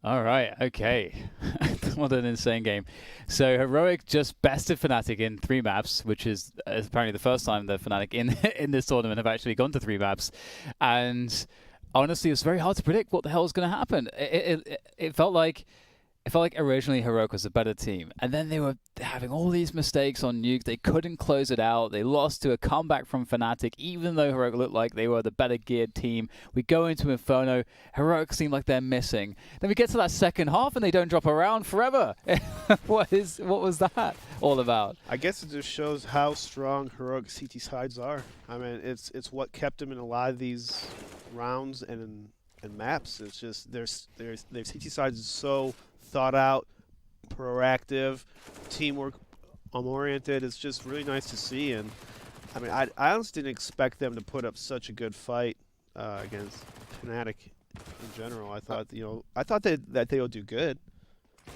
All right, okay. What an insane game. So Heroic just bested Fnatic in 3 maps, which is apparently the first time that Fnatic in in this tournament have actually gone to 3 maps. And honestly, it's very hard to predict what the hell is going to happen. It felt like originally Heroic was a better team, and then they were having all these mistakes on Nuke. They couldn't close it out. They lost to a comeback from Fnatic, even though Heroic looked like they were the better geared team. We go into Inferno. Heroic seem like they're missing. Then we get to that second half, and they don't drop around forever. What was that all about? I guess it just shows how strong Heroic CT sides are. I mean, it's what kept them in a lot of these rounds and maps. It's just their CT sides is so thought out, proactive, teamwork oriented. It's just really nice to see. And I mean, I honestly didn't expect them to put up such a good fight against Fnatic in general. I thought that they would do good,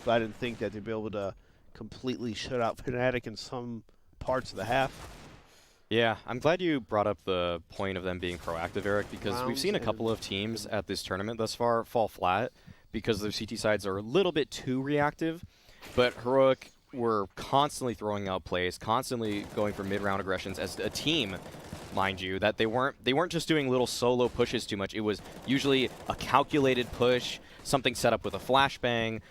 but I didn't think that they'd be able to completely shut out Fnatic in some parts of the half. Yeah, I'm glad you brought up the point of them being proactive, Eric, because we've Rounds seen a couple of teams at this tournament thus far fall flat because their CT sides are a little bit too reactive, but Heroic were constantly throwing out plays, constantly going for mid-round aggressions as a team, mind you, that they weren't just doing little solo pushes too much. It was usually a calculated push, something set up with a flashbang,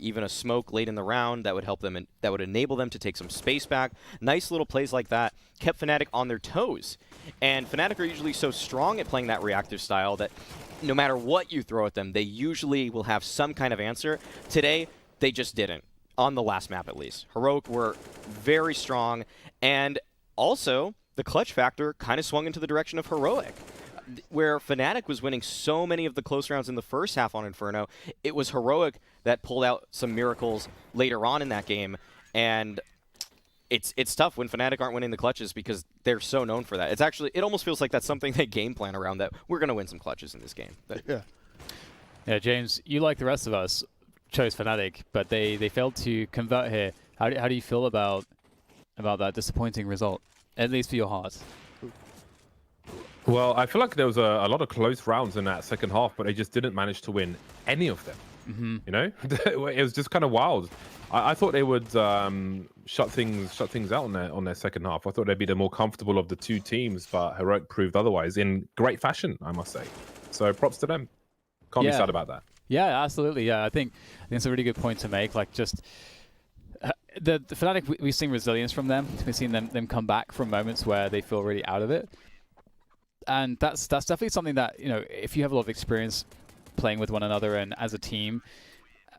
even a smoke late in the round that would help them and that would enable them to take some space back. Nice little plays like that kept Fnatic on their toes. And Fnatic are usually so strong at playing that reactive style that no matter what you throw at them, they usually will have some kind of answer. Today, they just didn't, on the last map at least. Heroic were very strong, and also the clutch factor kind of swung into the direction of Heroic. Where Fnatic was winning so many of the close rounds in the first half on Inferno, it was Heroic that pulled out some miracles later on in that game, and it's tough when Fnatic aren't winning the clutches because they're so known for that. It almost feels like that's something they game plan around, that we're going to win some clutches in this game. Yeah, James, you like the rest of us chose Fnatic, but they failed to convert here. How do you feel about that disappointing result, at least for your heart? Well, I feel like there was a lot of close rounds in that second half, but they just didn't manage to win any of them. You know, it was just kind of wild. I thought they would shut things out on their second half. I thought they'd be the more comfortable of the two teams, but Heroic proved otherwise in great fashion, I must say. So props to them. Can't be sad about that. Yeah, absolutely. Yeah, I think it's a really good point to make. Like, just the Fnatic, we've seen resilience from them. We've seen them come back from moments where they feel really out of it. And that's definitely something that, you know, if you have a lot of experience playing with one another and as a team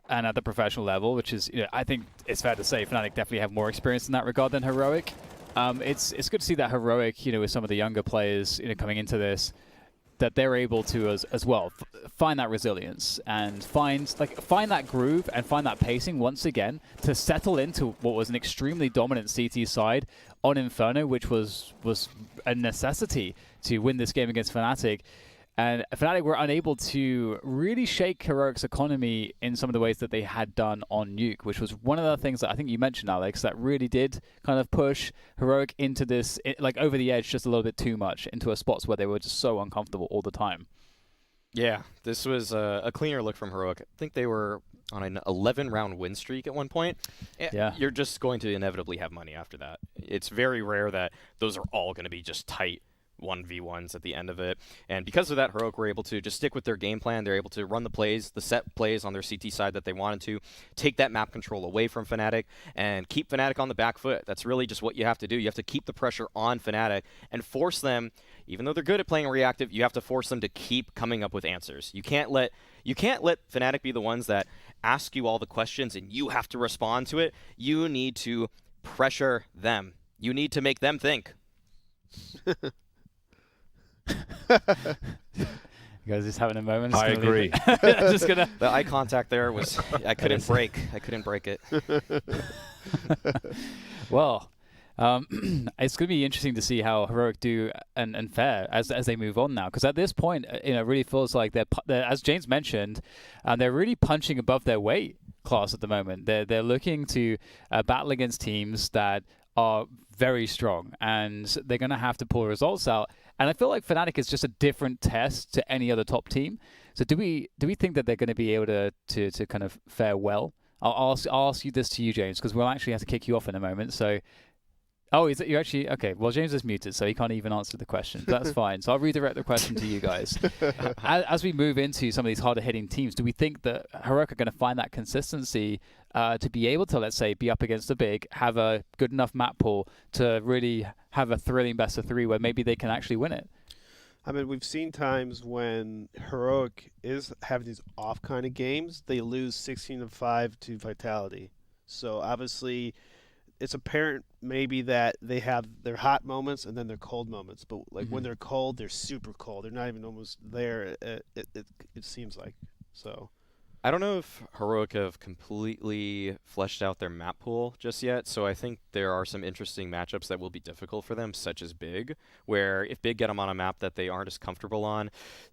and at the professional level, which is, you know, I think it's fair to say Fnatic definitely have more experience in that regard than Heroic. It's good to see that Heroic, you know, with some of the younger players, you know, coming into this, that they're able to as well find that resilience and find that groove and find that pacing once again to settle into what was an extremely dominant CT side on Inferno, which was a necessity to win this game against Fnatic. And Fnatic were unable to really shake Heroic's economy in some of the ways that they had done on Nuke, which was one of the things that I think you mentioned, Alex, that really did kind of push Heroic into this, like over the edge just a little bit too much, into a spots where they were just so uncomfortable all the time. Yeah, this was a cleaner look from Heroic. I think they were on an 11-round win streak at one point. Yeah. You're just going to inevitably have money after that. It's very rare that those are all going to be just tight 1v1s at the end of it. And because of that, Heroic were able to just stick with their game plan. They're able to run the plays, the set plays on their CT side that they wanted to, take that map control away from Fnatic, and keep Fnatic on the back foot. That's really just what you have to do. You have to keep the pressure on Fnatic and force them, even though they're good at playing reactive, you have to force them to keep coming up with answers. You can't let Fnatic be the ones that ask you all the questions and you have to respond to it. You need to pressure them. You need to make them think. You guys just having a moment? I agree. Just gonna. The eye contact there was, I couldn't break it. Well, it's going to be interesting to see how Heroic do and fare as they move on now. Because at this point, you know, it really feels like they're, as James mentioned, they're really punching above their weight class at the moment. They're looking to battle against teams that are very strong, and they're going to have to pull results out. And I feel like Fnatic is just a different test to any other top team. So do we think that they're going to be able to kind of fare well? I'll ask you this to you, James, because we'll actually have to kick you off in a moment. So, oh, is it you actually okay? Well, James is muted, so he can't even answer the question. That's fine. So I'll redirect the question to you guys. As we move into some of these harder hitting teams, do we think that Heroic are going to find that consistency to be able to, let's say, be up against the big, have a good enough map pool to really have a thrilling best of 3 where maybe they can actually win it? I mean, we've seen times when Heroic is having these off kind of games, they lose 16-5 to Vitality. So obviously, it's apparent maybe that they have their hot moments and then their cold moments. But like when they're cold, they're super cold. They're not even almost there. It seems like so. I don't know if Heroic have completely fleshed out their map pool just yet, so I think there are some interesting matchups that will be difficult for them, such as Big, where if Big get them on a map that they aren't as comfortable on,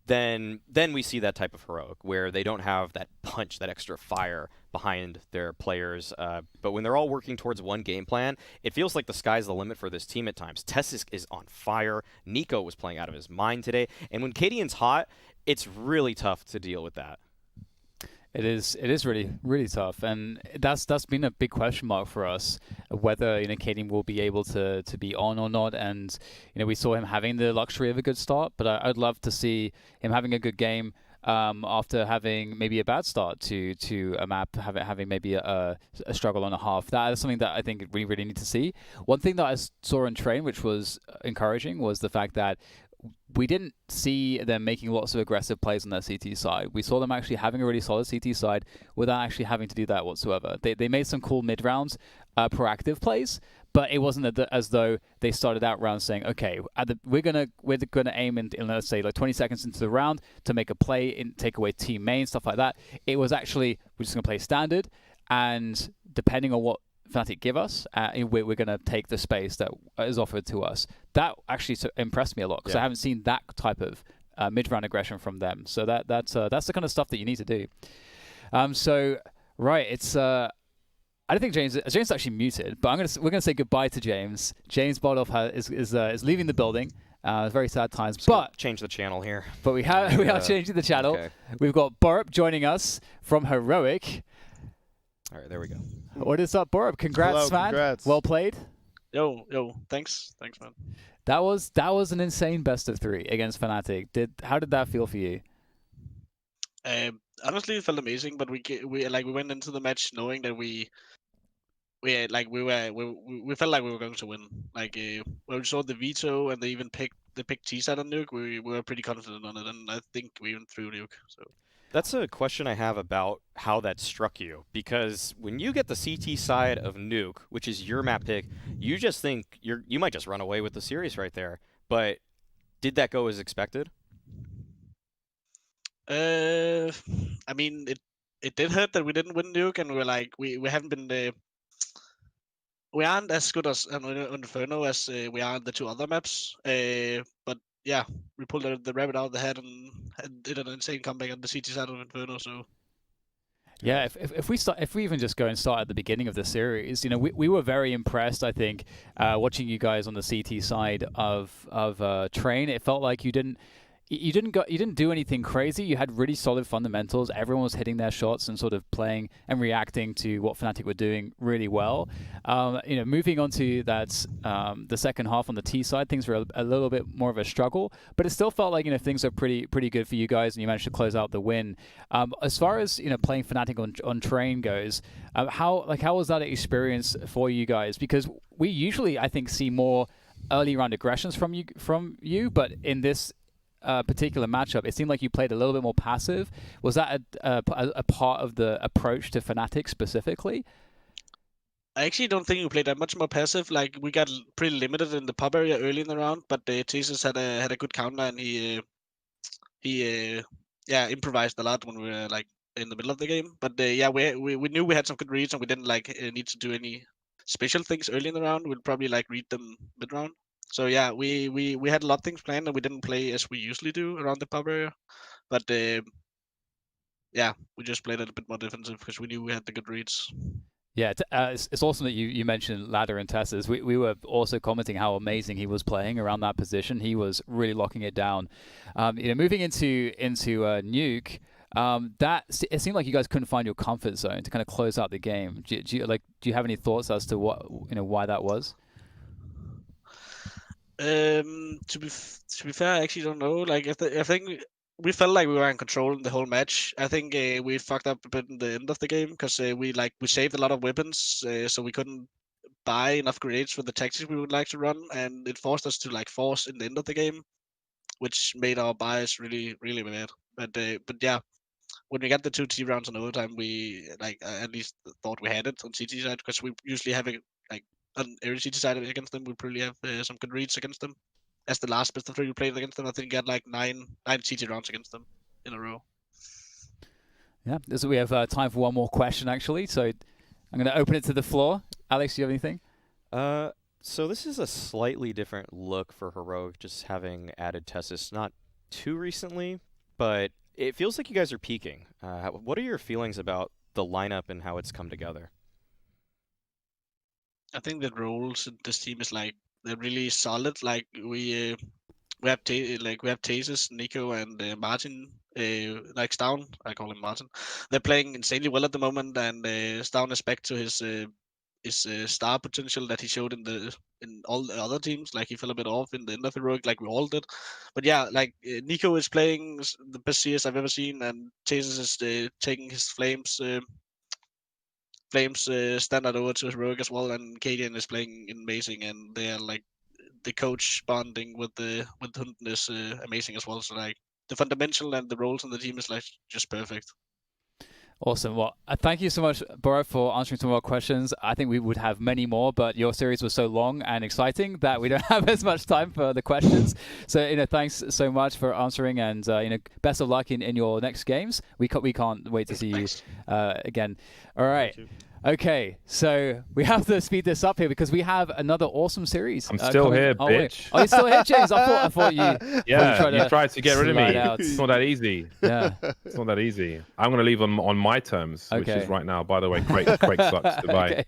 then we see that type of Heroic, where they don't have that punch, that extra fire behind their players. But when they're all working towards one game plan, it feels like the sky's the limit for this team at times. Tessis is on fire. Nico was playing out of his mind today. And when Cadian's hot, it's really tough to deal with that. It is really tough, and that's been a big question mark for us, whether Cadian will be able to be on or not. And we saw him having the luxury of a good start, but I'd love to see him having a good game after having maybe a bad start to a map, having maybe a struggle on a half. That is something that I think we really need to see. One thing that I saw in train, which was encouraging, was the fact that we didn't see them making lots of aggressive plays on their CT side. We saw them actually having a really solid CT side without actually having to do that whatsoever. They made some cool mid-rounds, proactive plays, but it wasn't as though they started out round saying, okay, we're gonna aim in let's say like 20 seconds into the round to make a play and take away team main, stuff like that. It was actually, we're just gonna play standard, and depending on what Fnatic give us, we're going to take the space that is offered to us. That actually impressed me a lot, because I haven't seen that type of mid-round aggression from them. So that's the kind of stuff that you need to do. It's I don't think James is actually muted, but we're gonna say goodbye to James. James Bottoff is leaving the building. Very sad times, but change the channel here. But we are changing the channel. Okay. We've got Borup joining us from Heroic. All right, there we go. What is up, Borup? Congrats, man. Congrats. Well played. Yo, thanks, man. That was an insane best of 3 against Fnatic. How did that feel for you? Honestly, it felt amazing, but we went into the match knowing that we felt like we were going to win. When we saw the veto and they picked T-side on nuke, we were pretty confident on it, and I think we even threw nuke. So. That's a question I have about how that struck you, because when you get the CT side of nuke, which is your map pick, you just think you might just run away with the series right there. But did that go as expected? I mean, it did hurt that we didn't win nuke, and we haven't been we aren't as good as on Inferno as we are on the 2 other maps. But yeah, we pulled the rabbit out of the head and did an insane comeback on the CT side of Inferno. So yeah, if we even just go and start at the beginning of the series, we were very impressed. I think watching you guys on the CT side of Train, it felt like you didn't do anything crazy. You had really solid fundamentals. Everyone was hitting their shots and sort of playing and reacting to what Fnatic were doing really well. Moving on to that, the second half on the T side, things were a little bit more of a struggle, but it still felt like things are pretty good for you guys, and you managed to close out the win. As far as playing Fnatic on Train goes, how was that experience for you guys? Because we usually, I think, see more early round aggressions from you, but in this particular matchup, it seemed like you played a little bit more passive. Was that a part of the approach to Fnatic specifically? I actually don't think we played that much more passive. We got pretty limited in the pub area early in the round, but Jesus had a good counter, and he improvised a lot when we were in the middle of the game. But we knew we had some good reads, and we didn't need to do any special things early in the round. We'll probably read them mid round. So yeah, we had a lot of things planned, and we didn't play as we usually do around the pub area. But we just played a little bit more defensive because we knew we had the good reads. Yeah, it's awesome that you mentioned Ladder and Tessers. We were also commenting how amazing he was playing around that position. He was really locking it down. Moving into Nuke, it seemed like you guys couldn't find your comfort zone to kind of close out the game. Do you have any thoughts as to why that was? To be fair, I actually don't know. Like, I think we felt like we were in control in the whole match. I think we fucked up a bit in the end of the game because we saved a lot of weapons, so we couldn't buy enough grenades for the tactics we would like to run, and it forced us to force in the end of the game, which made our buys really really bad. But yeah, when we got the 2 T rounds in overtime, we at least thought we had it on CT side because we usually have it on every CT side against them. We probably have some good reads against them. As the last best of 3 we played against them, I think we got 9 CT rounds against them in a row. Yeah, we have time for one more question actually. So I'm going to open it to the floor. Alex, do you have anything? So this is a slightly different look for Heroic, just having added Tessis not too recently, but it feels like you guys are peaking. What are your feelings about the lineup and how it's come together? I think the roles in this team is they're really solid. We have Tases, Nico, and Martin. Down, I call him Martin. They're playing insanely well at the moment, and Down is back to his star potential that he showed in all the other teams. He fell a bit off in the end of Heroic, like we all did. But yeah, Nico is playing the best CS I've ever seen, and Tases is taking his Flames standard over to Heroic as well, and Cadian is playing amazing, and they are the coach bonding with Hunden is amazing as well. So the fundamental and the roles in the team is just perfect. Awesome. Well, thank you so much, Boro, for answering some of our questions. I think we would have many more, but your series was so long and exciting that we don't have as much time for the questions. So, thanks so much for answering, and best of luck in your next games. We can't wait to see you again. All right. Okay, so we have to speed this up here because we have another awesome series. I'm still here, bitch. Oh, you're still here, James? I thought you. Yeah, you tried to get rid of me. Out. It's not that easy. Yeah, it's not that easy. I'm going to leave them on my terms, which is right now. By the way, Craig sucks. Goodbye. Okay.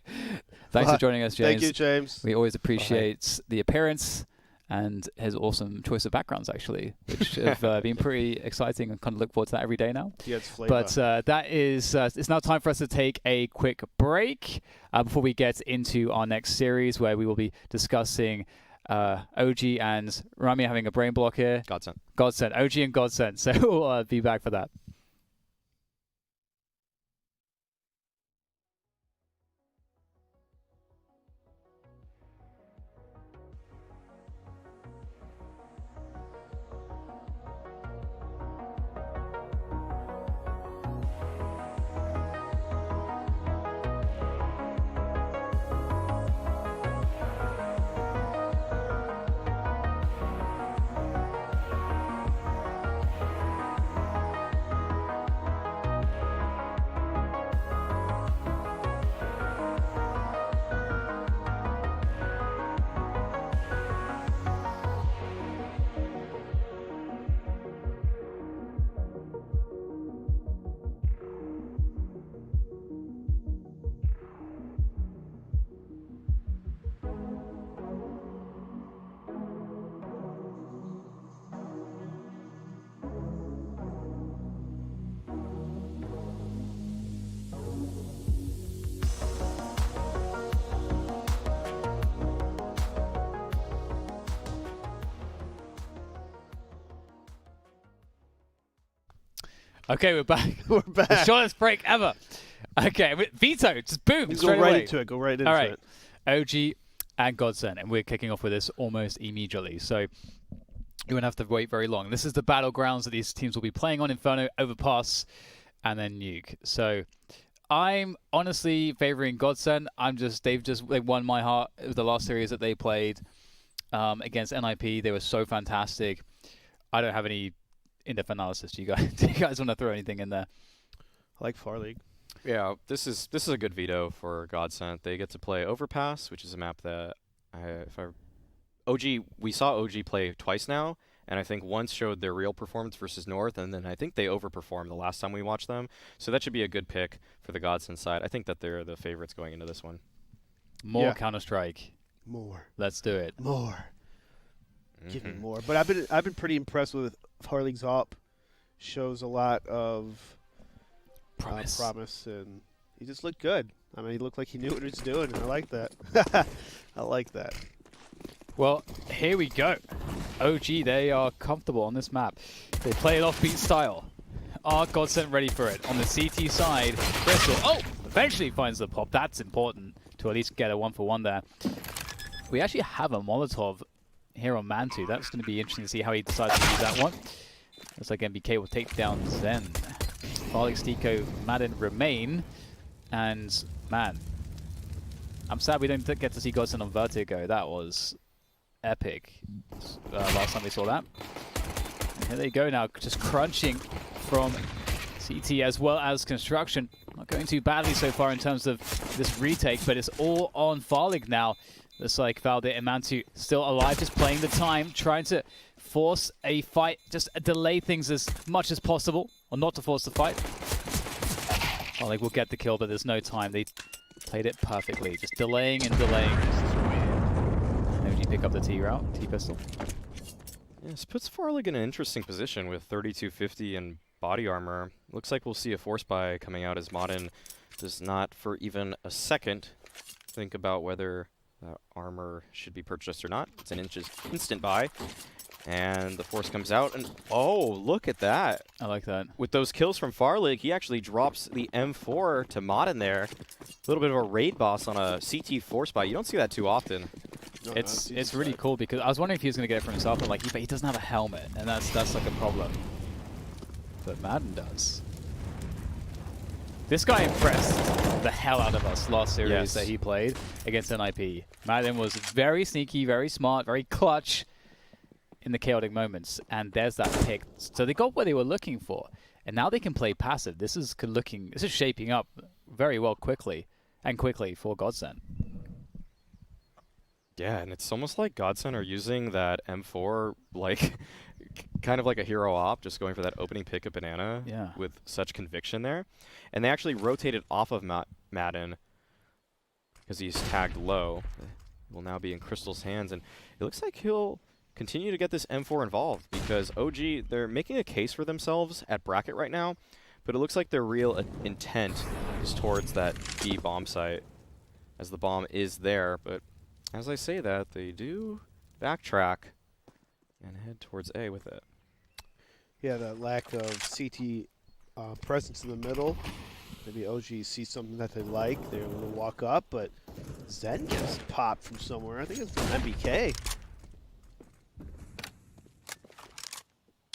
Thanks for joining us, James. Thank you, James. We always appreciate the appearance and his awesome choice of backgrounds, actually, which have been pretty exciting, and kind of look forward to that every day now. Yeah, it's flavor. But that is, it's now time for us to take a quick break before we get into our next series, where we will be discussing OG and Rami having a brain block here. Godsend. OG and Godsend. So we'll be back for that. Okay, we're back. We're back. The shortest break ever. Okay, Veto, just boom. Go right into it. Go right into it. OG and Godsend, and we're kicking off with this almost immediately. So you won't have to wait very long. This is the battlegrounds that these teams will be playing on: Inferno, Overpass, and then Nuke. So I'm honestly favoring Godsend. They won my heart. It was the last series that they played against NIP. They were so fantastic. I don't have any in-depth analysis. Do you guys want to throw anything in there? I like Far League. Yeah, this is a good veto for Godsend. They get to play Overpass, which is a map that we saw OG play twice now, and I think once showed their real performance versus North, and then I think they overperformed the last time we watched them. So that should be a good pick for the Godsend side. I think that they're the favorites going into this one. More Counter-Strike. More. Let's do it. More. Give me more. But I've been pretty impressed with Harley's op. Shows a lot of promise, and he just looked good. I mean, he looked like he knew what he was doing, and I like that. I like that. Well, here we go. OG, they are comfortable on this map. They play it offbeat style. Are Godsend ready for it? On the CT side, Crystal, eventually finds the pop. That's important to at least get a 1-for-1 there. We actually have a Molotov here on Mantu. That's going to be interesting to see how he decides to use that one. Looks like MBK will take down Zen. Farlix, Tico, Madden remain. And, man, I'm sad we don't get to see Godsend on Vertigo. That was epic last time we saw that. And here they go now, just crunching from CT as well as Construction. Not going too badly so far in terms of this retake, but it's all on Farlig now. Looks like Valdir and Mantu still alive, just playing the time, trying to force a fight, just delay things as much as possible, or not to force the fight. Farlig will get the kill, but there's no time. They played it perfectly, just delaying and delaying. OG pick up the T-route, T-pistol. Yeah, this puts Farlig in an interesting position with 3250 and body armor. Looks like we'll see a force buy coming out as Modern does not for even a second think about whether armor should be purchased or not. It's an instant buy. And the force comes out, and oh, look at that. I like that. With those kills from Farlig, he actually drops the M4 to Modern there. A little bit of a raid boss on a CT force buy. You don't see that too often. No, it's really cool because I was wondering if he was going to get it for himself, but he doesn't have a helmet, and that's like a problem. But Madden does. This guy impressed the hell out of us last series that he played against NIP. Madden was very sneaky, very smart, very clutch in the chaotic moments, and there's that pick. So they got what they were looking for, and now they can play passive. This is shaping up very well quickly for Godsend. Yeah, and it's almost like Godsend are using that M4 like kind of like a hero op, just going for that opening pick of Banana with such conviction there. And they actually rotated off of Madden because he's tagged low. Will now be in Crystal's hands, and it looks like he'll continue to get this M4 involved because OG, they're making a case for themselves at bracket right now, but it looks like their real intent is towards that B bomb site, as the bomb is there. But as I say that, they do backtrack and head towards A with it. Yeah, that lack of CT presence in the middle. Maybe OG sees something that they like. They're able to walk up, but Zen gets popped from somewhere. I think it's from MBK.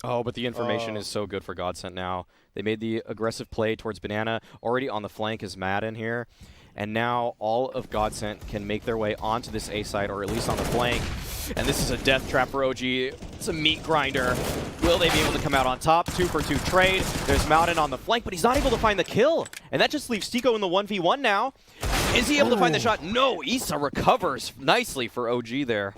Oh, but the information is so good for Godsend now. They made the aggressive play towards Banana. Already on the flank is Madden here. And now all of Godsend can make their way onto this A side, or at least on the flank. And this is a death trap for OG. It's a meat grinder. Will they be able to come out on top? 2-for-2 trade. There's Mountain on the flank, but he's not able to find the kill. And that just leaves Tico in the 1v1 now. Is he able to find the shot? No, Issa recovers nicely for OG there.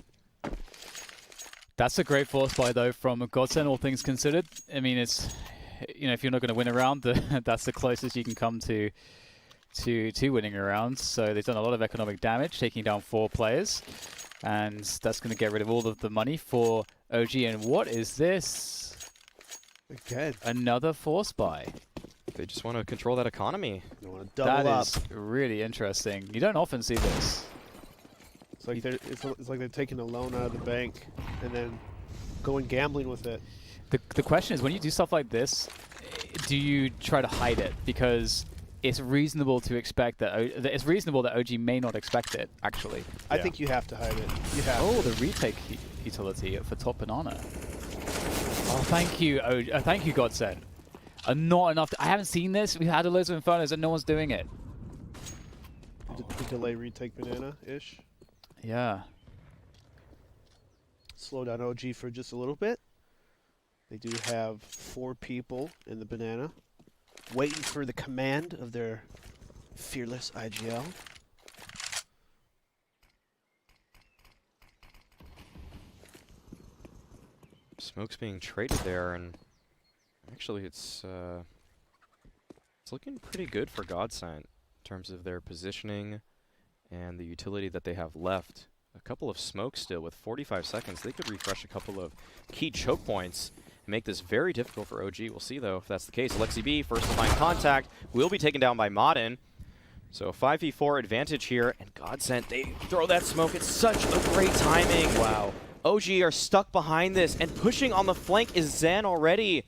That's a great force buy, though, from Godsend, all things considered. I mean, it's, if you're not going to win a round, that's the closest you can come to winning a round. So they've done a lot of economic damage, taking down 4 players. And that's going to get rid of all of the money for OG. And what is this? Again. Another force buy. They just want to control that economy. They want to double up. That is really interesting. You don't often see this. It's like they're taking a loan out of the bank and then going gambling with it. The question is, when you do stuff like this, do you try to hide it? Because it's reasonable to expect that it's reasonable that OG may not expect it. Actually, I think you have to hide it. You have. Oh, the retake utility for top banana. Oh, thank you, thank you, Godsend. Not enough. I haven't seen this. We've had loads of Infernos and no one's doing it. Delay retake banana-ish. Yeah. Slow down OG for just a little bit. They do have 4 people in the banana, waiting for the command of their fearless IGL. Smoke's being traded there, and actually it's looking pretty good for Godsent in terms of their positioning and the utility that they have left. A couple of smokes still with 45 seconds. They could refresh a couple of key choke points and make this very difficult for OG. We'll see, though, if that's the case. Alexi B, first to find contact, will be taken down by Modin. So 5v4 advantage here, and Godsent, they throw that smoke. It's such a great timing. Wow. OG are stuck behind this, and pushing on the flank is Zen already.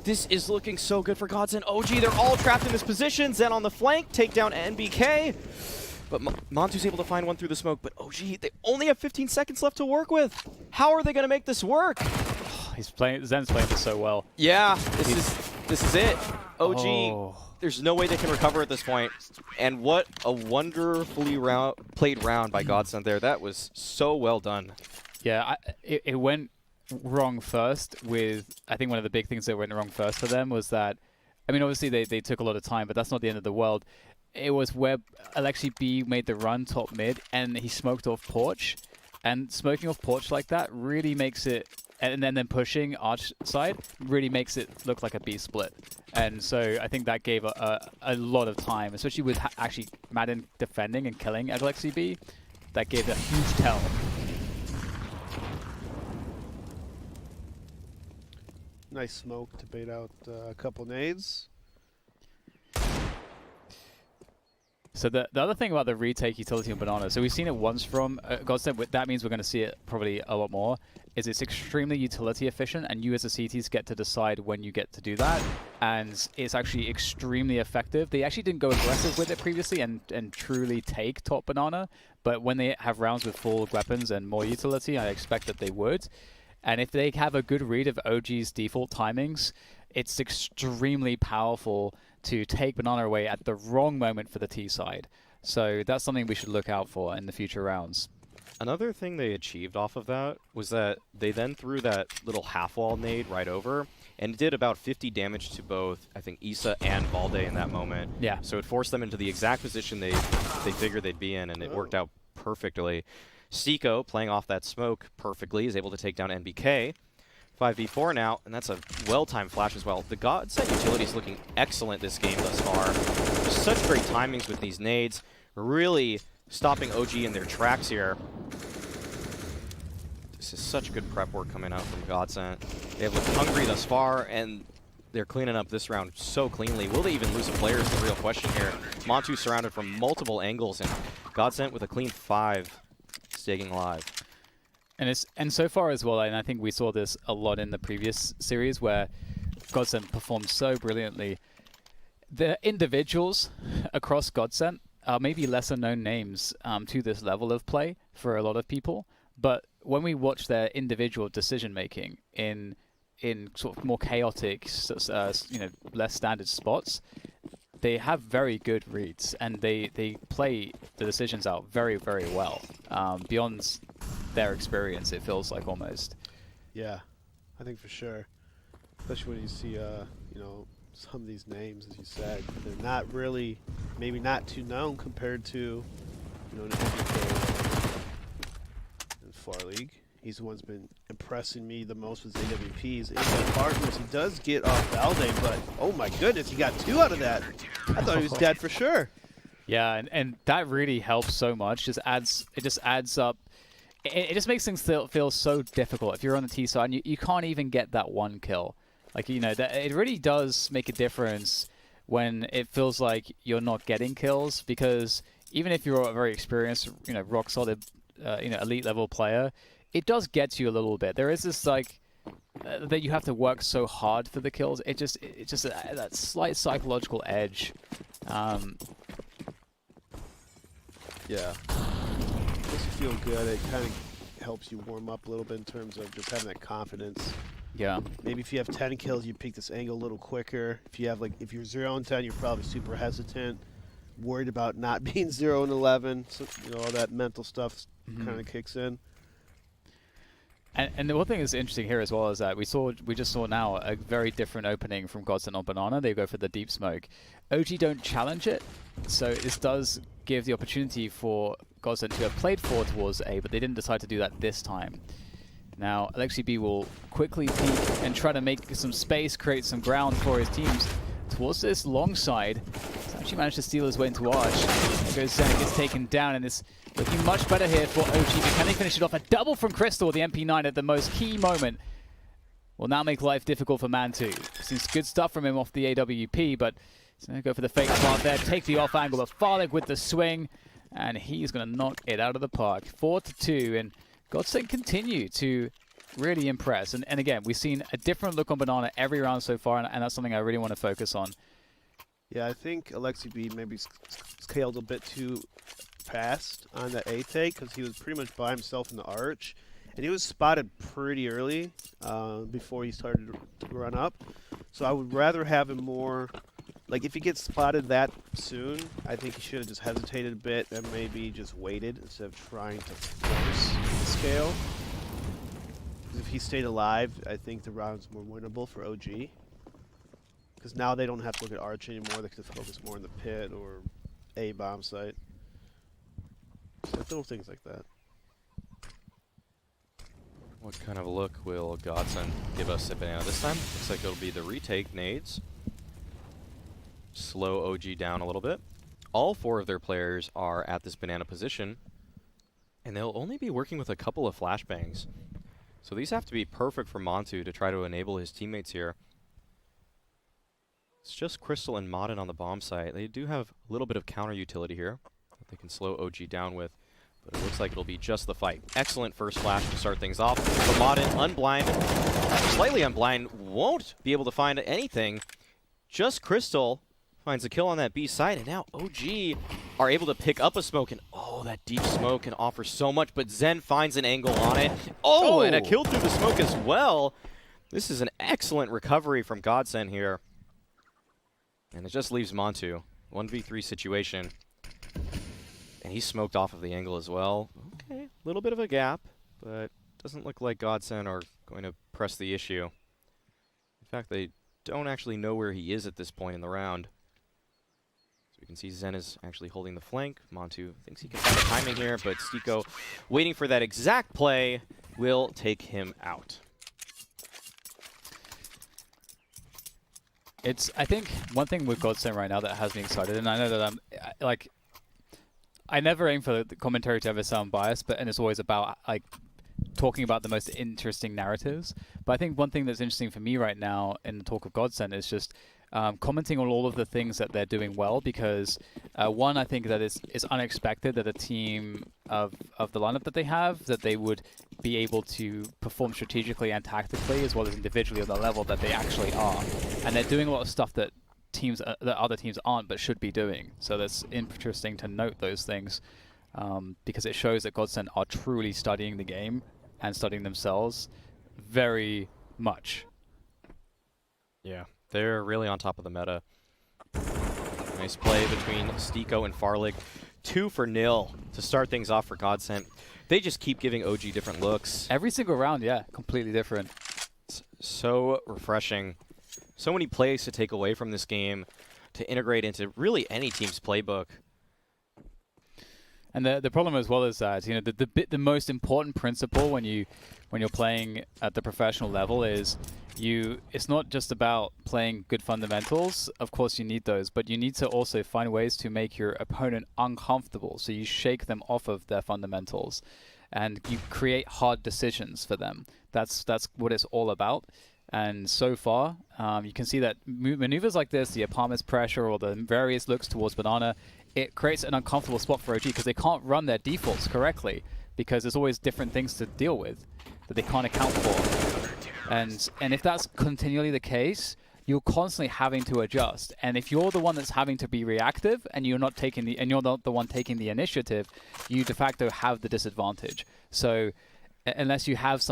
This is looking so good for Godsent. OG, they're all trapped in this position. Zen on the flank, take down NBK. But Montu's able to find one through the smoke, but OG, they only have 15 seconds left to work with. How are they going to make this work? Zen's playing this so well. Yeah, this is it. OG, there's no way they can recover at this point. And what a wonderfully played round by Godsent there. That was so well done. Yeah, it went wrong first with, I think one of the big things that went wrong first for them was that, I mean, obviously they took a lot of time, but that's not the end of the world. It was where Alexi B made the run top mid, and he smoked off porch. And smoking off porch like that really makes it, and then pushing arch side, really makes it look like a B split. And so I think that gave a lot of time, especially with actually Madden defending and killing Alexi B. That gave a huge tell. Nice smoke to bait out a couple nades. So the other thing about the retake utility on Banana, so we've seen it once from Godsent, that means we're going to see it probably a lot more, is it's extremely utility efficient, and you as a CTs get to decide when you get to do that, and it's actually extremely effective. They actually didn't go aggressive with it previously and truly take top Banana, but when they have rounds with full weapons and more utility, I expect that they would. And if they have a good read of OG's default timings, it's extremely powerful to take Banana away at the wrong moment for the T side. So that's something we should look out for in the future rounds. Another thing they achieved off of that was that they then threw that little half-wall nade right over, and it did about 50 damage to both, I think, Issa and Valde in that moment. Yeah. So it forced them into the exact position they figured they'd be in, and it worked out perfectly. Seiko, playing off that smoke perfectly, is able to take down NBK. 5v4 now, and that's a well-timed flash as well. The Godsent utility is looking excellent this game thus far. Just such great timings with these nades, really stopping OG in their tracks here. This is such good prep work coming out from Godsent. They have looked hungry thus far, and they're cleaning up this round so cleanly. Will they even lose a player is the real question here. Montu surrounded from multiple angles, and Godsent with a clean 5, staying alive. And so far as well, and I think we saw this a lot in the previous series where Godsent performed so brilliantly. The individuals across Godsent are maybe lesser known names to this level of play for a lot of people, but when we watch their individual decision making in sort of more chaotic, less standard spots, they have very good reads, and they play the decisions out very, very well. Beyond their experience, it feels like almost. Yeah, I think for sure. Especially when you see, some of these names, as you said, they're not really, maybe not too known compared to, an MBK in Far League. He's the one who's been impressing me the most with AWPs. In the partners, he does get off Valde, but oh my goodness, he got 2 out of that. I thought he was dead for sure. Yeah, and that really helps so much. It just adds up. It just makes things feel so difficult. If you're on the T side, and you can't even get that 1 kill. Like, that it really does make a difference when it feels like you're not getting kills, because even if you're a very experienced, rock solid, elite level player, it does get you a little bit. There is this that you have to work so hard for the kills. It's just that slight psychological edge. Yeah. Makes you feel good. It kind of helps you warm up a little bit in terms of just having that confidence. Yeah. Maybe if you have 10 kills, you pick this angle a little quicker. If you have if you're 0 and 10, you're probably super hesitant, worried about not being 0 and 11. So, all that mental stuff kind of kicks in. And the one thing that's interesting here as well is that we just saw now a very different opening from Godsent on Banana. They go for the deep smoke. OG don't challenge it, so this does give the opportunity for Godsent to have played forward towards A, but they didn't decide to do that this time. Now, Alexi B will quickly peek and try to make some space, create some ground for his teams towards this long side. He's actually managed to steal his way into Arch. There goes Zen, gets taken down, and it's looking much better here for OG. But can they finish it off? A double from Crystal, the MP9 at the most key moment. Will now make life difficult for Man2. Seems good stuff from him off the AWP, but he's going to go for the fake plant there, take the off angle, but Farlig with the swing, and he's going to knock it out of the park. 4-2, and Godsend continue to really impress. And again, we've seen a different look on Banana every round so far, and that's something I really want to focus on. Yeah, I think Alexi B maybe scaled a bit too fast on that A take because he was pretty much by himself in the arch. And he was spotted pretty early before he started to run up. So I would rather have him more, like if he gets spotted that soon, I think he should have just hesitated a bit and maybe just waited instead of trying to force the scale. Because if he stayed alive, I think the round's more winnable for OG. Because now they don't have to look at Arch anymore, they can just focus more on the pit or A bomb site. So little things like that. What kind of a look will Godsend give us at Banana this time? Looks like it'll be the retake nades. Slow OG down a little bit. All 4 of their players are at this Banana position, and they'll only be working with a couple of flashbangs. So these have to be perfect for Montu to try to enable his teammates here. It's just Crystal and Modern on the bomb site. They do have a little bit of counter utility here that they can slow OG down with. But it looks like it'll be just the fight. Excellent first flash to start things off. But Modern, unblind, slightly unblind, won't be able to find anything. Just Crystal finds a kill on that B side, and now OG are able to pick up a smoke, and oh, that deep smoke can offer so much, but Zen finds an angle on it. Oh, and a kill through the smoke as well. This is an excellent recovery from Godsend here. And it just leaves Montu. 1v3 situation. And he's smoked off of the angle as well. Okay, a little bit of a gap, but doesn't look like Godsend are going to press the issue. In fact, they don't actually know where he is at this point in the round. So we can see Zen is actually holding the flank. Montu thinks he can find the timing here, but Stiko, waiting for that exact play, will take him out. I think one thing with Godsend right now that has me excited, and I know that I never aim for the commentary to ever sound biased, and it's always about like talking about the most interesting narratives. But I think one thing that's interesting for me right now in the talk of Godsend is just commenting on all of the things that they're doing well, because one, I think that it's unexpected that a team of the lineup that they have, that they would be able to perform strategically and tactically as well as individually at the level that they actually are. And they're doing a lot of stuff that other teams aren't but should be doing. So that's interesting to note those things, because it shows that Godsend are truly studying the game and studying themselves very much. Yeah, they're really on top of the meta. Nice play between Stiko and Farlig. 2-0 to start things off for Godsend. They just keep giving OG different looks. Every single round, yeah, completely different. It's so refreshing. So many plays to take away from this game to integrate into really any team's playbook. And the problem as well is that, you know, the most important principle when you're playing at the professional level is it's not just about playing good fundamentals. Of course you need those, but you need to also find ways to make your opponent uncomfortable. So you shake them off of their fundamentals and you create hard decisions for them. That's what it's all about. And so far, you can see that maneuvers like this, the apartment's pressure or the various looks towards Banana, it creates an uncomfortable spot for OG because they can't run their defaults correctly because there's always different things to deal with that they can't account for. And if that's continually the case, you're constantly having to adjust. And if you're the one that's having to be reactive and you're not the one taking the initiative, you de facto have the disadvantage. So unless you have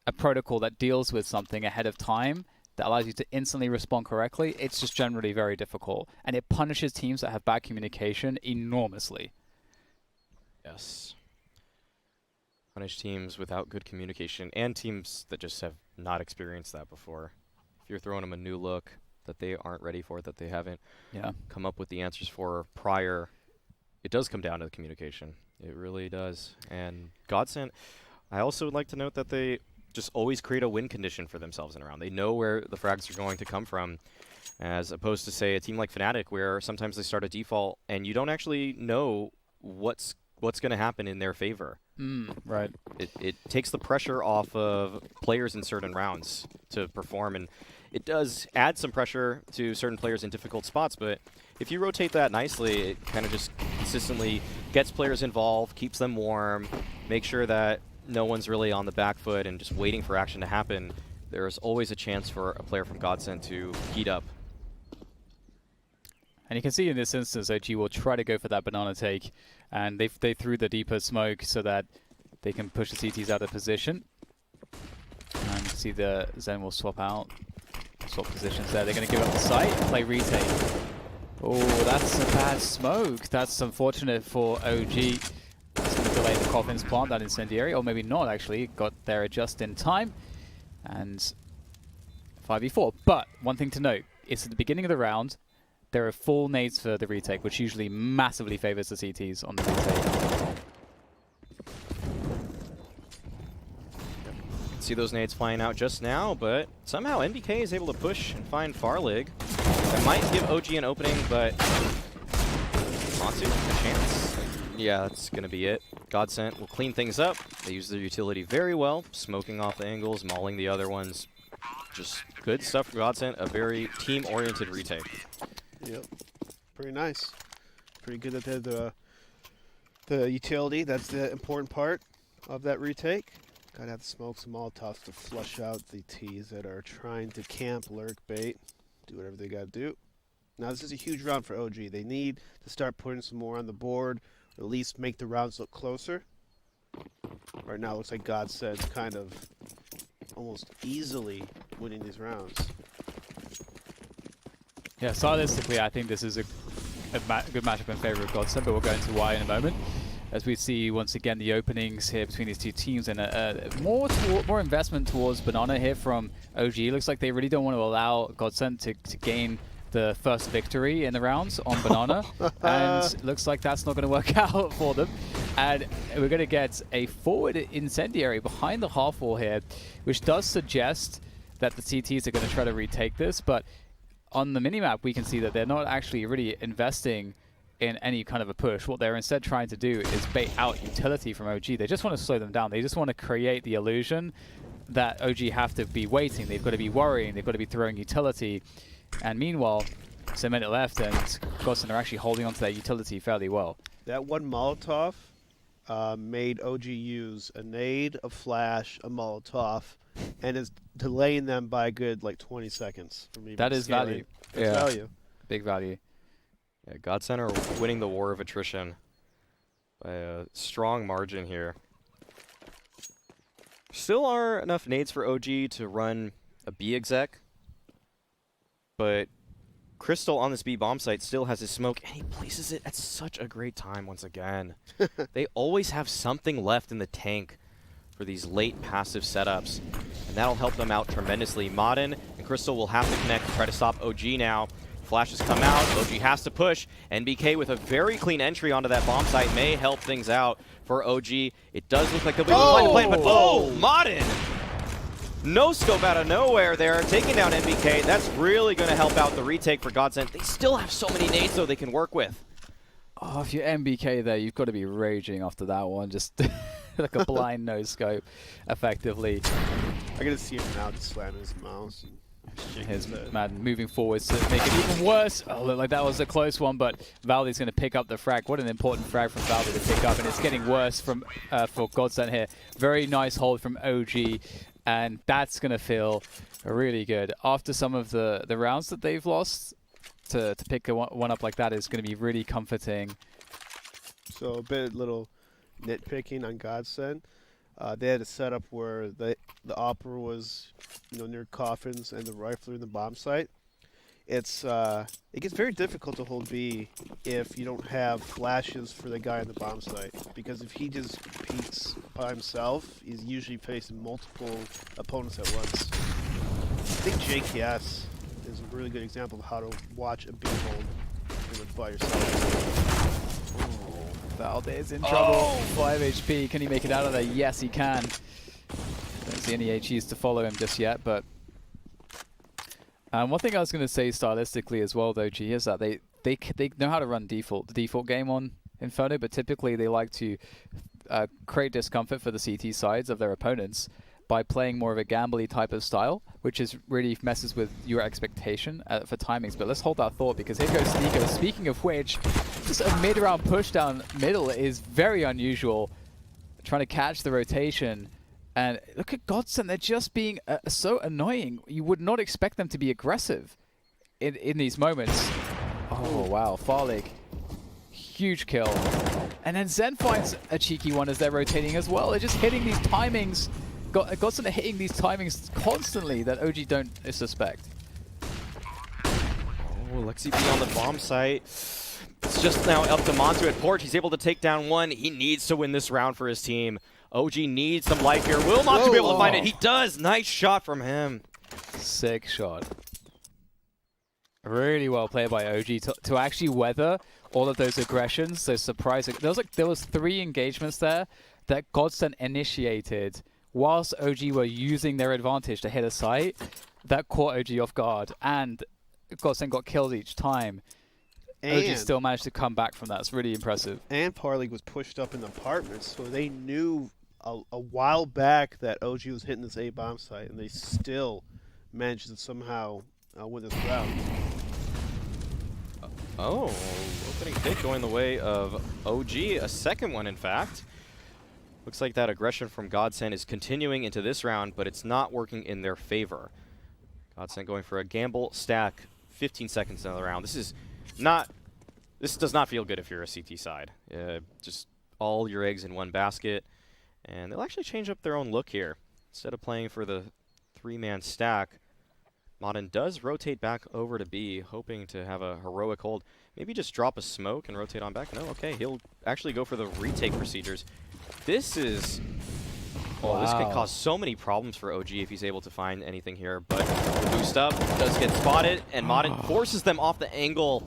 a protocol that deals with something ahead of time that allows you to instantly respond correctly, it's just generally very difficult. And it punishes teams that have bad communication enormously. Yes. Punish teams without good communication and teams that just have not experienced that before. If you're throwing them a new look that they aren't ready for, that they haven't come up with the answers for prior, it does come down to the communication. It really does. And Godsend, I also would like to note that they just always create a win condition for themselves in a round. They know where the frags are going to come from, as opposed to, say, a team like Fnatic, where sometimes they start a default and you don't actually know what's going to happen in their favor. Right. It takes the pressure off of players in certain rounds to perform, and it does add some pressure to certain players in difficult spots, but if you rotate that nicely, it kind of just consistently gets players involved, keeps them warm, make sure that no one's really on the back foot and just waiting for action to happen. There's always a chance for a player from Godsend to heat up. And you can see in this instance, OG will try to go for that banana take, and they threw the deeper smoke so that they can push the CTs out of position. And you see the Zen will swap positions there. They're going to give up the site and play retake. Oh, that's a bad smoke. That's unfortunate for OG. It's going to delay the Coffin's plant, that incendiary, or maybe not actually. Got there just in time. And 5v4. But one thing to note, it's at the beginning of the round. There are full nades for the retake, which usually massively favors the CTs on the retake. See those nades flying out just now, but somehow NBK is able to push and find Farlig. That might give OG an opening, but Matsu, a chance. Yeah, that's going to be it. Godsend will clean things up. They use their utility very well, smoking off the angles, mauling the other ones. Just good stuff from Godsend, a very team-oriented retake. Yep, pretty nice. Pretty good that they had the utility. That's the important part of that retake. Gotta have the smokes and Molotovs to flush out the Ts that are trying to camp, lurk, bait, do whatever they gotta do. Now this is a huge round for OG. They need to start putting some more on the board, or at least make the rounds look closer. Right now it looks like Godsend's kind of almost easily winning these rounds. Yeah, stylistically, I think this is a good matchup in favor of Godsend, but we'll go into why in a moment. As we see once again the openings here between these two teams, and more investment towards Banana here from OG. Looks like they really don't want to allow Godsend to gain the first victory in the rounds on Banana, and looks like that's not going to work out for them. And we're going to get a forward incendiary behind the half wall here, which does suggest that the CTs are going to try to retake this, but on the minimap we can see that they're not actually really investing in any kind of a push. What they're instead trying to do is bait out utility from OG. They just want to slow them down. They just want to create the illusion that OG have to be waiting. They've got to be worrying. They've got to be throwing utility. And meanwhile, it's a minute left, and Godsend are actually holding onto their utility fairly well. That one Molotov made OG use a nade, a flash, a Molotov, and is delaying them by a good like 20 seconds. From even That is scaling. value. That's value. Big value. Yeah, Godsend are winning the war of attrition by a strong margin here. Still are enough nades for OG to run a B exec, but Crystal on this B bomb site still has his smoke, and he places it at such a great time once again. They always have something left in the tank for these late passive setups, and that'll help them out tremendously. Modern and Crystal will have to connect to try to stop OG now. Flashes come out, OG has to push. NBK with a very clean entry onto that bomb site may help things out for OG. It does look like they'll be able to play, but Modern! No scope out of nowhere there, taking down NBK. That's really going to help out the retake for Godsend. They still have so many nades though they can work with. Oh, if you're NBK there, you've got to be raging after that one. Just like a blind no scope, effectively. I gotta see him now just slamming his mouse. Here's Madden moving forwards to make it even worse. Oh, looked like that was a close one, but Valdi's going to pick up the frag. What an important frag from Valdi to pick up, and it's getting worse from for Godsend here. Very nice hold from OG, and that's going to feel really good. After some of the rounds that they've lost, to pick one up like that is going to be really comforting. So a little nitpicking on Godsend. They had a setup where the Opera was, near coffins and the rifler in the bomb site. It gets very difficult to hold B if you don't have flashes for the guy on the bomb site, because if he just peeks by himself, he's usually facing multiple opponents at once. I think JKS is a really good example of how to watch a B hold by yourself. Valdez in trouble. 5 HP. Can he make it out of there? Yes, he can. Don't see any HEs to follow him just yet, but one thing I was going to say stylistically as well, though, G, is that they know how to run the default game on Inferno, but typically they like to create discomfort for the CT sides of their opponents by playing more of a gambly type of style, which is really messes with your expectation for timings. But let's hold that thought, because here goes Sneeko. Speaking of which, just a mid-round push down middle is very unusual. Trying to catch the rotation. And look at Godsend, they're just being so annoying. You would not expect them to be aggressive in these moments. Oh, wow. Farlig, huge kill. And then Zen finds a cheeky one as they're rotating as well. They're just hitting these timings. Godsend are hitting these timings constantly that OG don't suspect. Oh, Lexi B on the bomb site. It's just now up to Montu at Porch. He's able to take down one. He needs to win this round for his team. OG needs some life here. Will Montu be able to find it? He does. Nice shot from him. Sick shot. Really well played by OG to actually weather all of those aggressions, those surprising. There was 3 engagements there that Godsend initiated whilst OG were using their advantage to hit a site that caught OG off guard, and Godsend got killed each time. And OG still managed to come back from that. It's really impressive. And Parley was pushed up in the apartments, so they knew a while back that OG was hitting this A-bomb site, and they still managed to somehow win this round. Opening pick going the way of OG. A second one, in fact. Looks like that aggression from Godsend is continuing into this round, but it's not working in their favor. Godsend going for a gamble stack. 15 seconds into the round. This does not feel good if you're a CT side. Just all your eggs in one basket. And they'll actually change up their own look here. Instead of playing for the 3-man stack, Modern does rotate back over to B, hoping to have a heroic hold. Maybe just drop a smoke and rotate on back. No, okay, he'll actually go for the retake procedures. This is... Oh, this could cause so many problems for OG if he's able to find anything here. But the boost up does get spotted, and Modern forces them off the angle.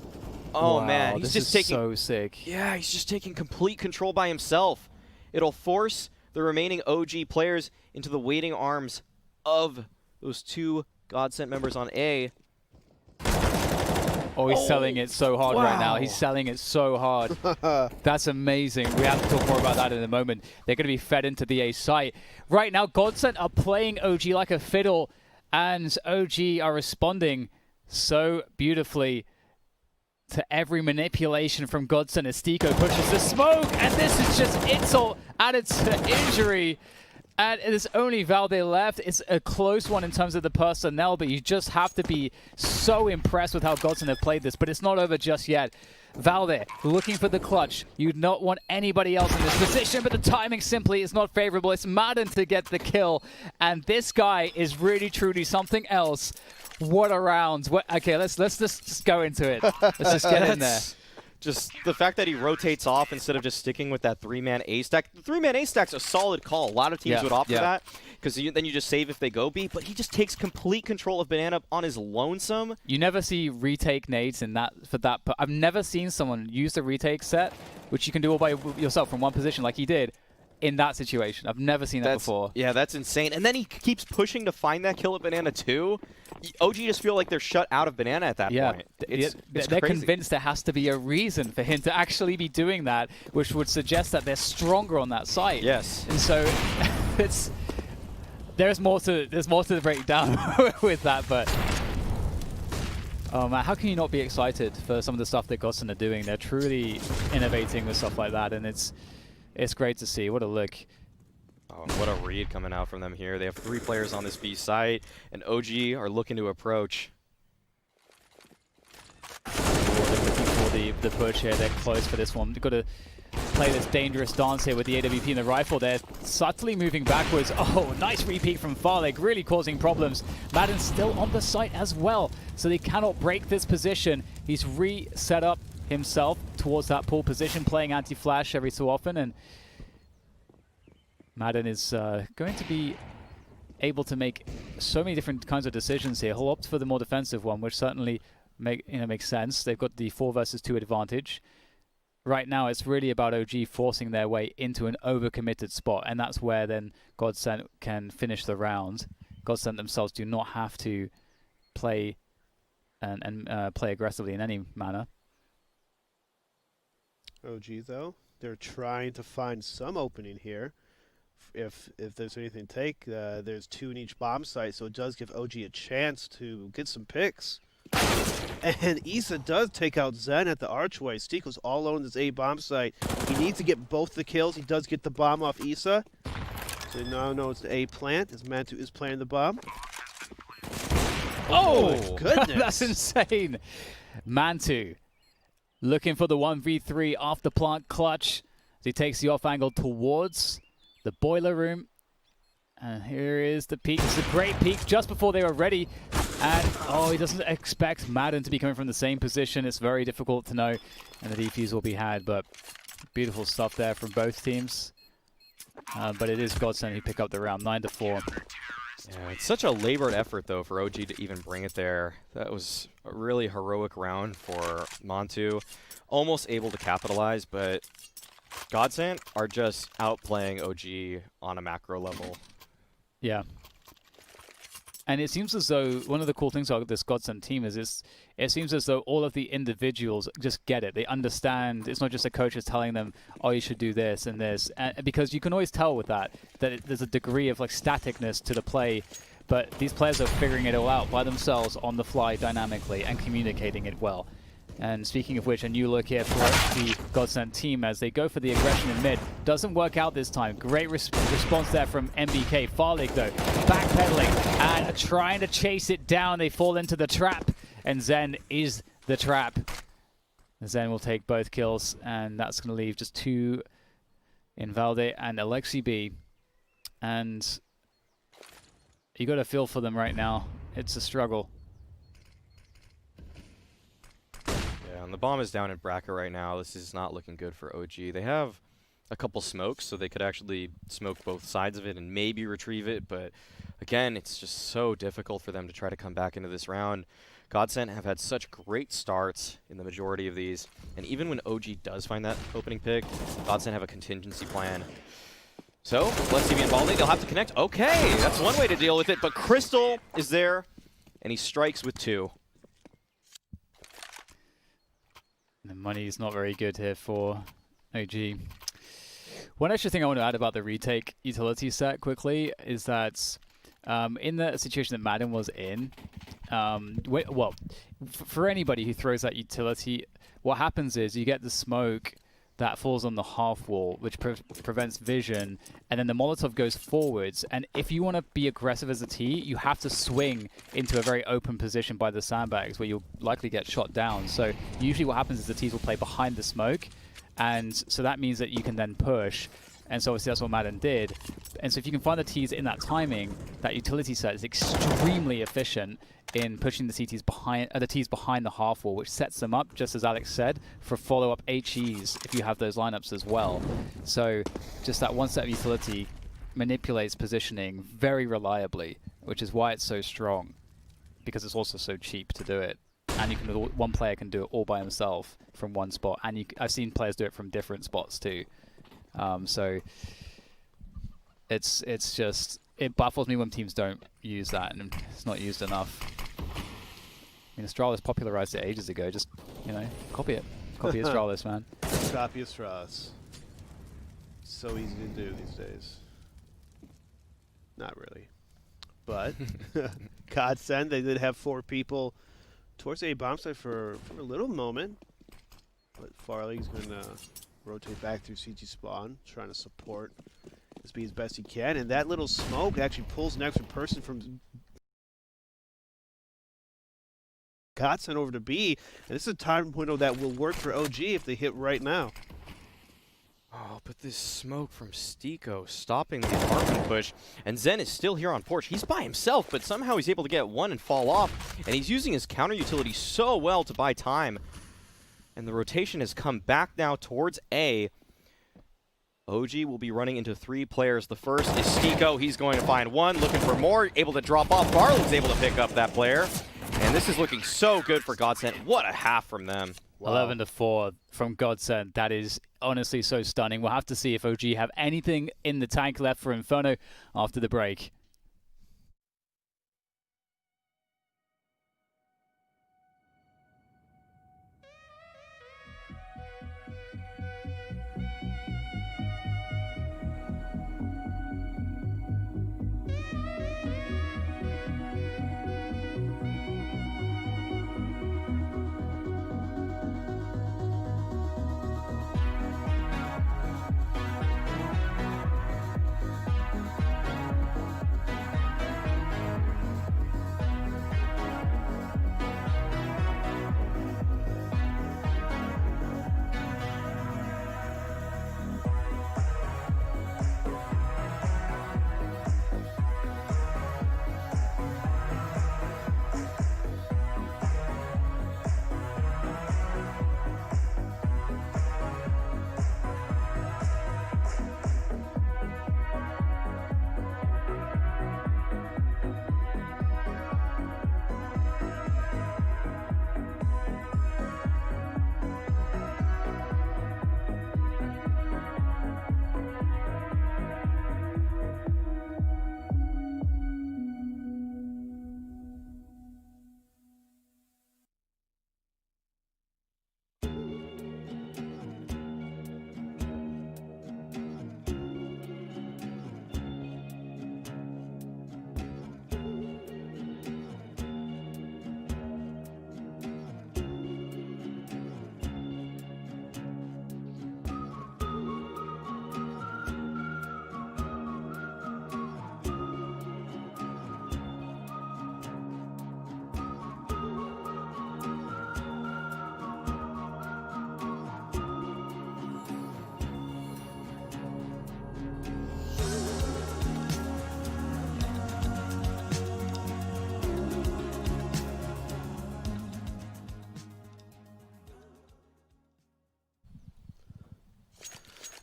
Oh, man. He's just taking... so sick. Yeah, he's just taking complete control by himself. It'll force the remaining OG players into the waiting arms of those 2 Godsend members on A. Oh, he's selling it so hard right now. He's selling it so hard. That's amazing. We have to talk more about that in a moment. They're going to be fed into the A site. Right now, Godsend are playing OG like a fiddle, and OG are responding so beautifully to every manipulation from Godsend as Sneeko pushes the smoke, and this is just insult added to injury. And there's only Valde left. It's a close one in terms of the personnel, but you just have to be so impressed with how Godsend have played this. But it's not over just yet. Valde looking for the clutch. You'd not want anybody else in this position, but the timing simply is not favorable. It's Madden to get the kill, and this guy is really truly something else. What a round. Okay, let's just go into it. Let's just get in there. Just the fact that he rotates off instead of just sticking with that 3-man A stack. The 3-man A stack's a solid call. A lot of teams would opt for that, because then you just save if they go B, but he just takes complete control of Banana on his lonesome. You never see retake nades in that I've never seen someone use the retake set, which you can do all by yourself from one position like he did, in that situation. I've never seen that before. Yeah, that's insane. And then he keeps pushing to find that kill at Banana too. OG just feel like they're shut out of Banana at that point. They're convinced there has to be a reason for him to actually be doing that, which would suggest that they're stronger on that site. Yes. And so there's more to break down with that, but oh man, how can you not be excited for some of the stuff that Godsend are doing? They're truly innovating with stuff like that, and it's great to see. What a look. Oh, what a read coming out from them here. They have 3 players on this B site, and OG are looking to approach. They're looking for the push here. They're close for this one. They've got to play this dangerous dance here with the AWP and the rifle. They're subtly moving backwards. Oh, nice repeat from Farlig, really causing problems. Madden's still on the site as well, so they cannot break this position. He's reset up himself towards that pull position, playing anti-flash every so often, and Madden is going to be able to make so many different kinds of decisions here. He'll opt for the more defensive one, which certainly makes sense. They've got the 4 versus 2 advantage. right now it's really about OG forcing their way into an overcommitted spot, and that's where then Godsent can finish the round. Godsent themselves do not have to play and play aggressively in any manner. OG though, they're trying to find some opening here. If there's anything to take, there's 2 in each bomb site, so it does give OG a chance to get some picks. And Isa does take out Zen at the archway. Stiko's all alone in this A bomb site. He needs to get both the kills. He does get the bomb off Isa. So now knows the A plant, as Mantu is planting the bomb. Oh, my goodness. That's insane. Mantu looking for the 1v3 off the plant clutch as he takes the off angle towards the boiler room. And here is the peek. It's a great peek just before they were ready. And, oh, he doesn't expect Madden to be coming from the same position. It's very difficult to know. And the defuse will be had, but beautiful stuff there from both teams. But it is Godsent who pick up the round, 9-4. Yeah, it's such a labored effort, though, for OG to even bring it there. That was a really heroic round for Mantu. Almost able to capitalize, but Godsent are just outplaying OG on a macro level. Yeah. And it seems as though one of the cool things about this Godsent team is it seems as though all of the individuals just get it. They understand. It's not just a coach is telling them, oh, you should do this and this. And because you can always tell with that there's a degree of like staticness to the play. But these players are figuring it all out by themselves on the fly dynamically and communicating it well. And speaking of which, a new look here for the Godsent team as they go for the aggression in mid. Doesn't work out this time. Great response there from MBK. Farlig, though, backpedaling and trying to chase it down. They fall into the trap, and Zen is the trap. Zen will take both kills, and that's going to leave just 2 in Valde and Alexi B. And you got to feel for them right now. It's a struggle. And the bomb is down in Braca right now. This is not looking good for OG. They have a couple smokes, so they could actually smoke both sides of it and maybe retrieve it. But again, it's just so difficult for them to try to come back into this round. Godsent have had such great starts in the majority of these. And even when OG does find that opening pick, Godsent have a contingency plan. So, let's see me involved. They'll have to connect. Okay, that's one way to deal with it. But Crystal is there, and he strikes with 2. The money's not very good here for OG. One extra thing I want to add about the retake utility set quickly is that in the situation that Madden was in, for anybody who throws that utility, what happens is you get the smoke that falls on the half wall, which prevents vision, and then the Molotov goes forwards. And if you want to be aggressive as a T, you have to swing into a very open position by the sandbags where you'll likely get shot down. So usually what happens is the Ts will play behind the smoke, and so that means that you can then push. And so obviously that's what Madden did. And so if you can find the Ts in that timing, that utility set is extremely efficient in pushing the Ts behind the half wall, which sets them up, just as Alex said, for follow-up HEs if you have those lineups as well. So just that one set of utility manipulates positioning very reliably, which is why it's so strong, because it's also so cheap to do it. And you can, one player can do it all by himself from one spot, and I've seen players do it from different spots too. So it's just, it baffles me when teams don't use that, and it's not used enough. I mean, Astralis popularized it ages ago. Just, you know, copy it. Copy Astralis, man. Copy Astralis. So easy to do these days. Not really. But Godsent, they did have 4 people towards a bomb site for a little moment. But Farley's going to rotate back through CT spawn, trying to support SB as best he can. And that little smoke actually pulls an extra person from Godsent over to B. And this is a time window that will work for OG if they hit right now. Oh, but this smoke from Stiko stopping the apartment push. And Zen is still here on porch. He's by himself, but somehow he's able to get 1 and fall off. And he's using his counter utility so well to buy time. And the rotation has come back now towards A. OG will be running into 3 players. The first is Stiko. He's going to find 1, looking for more, able to drop off. Barley's able to pick up that player. And this is looking so good for Godsent. What a half from them. Wow. 11-4 from Godsend. That is honestly so stunning. We'll have to see if OG have anything in the tank left for Inferno after the break.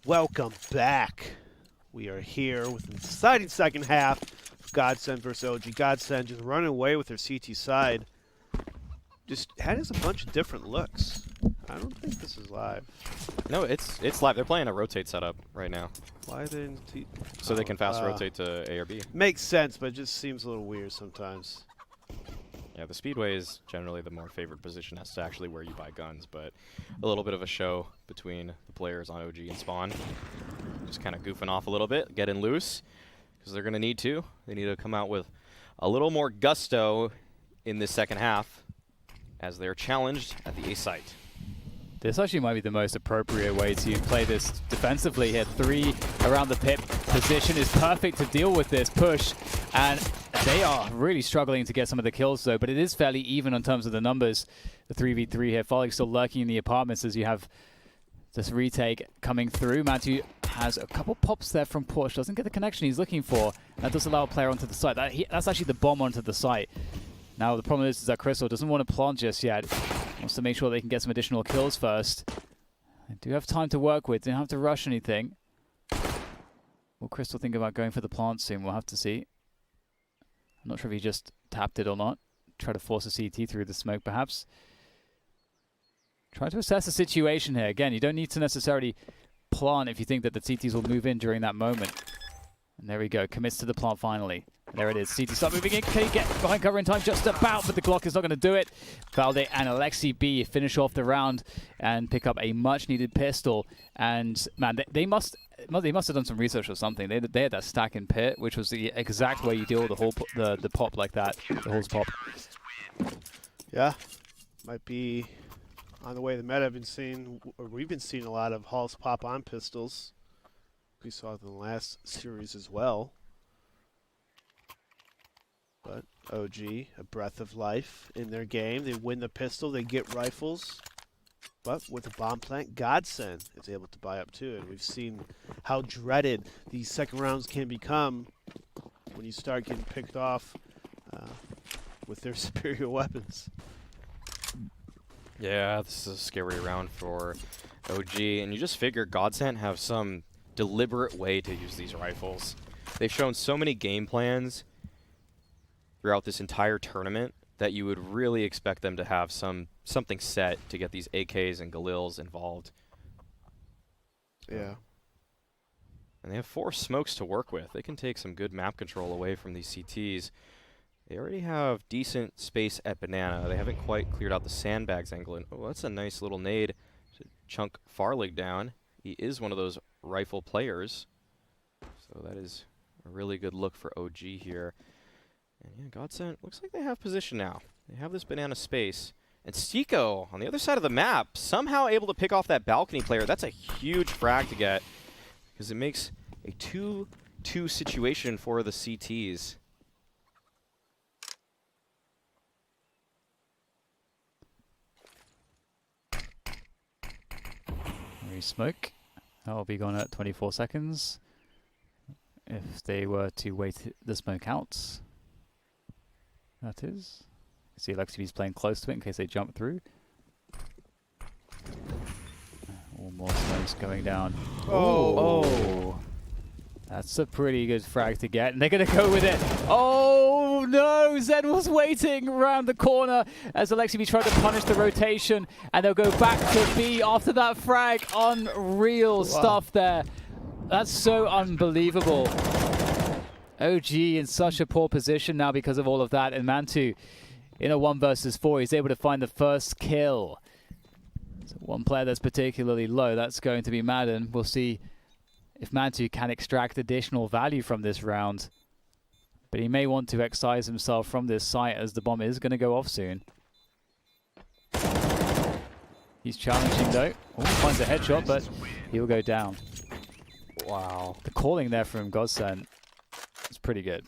Welcome back. We are here with an exciting second half of Godsend versus OG. Godsend just running away with their CT side. Just had us a bunch of different looks. I don't think this is live. No, it's live. They're playing a rotate setup right now, Why didn't so they can fast rotate to A or B. Makes sense, but it just seems a little weird sometimes. Yeah, the Speedway is generally the more favored position as to actually where you buy guns, but a little bit of a show between the players on OG and Spawn. Just kind of goofing off a little bit, getting loose, because they're going to need to. They need to come out with a little more gusto in this second half as they're challenged at the A site. This actually might be the most appropriate way to play this defensively here. 3 around the pit. Position is perfect to deal with this push, and they are really struggling to get some of the kills though, but it is fairly even in terms of the numbers. The 3v3 here. Follig still lurking in the apartments as you have this retake coming through. Matu has a couple pops there from Porsche. Doesn't get the connection he's looking for. That does allow a player onto the site. That's actually the bomb onto the site. Now the problem is that Crystal doesn't want to plant just yet. Wants to make sure they can get some additional kills first. They do have time to work with. Don't have to rush anything. Will Crystal think about going for the plant soon? We'll have to see. I'm not sure if he just tapped it or not. Try to force a CT through the smoke, perhaps. Try to assess the situation here. Again, you don't need to necessarily plant if you think that the CTs will move in during that moment. And there we go. Commits to the plant finally. There it is. CT start moving in. Can he get behind cover in time? Just about, but the Glock is not going to do it. Valde and Alexi B finish off the round and pick up a much-needed pistol. And, man, they must have done some research or something. They had that stack in pit, which was the exact way you deal with the whole the pop like that. The Halls pop. Yeah. Might be on the way the meta. We've been seeing a lot of Halls pop on pistols. We saw it in the last series as well. But OG, a breath of life in their game. They win the pistol, they get rifles. But with the bomb plant, Godsend is able to buy up too. And we've seen how dreaded these second rounds can become when you start getting picked off with their superior weapons. Yeah, this is a scary round for OG. And you just figure Godsend have some deliberate way to use these rifles. They've shown so many game plans throughout this entire tournament that you would really expect them to have something set to get these AKs and Galils involved. Yeah. And they have 4 smokes to work with. They can take some good map control away from these CTs. They already have decent space at Banana. They haven't quite cleared out the sandbags angle. And, oh, that's a nice little nade to chunk Farlig down. He is one of those rifle players. So that is a really good look for OG here. And yeah, Godsent looks like they have position now. They have this Banana space. And Stico on the other side of the map, somehow able to pick off that balcony player. That's a huge frag to get, because it makes a 2-2 situation for the CTs. Smoke. That will be gone at 24 seconds. If they were to wait the smoke out, that is. See, Alexi's playing close to it in case they jump through. All more smokes going down. Oh! That's a pretty good frag to get, and they're going to go with it. Oh no! Zen was waiting around the corner as Alexibi tried to punish the rotation, and they'll go back to B after that frag. Unreal stuff there. That's so unbelievable. OG in such a poor position now because of all of that, and Mantu in a 1 versus 4, he's able to find the first kill. So one player that's particularly low, that's going to be Madden. We'll see if Mantu can extract additional value from this round. But he may want to excise himself from this site as the bomb is going to go off soon. He's challenging though. Oh, finds a headshot, but he'll go down. Wow. The calling there from Godsent is pretty good.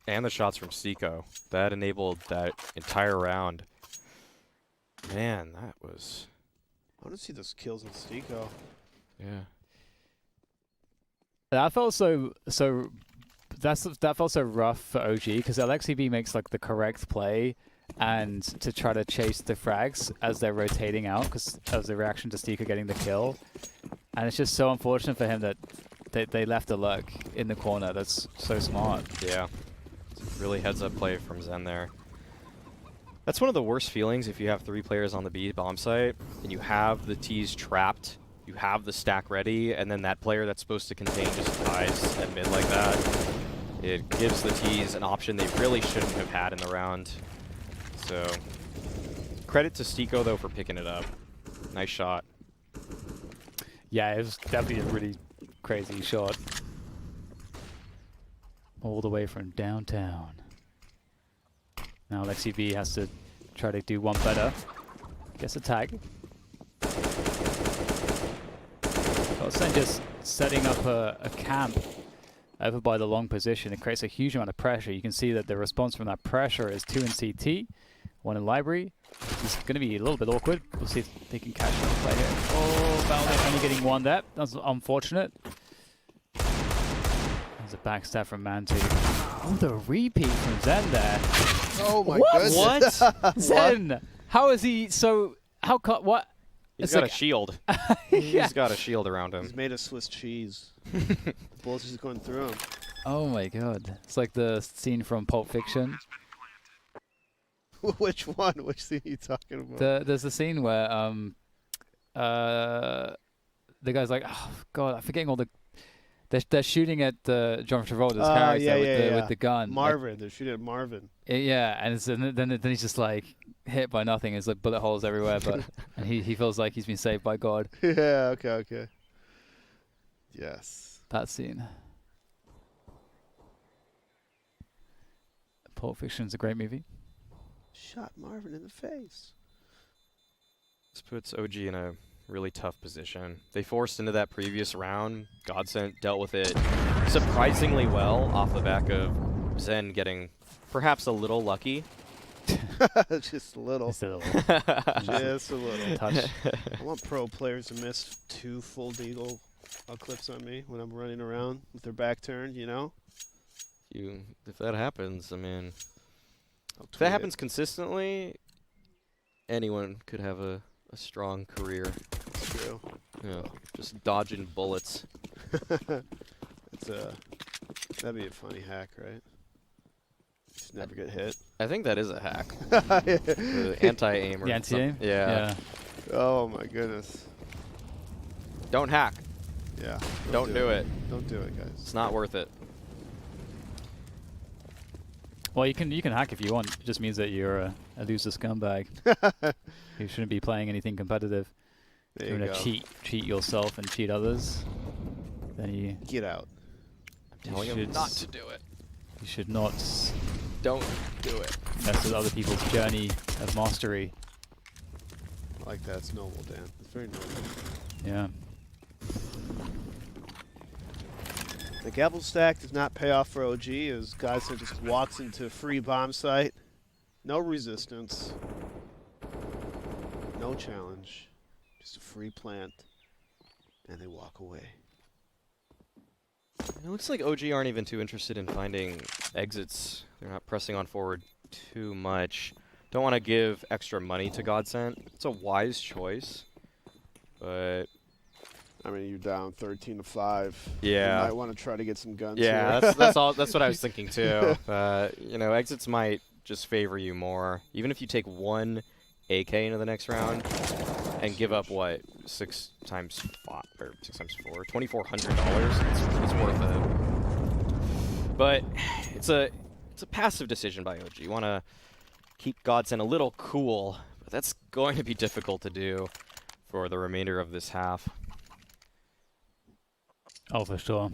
And the shots from Stico. That enabled that entire round. Man, that was... I want to see those kills on Stico. Yeah. That felt that felt so rough for OG because Alexibi makes like the correct play and to try to chase the frags as they're rotating out because as a reaction to Stico getting the kill, and it's just so unfortunate for him that they left a lurk in the corner. That's so smart. Yeah. It's really heads up play from Zen there. That's one of the worst feelings if you have 3 players on the B bomb site and you have the T's trapped. You have the stack ready, and then that player that's supposed to contain just dies at mid like that. It gives the T's an option they really shouldn't have had in the round. So, credit to Stico, though, for picking it up. Nice shot. Yeah, it was definitely a really crazy shot. All the way from downtown. Now Lexi B has to try to do one better. Gets a tag. Godsent just setting up a camp over by the long position. It creates a huge amount of pressure. You can see that the response from that pressure is 2 in CT, 1 in library. It's going to be a little bit awkward. We'll see if they can catch the play here. Oh, Valde only getting 1 there. That's unfortunate. There's a backstab from Mantu. Oh, the repeat from Zen there. Oh my goodness. What? Zen! How is he so... How what? He's It's got like- a shield. Yeah. He's got a shield around He's him. made of Swiss cheese. Bullets just going through him. Oh my god. It's like the scene from Pulp Fiction. Which one? Which scene are you talking about? There's a scene where the guy's like, oh god, I'm forgetting all the... They're shooting at John Travolta's character with the gun. Marvin. They're shooting at Marvin. Yeah, and then he's just like hit by nothing. It's like bullet holes everywhere, but and he feels like he's been saved by God. Yeah, okay. Yes. That scene. Pulp Fiction's a great movie. Shot Marvin in the face. This puts OG in a really tough position. They forced into that previous round. Godsent dealt with it surprisingly well off the back of Zen getting perhaps a little lucky. Just a little. Just a little Just a little. touch. I want pro players to miss 2 full deagle clips on me when I'm running around with their back turned, you know? If that happens, I mean, I'll if tweet that it. happens consistently, anyone could have a strong career. It's true. Yeah, just dodging bullets. That'd be a funny hack, right? Just never get hit. I think that is a hack. The anti-aim. Or The anti-aim? Yeah. Oh my goodness. Don't hack. Yeah. Don't do it. Don't do it, guys. It's not worth it. Well, you can hack if you want. It just means that you're a loser scumbag. You shouldn't be playing anything competitive. There If you're you gonna go. cheat yourself and cheat others, then you Get out. Telling him not to do it. you should not Don't do it. mess with other people's journey of mastery. I like that. It's noble, Dan. It's very noble. Yeah. The gamble stack does not pay off for OG as Godson just walks into a free bomb site. No resistance. No challenge. Just a free plant. And they walk away. It looks like OG aren't even too interested in finding exits. They're not pressing on forward too much. Don't want to give extra money to Godsent. It's a wise choice, but I mean, you're down 13-5. Yeah. You might want to try to get some guns yeah, here. that's all. That's what I was thinking too. You know, exits might just favor you more, even if you take one AK into the next round and give up what 6 times 5 or 6 times 4, $2,400. It's worth it. But it's a passive decision by OG. You want to keep Godsend a little cool, but that's going to be difficult to do for the remainder of this half. Oh, for sure.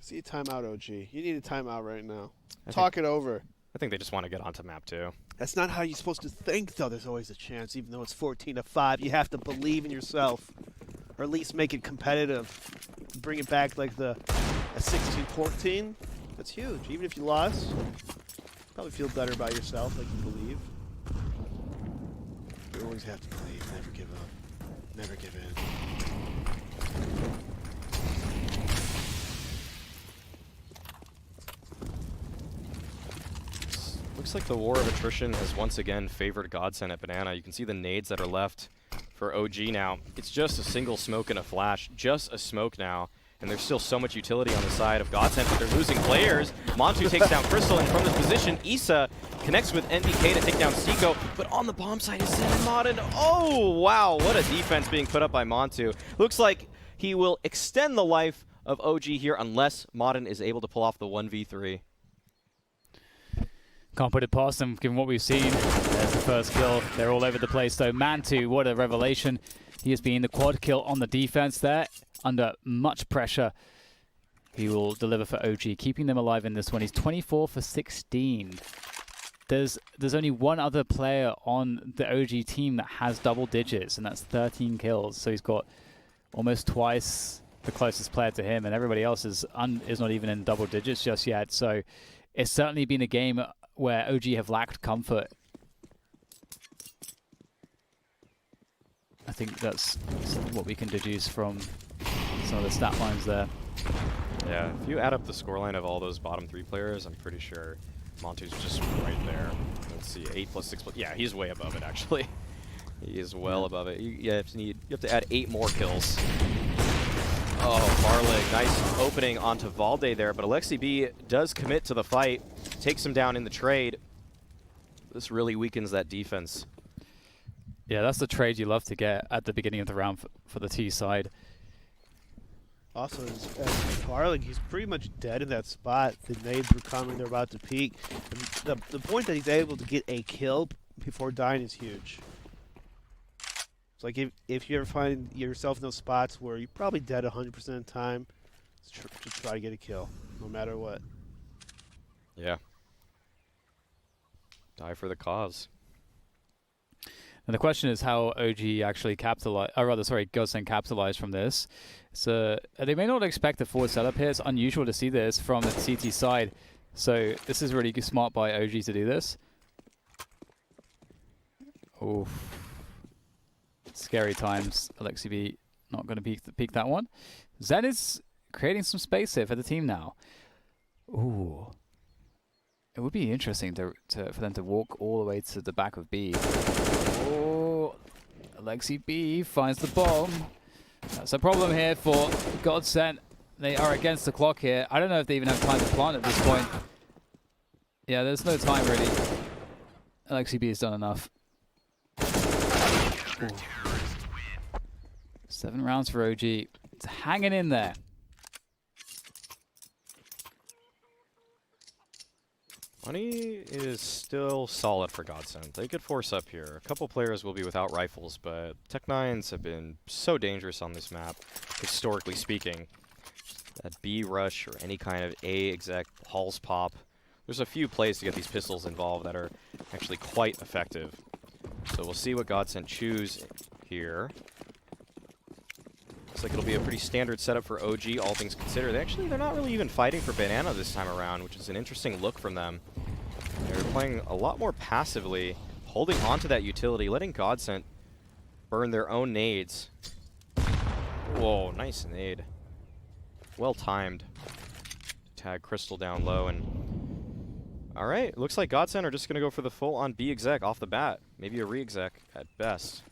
See a timeout, OG. You need a timeout right now. I Talk it over. think they just want to get onto map 2. That's not how you're supposed to think, though. There's always a chance, even though it's 14-5. You have to believe in yourself, or at least make it competitive. Bring it back like a 16-14. That's huge. Even if you lost, probably feel better about yourself, like you believe. You always have to believe. Never give up. Never give in. Looks like the war of attrition has once again favored Godsend at Banana. You can see the nades that are left for OG now. It's just a single smoke and a flash. Just a smoke now. And there's still so much utility on the side of Godsend, but they're losing players. Montu takes down Crystal, and from this position, Issa connects with NBK to take down Seiko. But on the bomb side is Modern. Oh, wow. What a defense being put up by Montu. Looks like he will extend the life of OG here unless Modern is able to pull off the 1v3. Can't put it past them, given what we've seen. There's the first kill. They're all over the place, though. Mantu, what a revelation. He has been the quad kill on the defense there, under much pressure. He will deliver for OG, keeping them alive in this one. He's 24 for 16. There's only one other player on the OG team that has double digits, and that's 13 kills. So he's got almost twice the closest player to him, and everybody else is not even in double digits just yet. So it's certainly been a game where OG have lacked comfort. I think that's what we can deduce from some of the stat lines there. Yeah, if you add up the scoreline of all those bottom 3 players, I'm pretty sure Montu's just right there. Let's see, 8 plus 6 plus... Yeah, he's way above it, actually. He is well above it. You have to add 8 more kills. Oh, Barlig, nice opening onto Valde there, but Alexi B does commit to the fight, takes him down in the trade. This really weakens that defense. Yeah, that's the trade you love to get at the beginning of the round for the T side. Also, as Barlig, he's pretty much dead in that spot. The nades were coming, they're about to peak. And the point that he's able to get a kill before dying is huge. It's like if you ever find yourself in those spots where you're probably dead 100% of the time, to try to get a kill, no matter what. Yeah. Die for the cause. And the question is how OG actually Godsend capitalized from this. So they may not expect a forward setup here. It's unusual to see this from the CT side. So this is really smart by OG to do this. Oof. Scary times. Alexi B not going to peek that one. Zen is creating some space here for the team now. Ooh. It would be interesting for them to walk all the way to the back of B. Oh, Alexi B finds the bomb. That's a problem here for Godsend. They are against the clock here. I don't know if they even have time to plant at this point. Yeah, there's no time really. LXCB has done enough. Ooh. 7 rounds for OG. It's hanging in there. Money is still solid for Godsend. They could force up here. A couple players will be without rifles, but Tech9s have been so dangerous on this map, historically speaking. That B rush or any kind of A exec halls pop. There's a few plays to get these pistols involved that are actually quite effective. So we'll see what Godsend choose here. Looks like it'll be a pretty standard setup for OG, all things considered. They're not really even fighting for banana this time around, which is an interesting look from them. They're playing a lot more passively, holding onto that utility, letting Godsend burn their own nades. Whoa, nice nade. Well timed. Tag Crystal down low, and alright, looks like Godsend are just going to go for the full-on B exec off the bat. Maybe a re-exec at best.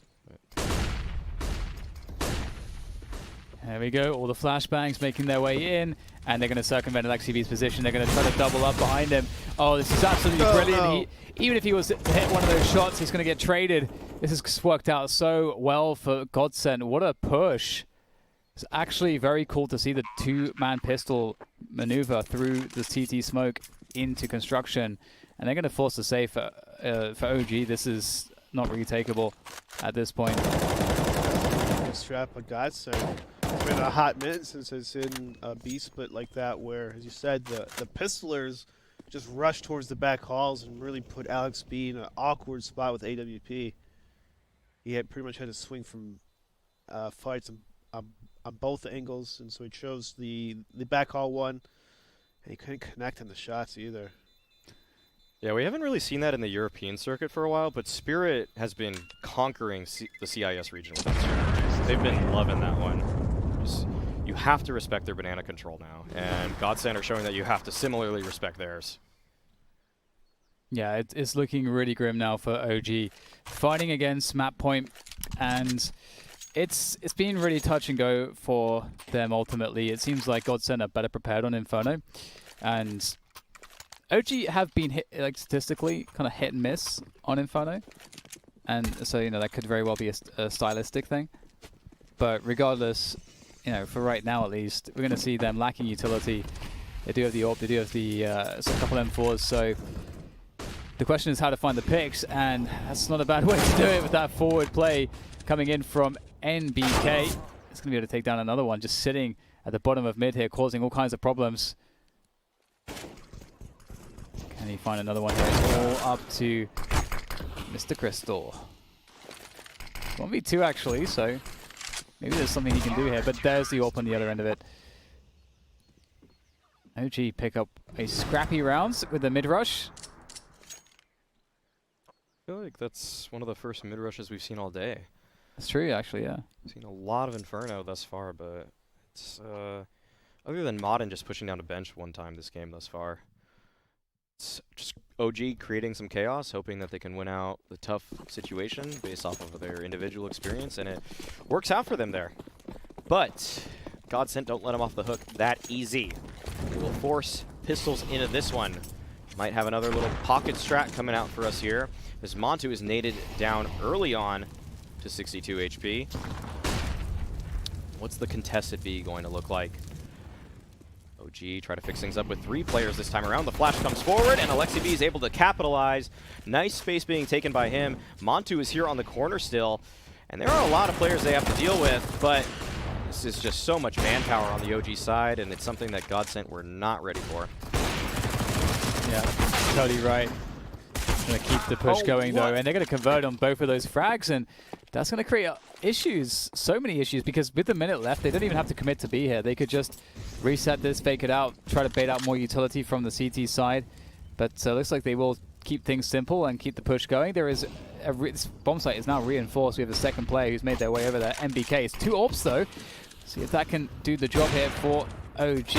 There we go, all the flashbangs making their way in, and they're going to circumvent LXCB's position. They're going to try to double up behind him. Oh, this is absolutely brilliant. Even if he was to hit one of those shots, he's going to get traded. This has worked out so well for Godsend. What a push. It's actually very cool to see the 2-man pistol maneuver through the CT smoke into construction, and they're going to force the safe for OG. This is not retakeable at this point. Strap a Godsend. It's been a hot minute since it's in a B split like that, where, as you said, the pistolers just rushed towards the back halls and really put Alex B in an awkward spot with AWP. He had pretty much had to swing from fights on both angles, and so he chose the back hall one, and he couldn't connect on the shots either. Yeah, we haven't really seen that in the European circuit for a while, but Spirit has been conquering the CIS region with that strategy. They've been loving that one. You have to respect their banana control now, and Godsend are showing that you have to similarly respect theirs. Yeah, it's looking really grim now for OG. Fighting against map point, and it's been really touch and go for them ultimately. It seems like Godsend are better prepared on Inferno, and OG have been hit, like, statistically kind of hit and miss on Inferno, and so, you know, that could very well be a stylistic thing. But regardless, you know, for right now at least, we're going to see them lacking utility. They do have the AWP, they do have the a couple M4s, so the question is how to find the picks, and that's not a bad way to do it with that forward play coming in from NBK. It's going to be able to take down another one, just sitting at the bottom of mid here, causing all kinds of problems. Can he find another one here? It's all up to Mr. Crystal. 1v2 actually, so maybe there's something he can do here, but there's the AWP on the other end of it. OG pick up a scrappy rounds with the mid-rush. I feel like that's one of the first mid-rushes we've seen all day. That's true, actually, yeah. We've seen a lot of Inferno thus far, but it's other than Modern just pushing down a bench one time this game thus far. It's just OG creating some chaos, hoping that they can win out the tough situation based off of their individual experience, and it works out for them there. But Godsend don't let them off the hook that easy. They will force pistols into this one. Might have another little pocket strat coming out for us here, as Montu is naded down early on to 62 HP. What's the contested B going to look like? OG try to fix things up with 3 players this time around. The flash comes forward, and AlexiB is able to capitalize. Nice space being taken by him. Montu is here on the corner still, and there are a lot of players they have to deal with, but this is just so much manpower on the OG side, and it's something that Godsend were not ready for. Yeah, totally right. Going to keep the push going though, and they're going to convert on both of those frags, and that's going to create issues, so many issues, because with the minute left, they don't even have to commit to be here. They could just reset this, fake it out, try to bait out more utility from the CT side, but looks like they will keep things simple and keep the push going. There is this bomb site is now reinforced. We have the second player who's made their way over there, MBK. It's 2 AWPs though. See if that can do the job here for OG.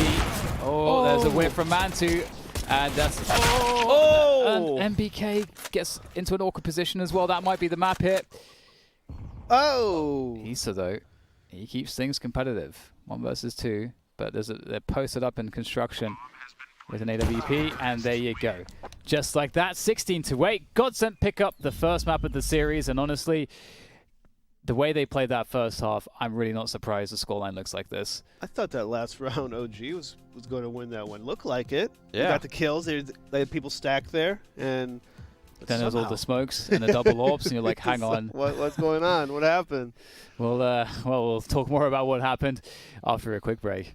Oh, there's a whip from Mantu. And that's... And MBK gets into an awkward position as well. That might be the map hit. Isa, though, he keeps things competitive. 1 versus 2. But they're posted up in construction with an AWP. And there you go. Just like that, 16-8. Godsent pick up the first map of the series, and honestly, the way they played that first half, I'm really not surprised the scoreline looks like this. I thought that last round OG was going to win that one. Looked like it. Yeah. They got the kills. They had people stacked there, and Then there's all the smokes and the double orbs, and you're like, hang on. What's going on? What happened? Well, we'll talk more about what happened after a quick break.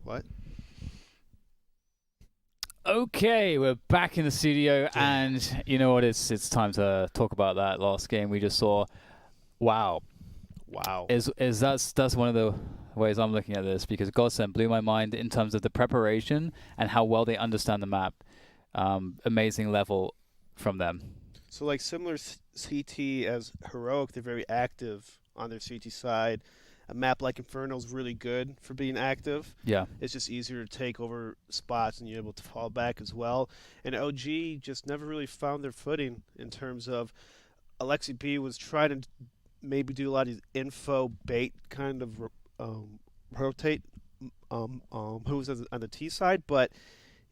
What? Okay, we're back in the studio, and you know what? It's time to talk about that last game we just saw. Wow, Wow. That's one of the ways I'm looking at this, because Godsent blew my mind in terms of the preparation and how well they understand the map. Amazing level from them. So like similar CT as Heroic, they're very active on their CT side. A map like Inferno is really good for being active. Yeah. It's just easier to take over spots and you're able to fall back as well. And OG just never really found their footing in terms of Alexi B was trying to maybe do a lot of these info bait kind of rotate who was on the T side, but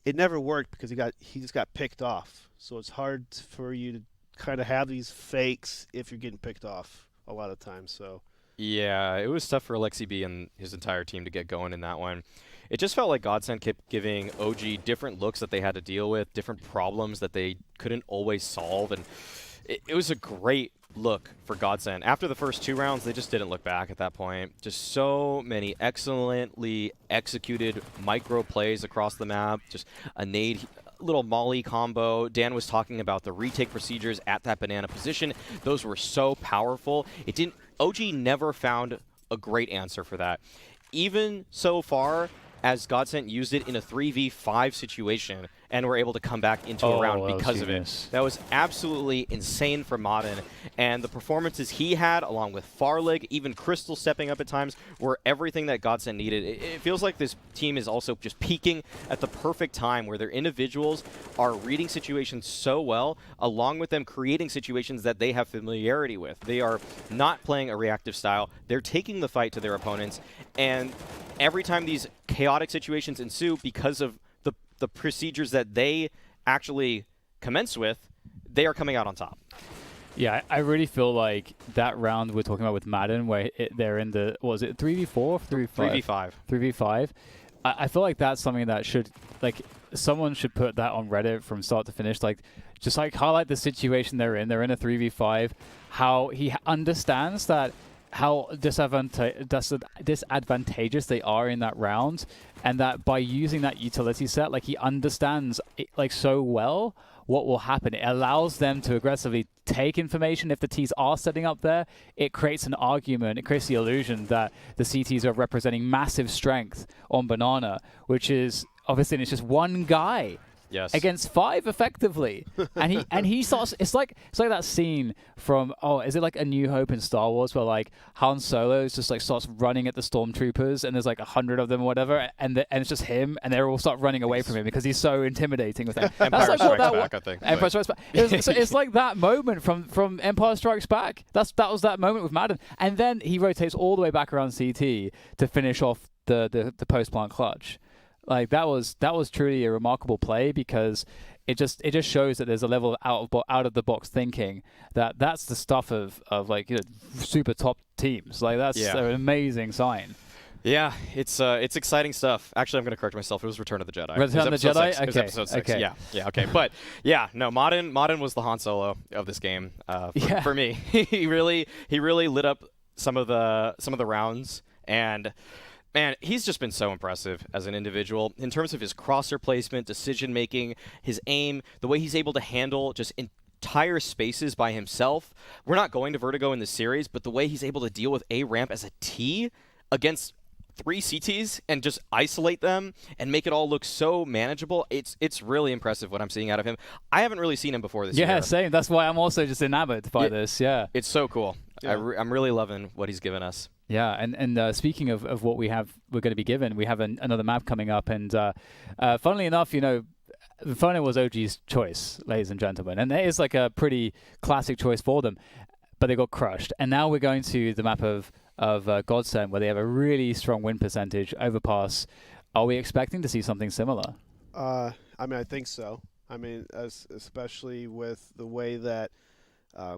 it never worked because he just got picked off. So it's hard for you to kind of have these fakes if you're getting picked off a lot of times. So yeah, it was tough for Alexi B and his entire team to get going in that one. It just felt like Godsent kept giving OG different looks that they had to deal with, different problems that they couldn't always solve, and it was a great look for Godsend. After the first 2 rounds, they just didn't look back at that point. Just so many excellently executed micro plays across the map. Just a nade, little molly combo. Dan was talking about the retake procedures at that banana position. Those were so powerful. OG never found a great answer for that. Even so far as Godsend used it in a 3v5 situation and were able to come back into a round because of it. That was absolutely insane for Modern. And the performances he had, along with Farlig, even Crystal stepping up at times, were everything that Godsend needed. It feels like this team is also just peaking at the perfect time where their individuals are reading situations so well, along with them creating situations that they have familiarity with. They are not playing a reactive style. They're taking the fight to their opponents. And every time these chaotic situations ensue because of the procedures that they actually commence with, they are coming out on top. Yeah, I really feel like that round we're talking about with Madden, where they're in the, what was it, 3v4 or 3v5? 3v5. 3v5. I feel like that's something that should, like, someone should put that on Reddit from start to finish. Like, just like highlight the situation they're in. They're in a 3v5. How he understands that, how disadvantageous they are in that round, and that by using that utility set, like, he understands it, like, so well what will happen. It allows them to aggressively take information if the Ts are setting up there. It creates an argument. It creates the illusion that the CTs are representing massive strength on Banana, which is obviously it's just one guy. Yes. Against 5 effectively, and he starts. It's like that scene from is it like A New Hope in Star Wars where like Han Solo just like starts running at the stormtroopers and there's like 100 of them or whatever, and it's just him and they all start running away from him because he's so intimidating with them. Empire Strikes Back, I think. Empire Strikes Back. It's like that moment from Empire Strikes Back. That was that moment with Madden, and then he rotates all the way back around CT to finish off the post plant clutch. Like that was truly a remarkable play because it just shows that there's a level of out of the box thinking that's the stuff of like, you know, super top teams. Like that's an amazing sign. Yeah, it's exciting stuff. Actually, I'm going to correct myself. It was Return of the Jedi. Return of the Jedi? It was episode 6. Okay. Yeah, okay. But yeah, no, Modern was the Han Solo of this game for me. he really lit up some of the rounds, and man, he's just been so impressive as an individual in terms of his crosser placement, decision making, his aim, the way he's able to handle just entire spaces by himself. We're not going to Vertigo in this series, but the way he's able to deal with A ramp as a T against 3 CTs and just isolate them and make it all look so manageable. It's really impressive what I'm seeing out of him. I haven't really seen him before this year. Yeah, same. That's why I'm also just enamored by this. Yeah, it's so cool. Yeah. I'm really loving what he's given us. Yeah, and speaking of what we're going to be given, we have another map coming up, and funnily enough, you know, Inferno was OG's choice, ladies and gentlemen, and it is like a pretty classic choice for them, but they got crushed, and now we're going to the map of Godsend, where they have a really strong win percentage, Overpass. Are we expecting to see something similar? I mean, I think so. I mean, especially with the way that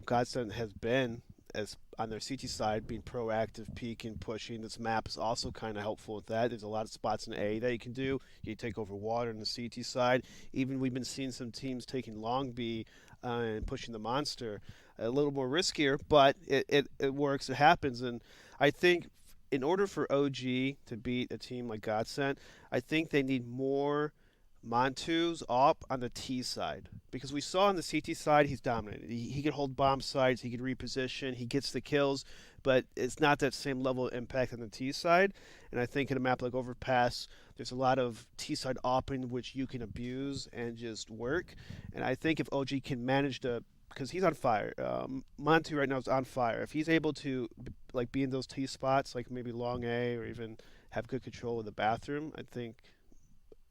Godsend has been as on their CT side, being proactive, peeking, pushing. This map is also kind of helpful with that. There's a lot of spots in A that you can do. You can take over water on the CT side. Even we've been seeing some teams taking long B and pushing the monster. A little more riskier, but it works. It happens. And I think in order for OG to beat a team like Godsend, I think they need more Montus up on the T side, because we saw on the CT side he's dominated. He can hold bomb sites, he can reposition, he gets the kills, but it's not that same level of impact on the T side. And I think in a map like Overpass, there's a lot of T side open which you can abuse and just work. And I think if OG can manage to, because he's on fire, Montu right now is on fire. If he's able to like be in those T spots, like maybe long A, or even have good control of the bathroom, I think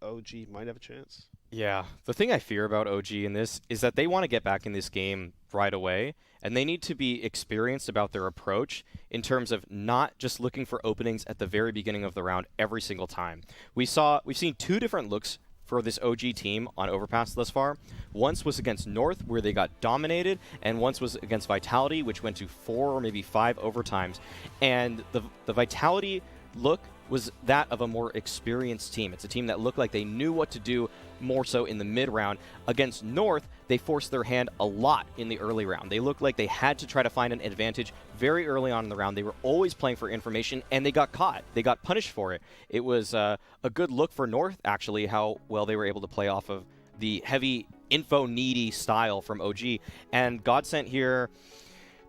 OG might have a chance. Yeah, the thing I fear about OG in this is that they want to get back in this game right away, and they need to be experienced about their approach in terms of not just looking for openings at the very beginning of the round every single time. We've seen 2 different looks for this OG team on Overpass thus far. Once was against North, where they got dominated, and once was against Vitality, which went to 4 or maybe 5 overtimes. And the Vitality look was that of a more experienced team. It's a team that looked like they knew what to do more so in the mid-round. Against North, they forced their hand a lot in the early round. They looked like they had to try to find an advantage very early on in the round. They were always playing for information, and they got caught. They got punished for it. It was a good look for North, actually, how well they were able to play off of the heavy info-needy style from OG. And Godsent here,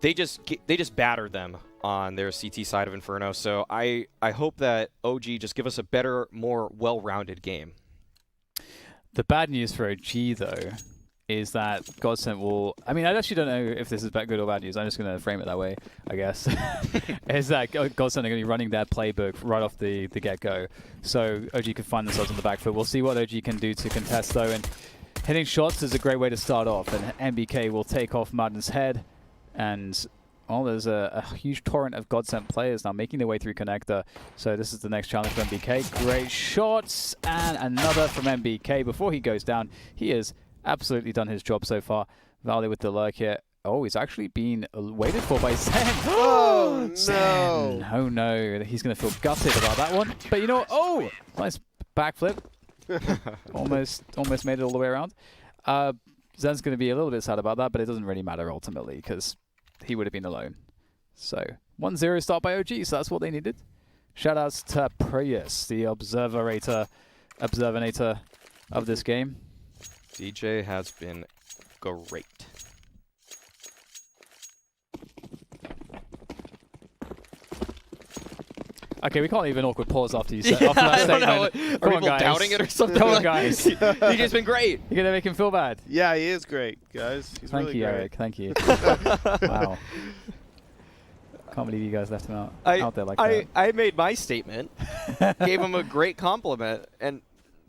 they just battered them on their CT side of Inferno. So I hope that OG just give us a better, more well-rounded game. The bad news for OG, though, is that Godsent will... I mean, I actually don't know if this is good or bad news. I'm just going to frame it that way, I guess. Is that Godsent are going to be running their playbook right off the get-go. So OG can find themselves on the back foot. We'll see what OG can do to contest, though. And hitting shots is a great way to start off. And MBK will take off Madden's head. And... well, there's a huge torrent of Godsent players now making their way through Connector. So this is the next challenge for MBK. Great shots, and another from MBK. Before he goes down, he has absolutely done his job so far. Valley with the lurk here. Oh, he's actually been waited for by Zen. Oh, no. Zen. Oh, no. He's going to feel gutted about that one. But you know what? Oh, nice backflip. almost made it all the way around. Zen's going to be a little bit sad about that, but it doesn't really matter ultimately because he would have been alone. So 1-0 start by OG, so that's what they needed. Shoutouts to Prius, the observinator of this game. DJ has been great. Okay, we can't even awkward pause after you said after that statement. Are people doubting it or something? Come on, guys. DJ's been great. You're gonna make him feel bad. Yeah, he is great, guys. He's Thank really you, great. Eric. Thank you. Wow. Can't believe you guys left him out there like that. I made my statement, gave him a great compliment, and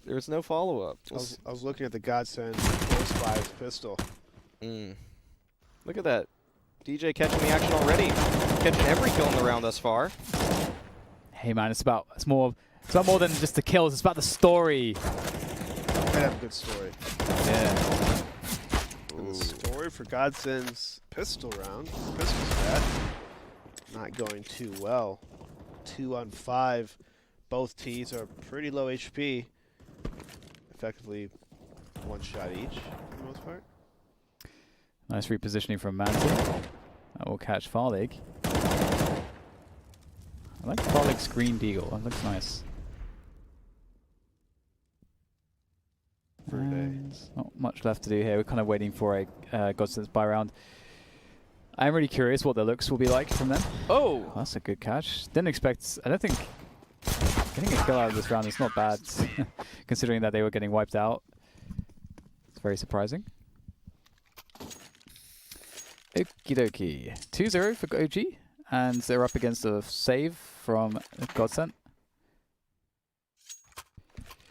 there's no follow-up. I was looking at the Godsend Force 5 pistol. Look at that. DJ catching the action already. Catching every kill in the round thus far. Hey man, it's more than just the kills. It's about the story. Might have a good story. Yeah. And the story for Godsend's pistol round, pistol stat, not going too well. 2 on 5. Both teams are pretty low HP. Effectively, 1 shot each for the most part. Nice repositioning from Manti. That will catch Farlig. I like Farlig's green deagle. That looks nice. And not much left to do here. We're kind of waiting for a Godsent's buy round. I'm really curious what the looks will be like from them. Oh! That's a good catch. Didn't expect... I don't think... Getting a kill out of this round is not bad, considering that they were getting wiped out. It's very surprising. Okie dokie. 2-0 for OG, and they're up against a save from Godsent.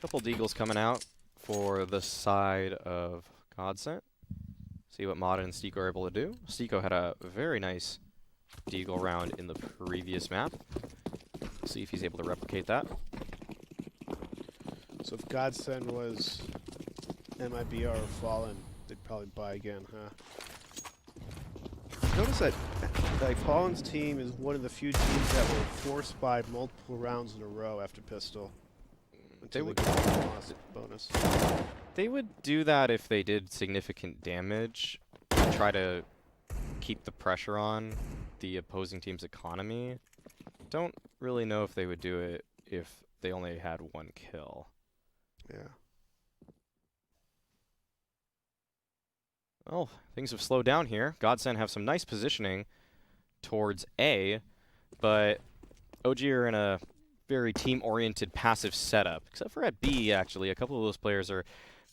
Couple deagles coming out for the side of Godsent. See what Mod and Steeko are able to do. Steeko had a very nice deagle round in the previous map. See if he's able to replicate that. So if Godsend was MIBR or Fallen, they'd probably buy again, huh? Notice that like Fallen's team is one of the few teams that will force buy multiple rounds in a row after pistol. Until they get the loss bonus. They would do that if they did significant damage. Try to keep the pressure on the opposing team's economy. Don't really know if they would do it if they only had 1 kill. Yeah. Well, things have slowed down here. Godsend have some nice positioning towards A, but OG are in a very team-oriented passive setup, except for at B, actually. A couple of those players are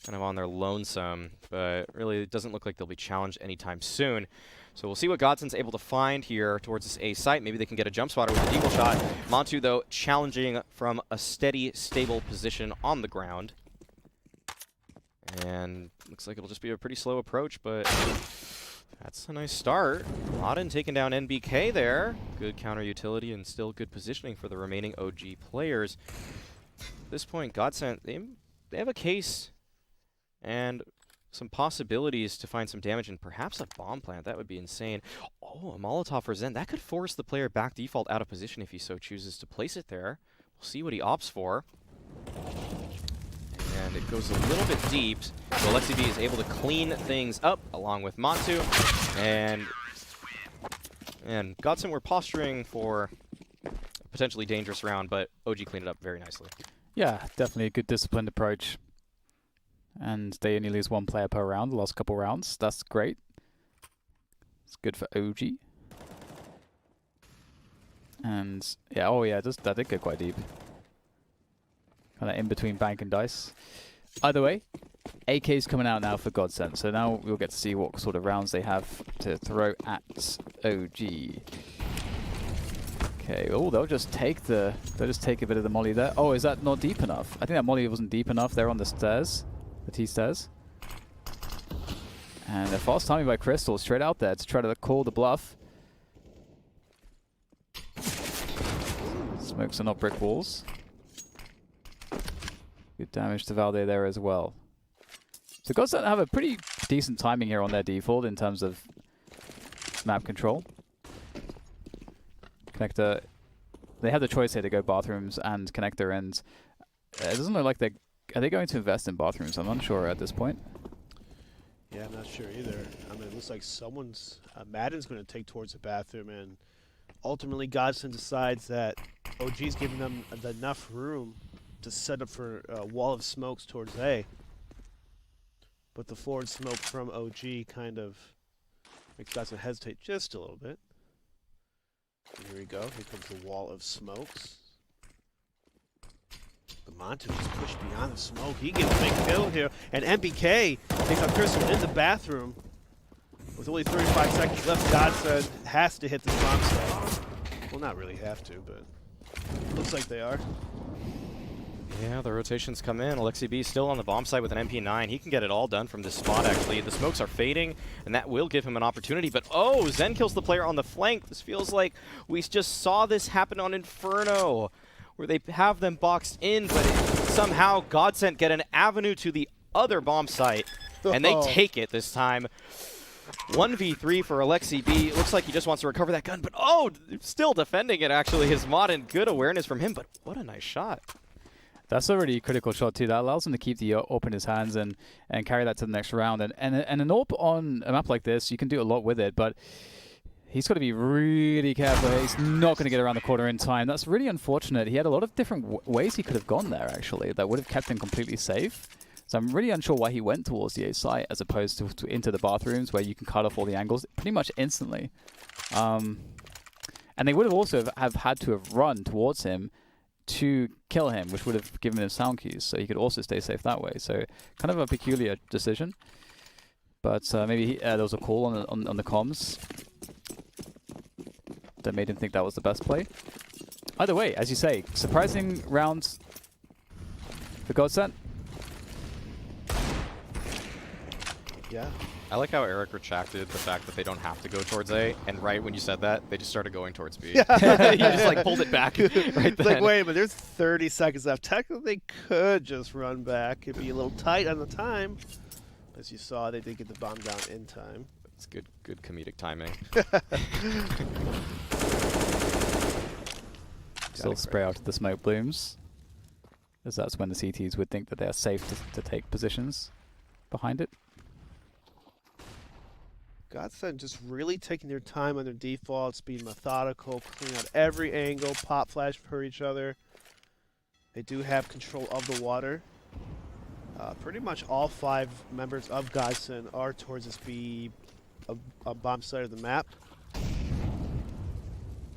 kind of on their lonesome, but really it doesn't look like they'll be challenged anytime soon. So we'll see what Godsend's able to find here towards this A site. Maybe they can get a jump spotter with a deagle shot. Montu, though, challenging from a steady, stable position on the ground. And looks like it'll just be a pretty slow approach, but that's a nice start. Modern taking down NBK there. Good counter utility and still good positioning for the remaining OG players. At this point, Godsend, they have a case and some possibilities to find some damage and perhaps a bomb plant. That would be insane. Oh, a Molotov for Zen. That could force the player back default out of position if he so chooses to place it there. see what he opts for. And it goes a little bit deep. So Alexi B is able to clean things up along with Montu. And Godson were posturing for a potentially dangerous round, but OG cleaned it up very nicely. Yeah, definitely a good disciplined approach. And they only lose 1 player per round the last couple rounds. That's great. It's good for OG. And yeah, oh yeah, that did go quite deep. Kind of in between bank and dice. Either way, AK's coming out now for Godsend. So now we'll get to see what sort of rounds they have to throw at OG. Okay, oh, they'll just take a bit of the molly there. Oh, is that not deep enough? I think that molly wasn't deep enough. They're on the stairs, the T-stairs. And a fast timing by Crystal straight out there to try to call the bluff. Smokes are not brick walls. Good damage to Valde there as well. So Godsend have a pretty decent timing here on their default in terms of map control. Connector, they have the choice here to go bathrooms and connector, and it doesn't look like are they going to invest in bathrooms? I'm unsure at this point. Yeah, I'm not sure either. I mean, it looks like Madden's going to take towards the bathroom, and ultimately Godson decides that OG's giving them enough room to set up for a wall of smokes towards A. But the forward smoke from OG kind of makes Godson hesitate just a little bit. And here we go. Here comes the wall of smokes. The Montu just pushed beyond the smoke. He gets a big kill here. And MBK takes out Crystal in the bathroom. With only 35 seconds left, Godson has to hit this bomb site. Well, not really have to, but looks like they are. Yeah, the rotations come in. Alexi B still on the bomb site with an MP9. He can get it all done from this spot, actually. The smokes are fading, and that will give him an opportunity. But, oh, Zen kills the player on the flank. This feels like we just saw this happen on Inferno, where they have them boxed in, but somehow Godsent get an avenue to the other bomb site, and they take it this time. 1v3 for Alexi B. It looks like he just wants to recover that gun, but, oh, still defending it, actually. His mod, and good awareness from him, but what a nice shot. That's a really critical shot too. That allows him to keep the AWP in his hands and carry that to the next round. And an AWP on a map like this, you can do a lot with it, but he's got to be really careful. He's not going to get around the corner in time. That's really unfortunate. He had a lot of different ways he could have gone there, actually, that would have kept him completely safe. So I'm really unsure why he went towards the A site as opposed to into the bathrooms where you can cut off all the angles pretty much instantly. And they would have also have had to have run towards him to kill him, which would have given him sound keys, so he could also stay safe that way. So kind of a peculiar decision, but maybe there was a call on the comms that made him think that was the best play. Either way, as you say, surprising rounds for Godsent. Yeah. I like how Eric retracted the fact that they don't have to go towards A, and right when you said that, they just started going towards B. Yeah. You just like pulled it back right then. It's like, wait, but there's 30 seconds left. Technically, they could just run back. It'd be a little tight on the time. As you saw, they did get the bomb down in time. It's good comedic timing. Still spray out the smoke blooms, as that's when the CTs would think that they are safe to take positions behind it. Godsend just really taking their time on their defaults, being methodical, cleaning out every angle, pop flash for each other. They do have control of the water. Pretty much all 5 members of Godsend are towards this B a bomb site of the map.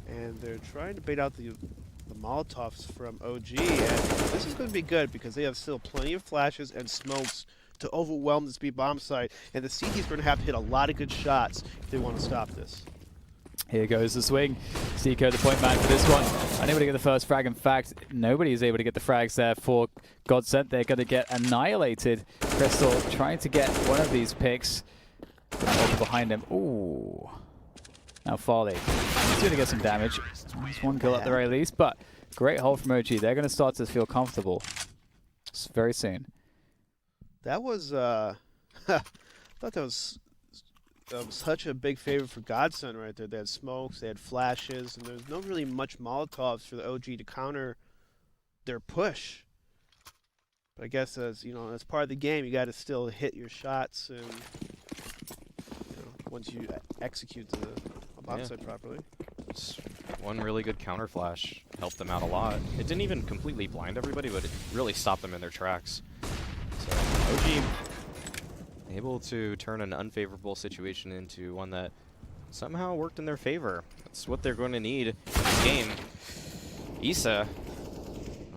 And they're trying to bait out the Molotovs from OG, and this is going to be good because they have still plenty of flashes and smokes to overwhelm this B bomb site, and the CT's going to have to hit a lot of good shots if they want to stop this. Here goes the swing. Seiko, the point man for this one. Unable to get the first frag. In fact, nobody is able to get the frags there for Godsent. They're going to get annihilated. Crystal trying to get one of these picks. Over behind him. Ooh. Now Farley. He's going to get some damage. Just one kill at the very least, but great hold from OG. They're going to start to feel comfortable very soon. That was, I thought that was such a big favor for Godsend right there. They had smokes, they had flashes, and there's no really much Molotovs for the OG to counter their push. But I guess as as part of the game, you got to still hit your shots, and once you execute the bomb site properly. Just one really good counter flash helped them out a lot. It didn't even completely blind everybody, but it really stopped them in their tracks. So OG able to turn an unfavorable situation into one that somehow worked in their favor. That's what they're going to need in this game. Isa.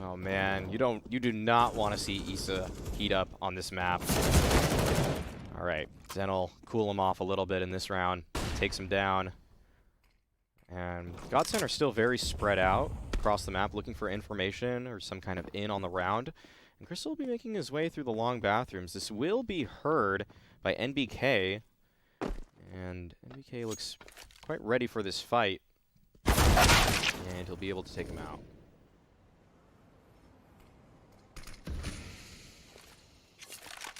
Oh man, you do not want to see Isa heat up on this map. All right, Zen will cool him off a little bit in this round, takes him down. And Godsend are still very spread out across the map, looking for information or some kind of in on the round. And Crystal will be making his way through the long bathrooms. This will be heard by NBK. And NBK looks quite ready for this fight. And he'll be able to take him out.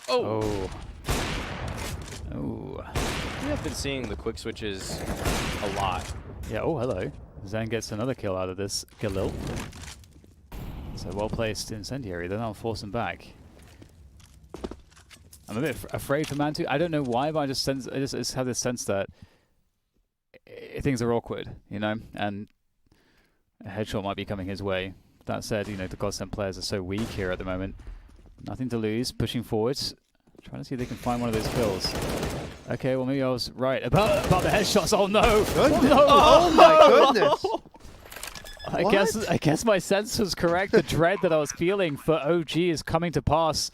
Oh! Oh. We have been seeing the quick switches a lot. Yeah, oh, hello. Zen gets another kill out of this Galil. So well-placed incendiary. Then I'll force him back. I'm a bit afraid for Mantu. I don't know why, but I just have this sense that things are awkward, and a headshot might be coming his way. That said, the Godsend players are so weak here at the moment. Nothing to lose. Pushing forwards. Trying to see if they can find one of those kills. Okay, well maybe I was right about the headshots. Oh no! Goodness. Oh, no! Oh my goodness! I guess my sense was correct. The dread that I was feeling for OG is coming to pass.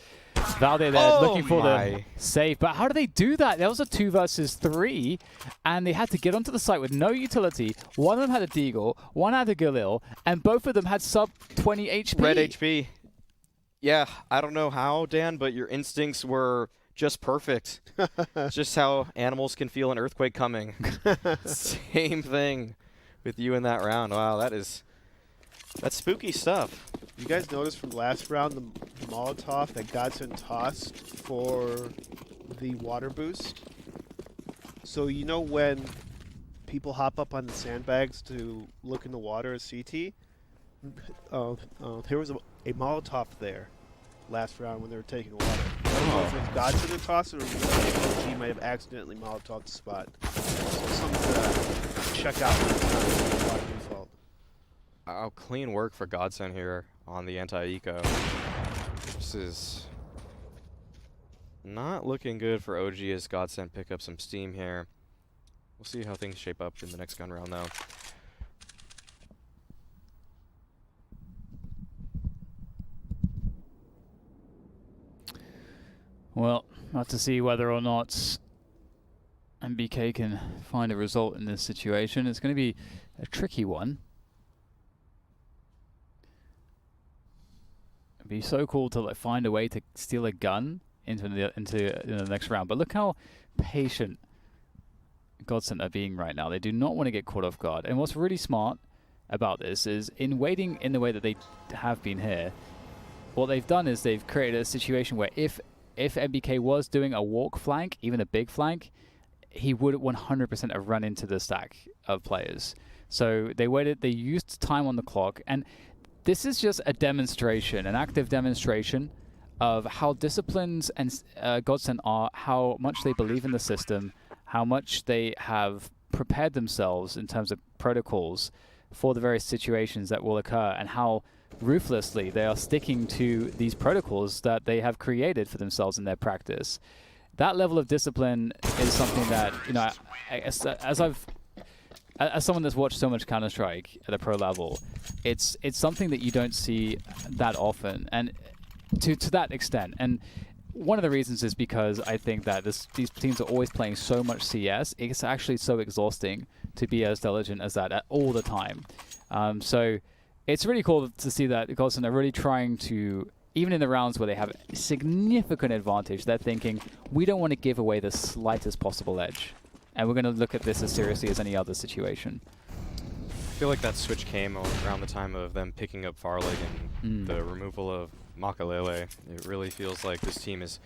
Valde there looking for the save, but how do they do that? That was a 2 versus 3, and they had to get onto the site with no utility. One of them had a Deagle, one had a Galil, and both of them had sub 20 HP. Red HP. Yeah, I don't know how, Dan, but your instincts were just perfect. Just how animals can feel an earthquake coming. Same thing with you in that round. Wow, that's spooky stuff. You guys noticed from last round the Molotov that Godsend tossed for the water boost? So when people hop up on the sandbags to look in the water as CT, there was a Molotov there last round when they were taking water. I don't know if it was Godsend that tossed it or he might have accidentally Molotov the spot. So something to check out when water default. Oh, clean work for Godsend here on the anti-eco. This is not looking good for OG as Godsend pick up some steam here. We'll see how things shape up in the next gun round, though. Well, we'll have to see whether or not MBK can find a result in this situation. It's going to be a tricky one. It'd be so cool to find a way to steal a gun into the next round. But look how patient Godsend are being right now. They do not want to get caught off guard. And what's really smart about this is in waiting in the way that they have been here, what they've done is they've created a situation where if MBK was doing a walk flank, even a big flank, he would 100% have run into the stack of players. So they waited, they used time on the clock, and this is just a demonstration, an active demonstration of how disciplined and Godsend are, how much they believe in the system, how much they have prepared themselves in terms of protocols for the various situations that will occur, and how ruthlessly they are sticking to these protocols that they have created for themselves in their practice. That level of discipline is something that, as someone that's watched so much Counter-Strike at a pro level, it's something that you don't see that often, and to that extent. And one of the reasons is because I think that these teams are always playing so much CS. It's actually so exhausting to be as diligent as that all the time. So it's really cool to see that Godsend are really trying to, even in the rounds where they have a significant advantage, they're thinking, we don't want to give away the slightest possible edge. And we're going to look at this as seriously as any other situation. I feel like that switch came around the time of them picking up Farlig and the removal of Makalele. It really feels like this team is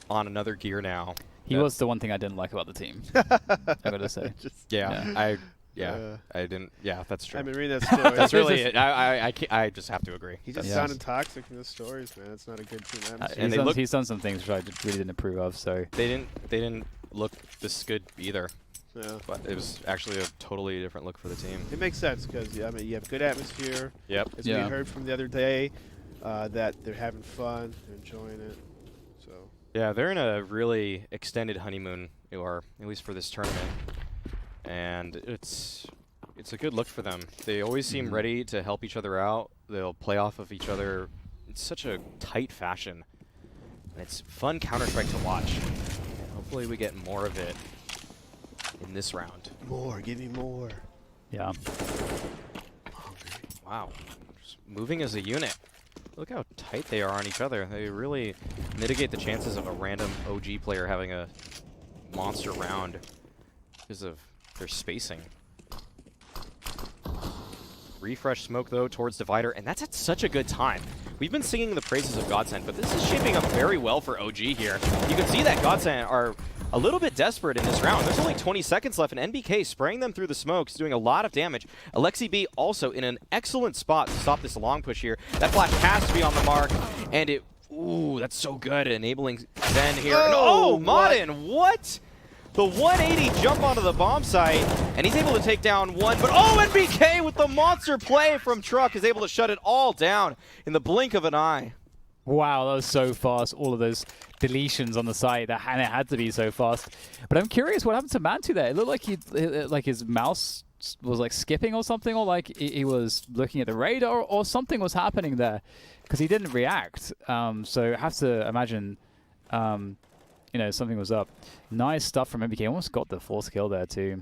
on another gear now. He was the one thing I didn't like about the team, I gotta say. Yeah, Yeah, I didn't. Yeah, that's true. I've been reading that story. That's really it. I just have to agree. He just Yeah. sounded toxic in the stories, man. It's not a good team atmosphere. And he's done some things which I really didn't approve of. So They didn't look this good either. Yeah. But it was actually a totally different look for the team. It makes sense because I mean you have good atmosphere. Yep. As we heard from the other day, that they're having fun, they're enjoying it. So Yeah, they're in a really extended honeymoon, or at least for this tournament, and it's a good look for them. They always seem ready to help each other out. They'll play off of each other in such a tight fashion. And it's fun Counter-Strike to watch. Hopefully we get more of it in this round. more, give me more. yeah. Wow. Just moving as a unit. Look how tight they are on each other. They really mitigate the chances of a random OG player having a monster round because of their spacing. Refresh smoke, though, towards Divider, and that's at such a good time. We've been singing the praises of Godsend, but this is shaping up very well for OG here. You can see that Godsend are a little bit desperate in this round. There's only 20 seconds left, and NBK spraying them through the smokes, doing a lot of damage. Alexi B also in an excellent spot to stop this long push here. That flash has to be on the mark, and it... Ooh, that's so good, enabling Zen here. Oh, Modin, what? The 180 jump onto the bomb site, and he's able to take down one, but NBK with the monster play from Truck is able to shut it all down in the blink of an eye. Wow, that was so fast. All of those deletions on the site, and it had to be so fast. But I'm curious what happened to Mantu there. It looked like his mouse was like skipping or something, or like he was looking at the radar, or something was happening there because he didn't react. So I have to imagine, you know, something was up. Nice stuff from MBK. Almost got the fourth kill there too.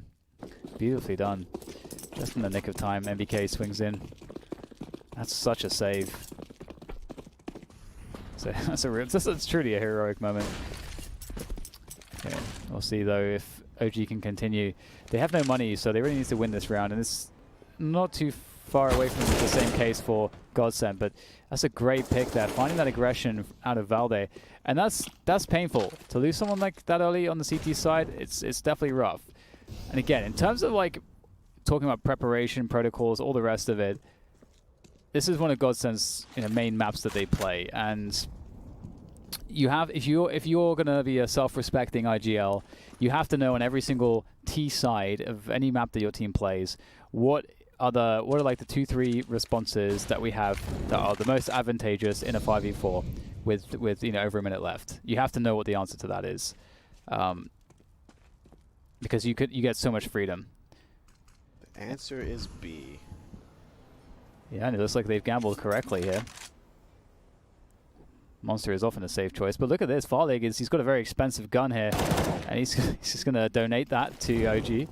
Beautifully done. Just in the nick of time, MBK swings in. That's such a save. So that's truly a heroic moment. Okay, we'll see though if OG can continue. They have no money, so they really need to win this round, and it's not too far away from the same case for Godsend, but that's a great pick there, finding that aggression out of Valde, and that's painful. To lose someone like that early on the CT side, it's definitely rough. And again, in terms of like talking about preparation, protocols, all the rest of it, this is one of Godsend's main maps that they play, and you have if you're gonna be a self-respecting IGL, you have to know on every single T side of any map that your team plays what are like the 2-3 responses that we have that are the most advantageous in a 5v4 with over a minute left. You have to know what the answer to that is, because you get so much freedom. The answer is B. Yeah, and it looks like they've gambled correctly here. Monster is often a safe choice, but look at this. Farlig he's got a very expensive gun here, and he's just going to donate that to OG.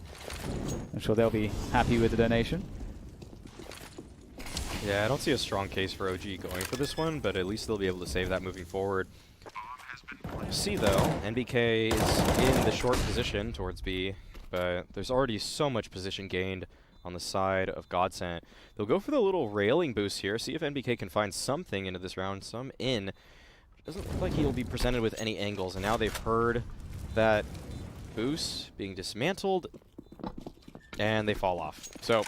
I'm sure they'll be happy with the donation. Yeah, I don't see a strong case for OG going for this one, but at least they'll be able to save that moving forward. See though, NBK is in the short position towards B, but there's already so much position gained on the side of Godsend. They'll go for the little railing boost here, see if NBK can find something into this round, some in. Doesn't look like he'll be presented with any angles, and now they've heard that boost being dismantled, and they fall off. So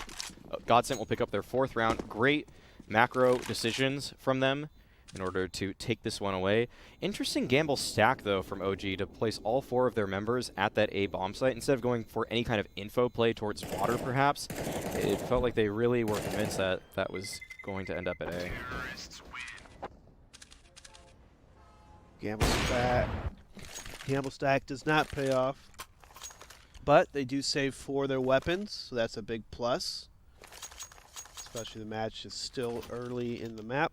Godsend will pick up their fourth round. Great macro decisions from them in order to take this one away. Interesting gamble stack, though, from OG to place all 4 of their members at that A bomb site instead of going for any kind of info play towards water, perhaps. It felt like they really were convinced that that was going to end up at A. Gamble stack does not pay off, but they do save 4 of their weapons, so that's a big plus. Especially the match is still early in the map.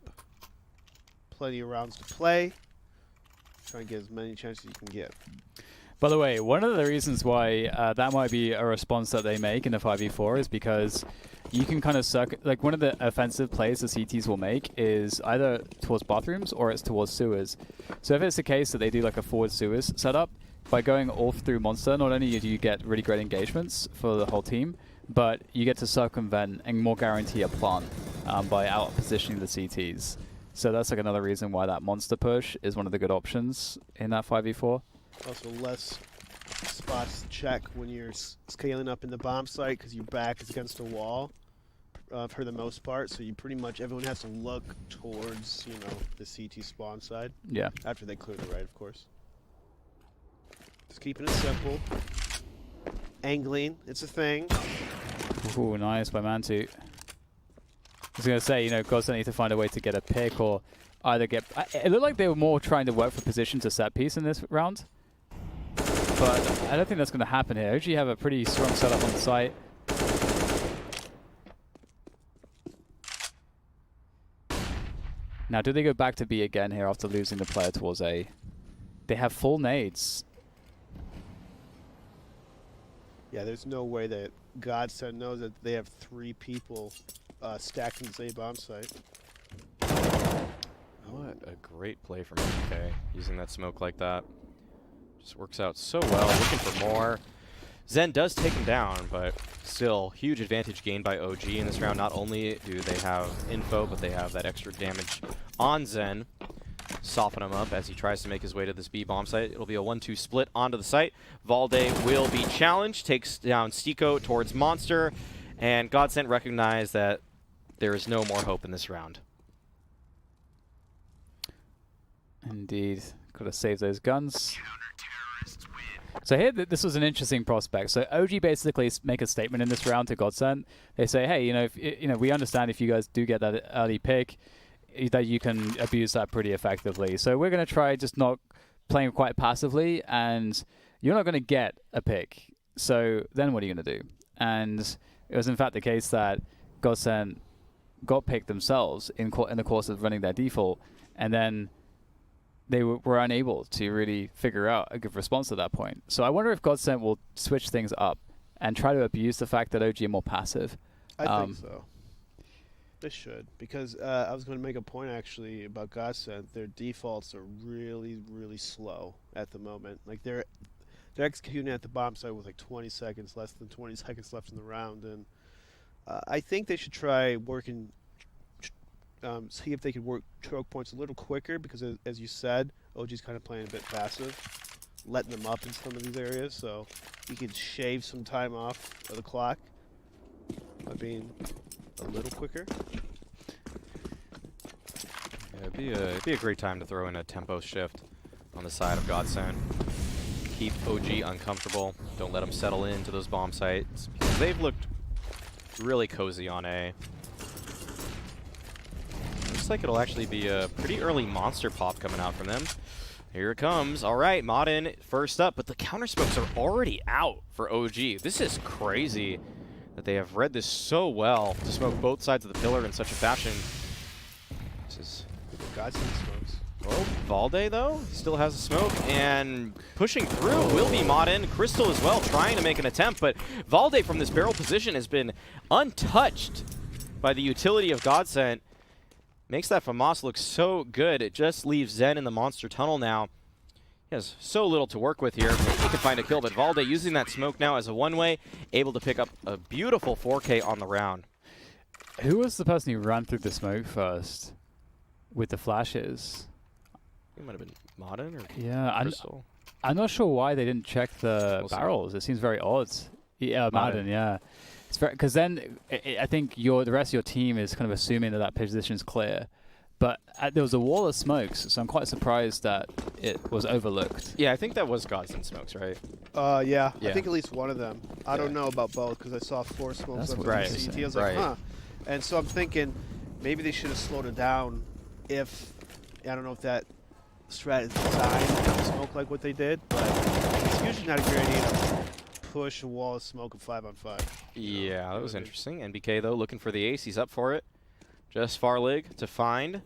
Plenty of rounds to play. Try and get as many chances as you can get. By the way, one of the reasons why that might be a response that they make in a 5v4 is because you can kind of like one of the offensive plays the CTs will make is either towards bathrooms or it's towards sewers. So if it's the case that they do like a forward sewers setup, by going all through Monster, not only do you get really great engagements for the whole team, but you get to circumvent and more guarantee a plant by out-positioning the CTs. So that's like another reason why that Monster push is one of the good options in that 5v4. Also less spots to check when you're scaling up in the bomb site because your back is against a wall for the most part. So you pretty much everyone has to look towards the CT spawn side. Yeah. After they clear the right, of course. Just keeping it simple. Angling, it's a thing. Ooh, nice by Mantu. I was going to say, gods don't need to find a way to get a pick or either get... It looked like they were more trying to work for position to set piece in this round. But I don't think that's going to happen here. OG have a pretty strong setup on the site. Now, do they go back to B again here after losing the player towards A? They have full nades. Yeah, there's no way that Godsend knows that they have 3 people stacked in this A bomb site. What a great play from MK, using that smoke like that. Just works out so well, looking for more. Zen does take him down, but still, huge advantage gained by OG in this round. Not only do they have info, but they have that extra damage on Zen. Soften him up as he tries to make his way to this B bomb site. It'll be a 1-2 split onto the site. Valde will be challenged, takes down Stico towards Monster, and Godsent recognize that there is no more hope in this round. Indeed. Got to save those guns. So here, this was an interesting prospect. So OG basically make a statement in this round to Godsent. They say, hey, if, we understand if you guys do get that early pick, that you can abuse that pretty effectively. So we're going to try just not playing quite passively, and you're not going to get a pick. So then what are you going to do? And it was in fact the case that Godsent got picked themselves in the course of running their default, and then they were unable to really figure out a good response at that point. So I wonder if Godsent will switch things up and try to abuse the fact that OG are more passive. I think so. They should, because I was going to make a point actually about Godsent. Their defaults are really, really slow at the moment. Like they're executing at the bomb site with like 20 seconds, less than 20 seconds left in the round, and I think they should try working. See if they could work choke points a little quicker, because as you said, OG's kind of playing a bit passive, letting them up in some of these areas, so you could shave some time off of the clock by being a little quicker. Yeah, it'd be a great time to throw in a tempo shift on the side of Godsend. Keep OG uncomfortable. Don't let them settle into those bomb sites, because they've looked really cozy on A. Looks like it'll actually be a pretty early monster pop coming out from them. Here it comes. All right, Modern first up, but the counter smokes are already out for OG. This is crazy that they have read this so well to smoke both sides of the pillar in such a fashion. This is Godsend smokes. Well, Valde, though, still has a smoke, and pushing through will be Modern. Crystal as well, trying to make an attempt, but Valde from this barrel position has been untouched by the utility of Godsent. Makes that FAMAS look so good. It just leaves Zen in the monster tunnel now. He has so little to work with here. Maybe he can find a kill, but Valde using that smoke now as a one-way, able to pick up a beautiful 4K on the round. Who was the person who ran through the smoke first with the flashes? It might have been Modern or yeah, Crystal. I'm not sure why they didn't check the We'll see. barrels. It seems very odd. Yeah, Madden, yeah. It's very, because then I think the rest of your team is kind of assuming that position's clear. But there was a wall of smokes, so I'm quite surprised that it was overlooked. Yeah, I think that was Godsend smokes, right? Yeah, Yeah. I think at least one of them. I don't know about both, because I saw 4 smokes That's up right. in CT. I was Right. like, huh. And so I'm thinking maybe they should have slowed it down if, I don't know if that strat is designed to smoke like what they did, but it's usually not a great idea to push a wall of smoke of 5-on-5. Yeah, that was interesting. NBK, though, looking for the ace. He's up for it. Just Farlig to find.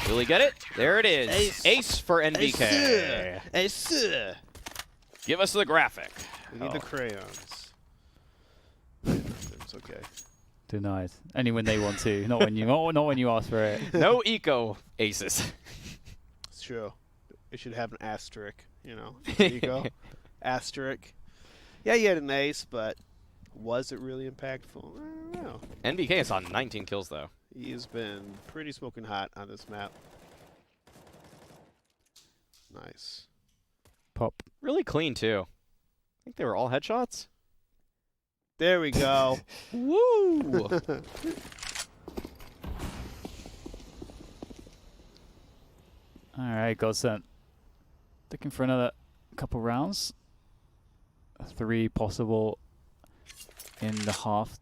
Will he get it? There it is. Ace for NBK. Ace. Give us the graphic. We need the crayons. It's okay. Denied. Only when they want to, not when you not when you ask for it. No eco aces. It's true. It should have an asterisk, There you go. Asterisk. Yeah, he had an ace, but was it really impactful? I don't know. NBK is on 19 kills, though. He's been pretty smoking hot on this map. Nice. Pop. Really clean, too. think they were all headshots. There we go. Woo! All right, Godsent. Looking for another couple rounds. 3 possible in the half.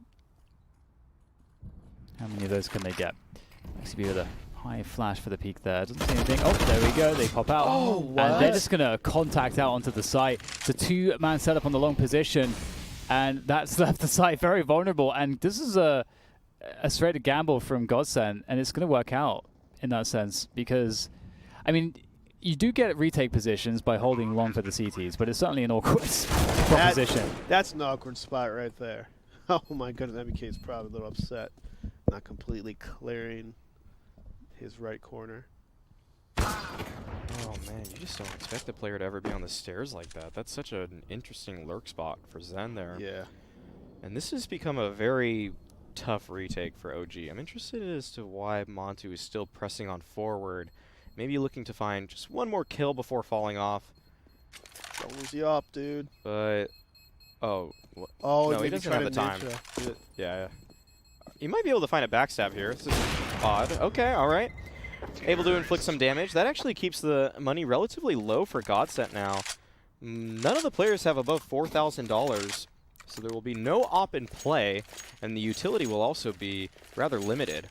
How many of those can they get? XCB with a high flash for the peak there. Doesn't see anything. Oh, there we go. They pop out. Oh, what? And they're just going to contact out onto the site. It's a 2-man setup on the long position. And that's left the site very vulnerable. And this is a straight gamble from Godsent. And it's going to work out in that sense. Because, I mean, you do get retake positions by holding long for the CTs. But it's certainly an awkward proposition. That's an awkward spot right there. Oh my goodness, MBK is probably a little upset. Not completely clearing his right corner. Oh man, you just don't expect the player to ever be on the stairs like that. That's such an interesting lurk spot for Zen there. Yeah. And this has become a very tough retake for OG. I'm interested as to why Montu is still pressing on forward. Maybe looking to find just one more kill before falling off. Don't lose you up, dude. But, oh, Oh, no, he doesn't have the time. Yeah. He might be able to find a backstab here. This is odd. Okay, all right. Able to inflict some damage. That actually keeps the money relatively low for Godsent now. None of the players have above $4,000, so there will be no op in play, and the utility will also be rather limited.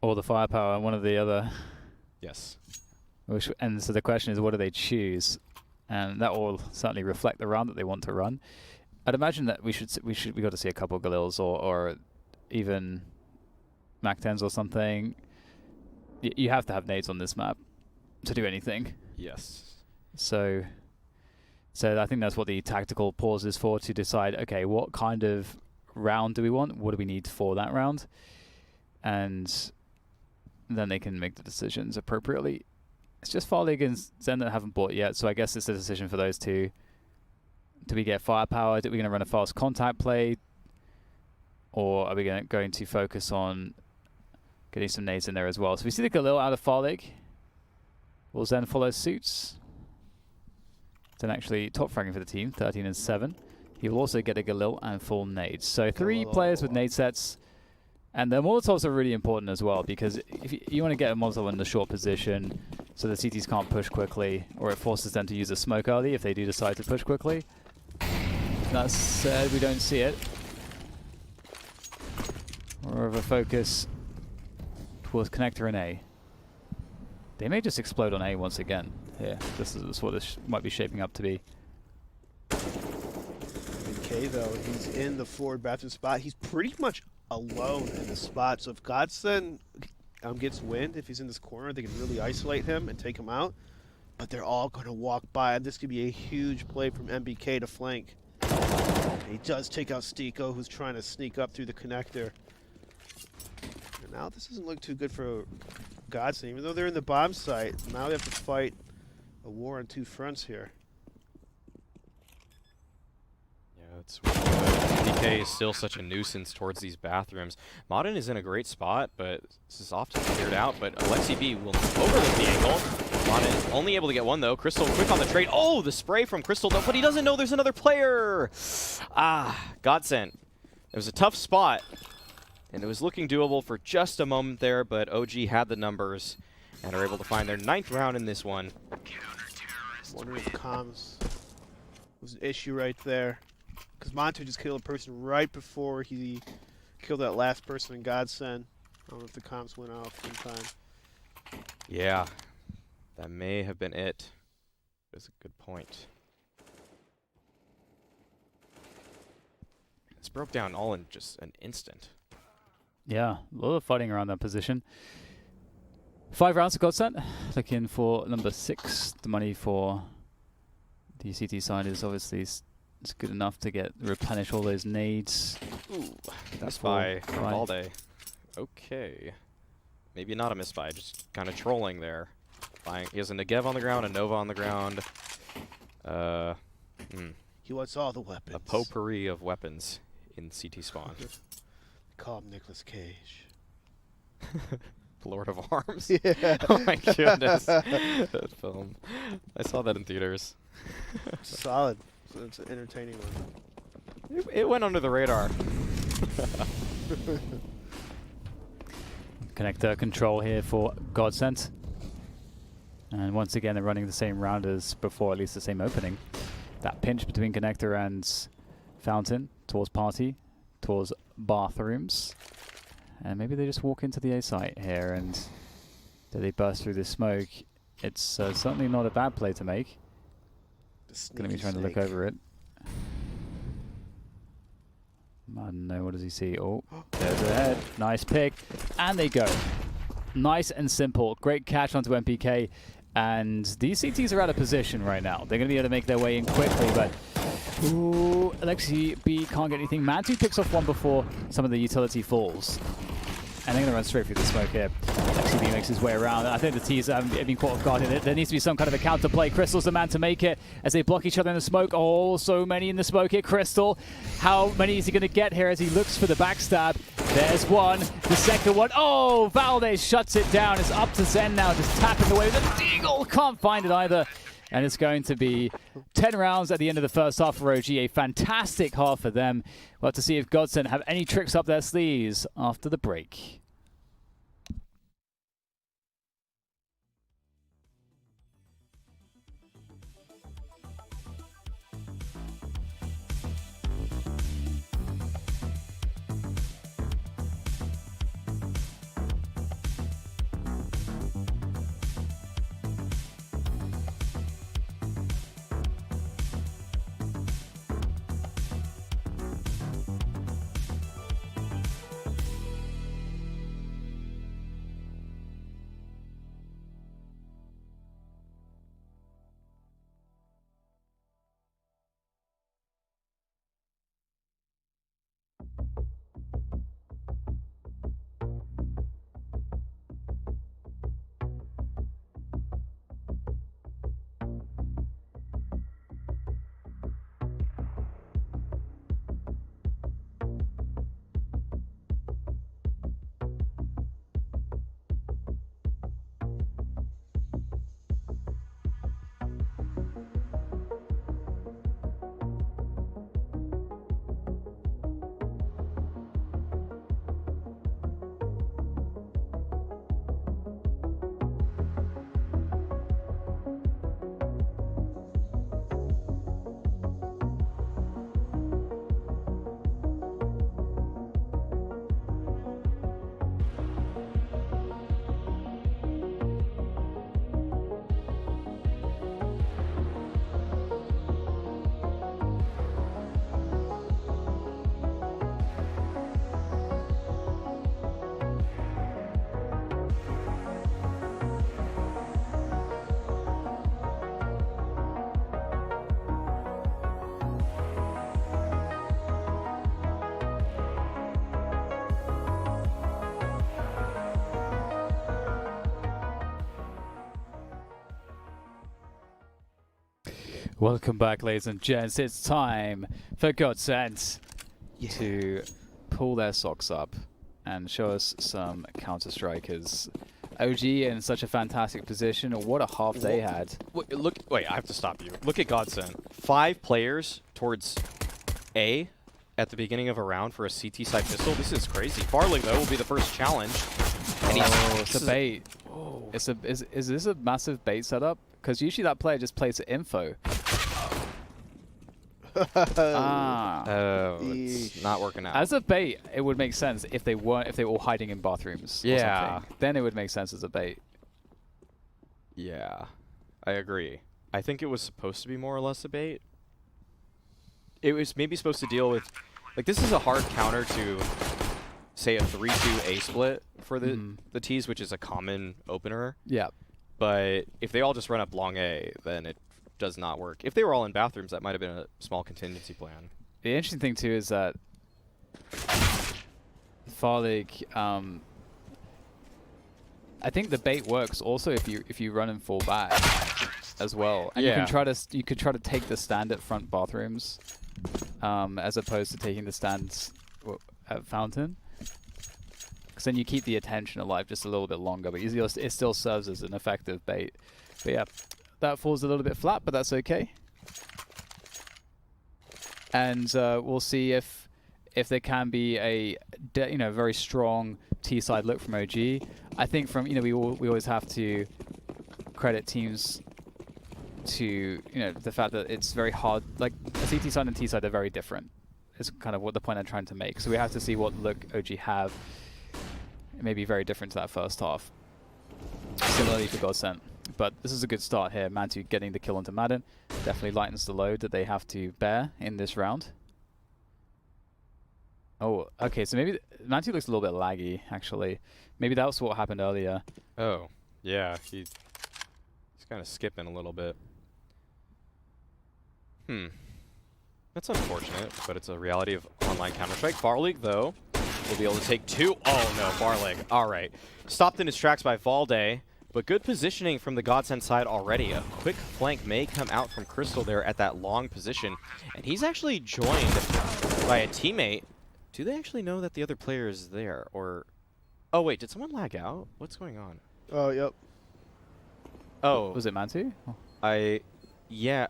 Or the firepower, one of the other. Yes. And so the question is, what do they choose? And that will certainly reflect the round that they want to run. I'd imagine that we got to see a couple of Galils or even Mac 10s or something. You have to have nades on this map to do anything. Yes. So I think that's what the tactical pause is for, to decide, okay, what kind of round do we want? What do we need for that round? And then they can make the decisions appropriately. It's just Farlig and Zen that haven't bought yet, so I guess it's a decision for those two. Do we get firepower? Are we going to run a fast contact play? Or are we going to focus on getting some nades in there as well? So we see the Galil out of Farlig. Will Zen follow suit? Zen actually top fragging for the team, 13 and 7. He will also get a Galil and full nades. So 3 players with nade sets. And the Molotovs are really important as well, because if you want to get a Molotov in the short position so the CTs can't push quickly, or it forces them to use a smoke early if they do decide to push quickly. That said, we don't see it. More of a focus towards connector and A. They may just explode on A once again. Here, this is what this might be shaping up to be. MBK though, he's in the forward bathroom spot. He's pretty much alone in the spot. So if Godsent gets wind, if he's in this corner, they can really isolate him and take him out. But they're all going to walk by, and this could be a huge play from MBK to flank. And he does take out Stiko, who's trying to sneak up through the connector. And now this doesn't look too good for Godsent, even though they're in the bomb site. Now they have to fight a war on 2 fronts here. It's DK is still such a nuisance towards these bathrooms. Modern is in a great spot, but this is often cleared out. But Alexi B will overlook the angle. Modern is only able to get one though. Crystal quick on the trade. Oh, the spray from Crystal though, but he doesn't know there's another player. Godsent. It was a tough spot, and it was looking doable for just a moment there, but OG had the numbers and are able to find their 9th round in this one. Wondering if comms was an issue right there. Because Montu just killed a person right before he killed that last person in Godsent. I don't know if the comms went off in time. Yeah, that may have been it. That's a good point. This broke down all in just an instant. Yeah, a lot of fighting around that position. 5 rounds of Godsent. Looking for number 6. The money for the CT side is obviously it's good enough to replenish all those nades. Ooh, misbuy from Valde. Okay. Maybe not a misbuy, just kind of trolling there. He has a Negev on the ground, a Nova on the ground. He wants all the weapons. A potpourri of weapons in CT spawn. Call him Nicolas Cage. Lord of Arms? Yeah. Oh my goodness. That film. I saw that in theaters. Solid. So it's an entertaining one. It went under the radar. Connector control here for Godsent. And once again, they're running the same round as before, at least the same opening. That pinch between Connector and Fountain towards Party, towards Bathrooms. And maybe they just walk into the A site here and do they burst through this smoke. It's certainly not a bad play to make. Going to be trying to look over it. I don't know, what does he see? Oh, there's a head. Nice pick. And they go. Nice and simple. Great catch onto MPK. And these CTs are out of position right now. They're going to be able to make their way in quickly, but... Ooh, Alexi B can't get anything. Mantu picks off one before some of the utility falls. And they're going to run straight through the smoke here. Alexi B makes his way around. I think the T's have been caught off guard. There needs to be some kind of a counter play. Crystal's the man to make it as they block each other in the smoke. Oh, so many in the smoke here. Crystal, how many is he going to get here as he looks for the backstab? There's one. The second one. Oh, Valdez shuts it down. It's up to Zen now, just tapping away. The Deagle can't find it either. And it's going to be 10 rounds at the end of the first half for OG. A fantastic half for them. We'll have to see if Godsent have any tricks up their sleeves after the break. Welcome back, ladies and gents. It's time for Godsent to pull their socks up and show us some counter-strikers. OG in such a fantastic position. What a half they had. Wait, I have to stop you. Look at Godsent. 5 players towards A at the beginning of a round for a CT side pistol. This is crazy. Farling, though, will be the first challenge. And it's a bait. Oh. Is this a massive bait setup? Because usually that player just plays the info. It's not working out. As a bait, it would make sense if they were all hiding in bathrooms. Or something. Then it would make sense as a bait. Yeah, I agree. I think it was supposed to be more or less a bait. It was maybe supposed to deal with, like, this is a hard counter to, say, a 3-2 A split for the T's, which is a common opener. Yeah. But if they all just run up long A, then it does not work. If they were all in bathrooms, that might have been a small contingency plan. The interesting thing too is that Farlig, I think the bait works also if you run and fall back as well, and you could try to take the stand at front bathrooms, as opposed to taking the stands at Fountain. Because then you keep the attention alive just a little bit longer, but it still serves as an effective bait. But yeah, that falls a little bit flat, but that's okay. and we'll see if there can be a very strong T side look from OG. I think from we always have to credit teams to the fact that it's very hard. Like a CT side and T side are very different. Is kind of what the point I'm trying to make. So we have to see what look OG have. It may be very different to that first half. Similarly for Godsent. But this is a good start here. Mantu getting the kill onto Madden definitely lightens the load that they have to bear in this round. Oh, okay, so maybe Mantu looks a little bit laggy, actually. Maybe that was what happened earlier. Oh, yeah, he's kind of skipping a little bit. That's unfortunate, but it's a reality of online Counter-Strike. Farlig, though, will be able to take 2. Oh, no, Farlig. All right. Stopped in his tracks by Valde, but good positioning from the Godsend side already. A quick flank may come out from Crystal there at that long position, and he's actually joined by a teammate. Do they actually know that the other player is there? Or... Oh, wait, did someone lag out? What's going on? Oh, yep. Oh. Was it Mantu? Oh. Yeah,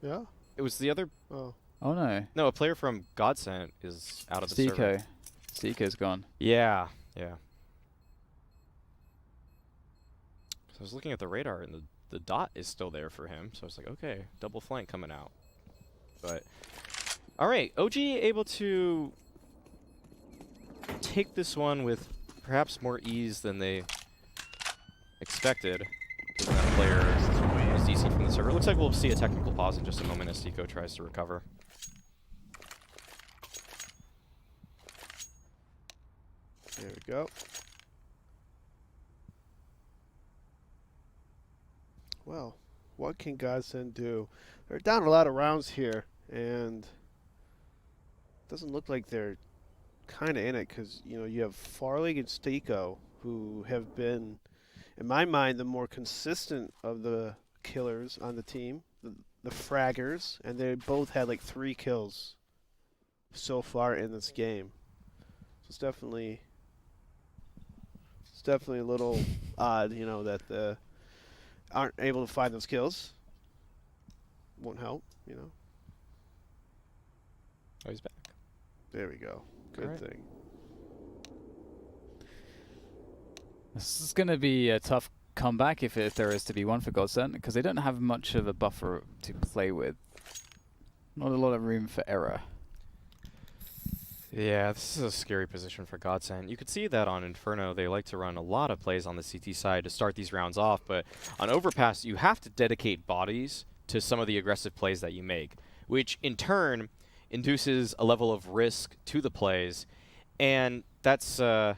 Yeah? it was the other... Oh. Oh no. No, a player from Godsent is out of the server. Steeko's gone. Yeah, yeah. So I was looking at the radar, and the dot is still there for him. So I was like, okay, double flank coming out. But, all right, OG able to take this one with perhaps more ease than they expected. Given that player is DC from the server. Looks like we'll see a technical pause in just a moment as Steeko tries to recover. There we go. Well, what can Godsend do? They're down a lot of rounds here, and it doesn't look like they're kind of in it because, you have Farlig and Steeko, who have been, in my mind, the more consistent of the killers on the team, the fraggers, and they both had like 3 kills so far in this game. So it's definitely a little odd, that the aren't able to find those kills. Won't help, Oh, he's back. There we go. Good thing. This is going to be a tough comeback if there is to be one for Godsent, because they don't have much of a buffer to play with. Not a lot of room for error. Yeah, this is a scary position for Godsend. You could see that on Inferno. They like to run a lot of plays on the CT side to start these rounds off, but on Overpass, you have to dedicate bodies to some of the aggressive plays that you make, which in turn induces a level of risk to the plays, and that's not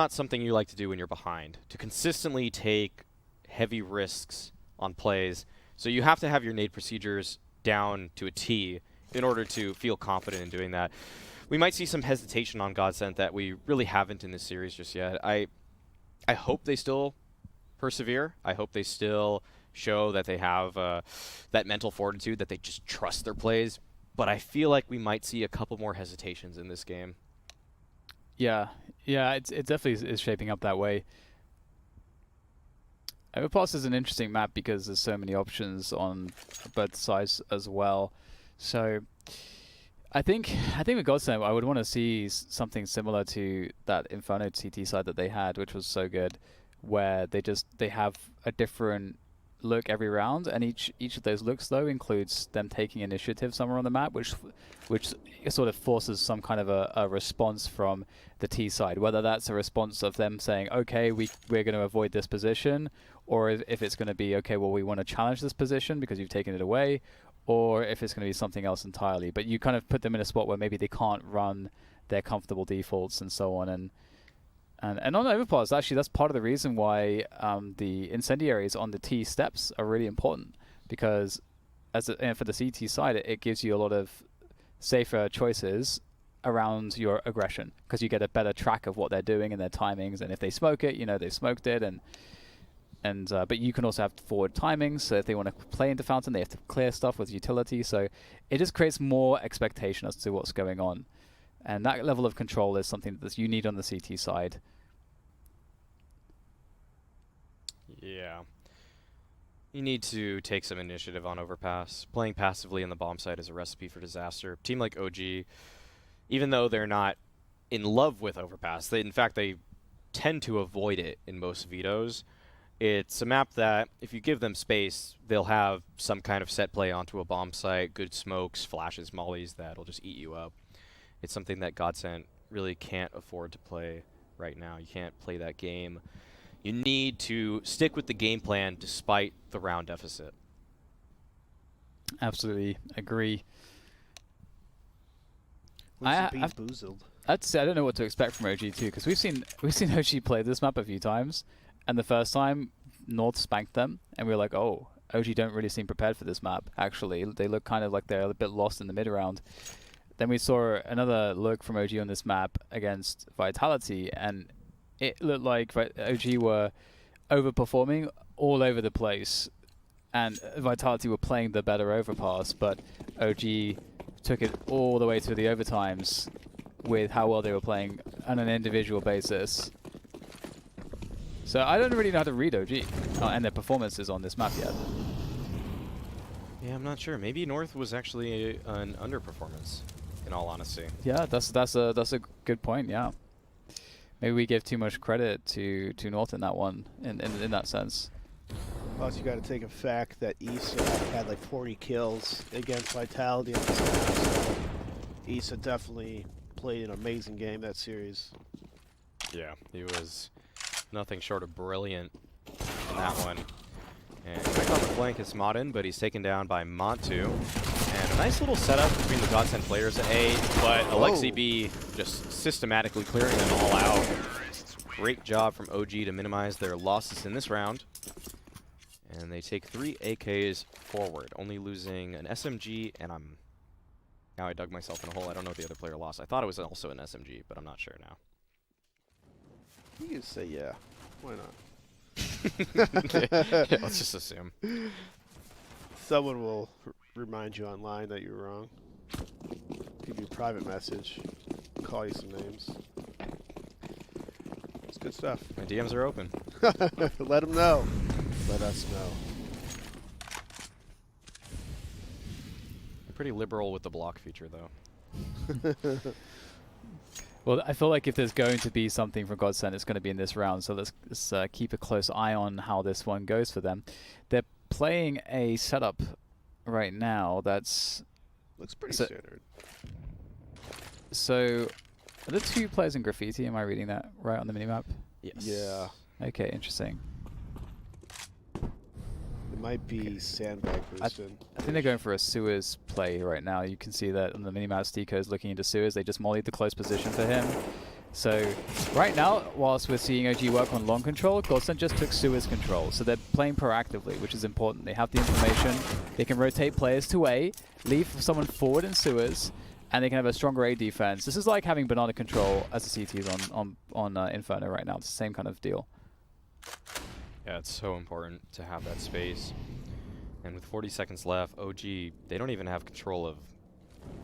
something you like to do when you're behind, to consistently take heavy risks on plays. So you have to have your nade procedures down to a T in order to feel confident in doing that. We might see some hesitation on Godsent that we really haven't in this series just yet. I hope they still persevere. I hope they still show that they have that mental fortitude, that they just trust their plays. But I feel like we might see a couple more hesitations in this game. Yeah, it definitely is shaping up that way. Overpass is an interesting map because there's so many options on both sides as well. So I think with Godsend, I would want to see something similar to that Inferno CT side that they had, which was so good, where they have a different look every round, and each of those looks though includes them taking initiative somewhere on the map, which sort of forces some kind of a response from the T side, whether that's a response of them saying, okay, we're going to avoid this position, or if it's going to be, okay, well, we want to challenge this position because you've taken it away, or if it's going to be something else entirely. But you kind of put them in a spot where maybe they can't run their comfortable defaults and so on. And on Overpass, actually, that's part of the reason why the incendiaries on the T steps are really important, because for the CT side, it gives you a lot of safer choices around your aggression, because you get a better track of what they're doing and their timings. And if they smoke it, they smoked it, but you can also have forward timings, so if they want to play into Fountain, they have to clear stuff with utility, so it just creates more expectation as to what's going on. And that level of control is something that you need on the CT side. Yeah. You need to take some initiative on overpass. Playing passively in the bomb site is a recipe for disaster. Team like OG, even though they're not in love with overpass, in fact they tend to avoid it in most vetoes. It's a map that, if you give them space, they'll have some kind of set play onto a bomb site, good smokes, flashes, mollies that'll just eat you up. It's something that Godsent really can't afford to play right now. You can't play that game. You need to stick with the game plan despite the round deficit. Absolutely agree. Boozled. I'd say I don't know what to expect from OG too, because we've seen OG play this map a few times, and the first time North spanked them, and we were like, oh, OG don't really seem prepared for this map. Actually, they look kind of like they're a bit lost in the mid round. Then we saw another look from OG on this map against Vitality, and it looked like OG were overperforming all over the place, and Vitality were playing the better overpass, but OG took it all the way to the overtimes with how well they were playing on an individual basis. So I don't really know how to read OG and their performances on this map yet. Yeah, I'm not sure. Maybe North was actually an underperformance, in all honesty. Yeah, that's a good point. Yeah, maybe we give too much credit to North in that one, in that sense. Plus, you got to take a fact that Isa had like 40 kills against Vitality on this map. So Isa definitely played an amazing game that series. Yeah, he was nothing short of brilliant in that one. And back on the flank is Modern, but he's taken down by Montu. And a nice little setup between the Godsent players at A, but Alexi B just systematically clearing them all out. Great job from OG to minimize their losses in this round. And they take 3 AKs forward, only losing an SMG, and now I dug myself in a hole. I don't know what the other player lost. I thought it was also an SMG, but I'm not sure now. You can say yeah. Why not? Yeah, let's just assume. Someone will remind you online that you're wrong. Give you a private message. Call you some names. It's good stuff. My DMs are open. Let them know. Let us know. I'm pretty liberal with the block feature, though. Well, I feel like if there's going to be something from Godsent, it's going to be in this round. So let's keep a close eye on how this one goes for them. They're playing a setup right now that's... Looks pretty standard. So, are there 2 players in Graffiti? Am I reading that right on the minimap? Yes. Yeah. Okay, interesting. It might be sandbag boosted. I think they're going for a sewers play right now. You can see that on the minimap, Stico is looking into sewers. They just mollied the close position for him. So right now, whilst we're seeing OG work on long control, Godsent just took sewers control. So they're playing proactively, which is important. They have the information. They can rotate players to A, leave someone forward in sewers, and they can have a stronger A defense. This is like having banana control as the CTs on Inferno right now. It's the same kind of deal. Yeah, it's so important to have that space. And with 40 seconds left, OG, they don't even have control of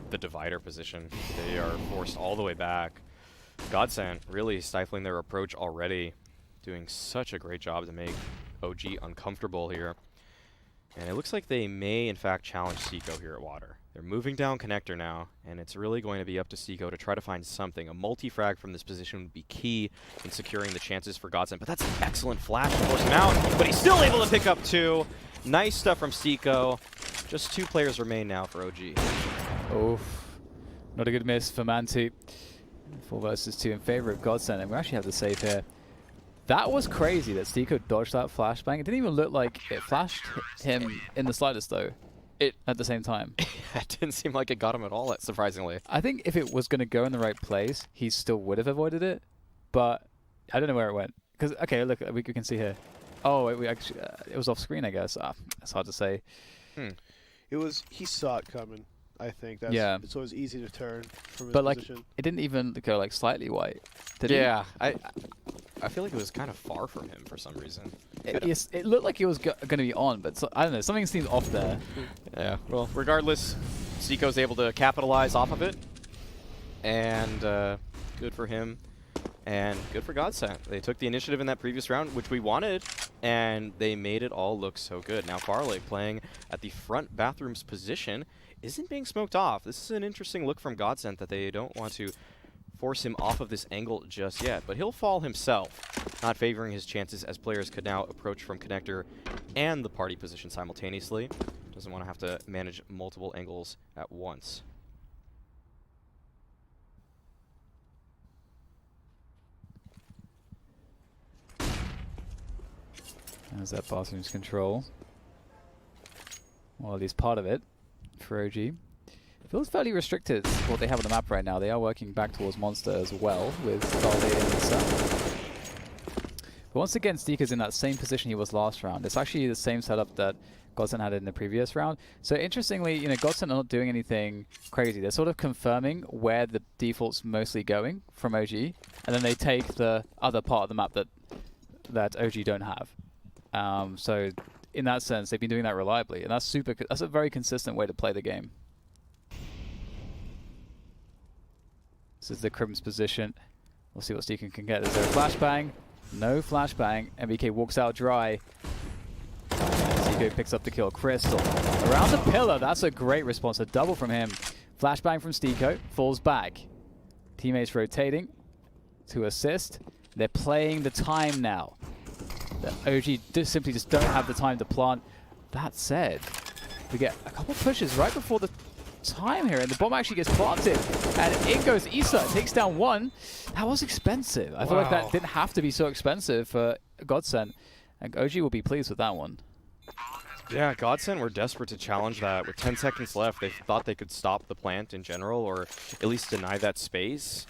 the divider position. They are forced all the way back. Godsent really stifling their approach already, doing such a great job to make OG uncomfortable here. And it looks like they may, in fact, challenge Seiko here at Water. They're moving down connector now, and it's really going to be up to Seiko to try to find something. A multi-frag from this position would be key in securing the chances for Godsent. But that's an excellent flash to force him out, but he's still able to pick up 2. Nice stuff from Seiko. Just 2 players remain now for OG. Oof. Not a good miss for Manti. 4 versus 2 in favor of Godsent, and we actually have the save here. That was crazy that Stico dodged that flashbang. It didn't even look like it flashed him in the slightest, though. At the same time. It didn't seem like it got him at all, surprisingly. I think if it was going to go in the right place, he still would have avoided it, but I don't know where it went. Because, okay, look, we can see here. Oh, it was off screen, I guess. It's hard to say. It was, he saw it coming, I think. Yeah. So it was easy to turn from his But, like, position. it didn't even go, like, slightly white. Did Yeah, I feel like it was kind of far from him for some reason. It looked like it was going to be on, but I don't know. Something seemed off there. Yeah, well, regardless, Seiko's able to capitalize off of it. And good for him. And good for Godsent. They took the initiative in that previous round, which we wanted. and they made it all look so good. Now Farley playing at the front bathroom's position isn't being smoked off. This is an interesting look from Godsent that they don't want to force him off of this angle just yet, but he'll fall himself, not favoring his chances as players could now approach from connector and the party position simultaneously. Doesn't want to have to manage multiple angles at once. There's that bathroom's control. Well, at least part of it for OG. Feels fairly restricted what they have on the map right now. They are working back towards Monster as well with Starlade in the sun. But once again, Steeker's in that same position he was last round. It's actually the same setup that Godsent had in the previous round. So interestingly, you know, Godsent are not doing anything crazy. They're sort of confirming where the default's mostly going from OG, and then they take the other part of the map that OG don't have. So in that sense, they've been doing that reliably, and that's a very consistent way to play the game. This is the Crim's position. We'll see what Steeken can get. Is there a flashbang? No flashbang. MBK walks out dry. Steeko picks up the kill. Crystal around the pillar. That's a great response. A double from him. Flashbang from Steeko. Falls back. Teammates rotating to assist. They're playing the time now. The OG simply just don't have the time to plant. That said, we get a couple pushes right before the time here, and the bomb actually gets planted, and in goes Isa, takes down one. That was expensive. I feel like that didn't have to be so expensive for Godsent, and OG will be pleased with that one. Yeah, Godsent were desperate to challenge that. With 10 seconds left, they thought they could stop the plant in general, or at least deny that space,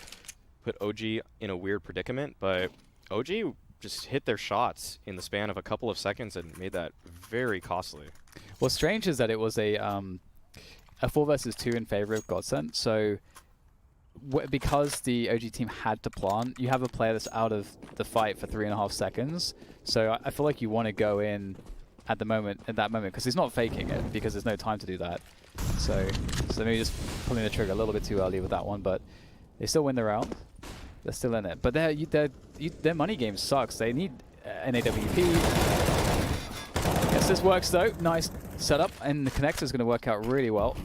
put OG in a weird predicament, but OG just hit their shots in the span of a couple of seconds and made that very costly. What's strange is that it was a 4 versus 2 in favor of Godsent. So because the OG team had to plant, you have a player that's out of the fight for 3.5 seconds. So I feel like you want to go in at that moment, because he's not faking it, because there's no time to do that. So maybe just pulling the trigger a little bit too early with that one, but they still win the round. They're still in it, but their money game sucks. They need an AWP. Guess this works though. Nice setup, and the connector is going to work out really well.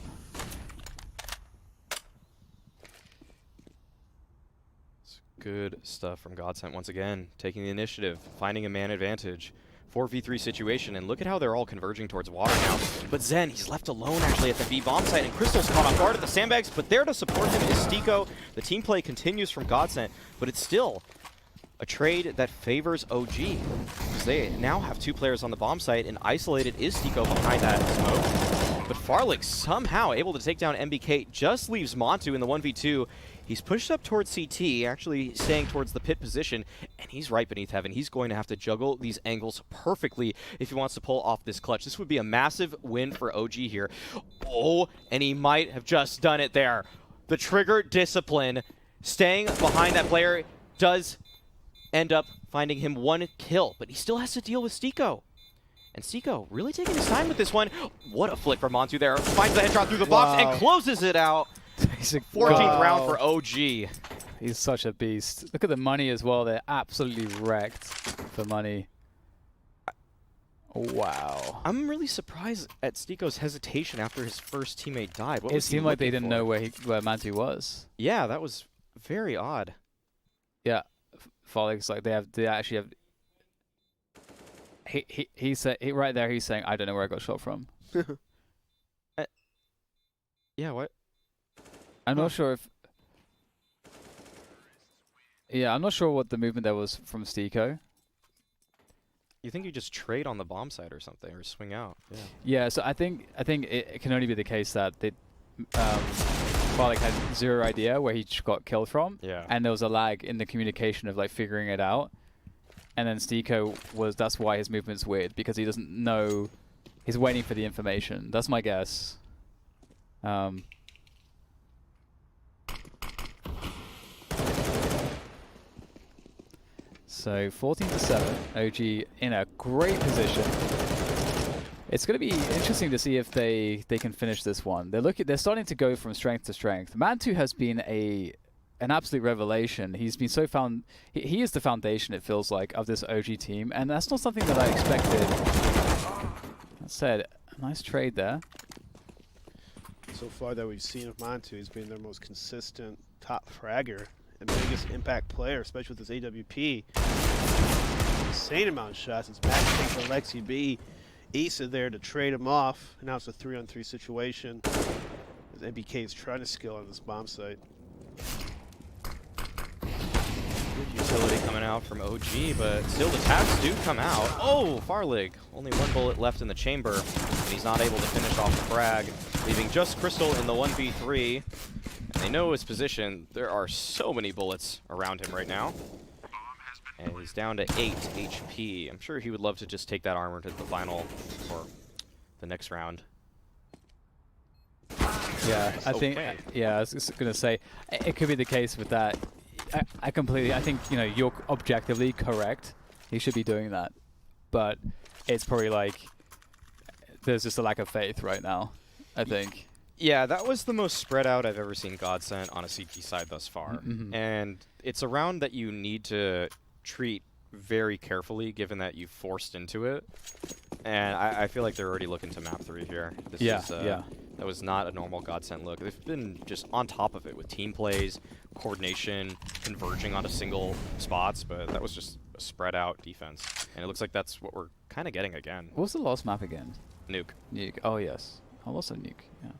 It's good stuff from Godsent once again, taking the initiative, finding a man advantage. 4v3 situation, and look at how they're all converging towards water now. But Zen, he's left alone actually at the B bomb site, and Crystal's caught off guard at the sandbags, but there to support him is Steeko. The team play continues from Godsent, but it's still a trade that favors OG, because they now have 2 players on the bomb site, and isolated is Steeko behind that smoke. But Farlick somehow able to take down MBK, just leaves Montu in the 1v2. He's pushed up towards CT, actually staying towards the pit position, and he's right beneath Heaven. He's going to have to juggle these angles perfectly if he wants to pull off this clutch. This would be a massive win for OG here. Oh, and he might have just done it there. The trigger discipline, staying behind that player, does end up finding him 1 kill, but he still has to deal with Steeko. And Steeko really taking his time with this one. What a flick from Montu there. Finds the headshot through the box and closes it out. 14th round for OG. He's such a beast. Look at the money as well. They're absolutely wrecked for money. Wow. I'm really surprised at Steeko's hesitation after his first teammate died. What It was he seemed like they looking didn't for? know where Mantu was. Yeah, that was very odd. Yeah, Farlick's like they actually have. He said right there. He's saying, I don't know where I got shot from. Yeah, what? I'm not sure if. Yeah, I'm not sure what the movement there was from Steeko. You think you just trade on the bomb site or something, or swing out? Yeah. Yeah, so I think it can only be the case that they Farlick had zero idea where he got killed from. Yeah. And there was a lag in the communication of like figuring it out. And then Steeko that's why his movement's weird, because he doesn't know. He's waiting for the information. That's my guess. So 14-7, OG in a great position. It's going to be interesting to see if they can finish this one. They're starting to go from strength to strength. Mantu has been a an absolute revelation. He's been so he is the foundation, it feels like, of this OG team, and that's not something that I expected. That said, a nice trade there. So far that we've seen of Montu, he's been their most consistent top fragger and biggest impact player, especially with his AWP. Insane amount of shots. It's matching for Lexi B. Issa there to trade him off. And now it's a 3-on-3 situation. As MBK is trying to skill on this bomb site. Good utility coming out from OG, but still the taps do come out. Oh, Farlig. Only 1 bullet left in the chamber, and he's not able to finish off the frag, leaving just Crystal in the 1v3. And they know his position. There are so many bullets around him right now. And he's down to 8 HP. I'm sure he would love to just take that armor to the final or the next round. Yeah, I think. Okay. Yeah, I was just gonna say it could be the case with that. I think, you know, you're objectively correct. He should be doing that, but it's probably like there's just a lack of faith right now, I think. Yeah, that was the most spread out I've ever seen Godsent on a CT side thus far. Mm-hmm. And it's a round that you need to treat very carefully, given that you forced into it. And I feel like they're already looking to map 3 here. This is, that was not a normal Godsent look. They've been just on top of it with team plays, coordination, converging onto single spots, but that was just a spread out defense. And it looks like that's what we're kind of getting again. What was the last map again? Nuke. Nuke. Oh yes. Oh, also Nuke. Yeah.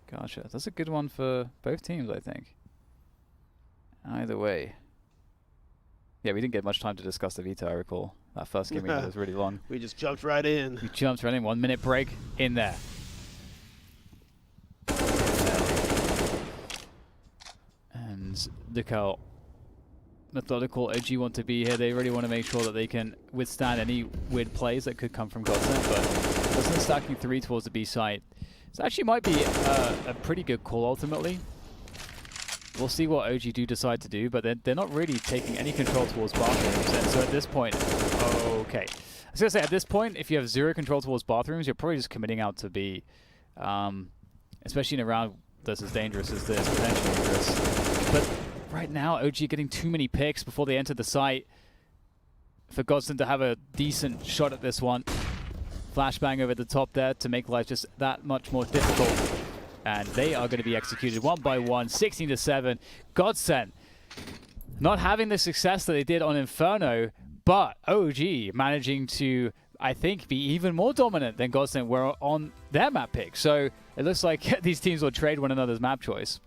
Gotcha. That's a good one for both teams, I think. Either way. Yeah, we didn't get much time to discuss the veto, I recall. That first game was really long. We just jumped right in. We jumped right in. 1 minute break in there. And look how methodical OG want to be here. They really want to make sure that they can withstand any weird plays that could come from Godsent, but Godsent stacking 3 towards the B site. So actually might be a pretty good call ultimately. We'll see what OG do decide to do, but they're not really taking any control towards bathrooms. And so at this point, okay. I was going to say, at this point, if you have 0 control towards bathrooms, you're probably just committing out to B. Especially in a round that's as dangerous as this, potentially dangerous. But right now, OG getting too many picks before they enter the site for Godsent to have a decent shot at this one. Flashbang over the top there to make life just that much more difficult. And they are going to be executed 1 by 1, 16-7. Godsent not having the success that they did on Inferno, but OG managing to, I think, be even more dominant than Godsent were on their map pick. So it looks like these teams will trade one another's map choice.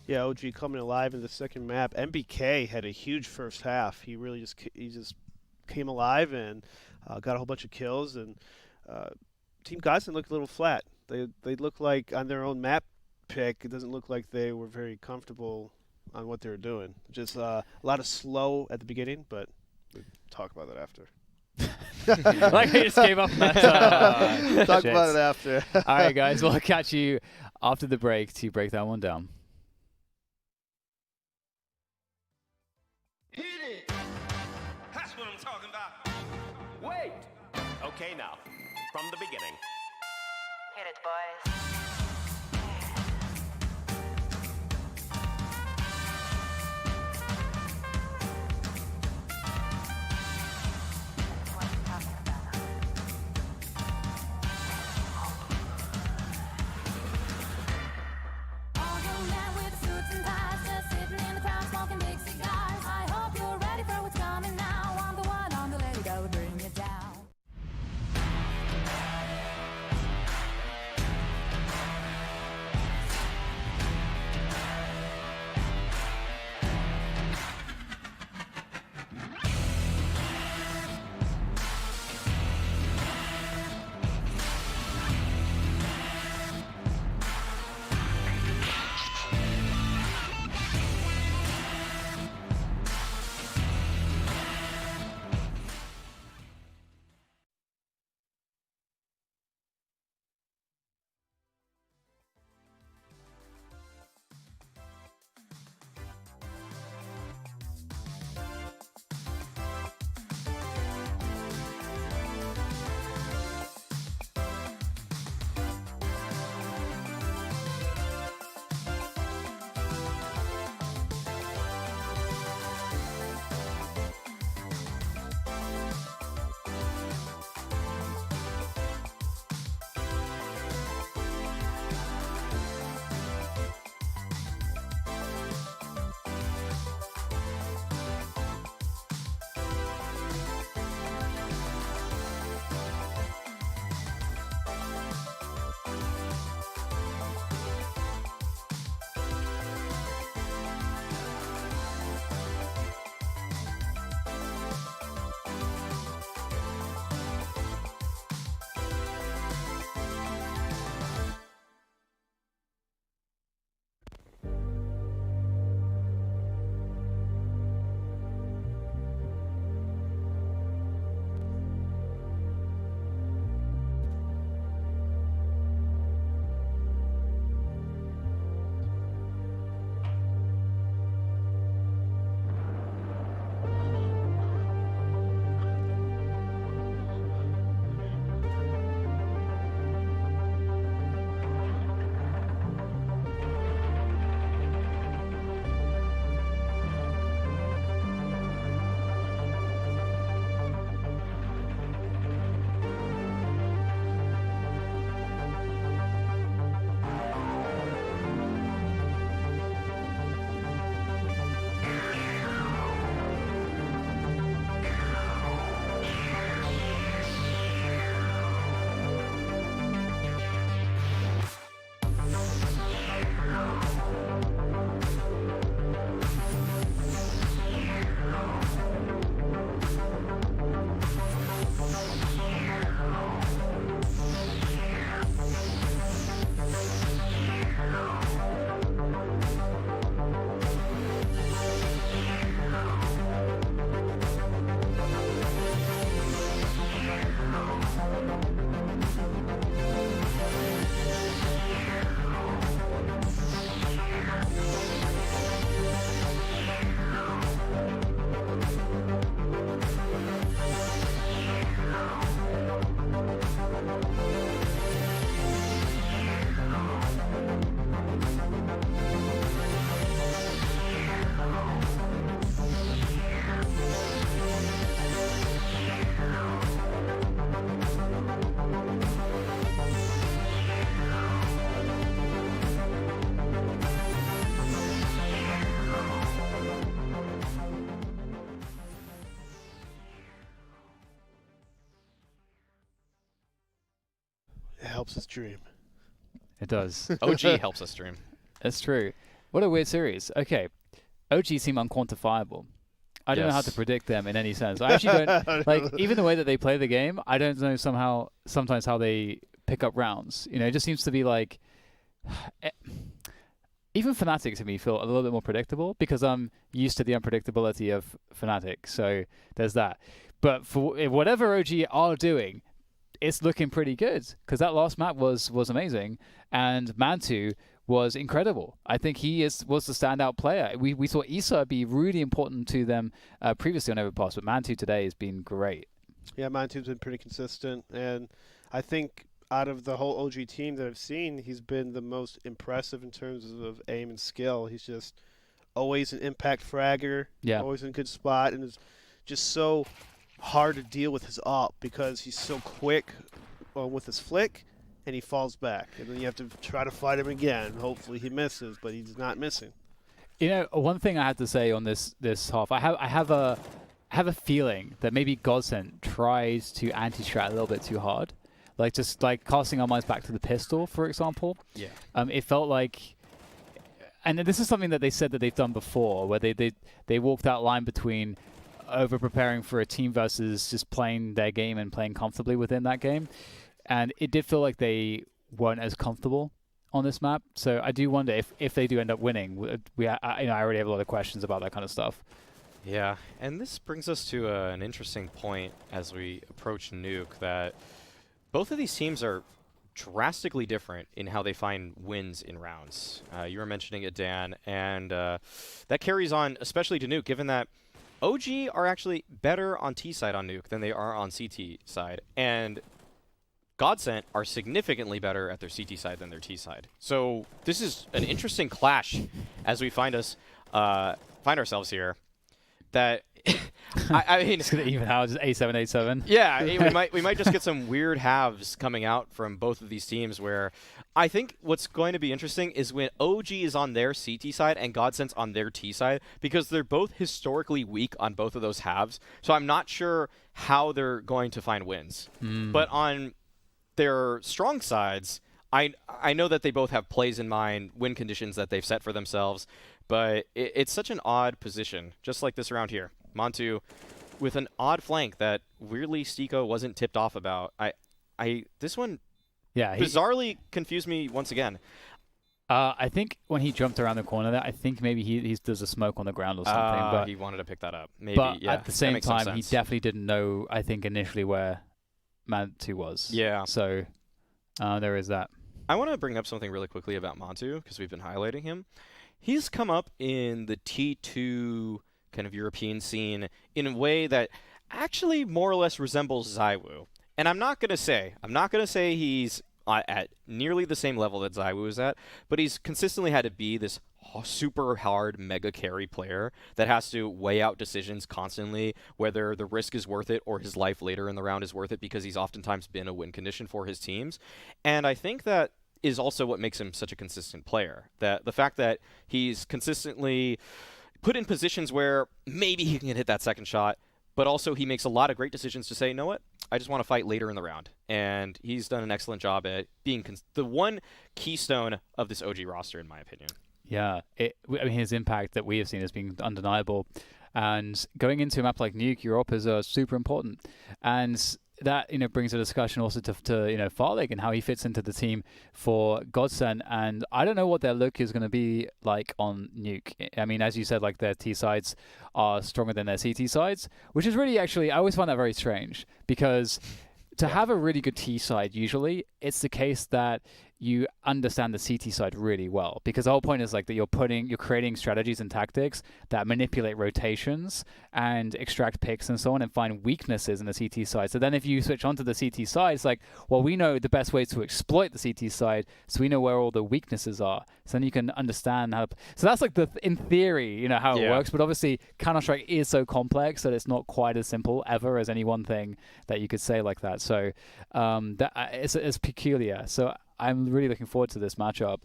Yeah, OG coming alive in the second map. MBK had a huge first half. He really just came alive and got a whole bunch of kills. And Team Godsent looked a little flat. They look like on their own map pick, it doesn't look like they were very comfortable on what they were doing. Just a lot of slow at the beginning, but we'll talk about that after. Like I just gave up that. Talk about it after. All right, guys. We'll catch you after the break to break that one down. Hit it! That's what I'm talking about. Wait! Okay, now, from the beginning. Hit it, boys. What are you talking about? All young men with suits and ties, just sitting in the crowd smoking big cigars. I hope you're ready for what's coming now. I'm the one on the lady that would bring you down. helps us dream. It does. OG helps us stream. That's true. What a weird series. Okay. OG seem unquantifiable. I don't know how to Yes. predict them in any sense. I actually don't like even the way that they play the game. I don't know sometimes how they pick up rounds. You know, it just seems to be like even Fnatic to me feel a little bit more predictable because I'm used to the unpredictability of Fnatic. So there's that. But for whatever OG are doing, it's looking pretty good because that last map was amazing and Mantu was incredible. I think he was the standout player. We saw Issa be really important to them previously on Overpass, but Mantu today has been great. Yeah, Mantu's been pretty consistent, and I think out of the whole OG team that I've seen, he's been the most impressive in terms of aim and skill. He's just always an impact fragger, always in a good spot, and is just so hard to deal with his op because he's so quick with his flick, and he falls back, and then you have to try to fight him again. Hopefully he misses, but he's not missing. You know, one thing I had to say on this half, I have a feeling that maybe Godsent tries to anti-strat a little bit too hard, like just like casting our minds back to the pistol, for example. Yeah. It felt like, and this is something that they said that they've done before, where they walked that line between over preparing for a team versus just playing their game and playing comfortably within that game. And it did feel like they weren't as comfortable on this map. So I do wonder if they do end up winning. I already have a lot of questions about that kind of stuff. Yeah, and this brings us to an interesting point as we approach Nuke, that both of these teams are drastically different in how they find wins in rounds. You were mentioning it, Dan, and that carries on especially to Nuke, given that OG are actually better on T side on Nuke than they are on CT side, and Godsent are significantly better at their CT side than their T side. So this is an interesting clash as we find ourselves here. That I mean, It's gonna even out just A787. yeah, we might just get some weird halves coming out from both of these teams. Where I think what's going to be interesting is when OG is on their CT side and Godsent's on their T side, because they're both historically weak on both of those halves. So I'm not sure how they're going to find wins. But on their strong sides, I know that they both have plays in mind, win conditions that they've set for themselves, but it's such an odd position, just like this round here. Mantu with an odd flank that weirdly Stiko wasn't tipped off about. This one bizarrely confused me once again. I think when he jumped around the corner there, I think maybe he does a smoke on the ground or something. But he wanted to pick that up. Maybe, but yeah, at the same that makes some time, he sense. definitely didn't know, I think, initially where Mantu was. Yeah. So there is that. I want to bring up something really quickly about Mantu, because we've been highlighting him. He's come up in the T2 kind of European scene in a way that actually more or less resembles ZywOo. And I'm not going to say he's at nearly the same level that ZywOo is at, but he's consistently had to be this super hard mega carry player that has to weigh out decisions constantly, whether the risk is worth it or his life later in the round is worth it, because he's oftentimes been a win condition for his teams. And I think that is also what makes him such a consistent player. That the fact that he's consistently put in positions where maybe he can hit that second shot, but also he makes a lot of great decisions to say, you know what, I just want to fight later in the round. And he's done an excellent job at being the one keystone of this OG roster, in my opinion. Yeah, I mean, his impact that we have seen has been undeniable. And going into a map like Nuke, Europe is super important. And that, brings a discussion also to Farlig and how he fits into the team for Godsent. And I don't know what their look is going to be like on Nuke. I mean, as you said, like their T sides are stronger than their CT sides, which is really I always find that very strange, because to have a really good T side, usually it's the case that you understand the CT side really well, because the whole point is like that you're creating strategies and tactics that manipulate rotations and extract picks and so on, and find weaknesses in the CT side. So then if you switch onto the CT side, it's like, well, we know the best way to exploit the CT side, so we know where all the weaknesses are. So then you can understand how. So that's like in theory, how it works. But obviously, Counter-Strike is so complex that it's not quite as simple ever as any one thing that you could say like that. So it's peculiar. So I'm really looking forward to this matchup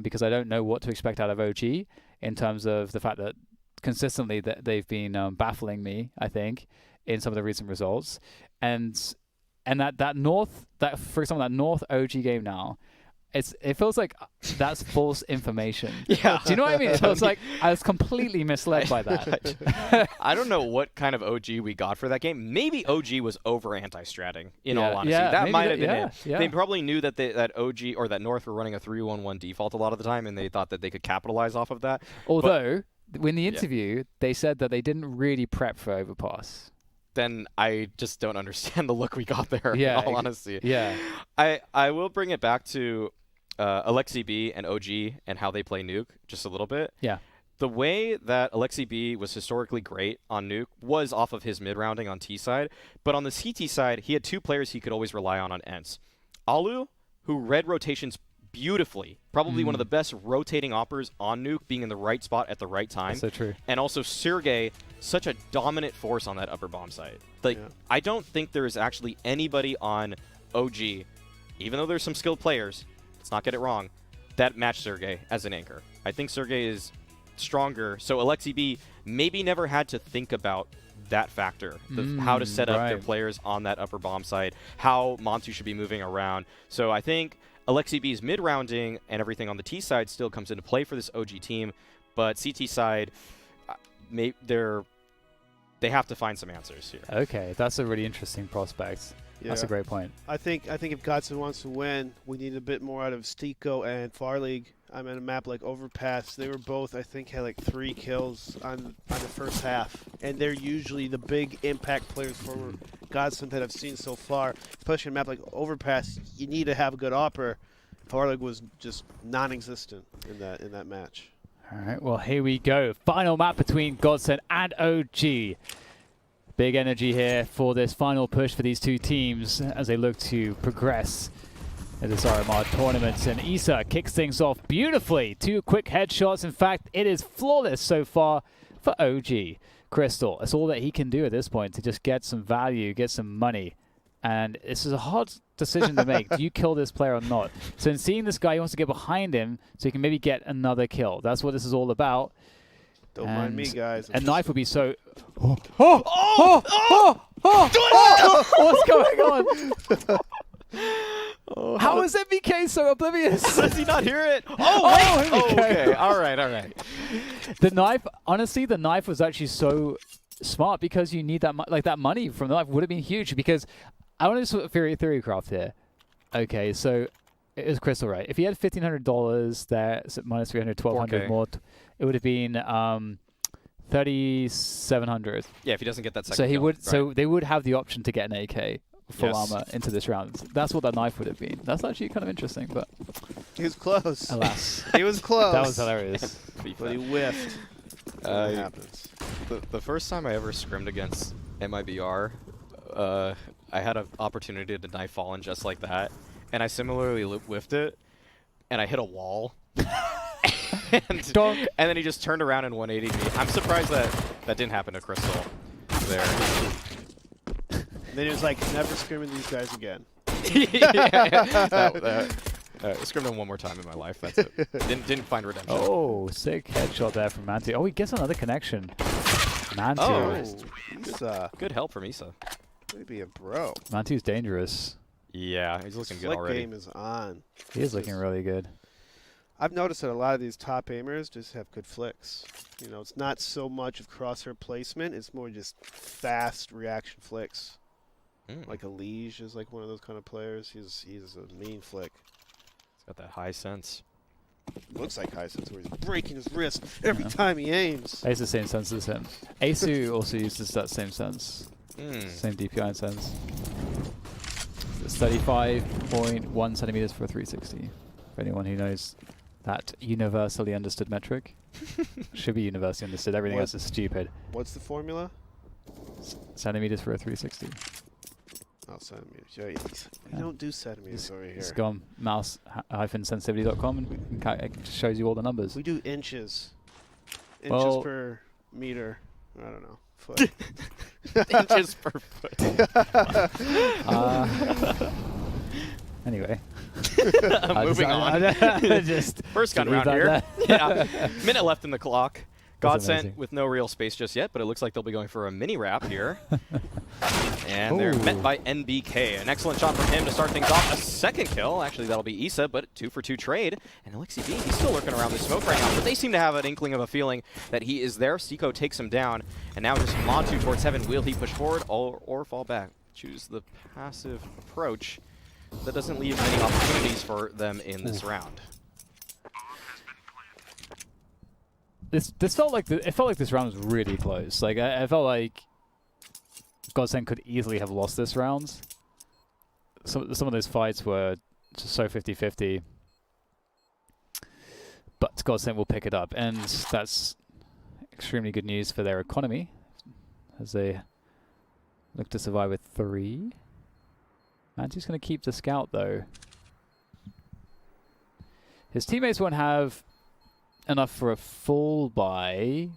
because I don't know what to expect out of OG in terms of the fact that consistently that they've been baffling me, I think, in some of the recent results. And And that North, for example, that North OG game now, it feels like that's false information. Yeah. Do you know what I mean? It feels like I was completely misled by that. I don't know what kind of OG we got for that game. Maybe OG was over anti-stratting, in all honesty. Yeah, that maybe might have been yeah, it. yeah. They probably knew that that OG or that North were running a 3-1-1 default a lot of the time, and they thought that they could capitalize off of that. Although, in the interview, they said that they didn't really prep for Overpass. Then I just don't understand the look we got there, Yeah, in all honesty. Yeah. I will bring it back to Alexi B and OG and how they play Nuke just a little bit. Yeah. The way that Alexi B was historically great on Nuke was off of his mid-rounding on T side, but on the CT side, he had two players he could always rely on Ents. Alu, who read rotations beautifully, probably one of the best rotating operators on Nuke, being in the right spot at the right time. That's so true. And also Sergey, such a dominant force on that upper bomb site. Like, I don't think there is actually anybody on OG, even though there's some skilled players, let's not get it wrong, that match Sergey as an anchor. I think Sergey is stronger, so Alexi B maybe never had to think about that factor, how to set up their players on that upper bomb site, how Montu should be moving around. So I think Alexi B's mid-rounding and everything on the T side still comes into play for this OG team, but CT side, they have to find some answers here. Okay, that's a really interesting prospect. Yeah. That's a great point. I think if Godson wants to win, we need a bit more out of Stico and Far League. I'm at a map like Overpass. They were both, I think, had like 3 kills on the first half, and they're usually the big impact players for Godson that I've seen so far. Especially a map like Overpass, you need to have a good opera. Far League was just non-existent in that match. All right, well, here we go. Final map between Godson and OG. Big energy here for this final push for these two teams as they look to progress in this RMR tournament. And Isa kicks things off beautifully. 2 quick headshots. In fact, it is flawless so far for OG. Crystal, that's all that he can do at this point to just get some value, get some money. And this is a hard decision to make. Do you kill this player or not? So in seeing this guy, he wants to get behind him so he can maybe get another kill. That's what this is all about. Don't mind me, guys. A knife would be so... What's going on? How is MBK so oblivious? Does he not hear it? Okay. All right. The knife, honestly, the knife was actually so smart because you need that that money from the knife would have been huge because I want to sort of theorycraft here. Okay, so it was Crystal, right? If he had $1,500 there, so minus 300, 1,200 more, it would have been 3,700. Yeah, if he doesn't get that second so he kill, would. right. So they would have the option to get an AK full Yes. armor into this round. That's what that knife would have been. That's actually kind of interesting, but He was close. alas, He was close. that was hilarious. But he whiffed. That happens. The first time I ever scrimmed against MIBR, I had an opportunity to knife Fallen just like that, and I similarly whiffed it, and I hit a wall. and then he just turned around and 180'd me. I'm surprised that didn't happen to Crystal there. And then he was like, never scrimming these guys again. Scrimmed him one more time in my life. That's it. Didn't find redemption. Oh, sick headshot there from Mantu. Oh, he gets another connection. Mantu. Oh, Isa. Good help from Isa. Maybe a bro. Mantu's dangerous. Yeah, he's looking good Flick already. game is on. He is looking really good. I've noticed that a lot of these top aimers just have good flicks. You know, it's not so much of crosshair placement. It's more just fast reaction flicks. Like a Liege is like one of those kind of players. He's a mean flick. He's got that high sense. Looks like high sense where he's breaking his wrist every time he aims. He has the same sense as him. Asu also uses that same sense. Same DPI sense. It's 35.1 centimeters for 360. For anyone who knows that universally understood metric. Should be universally understood. Everything else is stupid. What's the formula? Centimeters for a 360. Oh, centimeters. Yeah, we don't do centimeters over here. It's gone mouse-sensitivity.com and it just shows you all the numbers. We do inches. Inches Well- per meter. I don't know. Foot. Inches per foot. Anyway. Moving on. Just First gun leave round that here. there. Yeah. Minute left in the clock. That's Godsent amazing. with no real space just yet, but it looks like they'll be going for a mini wrap here. And they're met Ooh. by NBK. An excellent shot from him to start things off. A second kill. Actually, that'll be Isa, but 2-for-2 trade. And Elixir B, he's still lurking around the smoke right now, but they seem to have an inkling of a feeling that he is there. Seiko takes him down. And now just Montu towards heaven. Will he push forward or fall back? Choose the passive approach. That doesn't leave many opportunities for them in this round. This felt like it felt like this round was really close. Like I felt like Godsend could easily have lost this round. Some of those fights were just so 50-50. But Godsend will pick it up, and that's extremely good news for their economy as they look to survive with 3. Mantu's going to keep the scout though. His teammates won't have enough for a full buy.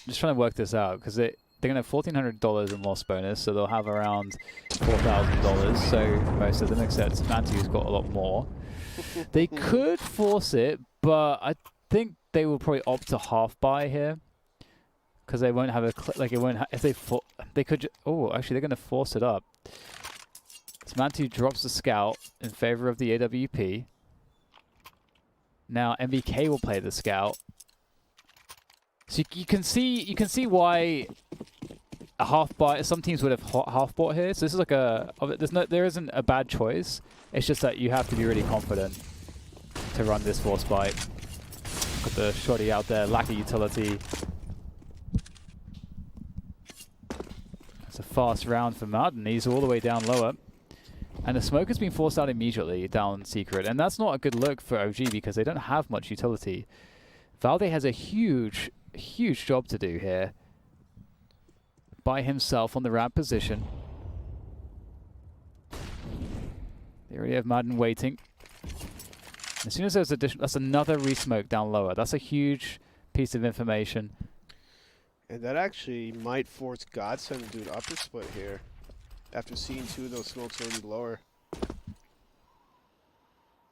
Just trying to work this out because they're going to have $1,400 in loss bonus, so they'll have around $4,000. So most of them, except Mantu's got a lot more. They could force it, but I think they will probably opt to half buy here because they won't have a it won't. If they could. Oh, actually, they're going to force it up. So Mantu drops the scout in favor of the AWP. Now MBK will play the scout. So you can see why a half buy. Some teams would have half bought here. So this is like there isn't a bad choice. It's just that you have to be really confident to run this force buy. Got the shorty out there, lack of utility. It's a fast round for Martin. He's all the way down lower. And the smoke has been forced out immediately down secret. And that's not a good look for OG because they don't have much utility. Valde has a huge job to do here. By himself on the ramp position. They already have Madden waiting. As soon as there's addition, that's another resmoke down lower. That's a huge piece of information. And that actually might force Godsend to do an upper split here. After seeing 2 of those smokes already lower.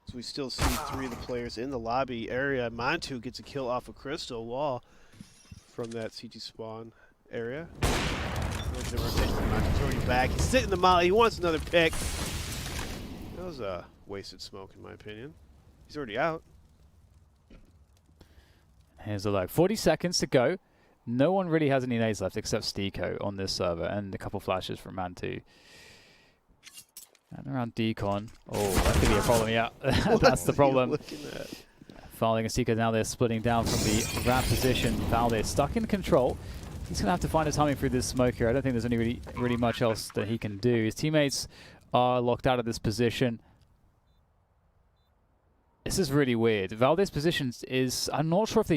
So we still see 3 of the players in the lobby area. Montu gets a kill off a crystal wall from that CT spawn area. The rotation from Montu's already back. He's sitting the molly. He wants another pick. That was a wasted smoke in my opinion. He's already out. Here's the low. 40 seconds to go. No one really has any nades left except Stiko on this server, and a couple flashes from Mantu. And around Decon. Oh, that could be a problem, yeah. That's the problem. Farling and Stiko now they're splitting down from the ramp position. Valde stuck in control. He's going to have to find a timing through this smoke here. I don't think there's any really much else that he can do. His teammates are locked out of this position. This is really weird. Valde's position is... I'm not sure if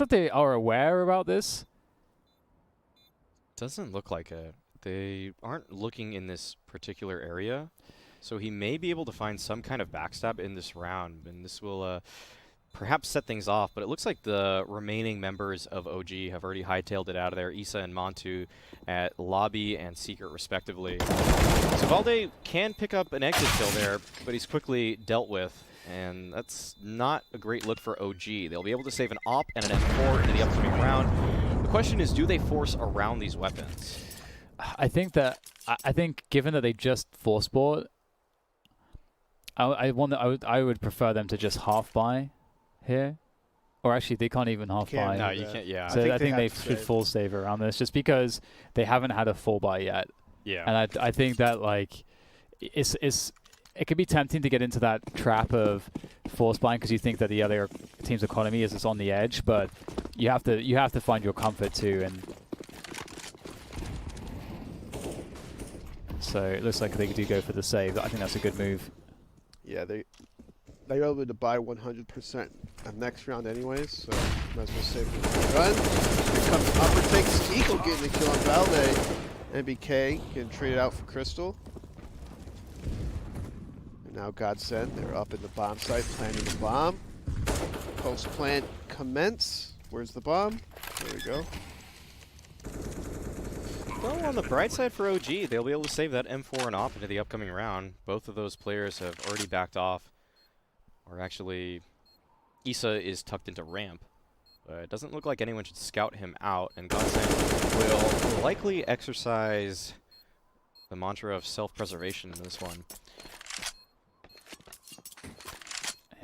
they are aware about this. Doesn't look like it. They aren't looking in this particular area, so he may be able to find some kind of backstab in this round, and this will perhaps set things off, but it looks like the remaining members of OG have already hightailed it out of there. Isa and Montu at lobby and secret respectively. So Valde can pick up an exit kill there, but he's quickly dealt with. And that's not a great look for OG. They'll be able to save an AWP and an M4 into the upcoming round. The question is, do they force around these weapons? I think given that they just force bought, I would prefer them to just half buy here. Or actually, they can't even half buy. No, you can't. Yeah. So I think they should full save around this, just because they haven't had a full buy yet. Yeah. And I think that like it could be tempting to get into that trap of force buying because you think that the other team's economy is just on the edge, but you have to find your comfort too. And so it looks like they do go for the save. I think that's a good move. Yeah, they're able to buy 100% next round anyways, so might as well save the gun. Here comes upper take. Eagle getting the kill on Valde. NBK getting traded out for Crystal. Now Godsend, they're up in the bomb site, planting the bomb. Post plant commence. Where's the bomb? There we go. Well, on the bright side for OG, they'll be able to save that M4 and AWP into the upcoming round. Both of those players have already backed off. Or actually, Isa is tucked into ramp. But it doesn't look like anyone should scout him out, and Godsend will likely exercise the mantra of self-preservation in this one.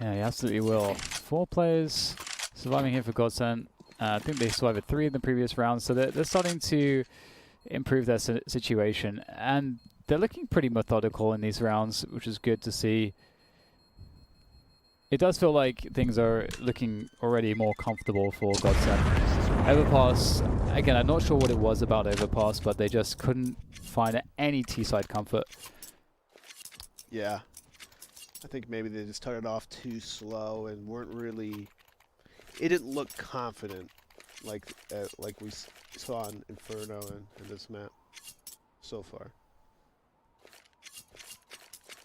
Yeah, he absolutely will. 4 players surviving here for Godsend. I think they survived 3 in the previous round, so they're starting to improve their situation, and they're looking pretty methodical in these rounds, which is good to see. It does feel like things are looking already more comfortable for Godsend. Overpass, again, I'm not sure what it was about Overpass, but they just couldn't find any T-side comfort. Yeah. I think maybe they just started off too slow and weren't really... It didn't look confident like we saw in Inferno and this map so far.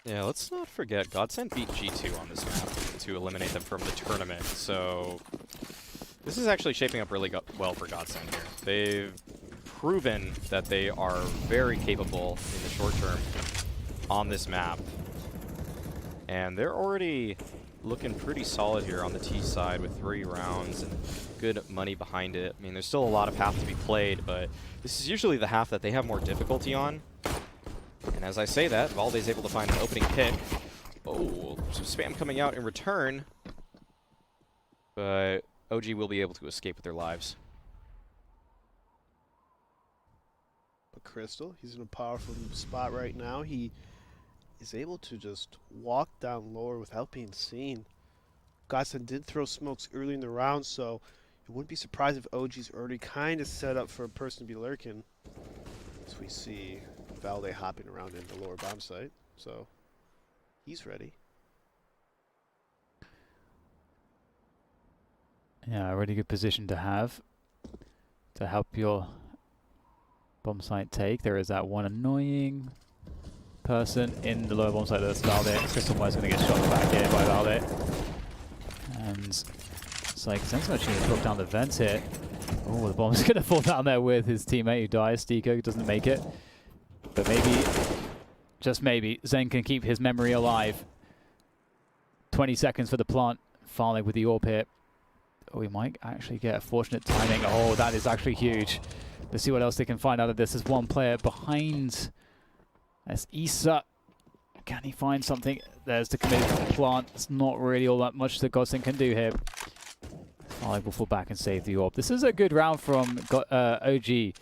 Yeah, let's not forget, Godsend beat G2 on this map to eliminate them from the tournament, so this is actually shaping up really well for Godsend here. They've proven that they are very capable in the short term on this map, and they're already looking pretty solid here on the T side with 3 rounds and good money behind it. I mean, there's still a lot of half to be played, but this is usually the half that they have more difficulty on. And as I say that, Valde's able to find an opening pick. Oh, some spam coming out in return. But OG will be able to escape with their lives. But Crystal, he's in a powerful spot right now. He is able to just walk down lower without being seen. Godsend did throw smokes early in the round, so you wouldn't be surprised if OG's already kind of set up for a person to be lurking. As we see Valde hopping around in the lower bomb site, so he's ready. Yeah, a really good position to have to help your bomb site take. There is that one annoying person in the lower bomb site that's Valde. Crystal More's going to get shot back here by Valde. And it's like Zen's actually going to drop down the vents here. Oh, the bomb's going to fall down there with his teammate who dies. Stiko doesn't make it. But maybe, just maybe, Zen can keep his memory alive. 20 seconds for the plant. Farley with the AWP here. Oh, we might actually get a fortunate timing. Oh, that is actually huge. Let's see what else they can find out of this. There's one player behind. That's Isa. Can he find something? There's the committed plant. It's not really all that much that Godsend can do here. Farley will fall back and save the AWP. This is a good round from OG.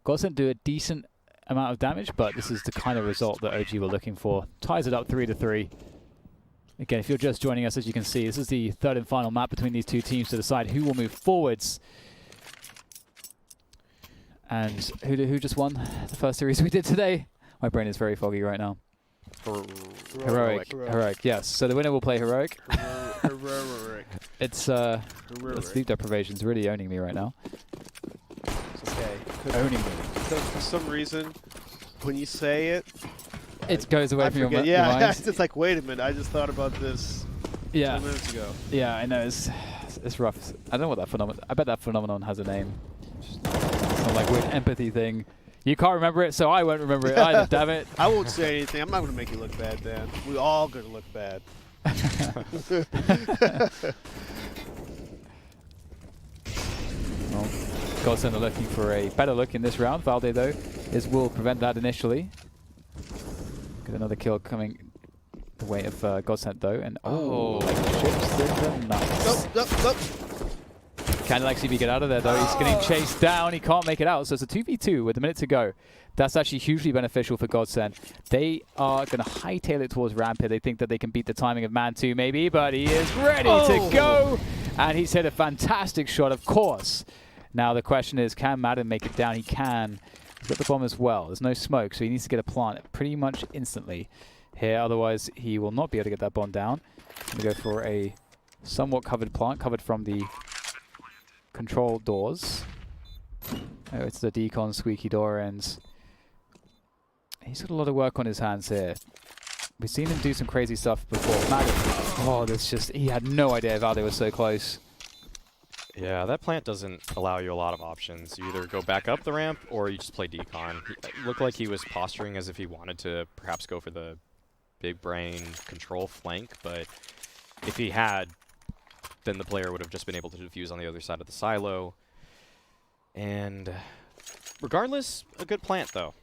Godsend do a decent amount of damage, but this is the kind of result that OG were looking for. Ties it up 3-3. Again, if you're just joining us, as you can see, this is the third and final map between these two teams to decide who will move forwards. And who just won the first series we did today? My brain is very foggy right now. Heroic, yes. So the winner will play Heroic. Heroic. It's sleep deprivation's really owning me right now. It's okay. Owning me. For some reason, when you say it, it goes away from your mind. Yeah, it's like, wait a minute, I just thought about this 10 minutes ago. Yeah, I know, it's rough. I don't know what that phenomenon, I bet that phenomenon has a name. Some like weird empathy thing. You can't remember it, so I won't remember it either, damn it. I won't say anything. I'm not going to make you look bad, Dan. We all going to look bad. Well, Godsend are looking for a better look in this round. Valde, though, will prevent that initially. Get another kill coming the way of Godsend, though. And like ships in the night. Nope. Can Alexi get out of there, though? He's getting chased down. He can't make it out. So it's a 2v2 with a minute to go. That's actually hugely beneficial for Godsend. They are going to hightail it towards ramp here. They think that they can beat the timing of Man 2, maybe, but he is ready to go. And he's hit a fantastic shot, of course. Now the question is, can Madden make it down? He can. He's got the bomb as well. There's no smoke, so he needs to get a plant pretty much instantly here. Otherwise, he will not be able to get that bomb down. I'm going to go for a somewhat covered plant, covered from the control doors. Oh, it's the decon squeaky door, and he's got a lot of work on his hands here. We've seen him do some crazy stuff before. Oh, that's just, he had no idea Valde was so close. Yeah, that plant doesn't allow you a lot of options. You either go back up the ramp or you just play decon. It looked like he was posturing as if he wanted to perhaps go for the big brain control flank, but if he had then the player would have just been able to defuse on the other side of the silo. And regardless, a good plant, though.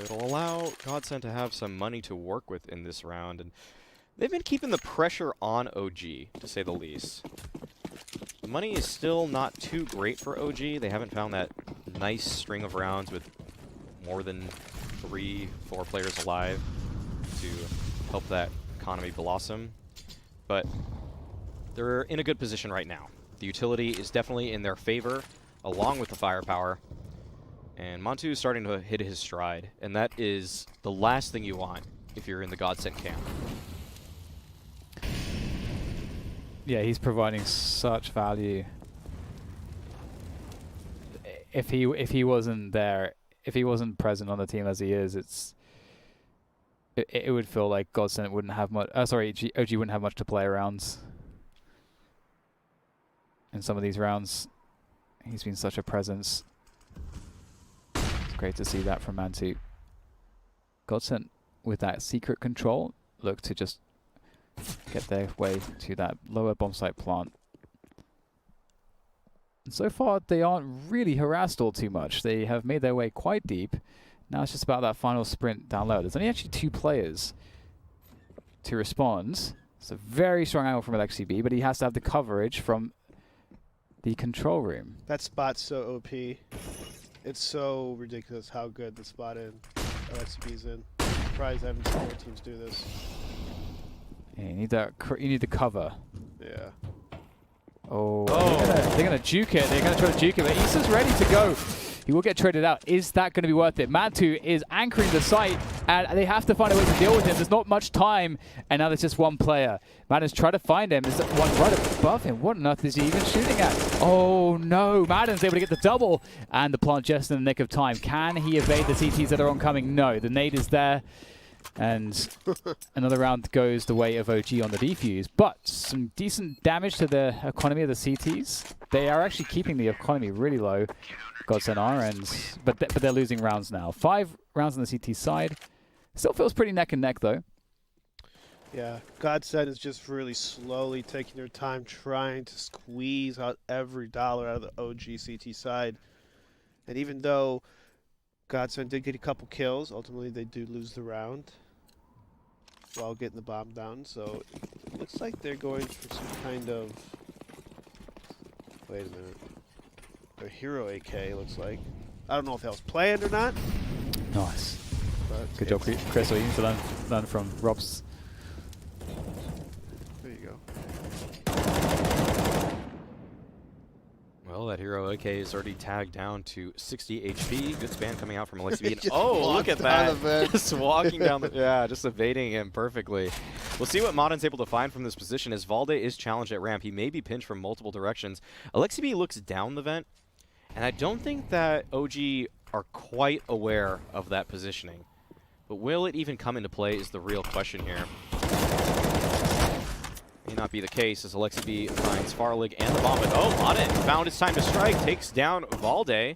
It'll allow Godsend to have some money to work with in this round, and they've been keeping the pressure on OG, to say the least. The money is still not too great for OG. They haven't found that nice string of rounds with more than 3-4 players alive to help that economy blossom. But they're in a good position right now. The utility is definitely in their favor, along with the firepower. And Montu is starting to hit his stride, and that is the last thing you want if you're in the Godsend camp. Yeah, he's providing such value. If he wasn't there, if he wasn't present on the team as he is, it would feel like Godsend wouldn't have much. Sorry, OG wouldn't have much to play around. In some of these rounds, he's been such a presence. It's great to see that from Mantu. Godsend, with that secret control, look to just get their way to that lower bomb site plant. And so far, they aren't really harassed all too much. They have made their way quite deep. Now it's just about that final sprint down low. There's only actually 2 players to respond. It's a very strong angle from AlexiB, but he has to have the coverage from the control room. That spot's so OP. It's so ridiculous how good the spot in AlexiB's in. I'm surprised I haven't seen more teams do this. Yeah, you need that. You need the cover. Yeah. Oh, they're gonna juke it. They're gonna try to juke it, but Issa's ready to go. He will get traded out. Is that going to be worth it? Mantu is anchoring the site, and they have to find a way to deal with him. There's not much time, and now there's just one player. Madden's trying to find him. There's one right above him. What on earth is he even shooting at? Oh, no. Madden's able to get the double, and the plant just in the nick of time. Can he evade the CTs that are oncoming? No. The nade is there, and another round goes the way of OG on the defuse. But some decent damage to the economy of the CTs. They are actually keeping the economy really low. Godsend are, but they're losing rounds now. 5 rounds on the CT side. Still feels pretty neck and neck, though. Yeah, Godsend is just really slowly taking their time trying to squeeze out every dollar out of the OG CT side. And even though Godsend did get a couple kills, ultimately they do lose the round while getting the bomb down. So it looks like they're going for some kind of... Wait a minute. A hero AK, looks like. I don't know if that was planned or not. Nice. But Good job, Chris. You need to learn from Rob's. There you go. Well, that hero AK is already tagged down to 60 HP. Good span coming out from AlexiB. Just Oh, look at that. event. Just walking down the... Yeah, just evading him perfectly. We'll see what Modern's able to find from this position as Valde is challenged at ramp. He may be pinched from multiple directions. AlexiB looks down the vent, and I don't think that OG are quite aware of that positioning. But will it even come into play is the real question here. May not be the case as AlexiB finds Farlig and the bomb. But oh, Modern found his time to strike, takes down Valde.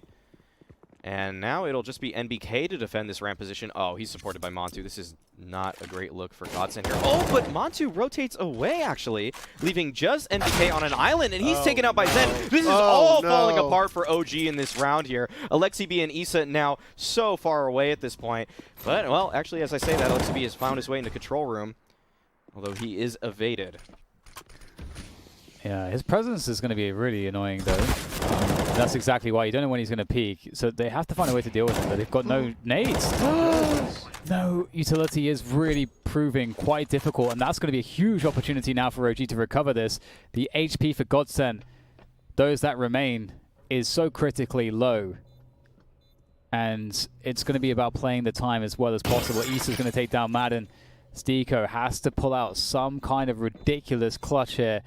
And now it'll just be NBK to defend this ramp position. Oh, he's supported by Montu. This is not a great look for Godsend here. Oh, but Montu rotates away, actually, leaving just NBK on an island, and he's taken out by Zen. This is all falling apart for OG in this round here. AlexiB and Issa now so far away at this point. But, well, actually, as I say that, AlexiB has found his way into control room, although he is evaded. Yeah, his presence is going to be really annoying, though. That's exactly why. You don't know when he's going to peak. So they have to find a way to deal with him, but they've got no nades. No, utility is really proving quite difficult, and that's going to be a huge opportunity now for OG to recover this. The HP for Godsend, those that remain, is so critically low. And it's going to be about playing the time as well as possible. Issa's going to take down Madden. Stiko has to pull out some kind of ridiculous clutch here.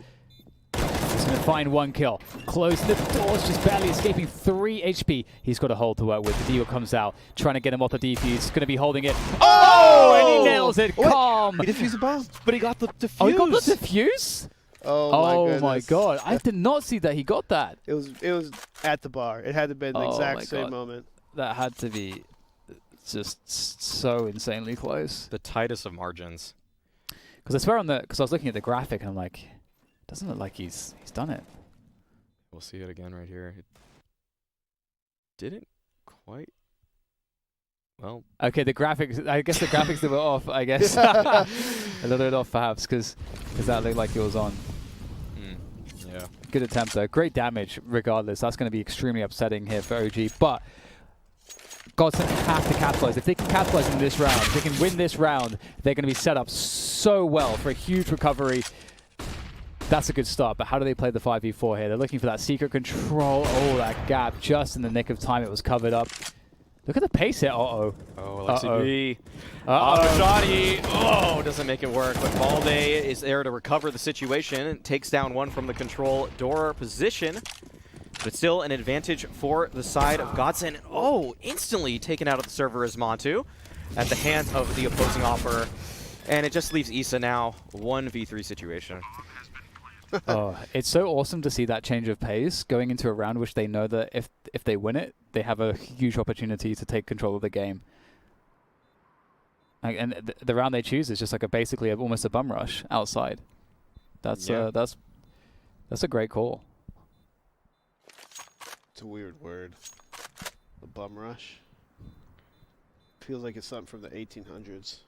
He's going to find 1 kill. Closing the doors, just barely escaping 3 HP. He's got a hold to work with. The deal comes out, trying to get him off the defuse. He's going to be holding it. Oh! And he nails it. What? Calm. He defused the bomb. But he got the defuse. Oh, he got the defuse? Oh my god. I did not see that he got that. It was at the bar. It had to be the exact same moment. That had to be just so insanely close. The tightest of margins. Because I swear because I was looking at the graphic and I'm like, Doesn't look like he's done it. We'll see it again right here. It didn't quite. Well, Okay, the graphics. I guess the graphics that were off. I guess a little bit off, perhaps, because that looked like it was on. yeah. Good attempt though. Great damage, regardless. That's going to be extremely upsetting here for OG. But Godson have to capitalize. If they can capitalize in this round, if they can win this round, they're going to be set up so well for a huge recovery. That's a good start. But how do they play the 5v4 here? They're looking for that secret control. Oh, that gap just in the nick of time. It was covered up. Look at the pace here. Uh-oh. Oh, Lexi. Uh-oh. Johnny. Oh, doesn't make it work. But Valde is there to recover the situation. Takes down one from the control door position. But still an advantage for the side of Godson. Oh, instantly taken out of the server is Montu at the hands of the opposing offer. And it just leaves Issa now 1v3 situation. Oh, it's so awesome to see that change of pace going into a round which they know that if they win it, they have a huge opportunity to take control of the game. And the round they choose is just like basically almost a bum rush outside. That's a great call. It's a weird word. The bum rush. Feels like it's something from the 1800s.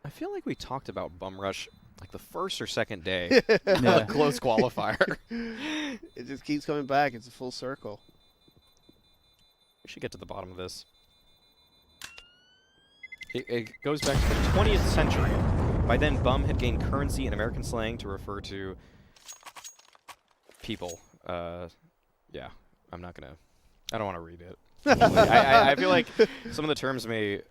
I feel like we talked about bum rush like the first or second day. Yeah. Close qualifier. It just keeps coming back. It's a full circle. We should get to the bottom of this. It goes back to the 20th century. By then, bum had gained currency in American slang to refer to people. Yeah, I'm not gonna. I don't want to read it. I feel like some of the terms they're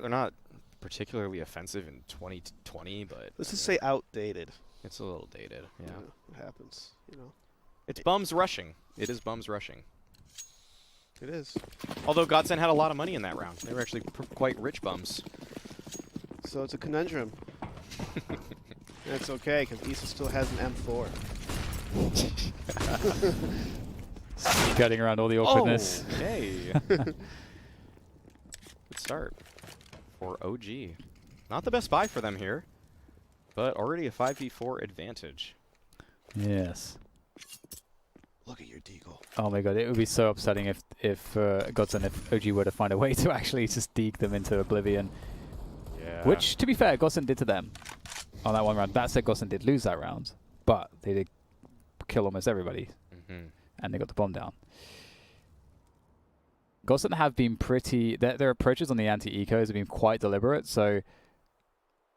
not particularly offensive in 2020, but let's just say outdated. It's a little dated. Yeah, it happens. You know, it's bums rushing. It is bums rushing. It is. Although Godson had a lot of money in that round. They were actually quite rich bums. So it's a conundrum. That's okay, because Issa still has an M4. Cutting around all the awkwardness. Okay. Good start for OG. Not the best buy for them here, but already a 5v4 advantage. Yes. Look at your deagle. Oh my god, it would be so upsetting if OG were to find a way to actually just deke them into oblivion. Yeah. Which, to be fair, Godson did to them on that one round. That said, Godson did lose that round, but they did kill almost everybody, and they got the bomb down. Godson have been pretty... Their approaches on the anti-ecos have been quite deliberate, so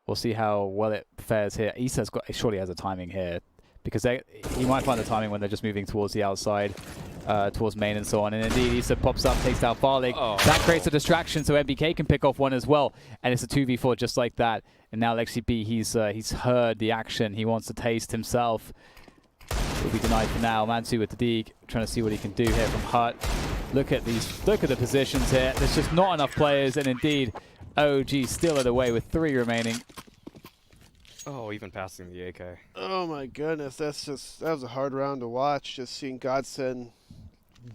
we'll see how well it fares here. Issa's surely has a timing here, because he might find the timing when they're just moving towards the outside, towards main and so on. And indeed, Issa pops up, takes down Farlig. Oh. That creates a distraction, so MBK can pick off one as well. And it's a 2v4 just like that. And now Lexi B, he's heard the action. He wants to taste himself. Will be denied for now. Mansu with the dig, trying to see what he can do here from Hut. Look at the positions here. There's just not enough players, and indeed, OG still at away with 3 remaining. Oh, even passing the AK. Oh my goodness, that was a hard round to watch. Just seeing Godson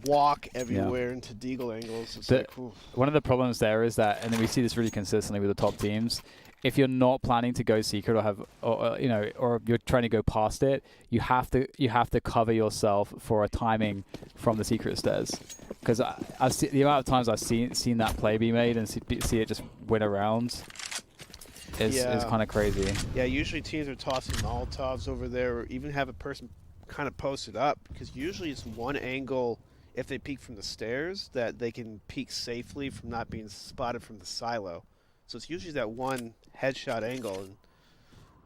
walk everywhere into deagle angles. It's like, one of the problems there is that, and then we see this really consistently with the top teams. If you're not planning to go secret or you're trying to go past it, you have to cover yourself for a timing from the secret stairs. Because the amount of times I've seen that play be made and see it just win a round is kind of crazy. Yeah, usually teams are tossing Molotovs over there, or even have a person kind of posted up, because usually it's one angle, if they peek from the stairs, that they can peek safely from not being spotted from the silo. So it's usually that one headshot angle, and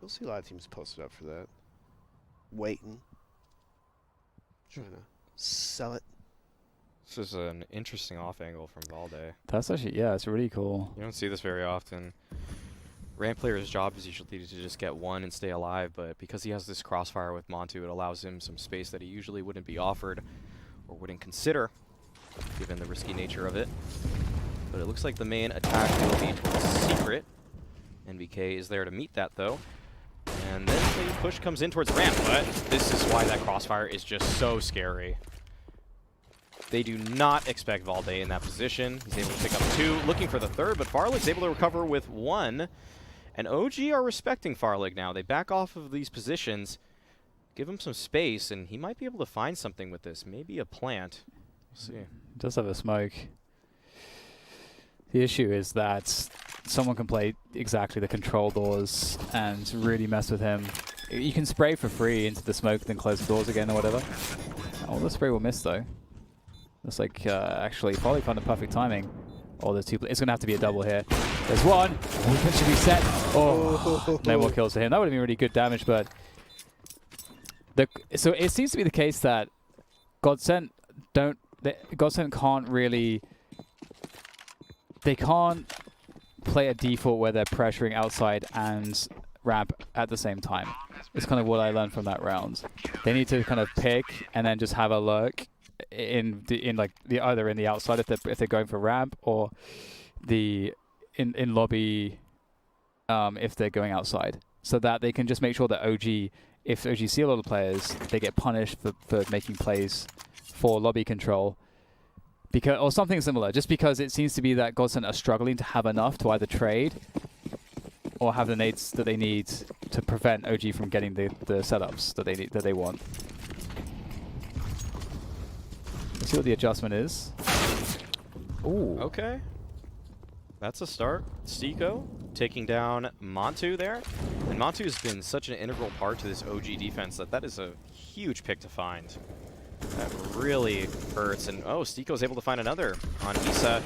you'll see a lot of teams posted up for that. Waiting. Trying to sell it. This is an interesting off angle from Valde. That's actually, it's really cool. You don't see this very often. Ramp player's job is usually to just get one and stay alive, but because he has this crossfire with Montu, it allows him some space that he usually wouldn't be offered or wouldn't consider, given the risky nature of it. But it looks like the main attack will be towards secret. NBK is there to meet that, though. And then the push comes in towards ramp, but this is why that crossfire is just so scary. They do not expect Valde in that position. He's able to pick up 2, looking for the 3rd, but Farlig's able to recover with 1. And OG are respecting Farlig now. They back off of these positions. give him some space, and he might be able to find something with this. Maybe a plant. We'll see. He does have a smoke. The issue is that someone can play exactly the control doors and really mess with him. You can spray for free into the smoke, then close the doors again or whatever. Oh, the spray will miss though. Looks like actually probably found the perfect timing. Oh, there's two. It's going to have to be a double here. There's one. Oh, he should be set. Oh, no more kills for him. That would have been really good damage, but so it seems to be the case that Godsent can't really. They can't play a default where they're pressuring outside and ramp at the same time. It's kind of what I learned from that round. They need to kind of pick and then just have a lurk in either in the outside if they're going for ramp, or in lobby if they're going outside, so that they can just make sure that if OG see a lot of players, they get punished for making plays for lobby control. Or something similar, just because it seems to be that Godsent are struggling to have enough to either trade or have the nades that they need to prevent OG from getting the setups that they want. Let's see what the adjustment is. Ooh. Okay. That's a start. Stico taking down Montu there. And Montu has been such an integral part to this OG defense that is a huge pick to find. That really hurts. And oh, Stico's able to find another on Isa.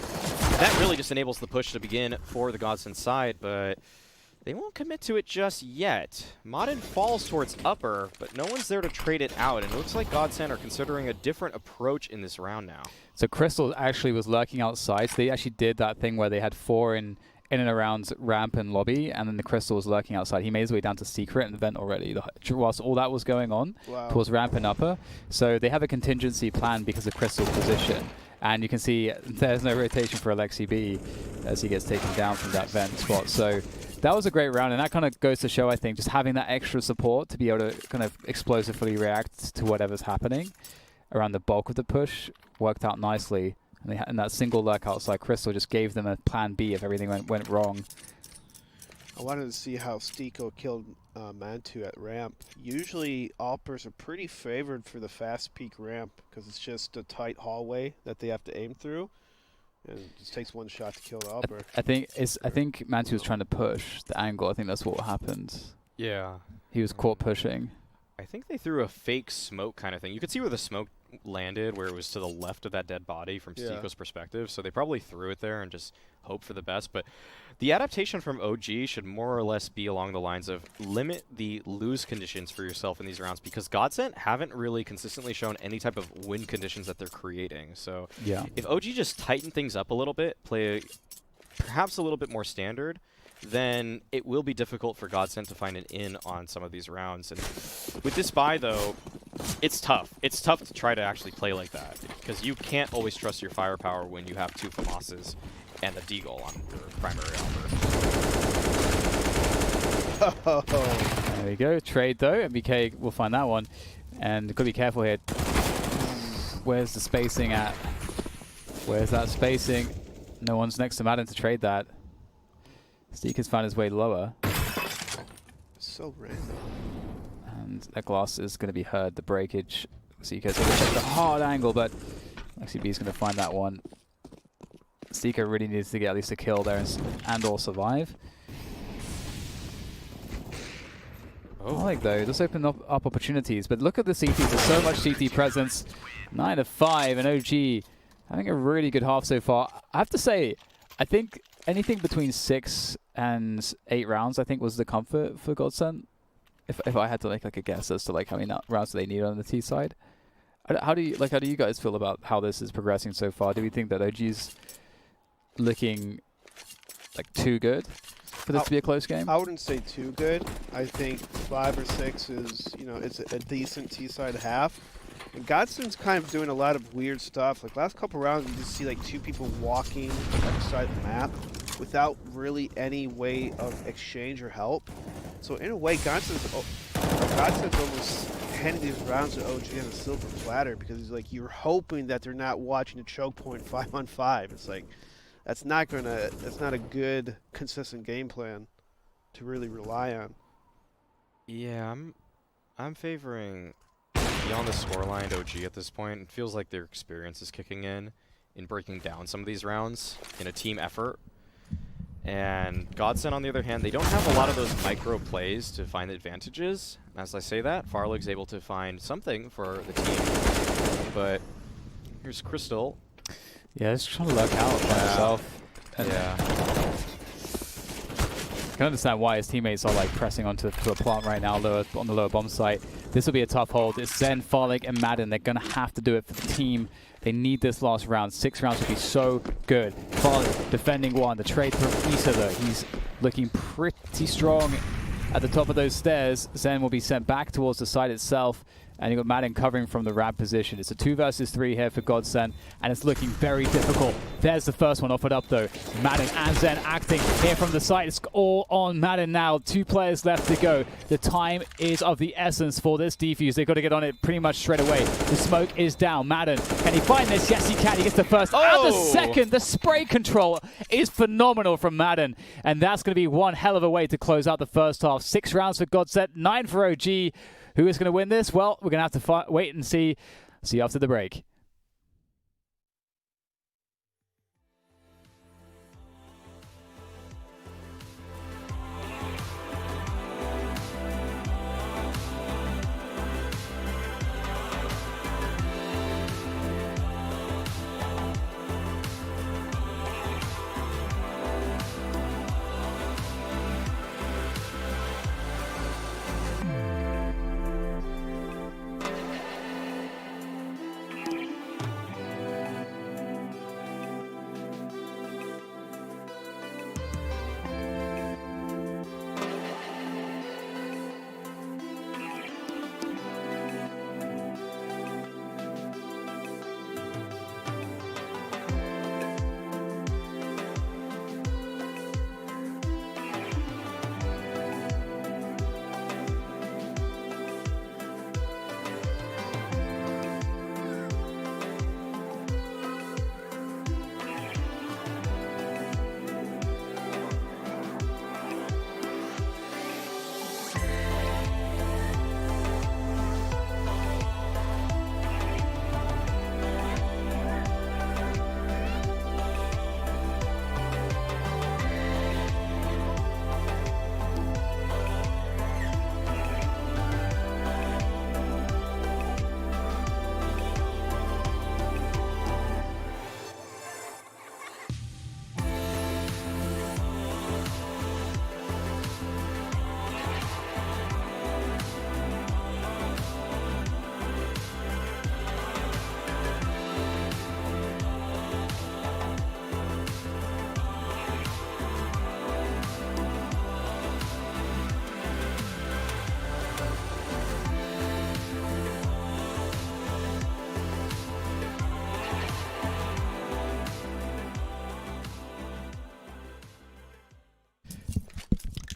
That really just enables the push to begin for the Godsent side, but they won't commit to it just yet. Modern falls towards upper, but no one's there to trade it out, and it looks like Godsent are considering a different approach in this round now. So Crystal actually was lurking outside, so they actually did that thing where they had 4 in and around ramp and lobby, and then the Crystal was lurking outside. He made his way down to secret and vent already, whilst all that was going on towards ramp and upper. So they have a contingency plan because of Crystal's position. And you can see there's no rotation for Alexi B as he gets taken down from that vent spot. So that was a great round, and that kind of goes to show, I think, just having that extra support to be able to kind of explosively react to whatever's happening around the bulk of the push worked out nicely. And that single lurk outside Crystal just gave them a plan B if everything went wrong. I wanted to see how Stico killed Mantu at ramp. Usually, Alpers are pretty favored for the fast peak ramp because it's just a tight hallway that they have to aim through. And it just takes one shot to kill the Alper. I think Mantu was trying to push the angle. I think that's what happened. Yeah. He was caught pushing. I think they threw a fake smoke kind of thing. You could see where the smoke landed, where it was to the left of that dead body from Stico's perspective. So they probably threw it there and just hope for the best. But the adaptation from OG should more or less be along the lines of limit the lose conditions for yourself in these rounds, because Godsent haven't really consistently shown any type of win conditions that they're creating. So if OG just tighten things up a little bit, play perhaps a little bit more standard, then it will be difficult for Godsent to find an in on some of these rounds. And with this buy, though, it's tough. It's tough to try to actually play like that, because you can't always trust your firepower when you have 2 FAMASs and a Deagle on your primary offer. There we go. Trade, though. MBK will find that one. And got to be careful here. Where's the spacing at? Where's that spacing? No one's next to Madden to trade that. Steaker's found his way lower. So random. And that glass is going to be heard, the breakage. Seeker's going to check the hard angle, but XCB is going to find that one. Seeker really needs to get at least a kill there and or survive. I like, though, just open up opportunities, but look at the CTs. There's so much CT presence. 9 of 5, and OG having a really good half so far. I have to say, I think anything between 6 and 8 rounds, I think, was the comfort for Godsent. If I had to like a guess as to like how many rounds do they need on the T side. How do you guys feel about how this is progressing so far? Do we think that OG's looking like too good for this to be a close game? I wouldn't say too good. I think 5 or 6 is, it's a decent T side half. And Godsent's kind of doing a lot of weird stuff. Like last couple rounds, you just see like 2 people walking outside the map without really any way of exchange or help. So in a way, Godsent's almost handing these rounds to OG on a silver platter, because he's like, you're hoping that they're not watching a choke point 5-on-5. It's like, that's not a good consistent game plan to really rely on. Yeah, I'm favoring beyond the scoreline OG at this point. It feels like their experience is kicking in breaking down some of these rounds in a team effort. And Godsend, on the other hand, they don't have a lot of those micro plays to find advantages. As I say that, Farlig's able to find something for the team. But here's Crystal. Yeah, he's trying to look out by himself. Yeah. I can understand why his teammates are like pressing onto a plant right now on the lower bomb site. This will be a tough hold. It's Zen, Farlig, and Madden. They're going to have to do it for the team. They need this last round. 6 rounds would be so good. Farlig defending one. The trade from Isa, though. He's looking pretty strong at the top of those stairs. Zen will be sent back towards the site itself. And you've got Madden covering from the ramp position. It's a 2 versus 3 here for Godsend, and it's looking very difficult. There's the first one offered up, though. Madden and Zen acting here from the side. It's all on Madden now. 2 players left to go. The time is of the essence for this defuse. They've got to get on it pretty much straight away. The smoke is down. Madden, can he find this? Yes, he can. He gets the first and the second. The spray control is phenomenal from Madden, and that's going to be one hell of a way to close out the first half. 6 rounds for Godsend, 9 for OG. Who is going to win this? Well, we're going to have to wait and see. See you after the break.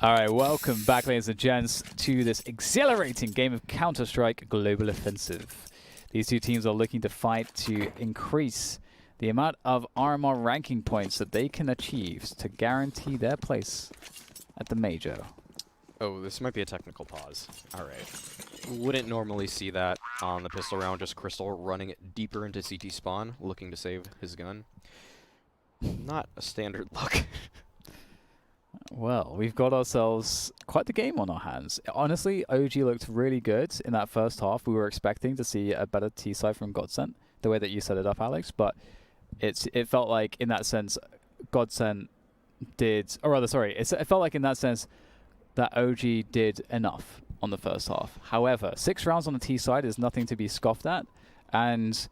All right, welcome back, ladies and gents, to this exhilarating game of Counter-Strike Global Offensive. These 2 teams are looking to fight to increase the amount of RMR ranking points that they can achieve to guarantee their place at the major. Oh, this might be a technical pause. All right. Wouldn't normally see that on the pistol round, just Crystal running deeper into CT spawn, looking to save his gun. Not a standard look. Well, we've got ourselves quite the game on our hands. Honestly, OG looked really good in that first half. We were expecting to see a better T-side from Godsend, the way that you set it up, Alex, but it felt like, in that sense, Godsend did, or rather, sorry, it felt like in that sense that OG did enough on the first half. However, 6 rounds on the T-side is nothing to be scoffed at, and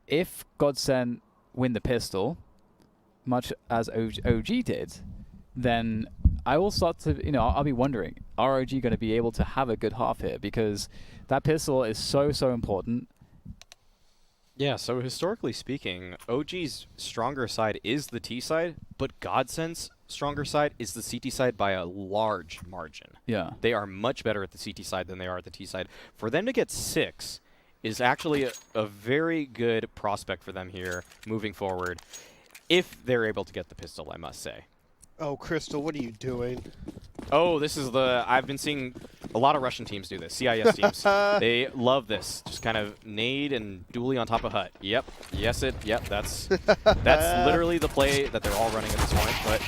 if Godsend win the pistol, much as OG did, then I will start to, I'll be wondering, are OG going to be able to have a good half here? Because that pistol is so important. Yeah, so historically speaking, OG's stronger side is the T side, but Godsend's stronger side is the CT side by a large margin. Yeah. They are much better at the CT side than they are at the T side. For them to get 6 is actually a very good prospect for them here moving forward, if they're able to get the pistol, I must say. Oh, Crystal, what are you doing? Oh, this is the... I've been seeing a lot of Russian teams do this, CIS teams. They love this. Just kind of nade and dually on top of hut. Yep. Yes, Yep, that's literally the play that they're all running at this point. But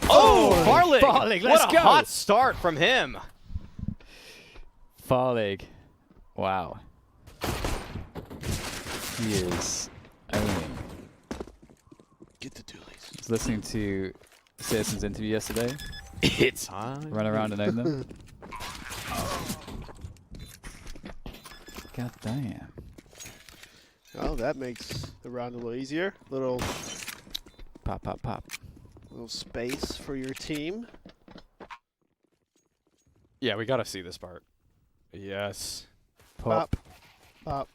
Farlig! Farlig, let's what a go! hot start from him! Farlig. Wow. He is owning. Get the dualies. I was listening to Citizen's interview yesterday. It's time. Run around and own them. God damn. Oh, that makes the round a little easier. Little Pop, pop, pop. space for your team. Yeah, we gotta see this part. Yes. Pop. Pop.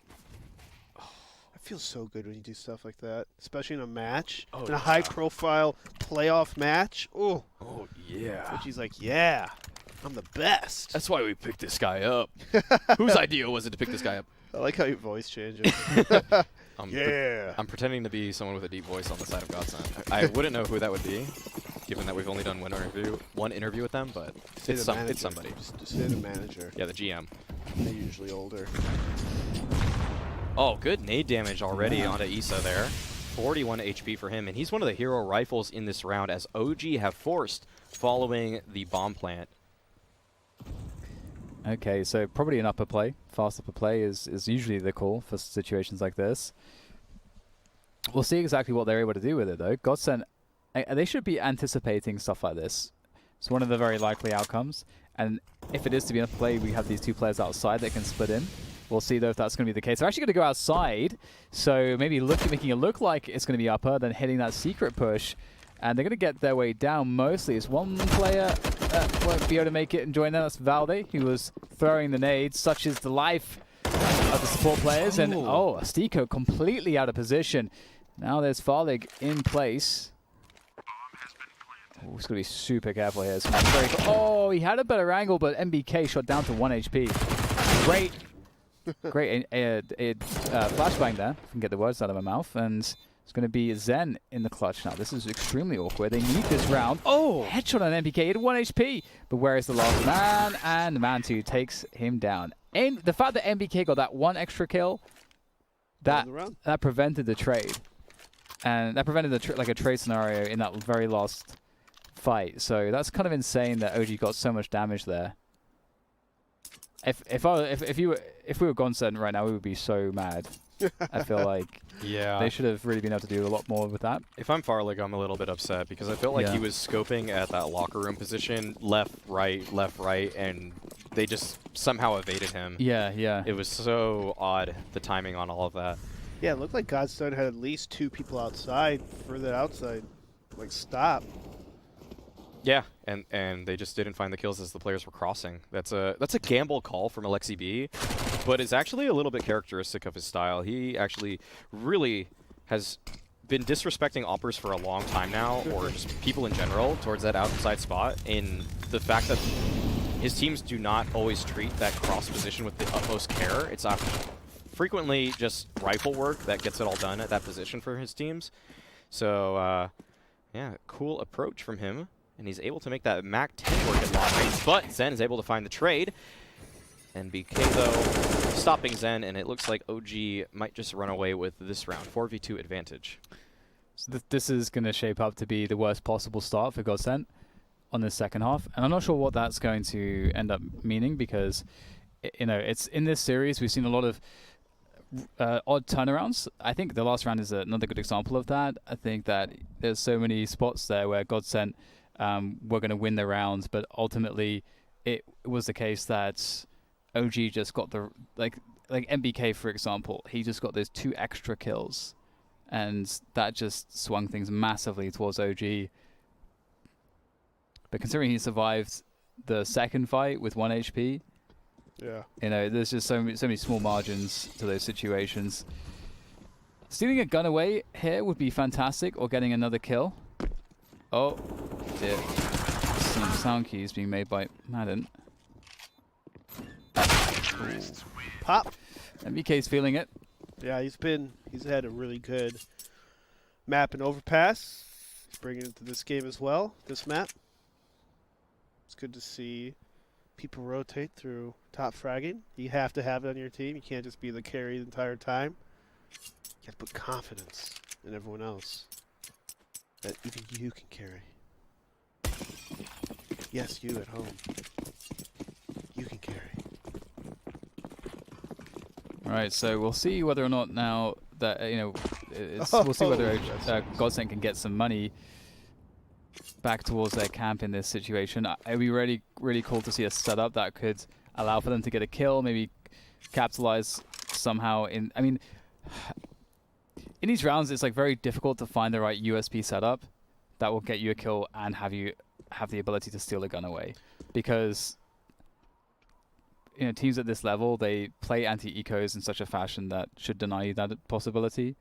Oh, it feels so good when you do stuff like that, especially in a match, Oh, in a yeah. high-profile playoff match. Oh, Oh, yeah. Fuji's like, yeah, I'm the best. That's why we picked this guy up. Whose idea was it to pick this guy up? I like how your voice changes. Yeah. I'm pretending to be someone with a deep voice on the side of Godsend. I wouldn't know who that would be, given that we've only done one interview with them, but Say it's, the it's manager. somebody. Just say the manager. Yeah, the GM. They're usually older. Oh, good nade damage already onto Issa there. 41 HP for him, and he's one of the hero rifles in this round as OG have forced following the bomb plant. Okay, so probably an upper play. Fast upper play is usually the call for situations like this. We'll see exactly what they're able to do with it, though. Godsend, they should be anticipating stuff like this. It's one of the very likely outcomes. And if it is to be an upper play, we have these two players outside that can split in. We'll see, though, if that's going to be the case. They're actually going to go outside, so maybe making it look like it's going to be upper, then hitting that secret push. And they're going to get their way down mostly. It's one player that won't be able to make it and join them. That's Valde, who was throwing the nades. Such is the life of the support players. And, Astiko completely out of position. Now there's Farlig in place. Oh, he's going to be super careful here. Oh, he had a better angle, but MBK shot down to 1 HP. Great flashbang there. If I can get the words out of my mouth. And it's going to be Zen in the clutch now. This is extremely awkward. They need this round. Oh! Headshot on MBK. He had 1 HP. But where is the last man? And the man 2 takes him down. And the fact that MBK got that 1 extra kill, that prevented the trade. And that prevented a trade scenario in that very last fight. So that's kind of insane that OG got so much damage there. If we were Godsend right now, we would be so mad. I feel like they should have really been able to do a lot more with that. If I'm Farlig, I'm a little bit upset because I felt like he was scoping at that locker room position, left, right, and they just somehow evaded him. Yeah. It was so odd, the timing on all of that. Yeah, it looked like Godsend had at least 2 people outside, further outside. Like, stop. Yeah, and they just didn't find the kills as the players were crossing. That's a gamble call from Alexi B, but it's actually a little bit characteristic of his style. He actually really has been disrespecting oppers for a long time now, or just people in general, towards that outside spot, in the fact that his teams do not always treat that cross position with the utmost care. It's frequently just rifle work that gets it all done at that position for his teams. So, yeah, cool approach from him. And he's able to make that Mac 10 work at long range, but Zen is able to find the trade. And BK, though, stopping Zen, and it looks like OG might just run away with this round. 4v2 advantage. So this is going to shape up to be the worst possible start for Godsend on the second half. And I'm not sure what that's going to end up meaning because, it's in this series, we've seen a lot of odd turnarounds. I think the last round is another good example of that. I think that there's so many spots there where Godsend were going to win the rounds, but ultimately it was the case that OG just got the like MBK, for example. He just got those 2 extra kills, and that just swung things massively towards OG. But considering he survived the second fight with 1 HP, there's just so many small margins to those situations. Stealing a gun away here would be fantastic, or getting another kill. Oh, dear. Some sound cues being made by Madden. Pop. MBK's feeling it. Yeah, he's had a really good map and overpass. bringing it to this game as well, this map. It's good to see people rotate through top fragging. You have to have it on your team. You can't just be the carry the entire time. You got to put confidence in everyone else that even you can carry. Yes, you at home. You can carry. All right, so we'll see whether or not now that we'll see whether Godsend can get some money back towards their camp in this situation. It'd be really, really cool to see a setup that could allow for them to get a kill, maybe capitalize somehow. In these rounds, it's like very difficult to find the right USP setup that will get you a kill and have you have the ability to steal a gun away, because teams at this level, they play anti-ecos in such a fashion that should deny you that possibility.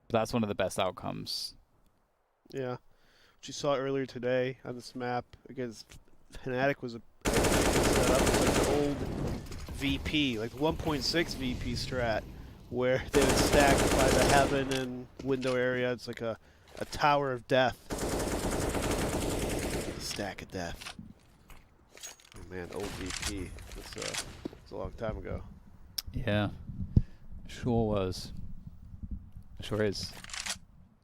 But that's one of the best outcomes. Yeah. What you saw earlier today on this map against Fnatic was a setup. It's like an old VP, like 1.6 VP strat, where they would stack by the heaven and window area. It's like a tower of death. A stack of death. Oh man, old VP. It's a long time ago. Yeah, sure was. Sure is.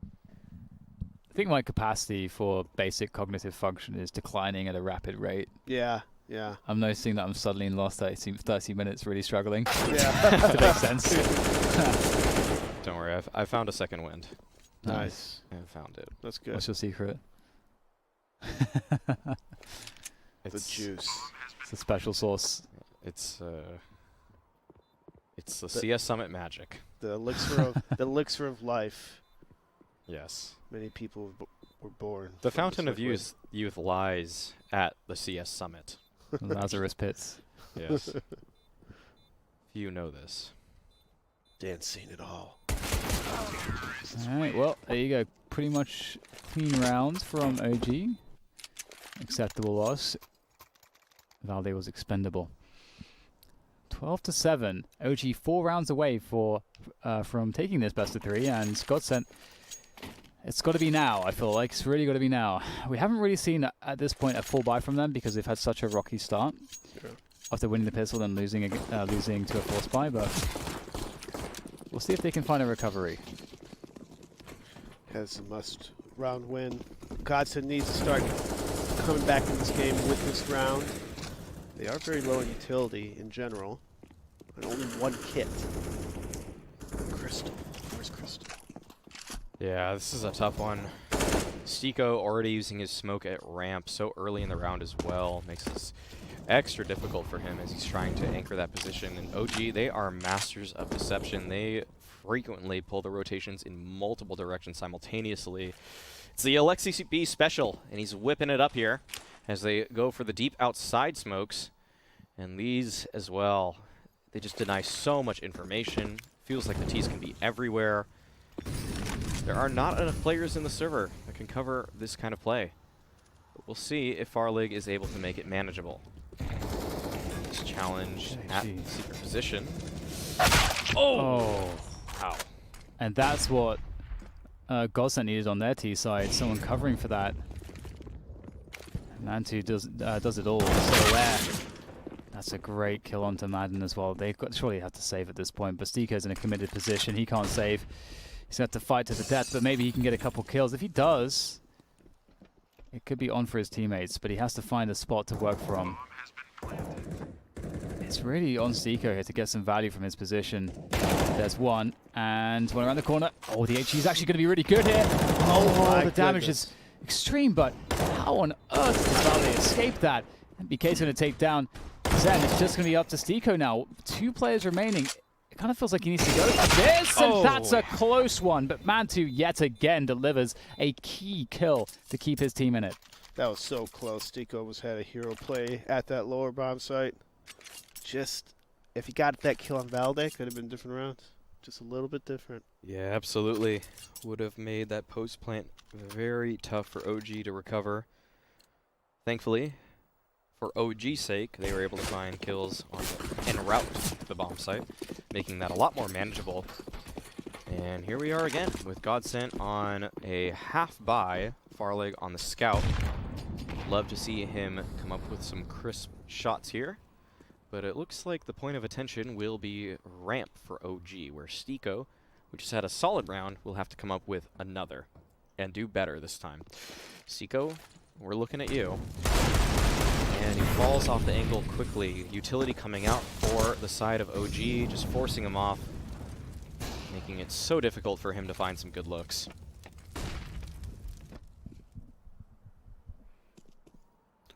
I think my capacity for basic cognitive function is declining at a rapid rate. Yeah, yeah. I'm noticing that I'm suddenly in the last 30 minutes really struggling. Yeah. To make sense. Don't worry, I found a second wind. Nice. I found it. That's good. What's your secret? The juice. It's a special sauce. It's the CS Summit magic. The elixir of life. Yes. Many people were born. The from fountain this of liquid. youth lies at the CS Summit. Lazarus Pits. Yes. You know this. Dan's seen it all. Alright, well, there you go. Pretty much clean rounds from OG. Acceptable loss. Valde was expendable. 12-7. OG 4 rounds away from taking this best of 3, and Godsend, it's got to be now. I feel like it's really got to be now. We haven't really seen at this point a full buy from them because they've had such a rocky start after winning the pistol and losing to a force buy, but we'll see if they can find a recovery. Has a must round win. Godsend needs to start coming back in this game with this round. They are very low in utility in general, and only one kit. Crystal. Where's Crystal? Yeah, this is a tough one. Stiko already using his smoke at ramp so early in the round as well makes this extra difficult for him as he's trying to anchor that position. And OG, they are masters of deception. They frequently pull the rotations in multiple directions simultaneously. It's the Alexi B special, and he's whipping it up here as they go for the deep outside smokes. And these as well, they just deny so much information. Feels like the T's can be everywhere. There are not enough players in the server that can cover this kind of play. But we'll see if Farlig is able to make it manageable. This challenge at the secret position. Oh! Wow. And that's what Godsend needed on their T side, someone covering for that. Mantu does it all, so aware. That's a great kill onto Madden as well. They've got surely have to save at this point, but Stiko's in a committed position. He can't save. He's going to have to fight to the death, but maybe he can get a couple kills. If he does, it could be on for his teammates, but he has to find a spot to work from. It's really on Stiko here to get some value from his position. There's one, and one around the corner. Oh, the HE is actually going to be really good here. Oh, the damage is extreme, but how on earth does Valde escape that? BK's going to take down Zen. It's just going to be up to Stiko now. 2 players remaining. It kind of feels like he needs to go for this, and that's a close one. But Mantu yet again delivers a key kill to keep his team in it. That was so close. Stiko almost had a hero play at that lower bomb site. Just, if he got that kill on Valde, could have been different rounds. Just a little bit different. Yeah, absolutely. Would have made that post plant very tough for OG to recover. Thankfully, for OG's sake, they were able to find kills on en route to the bomb site, making that a lot more manageable. And here we are again with Godsent on a half buy, Farleg on the scout. Love to see him come up with some crisp shots here. But it looks like the point of attention will be ramp for OG, where Stiko, who just had a solid round, will have to come up with another and do better this time. Stiko, we're looking at you. And he falls off the angle quickly. Utility coming out for the side of OG, just forcing him off, making it so difficult for him to find some good looks.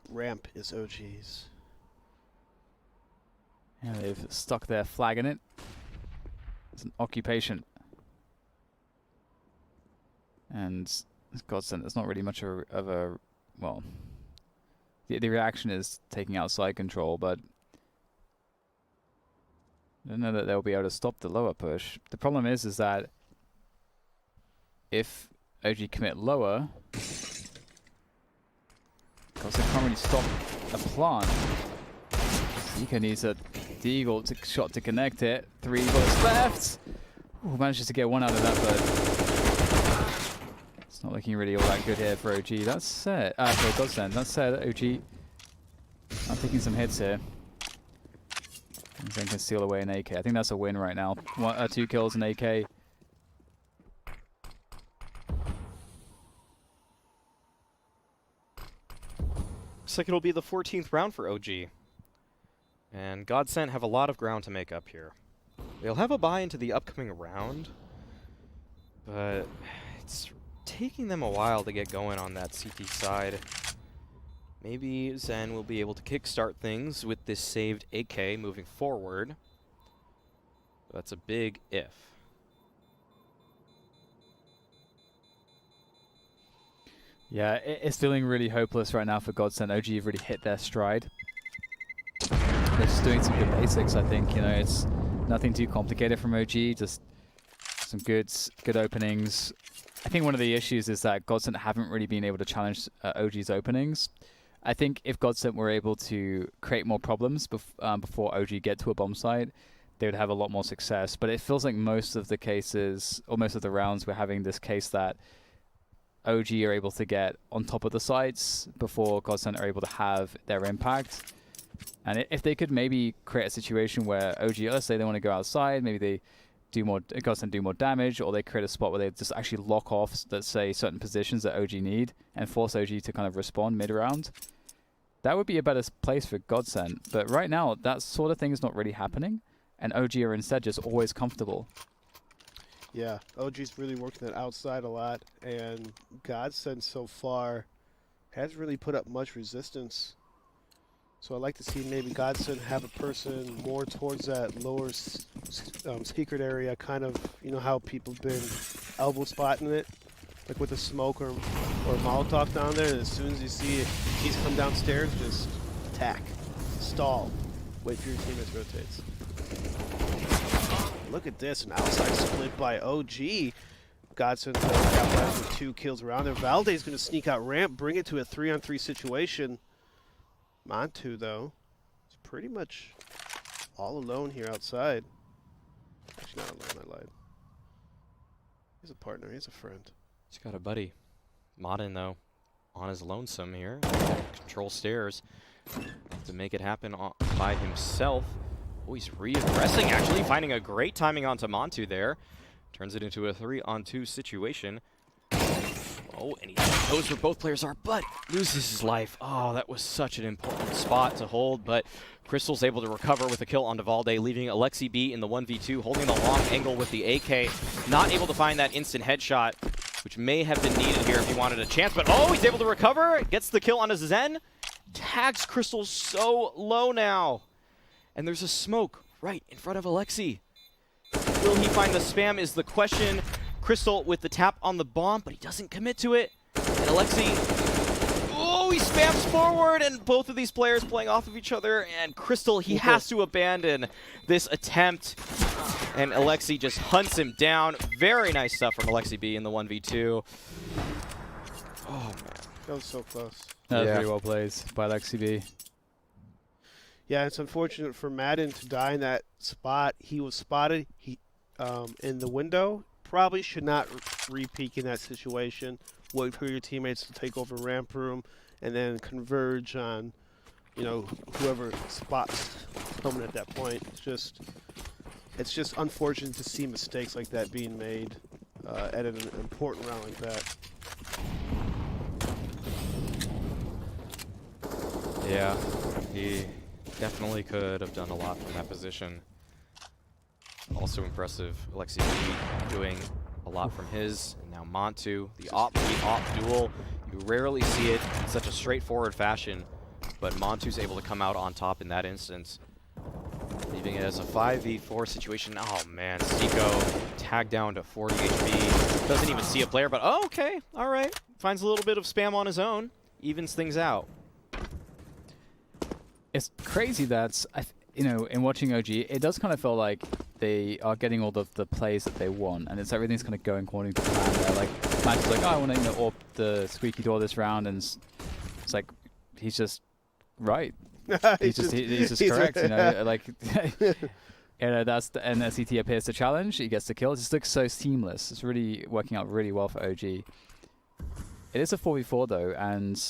Ramp is OG's. Yeah, they've stuck their flag in it. It's an occupation. And Godsent, there's not really much of a, well, the reaction is taking outside control, but I don't know that they'll be able to stop the lower push. The problem is that if OG commit lower, Godsent can't really stop a plant. Nika needs a deagle shot to connect it. 3 bullets left. Ooh, manages to get one out of that, but it's not looking really all that good here for OG. That's set. For Godsent. That's set. OG. I'm taking some hits here. And then can steal away an AK. I think that's a win right now. 2 kills, an AK. Looks like it'll be the 14th round for OG. And Godsent have a lot of ground to make up here. They'll have a buy into the upcoming round, but it's taking them a while to get going on that CT side. Maybe Zen will be able to kickstart things with this saved AK moving forward. That's a big if. Yeah, it's feeling really hopeless right now for Godsent. OG have really hit their stride. They're just doing some good basics, I think. You know, it's nothing too complicated from OG, just some good openings. I think one of the issues is that Godsent haven't really been able to challenge OG's openings. I think if Godsent were able to create more problems before OG get to a bomb site, they would have a lot more success. But it feels like most of the cases, or most of the rounds, we're having this case that OG are able to get on top of the sites before Godsent are able to have their impact. And if they could maybe create a situation where OG, let's say they want to go outside, maybe they do more, Godsent do more damage, or they create a spot where they just actually lock off, let's say, certain positions that OG need and force OG to kind of respond mid-round. That would be a better place for Godsent. But right now, that sort of thing is not really happening, and OG are instead just always comfortable. Yeah, OG's really working that outside a lot, and Godsent so far hasn't really put up much resistance. So I'd like to see maybe Godsent have a person more towards that lower secret area, kind of, you know how people have been elbow spotting it, like with a smoke or Molotov down there, and as soon as you see it, he's come downstairs, just attack, stall, wait for your teammates rotates. Look at this, an outside split by OG. Godsent capitalized with 2 kills around there. Valde's going to sneak out ramp, bring it to a 3-on-3 situation. Montu, though, is pretty much all alone here outside. Actually, not alone, I lied. He's a partner, he's a friend. He's got a buddy. Modin, though, on his lonesome here. Control stairs to make it happen by himself. Oh, he's reaggressing, actually, finding a great timing onto Montu there. Turns it into a 3-on-2 situation. Oh, and he knows where both players are, but loses his life. Oh, that was such an important spot to hold, but Crystal's able to recover with a kill on Valde, leaving Alexi B in the 1v2, holding the long angle with the AK. Not able to find that instant headshot, which may have been needed here if he wanted a chance, but oh, he's able to recover, gets the kill on his Zen. Tags Crystal so low now. And there's a smoke right in front of Alexi. Will he find the spam is the question. Crystal with the tap on the bomb, but he doesn't commit to it. And Alexi, oh, he spams forward, and both of these players playing off of each other. And Crystal, he has to abandon this attempt. And Alexi just hunts him down. Very nice stuff from Alexi B in the 1v2. Oh, man. That was so close. That was very well played by Alexi B. Yeah, it's unfortunate for Madden to die in that spot. He was spotted in the window, probably should not re-peek in that situation. Wait for your teammates to take over ramp room and then converge on, you know, whoever spots coming at that point. It's just unfortunate to see mistakes like that being made at an important round like that. Yeah, he definitely could have done a lot from that position. Also impressive, Alexi doing a lot from his. And now Montu, the op duel. You rarely see it in such a straightforward fashion, but Montu's able to come out on top in that instance, leaving it as a 5v4 situation. Oh man, Seiko tagged down to 40 HP. Doesn't even see a player, but oh, okay, all right. Finds a little bit of spam on his own, evens things out. It's crazy that, you know, in watching OG, it does kind of feel like they are getting all the plays that they want, and it's everything's kind of going according to plan there. Like, Max is like, oh, I want to, you know, AWP the squeaky door this round, and it's like, he's just right. he's just correct, you know, like, you know, that's the, and SCT appears to challenge, he gets the kill. It just looks so seamless. It's really working out really well for OG. It is a 4v4 though, and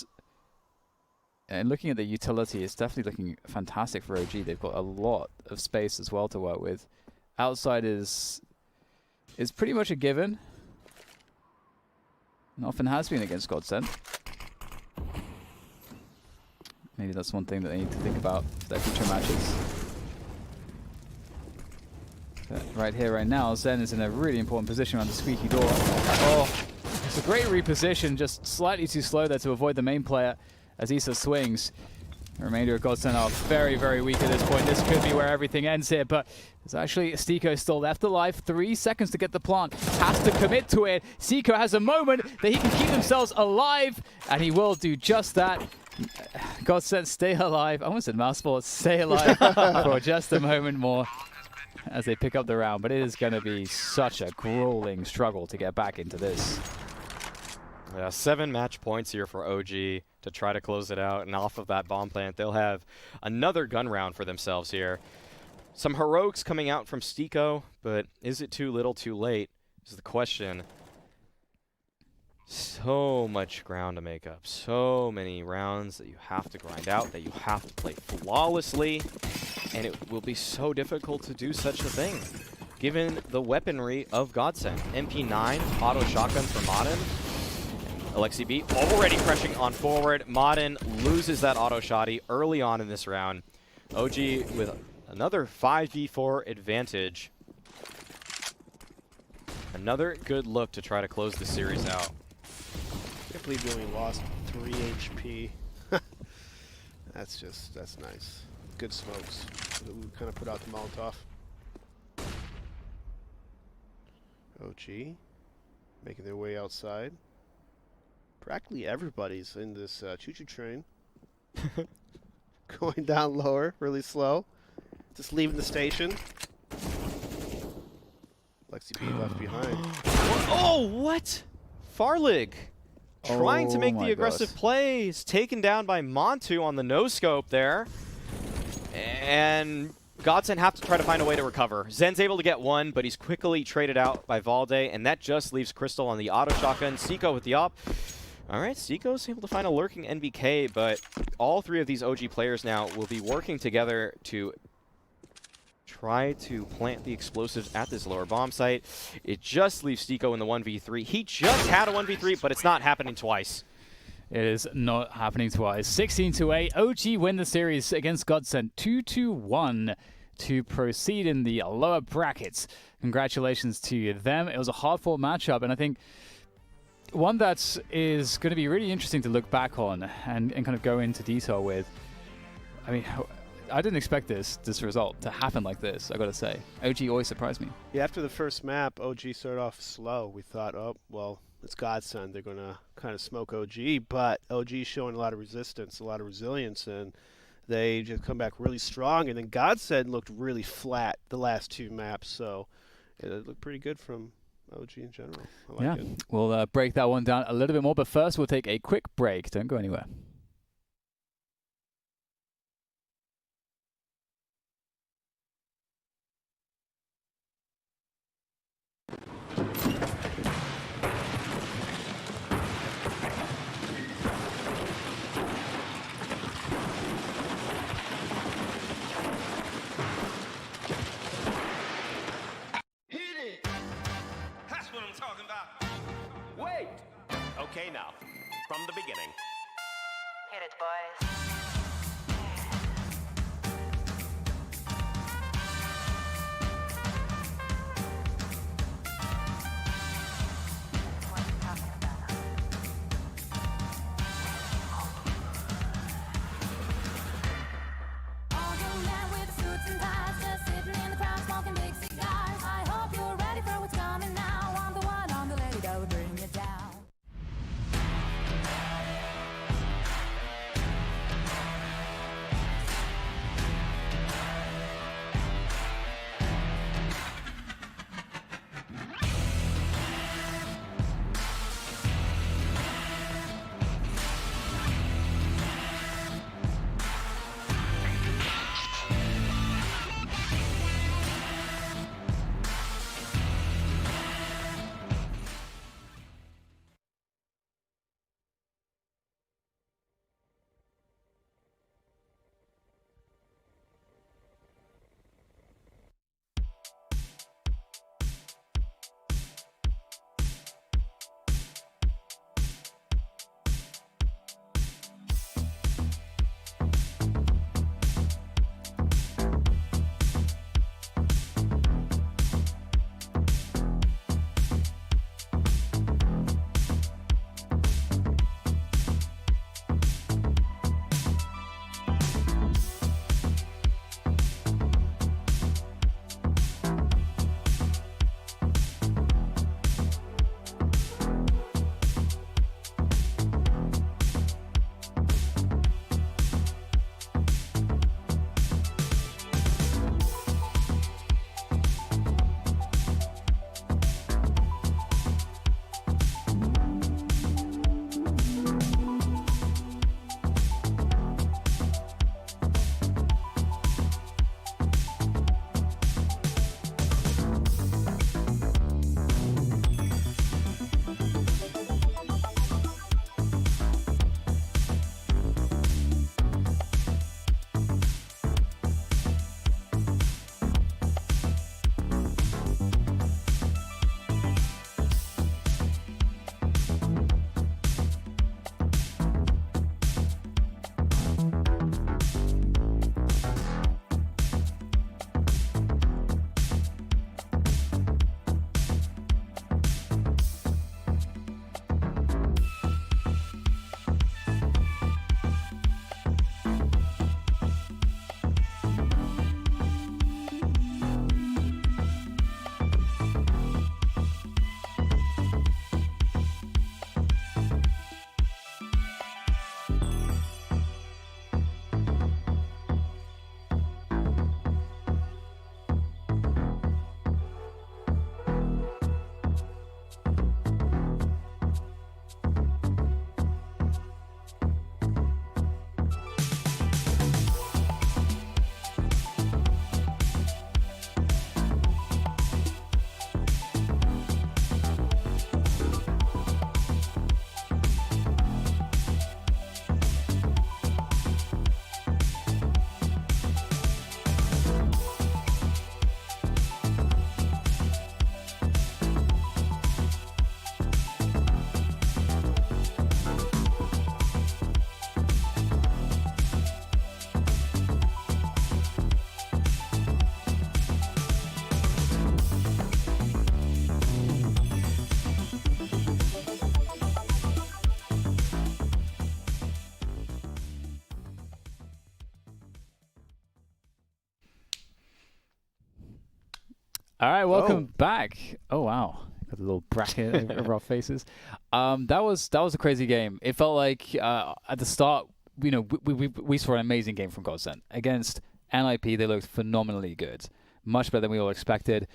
looking at the utility, it's definitely looking fantastic for OG. They've got a lot of space as well to work with. Outside is pretty much a given, and often has been against Godsend. Maybe that's one thing that they need to think about for their future matches. But right here, right now, Zen is in a really important position around the squeaky door. Oh, it's a great reposition, just slightly too slow there to avoid the main player as Issa swings. The remainder of Godsend are very, very weak at this point. This could be where everything ends here, but there's actually Stiko still left alive. 3 seconds to get the plant. Has to commit to it. Seiko has a moment that he can keep themselves alive, and he will do just that. Godsend, stay alive. I almost said mouthful. Stay alive for just a moment more as they pick up the round, but it is going to be such a grueling struggle to get back into this. Yeah, 7 match points here for OG to try to close it out, and off of that bomb plant, they'll have another gun round for themselves here. Some heroics coming out from Stiko, but is it too little, too late is the question. So much ground to make up, so many rounds that you have to grind out, that you have to play flawlessly, and it will be so difficult to do such a thing, given the weaponry of Godsend. MP9, auto shotgun for Modern. Alexi B already pressing on forward. Modern loses that auto shotty early on in this round. OG with another 5v4 advantage. Another good look to try to close the series out. I can't believe we only lost 3 HP. That's nice. Good smokes. We kind of put out the Molotov. OG making their way outside. Practically everybody's in this choo-choo train. Going down lower, really slow. Just leaving the station. Lexi B left behind. Oh, what? Farlig trying to make the aggressive plays. Taken down by Montu on the no-scope there. And Godsend have to try to find a way to recover. Zen's able to get one, but he's quickly traded out by Valde, and that just leaves Crystal on the auto shotgun. Seiko with the op. All right, Seiko's able to find a lurking NBK, but all 3 of these OG players now will be working together to try to plant the explosives at this lower bomb site. It just leaves Seiko in the 1v3. He just had a 1v3, but it's not happening twice. It is not happening twice. 16-8. OG win the series against Godsend 2-1 to proceed in the lower brackets. Congratulations to them. It was a hard-fought matchup, and I think one that is going to be really interesting to look back on and kind of go into detail with. I mean, I didn't expect this result to happen like this, I got to say. OG always surprised me. Yeah, after the first map, OG started off slow. We thought, oh, well, it's Godsend. They're going to kind of smoke OG, but OG's showing a lot of resistance, a lot of resilience, and they just come back really strong. And then Godsend looked really flat the last 2 maps, so it looked pretty good from OG in general. I like it. We'll break that one down a little bit more, but first we'll take a quick break. Don't go anywhere. Okay, now, from the beginning. Hit it, boys. What you talking about? All young men with suits and ties, just sitting in the crowd smoking big cigars. I hope you're ready for what's coming now. I'm the one on the lady that will bring it down. All right, welcome back. Oh wow, got a little bracket over our faces. That was a crazy game. It felt like at the start, you know, we saw an amazing game from Godsend against NIP. They looked phenomenally good, much better than we all expected,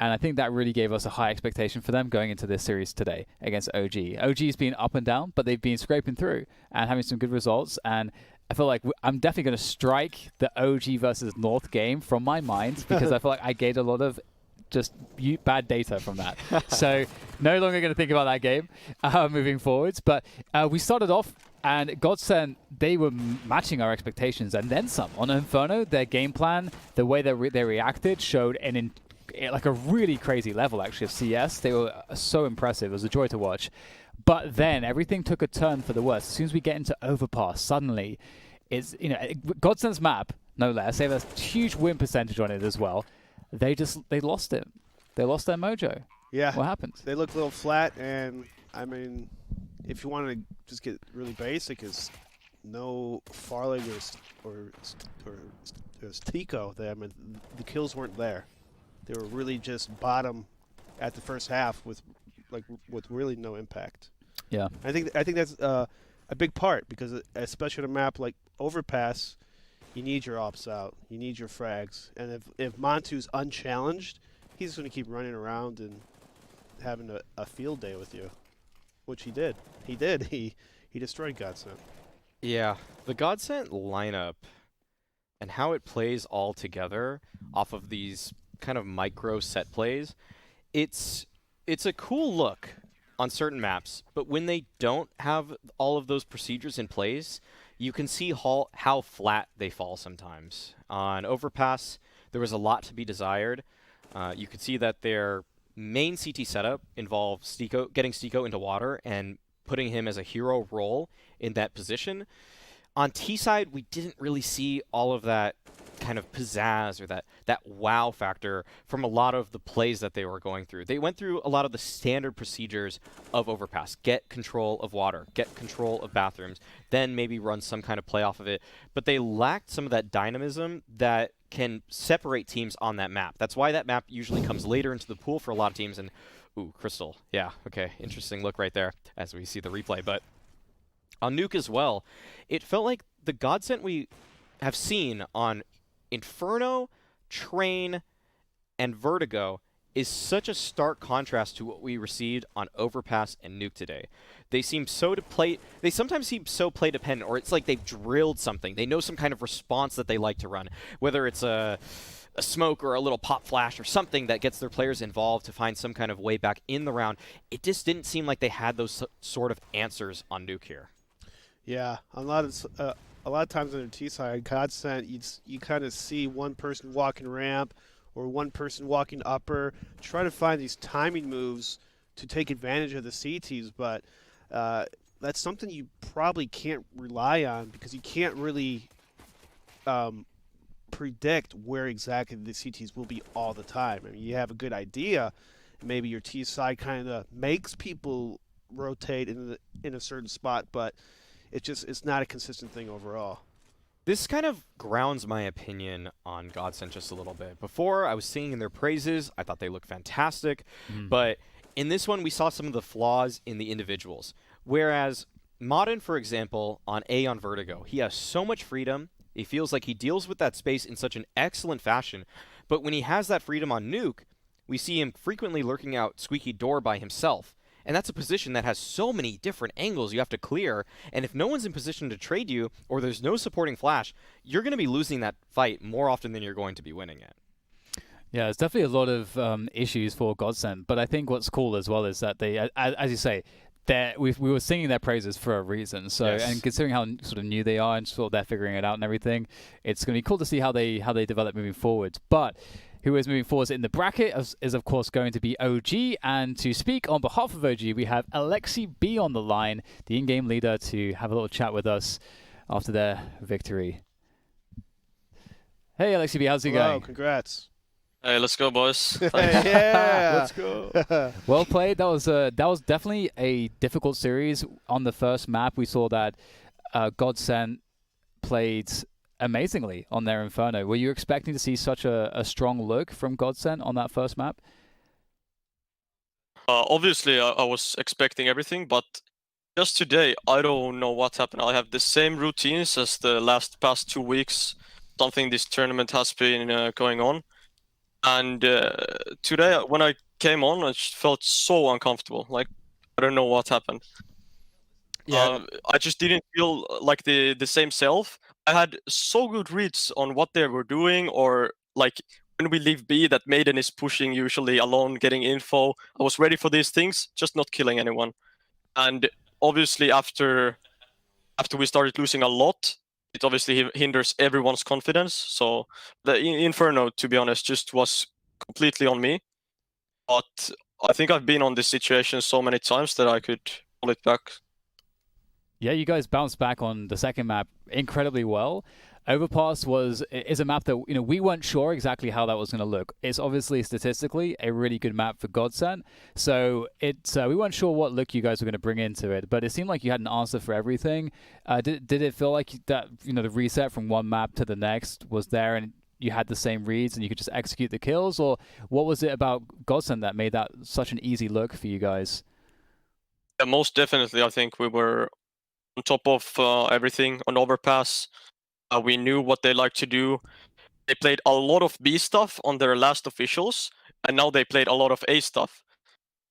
and I think that really gave us a high expectation for them going into this series today against OG. OG's been up and down, but they've been scraping through and having some good results. And I feel like I'm definitely going to strike the OG versus North game from my mind because I feel like I gained a lot of just bad data from that. So no longer going to think about that game moving forwards. But we started off, and Godsend, they were matching our expectations and then some. On Inferno, their game plan, the way they reacted, showed an like a really crazy level actually of CS. They were so impressive. It was a joy to watch. But then everything took a turn for the worse. As soon as we get into Overpass, suddenly it's, you know, Godsend's map, no less. They have a huge win percentage on it as well. They lost it. They lost their mojo. Yeah. What happened? They look a little flat, and I mean, if you want to just get really basic, is no Farlig or Tico. I mean, the kills weren't there. They were really just bottom at the first half with really no impact. Yeah. I think that's a big part, because especially on a map like Overpass, you need your ops out, you need your frags, and if Montu's unchallenged, he's going to keep running around and having a field day with you, which he did. He destroyed Godsend. Yeah, the Godsend lineup and how it plays all together off of these kind of micro set plays, it's a cool look on certain maps, but when they don't have all of those procedures in place, you can see how flat they fall sometimes. On Overpass, there was a lot to be desired. You could see that their main CT setup involved getting Stico into water and putting him as a hero role in that position. On T side, we didn't really see all of that kind of pizzazz or that wow factor from a lot of the plays that they were going through. They went through a lot of the standard procedures of Overpass. Get control of water, get control of bathrooms, then maybe run some kind of play off of it. But they lacked some of that dynamism that can separate teams on that map. That's why that map usually comes later into the pool for a lot of teams. And, ooh, Crystal. Yeah, okay, interesting look right there as we see the replay. But on Nuke as well, it felt like the Godsend we have seen on Inferno, Train, and Vertigo is such a stark contrast to what we received on Overpass and Nuke today. They seem so they sometimes seem so play dependent, or it's like they've drilled something. They know some kind of response that they like to run, whether it's a smoke or a little pop flash or something that gets their players involved to find some kind of way back in the round. It just didn't seem like they had those sort of answers on Nuke here. Yeah, a lot of times on the T side, Godsend, you kind of see one person walking ramp or one person walking upper, try to find these timing moves to take advantage of the CTs, but that's something you probably can't rely on, because you can't really predict where exactly the CTs will be all the time. I mean, you have a good idea, maybe your T side kind of makes people rotate in a certain spot, but it's not a consistent thing overall. This kind of grounds my opinion on Godsend just a little bit. Before, I was singing their praises. I thought they looked fantastic. But in this one, we saw some of the flaws in the individuals. Whereas Modern, for example, on Vertigo, he has so much freedom. He feels like he deals with that space in such an excellent fashion. But when he has that freedom on Nuke, we see him frequently lurking out Squeaky Door by himself. And that's a position that has so many different angles you have to clear. And if no one's in position to trade you, or there's no supporting flash, you're going to be losing that fight more often than you're going to be winning it. Yeah, there's definitely a lot of issues for Godsend. But I think what's cool as well is that they, as you say, we were singing their praises for a reason. So, Yes. And considering how sort of new they are and sort of they're figuring it out and everything, it's going to be cool to see how they develop moving forward. But who is moving forward in the bracket is of course going to be OG, and to speak on behalf of OG, we have Alexi B on the line, the in-game leader, to have a little chat with us after their victory. Hey Alexi B, how's it Hello, going? congrats. Hey, let's go, boys. Yeah, Let's go. Well played. That was definitely a difficult series. On the first map, we saw that Godsend played amazingly on their Inferno. Were you expecting to see such a strong look from Godsend on that first map? Obviously, I was expecting everything, but just today, I don't know what happened. I have the same routines as the past 2 weeks. Something this tournament has been going on. And today, when I came on, I just felt so uncomfortable. Like, I don't know what happened. Yeah. I just didn't feel like the same self. I had so good reads on what they were doing, or like when we leave B, that Maiden is pushing usually alone, getting info. I was ready for these things, just not killing anyone. And obviously after we started losing a lot, it obviously hinders everyone's confidence. So the Inferno, to be honest, just was completely on me. But I think I've been on this situation so many times that I could pull it back. Yeah, you guys bounced back on the second map incredibly well. Overpass is a map that we weren't sure exactly how that was going to look. It's obviously statistically a really good map for Godsend, so we weren't sure what look you guys were going to bring into it. But it seemed like you had an answer for everything. Did it feel like that the reset from one map to the next was there and you had the same reads and you could just execute the kills, or what was it about Godsend that made that such an easy look for you guys? Yeah, most definitely, I think we were on top of everything on Overpass. We knew what they like to do. They played a lot of B stuff on their last officials, and now they played a lot of A stuff.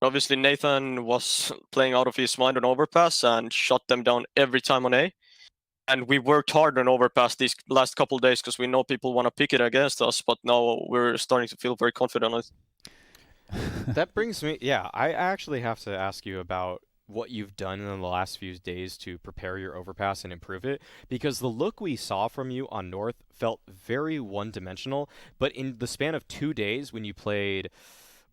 Obviously, Nathan was playing out of his mind on Overpass and shut them down every time on A. And we worked hard on Overpass these last couple days because we know people want to pick it against us, but now we're starting to feel very confident on it. That brings me, yeah, I actually have to ask you about what you've done in the last few days to prepare your Overpass and improve it, because the look we saw from you on North felt very one-dimensional, but in the span of 2 days when you played,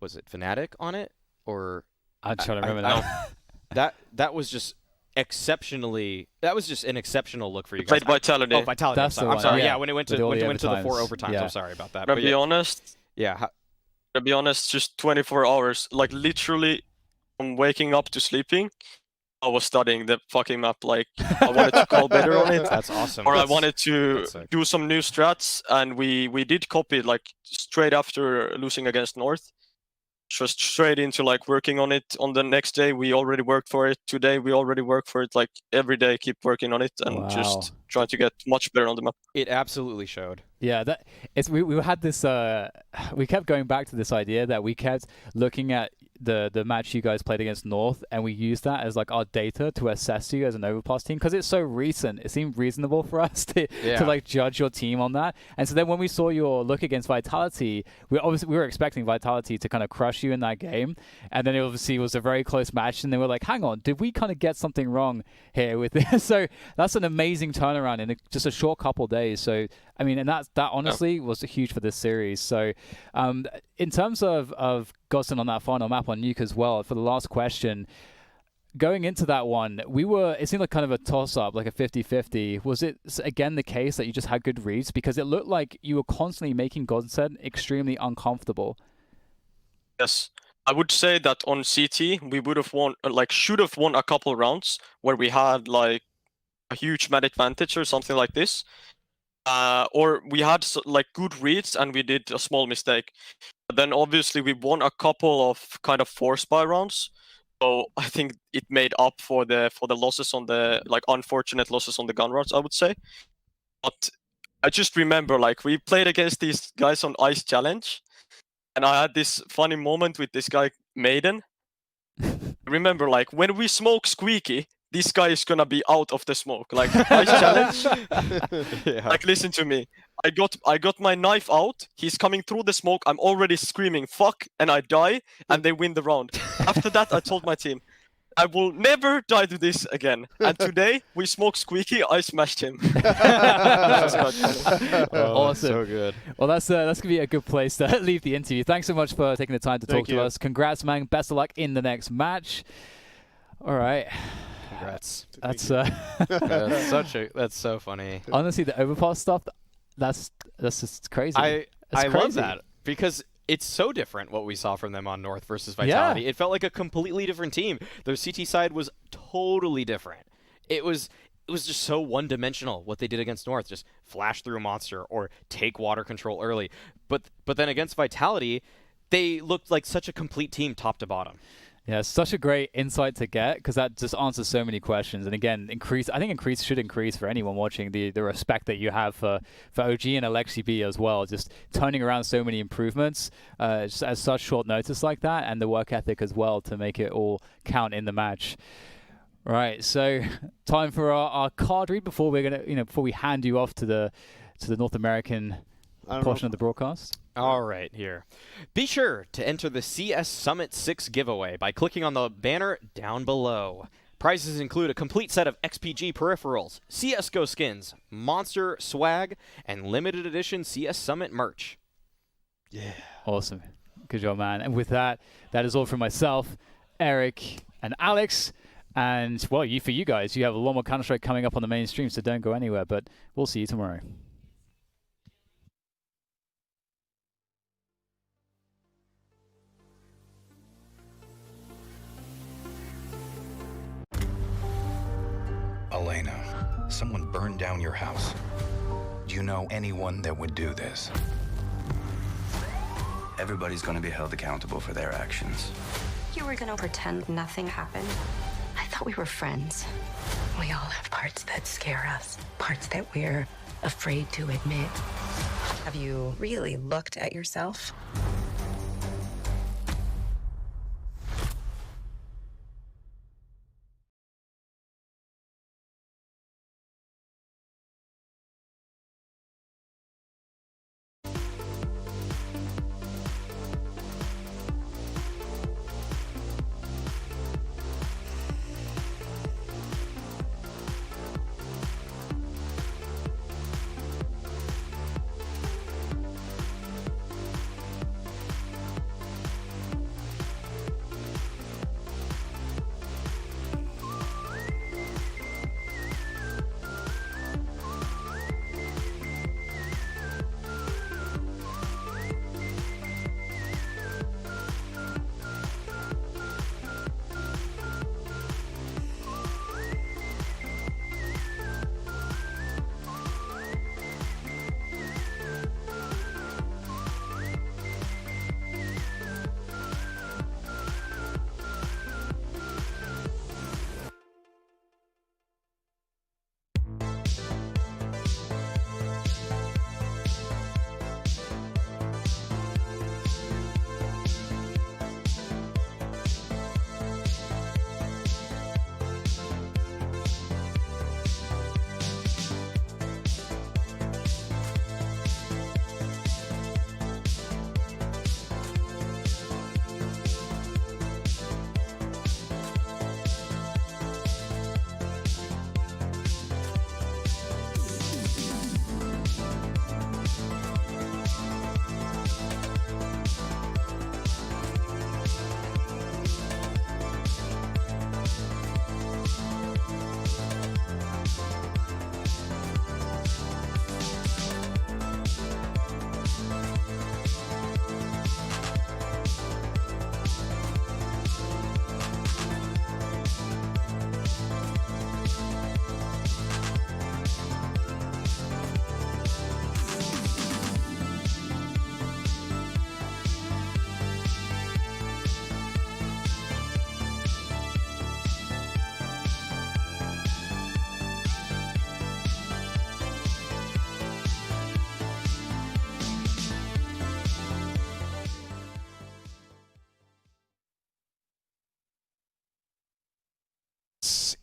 was it Fnatic on it? Or I'm trying to remember now. That was just exceptionally, that was just an exceptional look for you guys. Played Vitality. Oh, Vitality, That's I'm the sorry, one, yeah, yeah. when it went With to all the the 4 overtimes. overtimes, Yeah. I'm sorry about that. To But be honest, yeah, to be honest, just 24 hours, like literally from waking up to sleeping, I was studying the fucking map. Like I wanted to call better on it. that's awesome. Or I That's- wanted to that's sick. do some new strats, and we did copy it like straight after losing against North. Just straight into like working on it. On the next day, we already worked for it. Today, we already work for it. Like every day, keep working on it and Wow. just trying to get much better on the map. It absolutely showed. Yeah, we had this. We kept going back to this idea that we kept looking at the match you guys played against North, and we used that as like our data to assess you as an Overpass team because it's so recent. It seemed reasonable for us to like judge your team on that. And so then when we saw your look against Vitality, we were expecting Vitality to kind of crush you in that game, and then it obviously was a very close match. And they were like, "Hang on, did we kind of get something wrong here with this?" So that's an amazing turnaround in just a short couple days. So I mean, and that honestly was huge for this series. So, in terms of Godsend on that final map on Nuke as well, for the last question, going into that one, it seemed like kind of a toss-up, like a 50-50. Was it, again, the case that you just had good reads? Because it looked like you were constantly making Godsend extremely uncomfortable. Yes. I would say that on CT, we would have won, should have won a couple rounds where we had like a huge mad advantage or something like this. Or we had like good reads and we did a small mistake. But then obviously we won a couple of kind of force buy rounds. So I think it made up for the losses on the unfortunate losses on the gun rounds, I would say. But I just remember we played against these guys on Ice Challenge, and I had this funny moment with this guy Maiden. Remember, when we smoke Squeaky, this guy is gonna be out of the smoke. Ice Challenge. Yeah. Listen to me. I got my knife out. He's coming through the smoke. I'm already screaming "fuck" and I die, and they win the round. After that, I told my team, I will never die to this again. And today we smoked Squeaky. I smashed him. Awesome. So good. Well, that's gonna be a good place to leave the interview. Thanks so much for taking the time to talk to us. Congrats, man. Best of luck in the next match. All right. Congrats. That's That's so funny. honestly the Overpass stuff. That's just crazy. I That's love crazy. that because it's so different what we saw from them on North versus Vitality. Yeah. It felt like a completely different team. Their CT side was totally different. It was just so one-dimensional what they did against North, just flash through a monster or take water control early. But then against Vitality, they looked like such a complete team top to bottom. Yeah, such a great insight to get because that just answers so many questions. And again, I think should increase for anyone watching the respect that you have for OG and Alexi B as well. Just turning around so many improvements just at such short notice like that, and the work ethic as well to make it all count in the match. Right, so time for our card read before we hand you off to the North American portion of the broadcast. All right, here. Be sure to enter the CS Summit 6 giveaway by clicking on the banner down below. Prizes include a complete set of XPG peripherals, CSGO skins, monster swag, and limited edition CS Summit merch. Yeah. Awesome. Good job, man. And with that, that is all from myself, Eric, and Alex. And, well, for you guys, you have a lot more Counter-Strike coming up on the main stream, so don't go anywhere. But we'll see you tomorrow. Elena, someone burned down your house. Do you know anyone that would do this? Everybody's gonna be held accountable for their actions. You were gonna pretend nothing happened? I thought we were friends. We all have parts that scare us, parts that we're afraid to admit. Have you really looked at yourself?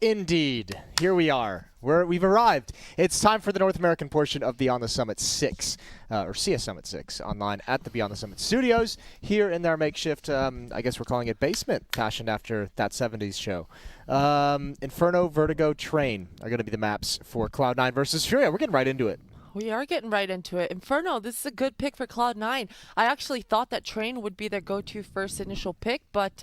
Indeed. Here we are. We've arrived. It's time for the North American portion of Beyond the Summit 6, or CS Summit 6, online at the Beyond the Summit studios, here in their makeshift, I guess we're calling it basement, fashioned after that 70s show. Inferno, Vertigo, Train are going to be the maps for Cloud9 versus FURIA. We're getting right into it. We are getting right into it. Inferno, this is a good pick for Cloud9. I actually thought that Train would be their go-to first initial pick, but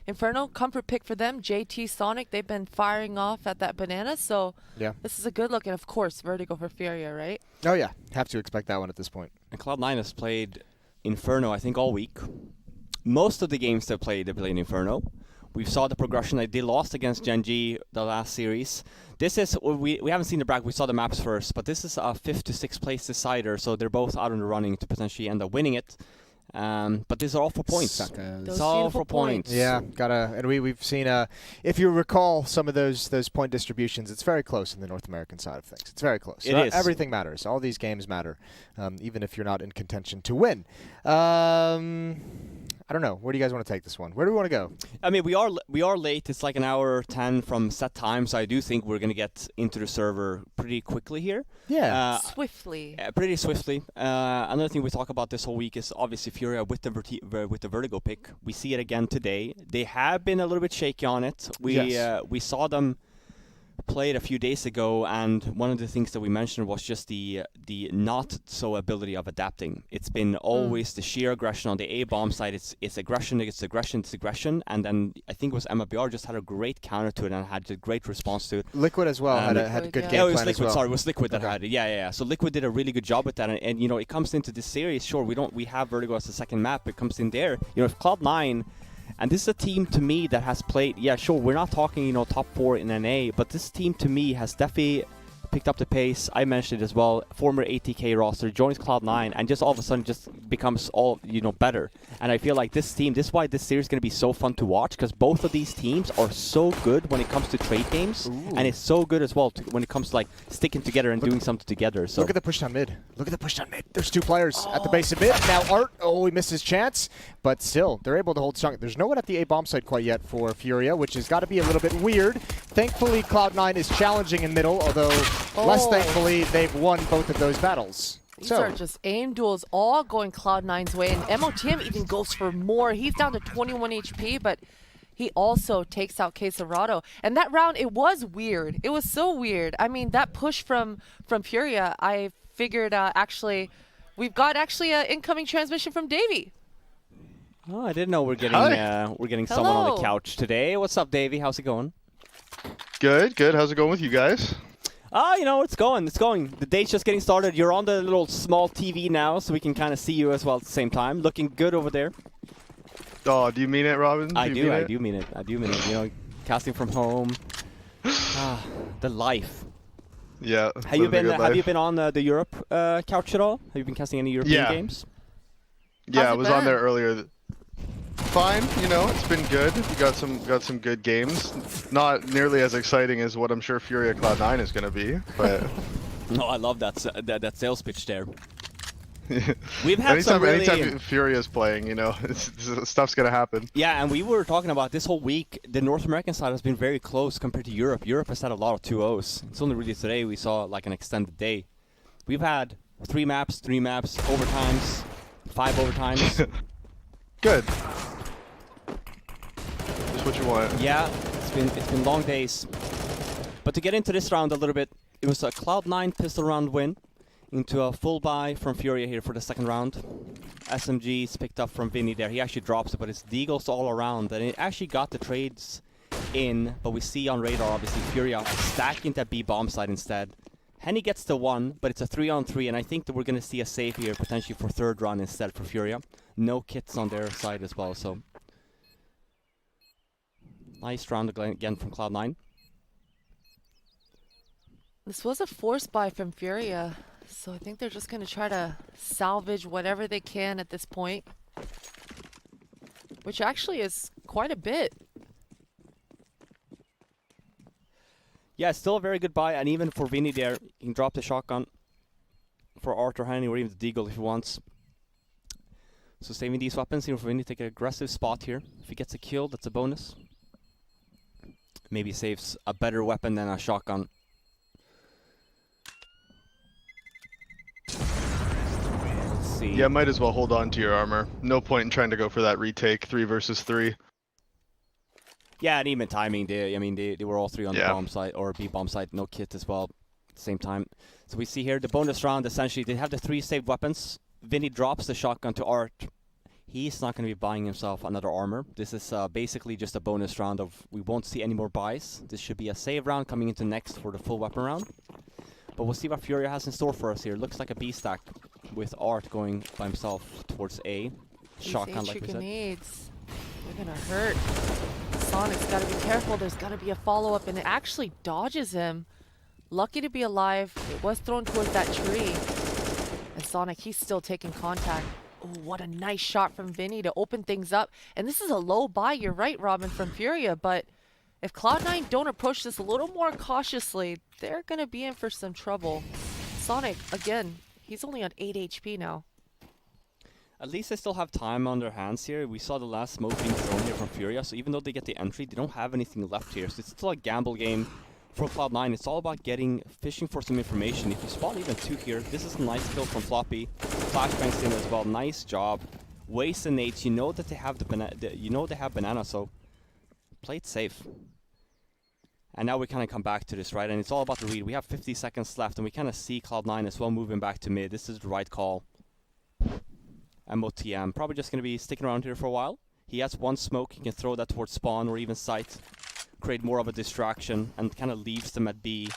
Inferno, comfort pick for them. JT, Sonic, they've been firing off at that banana, so yeah, this is a good look. And of course, Vertigo for FURIA, right? Oh yeah, have to expect that one at this point. And Cloud9 has played Inferno, I think, all week. Most of the games they played Inferno. We saw the progression. They lost against Genji the last series. This is, we haven't seen the bracket, we saw the maps first, but this is a 5th to 6th place decider, so they're both out in the running to potentially end up winning it. But these are all for points. It's all for points. Yeah, and we've seen, if you recall some of those point distributions, it's very close in the North American side of things. It's very close. It is. Everything matters. All these games matter, even if you're not in contention to win. I don't know. Where do you guys want to take this one? Where do we want to go? I mean, we are late. It's like an hour 10 from set time, so I do think we're going to get into the server pretty quickly here. Yeah. Swiftly. Pretty swiftly. Another thing we talk about this whole week is obviously FURIA with the Vertigo pick. We see it again today. They have been a little bit shaky on it. We saw them played a few days ago, and one of the things that we mentioned was just the not so ability of adapting. It's been always the sheer aggression on the A bomb side. It's aggression against aggression, it's aggression, and then I think it was Emma BR just had a great counter to it and had a great response to it. Liquid as well had a good game Yeah, it was plan Liquid. as well. Sorry, it was Liquid that had it. Yeah. So Liquid did a really good job with that, and you know, it comes into this series. Sure, we have Vertigo as the second map. It comes in there. You know, if Cloud9. And this is a team to me that has played, yeah, sure, we're not talking, you know, top 4 in NA, but this team to me has definitely picked up the pace. I mentioned it as well. Former ATK roster joins Cloud9 and just all of a sudden just becomes all, you know, better. And I feel like this team, this is why this series is going to be so fun to watch, because both of these teams are so good when it comes to trade games. And it's so good as well when it comes to like sticking together and doing something together. So look at the push down mid. Look at the push down mid. There's 2 players at the base of mid. Now Art, he missed his chance, but still, they're able to hold strong. There's no one at the A bomb site quite yet for FURIA, which has got to be a little bit weird. Thankfully, Cloud9 is challenging in middle, although less thankfully, they've won both of those battles. These are just aim duels all going Cloud9's way, and MOTM even goes for more. He's down to 21 HP, but he also takes out Quesarado. And that round, it was weird. It was so weird. I mean, that push from FURIA, I figured we've got an incoming transmission from Davey. Oh, I didn't know we're getting someone on the couch today. What's up, Davey? How's it going? Good. How's it going with you guys? You know, it's going. The day's just getting started. You're on the little small TV now, so we can kind of see you as well at the same time. Looking good over there. Oh, do you mean it, Robin? I do mean it. You know, casting from home. The life. Yeah. Have you been on the Europe couch at all? Have you been casting any European games? Yeah, I was on there earlier. Fine, you know, it's been good. We got some good games. Not nearly as exciting as what I'm sure FURIA Cloud9 is going to be, but. No, I love that sales pitch there. We've had anytime FURIA is playing, you know, stuff's going to happen. Yeah, and we were talking about this whole week. The North American side has been very close compared to Europe. Europe has had a lot of 2-0s. It's only really today we saw like an extended day. We've had 3 maps, overtimes, 5 overtimes. Good. Just what you want. Yeah, it's been long days. But to get into this round a little bit, it was a Cloud9 pistol round win into a full buy from FURIA here for the second round. SMG's picked up from Vinny there. He actually drops it, but it's deagles all around, and it actually got the trades in. But we see on radar, obviously, FURIA stacking that B bomb side instead. Henny gets the 1, but it's a 3-on-3, and I think that we're going to see a save here potentially for third run instead for FURIA. No kits on their side as well, so nice round again from Cloud9. This was a force buy from FURIA, so I think they're just going to try to salvage whatever they can at this point, which actually is quite a bit. Yeah, still a very good buy, and even for Vinny there, he can drop the shotgun for Arthur Henny or even the deagle if he wants. So saving these weapons here for Vinny, take an aggressive spot here. If he gets a kill, that's a bonus. Maybe saves a better weapon than a shotgun. Let's see. Yeah, might as well hold on to your armor. No point in trying to go for that retake, 3 versus 3. Yeah, and even timing, they were all 3 on the bomb site, or B bomb site, no kit as well at the same time. So we see here the bonus round, essentially, they have the 3 saved weapons. Vinny drops the shotgun to Art. He's not going to be buying himself another armor. This is basically just a bonus round of, we won't see any more buys. This should be a save round coming into next for the full weapon round. But we'll see what FURIA has in store for us here. Looks like a B stack with Art going by himself towards A. Shotgun, like we said. They're going to hurt. Sonic's got to be careful. There's got to be a follow-up, and it actually dodges him. Lucky to be alive. It was thrown towards that tree. And Sonic, he's still taking contact. Oh, what a nice shot from Vinny to open things up. And this is a low buy, you're right, Robin, from FURIA, but if Cloud9 don't approach this a little more cautiously, they're going to be in for some trouble. Sonic, again, he's only on 8 HP now. At least they still have time on their hands here. We saw the last smoke being thrown here from FURIA, so even though they get the entry, they don't have anything left here. So it's still a gamble game for Cloud9. It's all about fishing for some information. If you spot even 2 here, this is a nice kill from Floppy. Flashbangs in as well. Nice job. Waste the nades. You know that they have they have banana, so play it safe. And now we kind of come back to this, right? And it's all about the read. We have 50 seconds left, and we kind of see Cloud9 as well moving back to mid. This is the right call. MOTM probably just going to be sticking around here for a while. He has one smoke. He can throw that towards spawn or even site, create more of a distraction, and kind of leaves them at B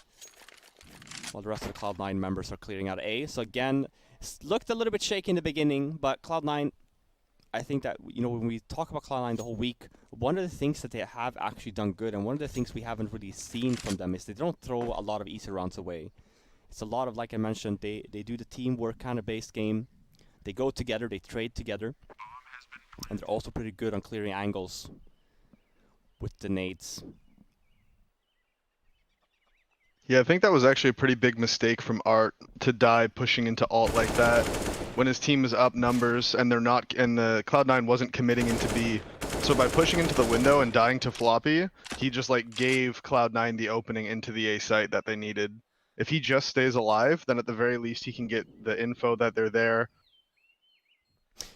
while the rest of the Cloud9 members are clearing out A. So again, looked a little bit shaky in the beginning, but Cloud9, I think that, you know, when we talk about Cloud9 the whole week, one of the things that they have actually done good, and one of the things we haven't really seen from them, is they don't throw a lot of easy rounds away. It's a lot of, like I mentioned, they do the teamwork kind of based game. They go together, they trade together, and they're also pretty good on clearing angles with the nades. Yeah, I think that was actually a pretty big mistake from Art to die pushing into alt like that when his team is up numbers and they're not, and the Cloud9 wasn't committing into B. So by pushing into the window and dying to floppy, he just like gave Cloud9 the opening into the A site that they needed. If he just stays alive, then at the very least he can get the info that they're there.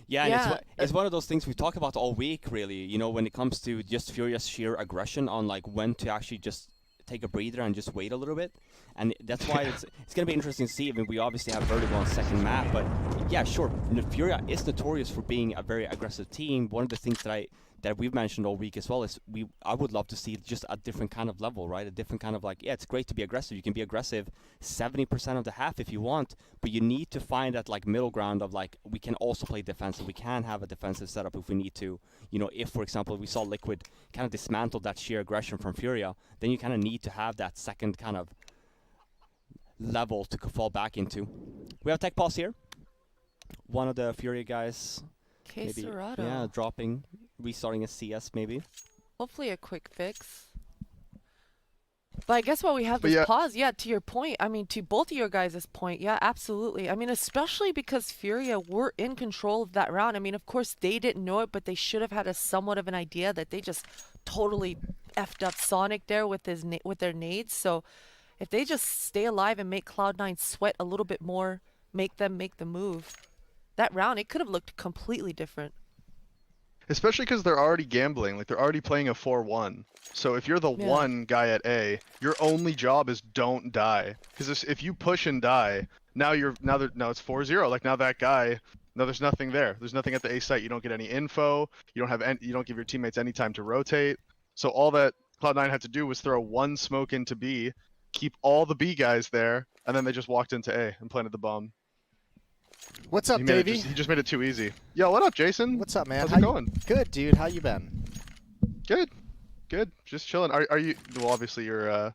Yeah, and it's one of those things we talk about all week, really. You know, when it comes to just Furia's sheer aggression on like when to actually just take a breather and just wait a little bit. And that's why it's going to be interesting to see. I mean, we obviously have Vertigo on second map, but yeah, sure. Furia is notorious for being a very aggressive team. One of the things that we've mentioned all week as well is I would love to see just a different kind of level, right? A different kind of like, yeah, it's great to be aggressive. You can be aggressive 70% of the half if you want, but you need to find that like middle ground of like, we can also play defensive. We can have a defensive setup if we need to. You know, if, for example, we saw Liquid kind of dismantle that sheer aggression from Furia, then you kind of need to have that second kind of level to fall back into. We have tech pause here. One of the Furia guys, maybe, yeah, dropping, restarting a CS maybe. Hopefully a quick fix. But I guess while we have this pause, yeah, to your point, I mean, to both of your guys' point, yeah, absolutely. I mean, especially because Furia were in control of that round. I mean, of course, they didn't know it, but they should have had a somewhat of an idea that they just totally effed up Sonic there with their nades. So if they just stay alive and make Cloud9 sweat a little bit more, make them make the move, that round, it could have looked completely different. Especially because they're already gambling, like they're already playing a 4-1. So if you're the one guy at A, your only job is don't die. Because if you push and die, now it's 4-0. Like now that guy, no, there's nothing there. There's nothing at the A site. You don't get any info. You don't give your teammates any time to rotate. So all that Cloud9 had to do was throw one smoke into B, keep all the B guys there, and then they just walked into A and planted the bomb. What's up, Davey? He just made it too easy. Yo, what up, Jason? What's up, man? How's it going? Good, dude. How you been? Good. Just chilling. Are you? Well, obviously you're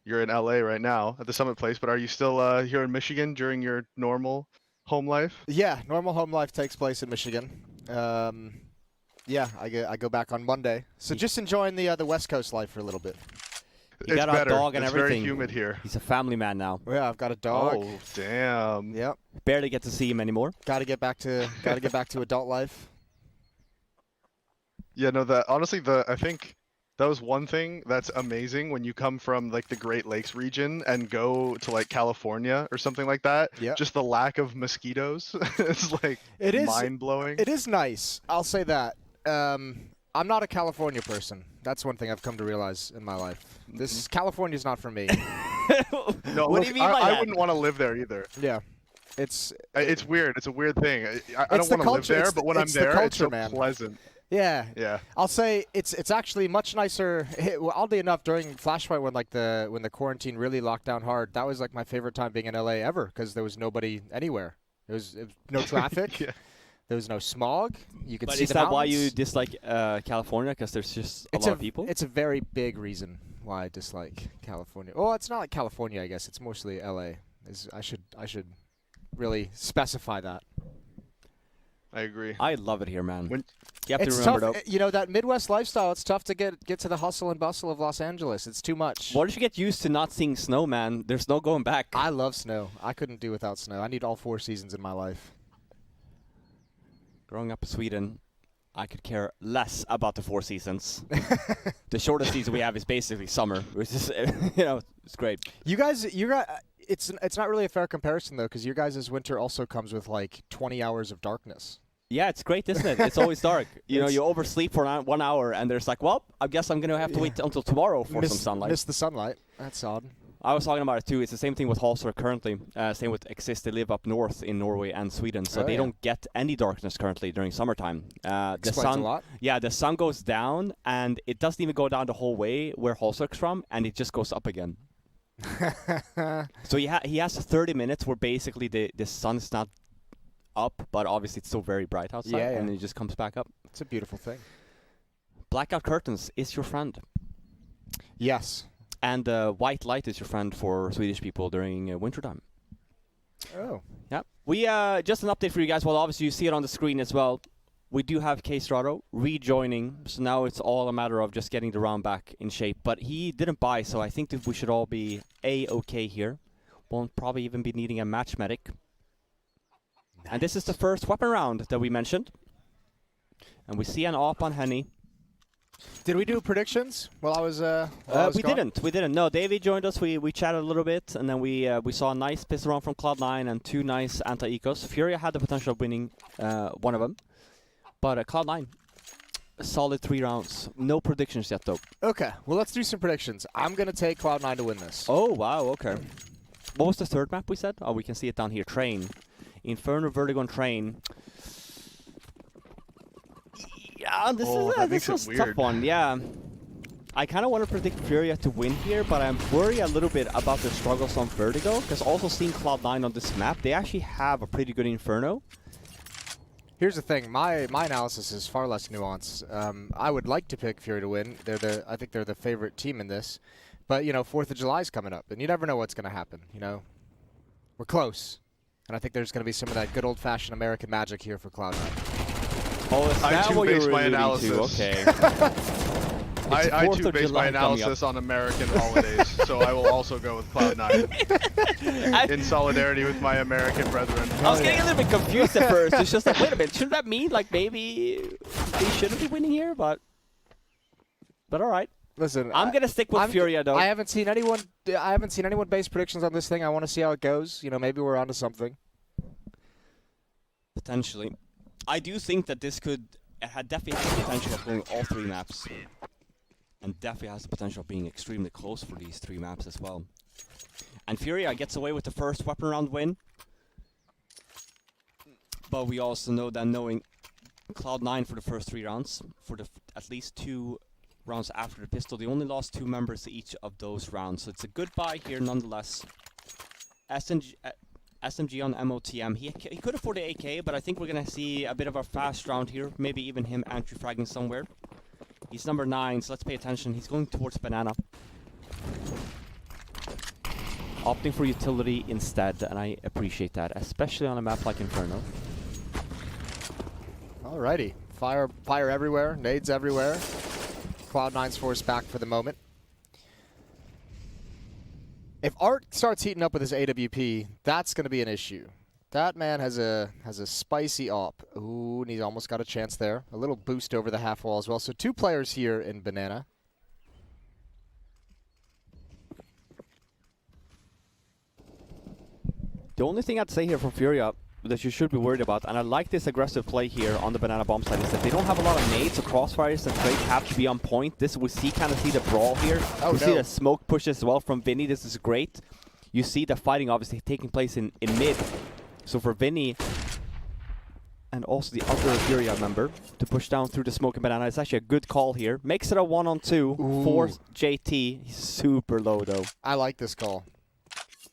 in LA right now at the Summit Place, but are you still here in Michigan during your normal home life? Yeah, normal home life takes place in Michigan. Yeah, I go back on Monday, so just enjoying the West Coast life for a little bit. You got a dog and everything. It's very humid here. He's a family man now. Yeah, I've got a dog. Oh, damn. Yep. Barely get to see him anymore. Got to get back to adult life. Yeah, no, honestly, I think that was one thing that's amazing when you come from like the Great Lakes region and go to like California or something like that. Yeah. Just the lack of mosquitoes is like mind blowing. It is nice. I'll say that. I'm not a California person. That's one thing I've come to realize in my life. California's not for me. No, what do you mean by that? I wouldn't want to live there either. Yeah. It's weird. It's a weird thing. I don't want to live there, but when I'm there, it's so pleasant. Yeah. Yeah. I'll say it's actually much nicer. Oddly enough, during Flashpoint when the quarantine really locked down hard, that was like my favorite time being in LA ever because there was nobody anywhere. It was no traffic. Yeah. There was no smog. You could but see is the that mountains. why you dislike California? Because there's just a lot of people? It's a very big reason why I dislike California. Well, it's not like California, I guess. It's mostly LA. I should really specify that. I agree. I love it here, man. You have it's to remember, tough. though. You know, that Midwest lifestyle, it's tough to get to the hustle and bustle of Los Angeles. It's too much. What if you get used to not seeing snow, man? There's no going back. I love snow. I couldn't do without snow. I need all 4 seasons in my life. Growing up in Sweden, I could care less about the 4 seasons. The shortest season we have is basically summer, which is, it's great. You guys, it's not really a fair comparison though, because your guys' winter also comes with like 20 hours of darkness. Yeah, it's great, isn't it? It's always dark. You know, you oversleep for 1 hour, and there's like, well, I guess I'm going to have to wait until tomorrow for some sunlight. Miss the sunlight. That's odd. I was talking about it too. It's the same thing with Halsor currently. Same with Exist. They live up north in Norway and Sweden, so they don't get any darkness currently during summertime. The sun, a lot. Yeah, the sun goes down, and it doesn't even go down the whole way where Halsor's from, and it just goes up again. So he has 30 minutes where basically the sun's not up, but obviously it's still very bright outside, and it just comes back up. It's a beautiful thing. Blackout curtains is your friend. Yes. And white light is your friend for Swedish people during wintertime. Oh. Yeah. We just an update for you guys. Well, obviously you see it on the screen as well. We do have K-Strato rejoining, so now it's all a matter of just getting the round back in shape. But he didn't buy, so I think that we should all be A-okay here. Won't probably even be needing a match medic. Nice. And this is the first weapon round that we mentioned. And we see an AWP on Henny. Did we do predictions while I was we didn't. No, Davey joined us. We chatted a little bit, and then we saw a nice pistol round from Cloud9 and 2 nice anti-ecos. FURIA had the potential of winning one of them. But Cloud9, a solid 3 rounds. No predictions yet, though. Okay, well, let's do some predictions. I'm going to take Cloud9 to win this. Oh, wow, okay. What was the third map we said? Oh, we can see it down here. Train. Inferno, Vertigo, and Train. Yeah, this is a tough one. Yeah. I kind of want to predict FURIA to win here, but I'm worried a little bit about the struggles on Vertigo, because also seeing Cloud9 on this map, they actually have a pretty good Inferno. Here's the thing, my analysis is far less nuanced. I would like to pick FURIA to win. I think they're the favorite team in this. But, you know, 4th of July is coming up, and you never know what's going to happen, you know. We're close. And I think there's going to be some of that good old-fashioned American magic here for Cloud9. Oh, is that what you're alluding to? Okay. I too base my analysis on American holidays, so I will also go with Cloud9 in solidarity with my American brethren. I was getting a little bit confused at first. It's just like, wait a minute, shouldn't that mean like maybe they shouldn't be winning here? But all right. Listen, I'm gonna stick with FURIA though. I haven't seen anyone base predictions on this thing. I want to see how it goes. You know, maybe we're onto something. Potentially. I do think that this definitely has the potential of going all 3 maps. And definitely has the potential of being extremely close for these 3 maps as well. And FURIA gets away with the first weapon round win. But we also know that knowing Cloud9 for the first 3 rounds, for the at least 2 rounds after the pistol, they only lost 2 members each of those rounds. So it's a good buy here nonetheless. SMG on MOTM. He could afford the AK, but I think we're going to see a bit of a fast round here. Maybe even him anti-fragging somewhere. He's number 9, so let's pay attention. He's going towards Banana. Opting for utility instead, and I appreciate that, especially on a map like Inferno. Alrighty. Fire everywhere. Nades everywhere. Cloud9's forced back for the moment. If Art starts heating up with his AWP, that's going to be an issue. That man has a spicy AWP. Ooh, and he's almost got a chance there. A little boost over the half wall as well. So 2 players here in Banana. The only thing I'd say here from FURIA that you should be worried about, and I like this aggressive play here on the Banana bomb side, is that they don't have a lot of nades or crossfires that they have to be on point. This we kind of see the brawl here. See the smoke push as well from Vinny. This is great. You see the fighting obviously taking place in mid. So for Vinny and also the other FURIA member to push down through the smoke and Banana, it's actually a good call here. Makes it a 1-on-2 for JT. He's super low though. I like this call.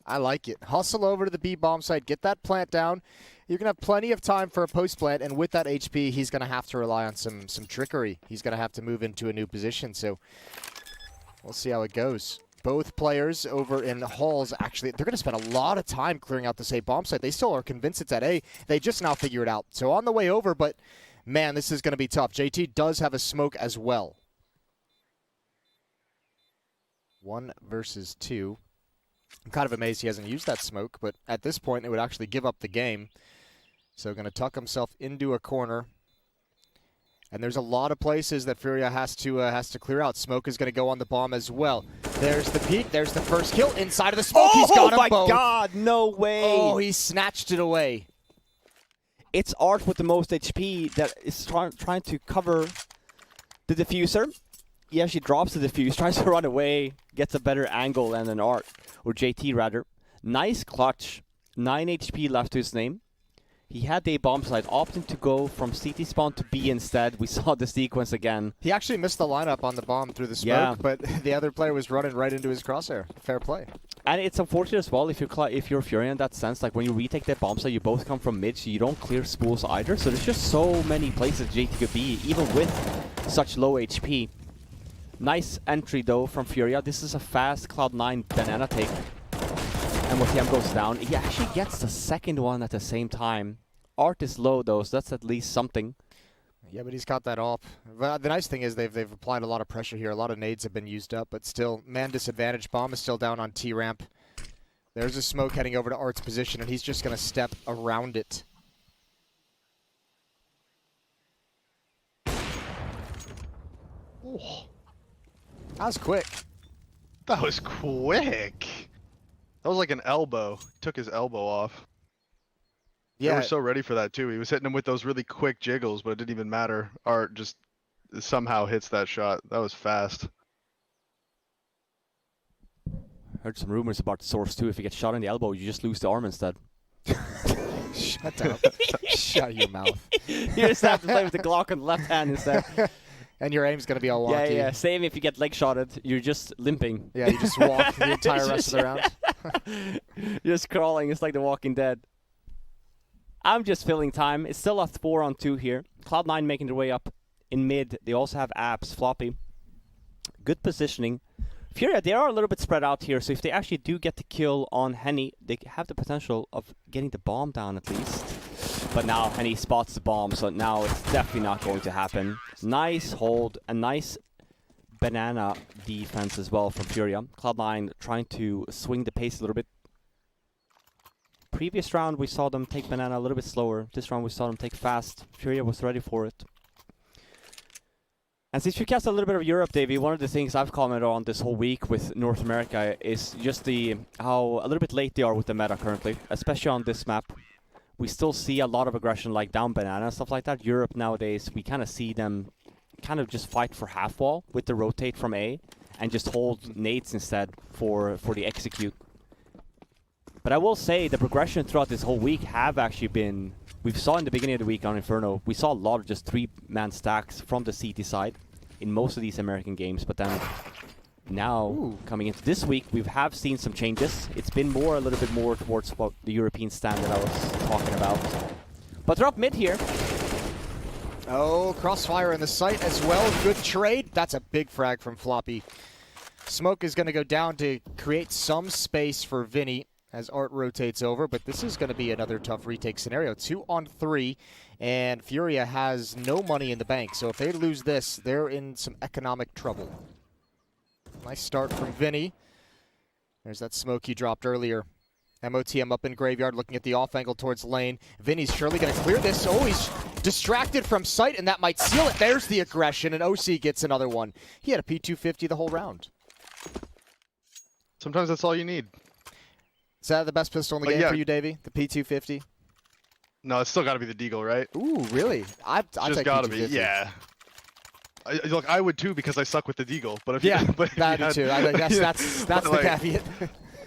I like it. Hustle over to the B bomb site, get that plant down. You're going to have plenty of time for a post plant, and with that HP, he's going to have to rely on some trickery. He's going to have to move into a new position, so we'll see how it goes. Both players over in Halls, actually, they're going to spend a lot of time clearing out this A bomb site. They still are convinced it's at A. They just now figure it out. So on the way over, but man, this is going to be tough. JT does have a smoke as well. 1 versus 2. I'm kind of amazed he hasn't used that smoke, but at this point, it would actually give up the game. So going to tuck himself into a corner. And there's a lot of places that FURIA has to clear out. Smoke is going to go on the bomb as well. There's the peek. There's the first kill inside of the smoke. He's got them both. Oh my God, no way. Oh, he snatched it away. It's Art with the most HP that is trying to cover the diffuser. He actually drops the diffuse, tries to run away, gets a better angle than an Art, or JT rather. Nice clutch. 9 HP left to his name. He had the bomb site, opting to go from CT spawn to B instead. We saw the sequence again. He actually missed the lineup on the bomb through the smoke, but the other player was running right into his crosshair. Fair play. And it's unfortunate as well if you're FURIA in that sense. Like when you retake that bomb site, you both come from mid, so you don't clear spools either. So there's just so many places JT could be, even with such low HP. Nice entry though from FURIA. This is a fast Cloud9 banana take. And when TM goes down, he actually gets the second one at the same time. Art is low though, so that's at least something. Yeah, but he's got that off. But the nice thing is they've applied a lot of pressure here. A lot of nades have been used up, but still, man disadvantage. Bomb is still down on T-ramp. There's a smoke heading over to Art's position, and he's just going to step around it. Oh. That was quick. That was quick. That was like an elbow. He took his elbow off. Yeah, they were so ready for that too. He was hitting him with those really quick jiggles, but it didn't even matter. Art just somehow hits that shot. That was fast. Heard some rumors about Source too. If you get shot in the elbow, you just lose the arm instead. Shut up. Shut your mouth. You just have to play with the Glock on the left hand instead. And your aim's going to be all wonky. Yeah. Same if you get leg shotted. You're just limping. Yeah, you just walk the entire rest of the round. You're just crawling. It's like The Walking Dead. I'm just filling time. It's still a 4-on-2 here. Cloud9 making their way up in mid. They also have apps, Floppy. Good positioning. FURIA, they are a little bit spread out here, so if they actually do get the kill on Henny, they have the potential of getting the bomb down at least. But now Henny spots the bomb, so now it's definitely not going to happen. Nice hold, a nice banana defense as well from FURIA. Cloud9 trying to swing the pace a little bit. Previous round we saw them take banana a little bit slower. This round we saw them take fast. FURIA was ready for it. And since you cast a little bit of Europe, Davey, one of the things I've commented on this whole week with North America is just how a little bit late they are with the meta currently, especially on this map. We still see a lot of aggression like down banana and stuff like that. Europe nowadays, we kind of see them kind of just fight for half wall with the rotate from A and just hold nades instead for the execute. But I will say the progression throughout this whole week have actually been... We saw in the beginning of the week on Inferno, we saw a lot of just 3-man stacks from the CT side in most of these American games, but then now, coming into this week, we have seen some changes. It's been a little bit more towards what the European stand that I was talking about. But they're up mid here. Oh, crossfire in the site as well. Good trade. That's a big frag from Floppy. Smoke is going to go down to create some space for Vinny as Art rotates over, but this is going to be another tough retake scenario. 2-on-3, and FURIA has no money in the bank, so if they lose this, they're in some economic trouble. Nice start from Vinny. There's that smoke he dropped earlier. MOTM up in Graveyard, looking at the off angle towards lane. Vinny's surely going to clear this. Oh, he's distracted from sight, and that might seal it. There's the aggression, and OC gets another one. He had a P250 the whole round. Sometimes that's all you need. Is that the best pistol in the game for you, Davey? The P250? No, it's still got to be the Deagle, right? Ooh, really? I'd just got to be, yeah. Look, I would too because I suck with the Deagle. But if that too. I think that's the caveat.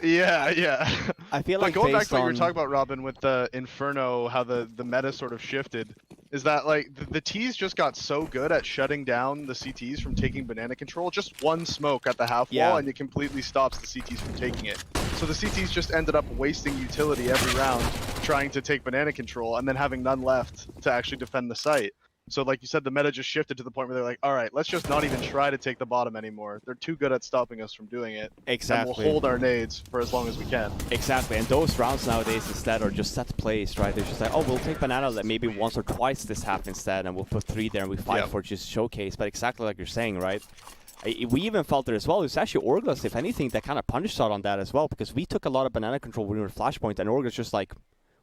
Yeah. I feel like going back to what you were talking about, Robin, with the Inferno, how the meta sort of shifted, is that like the T's just got so good at shutting down the CTs from taking banana control. Just one smoke at the half wall and it completely stops the CTs from taking it. So the CTs just ended up wasting utility every round trying to take banana control and then having none left to actually defend the site. So like you said, the meta just shifted to the point where they're like, all right, let's just not even try to take the bottom anymore. They're too good at stopping us from doing it. Exactly. And we'll hold our nades for as long as we can. Exactly. And those rounds nowadays instead are just set plays, right? They're just like, oh, we'll take banana maybe once or twice this half instead, and we'll put 3 there and we fight for just showcase. But exactly like you're saying, right? We even felt it as well. It was actually Orglas, if anything, that kind of punished out on that as well, because we took a lot of banana control when we were Flashpoint, and Orglas just like,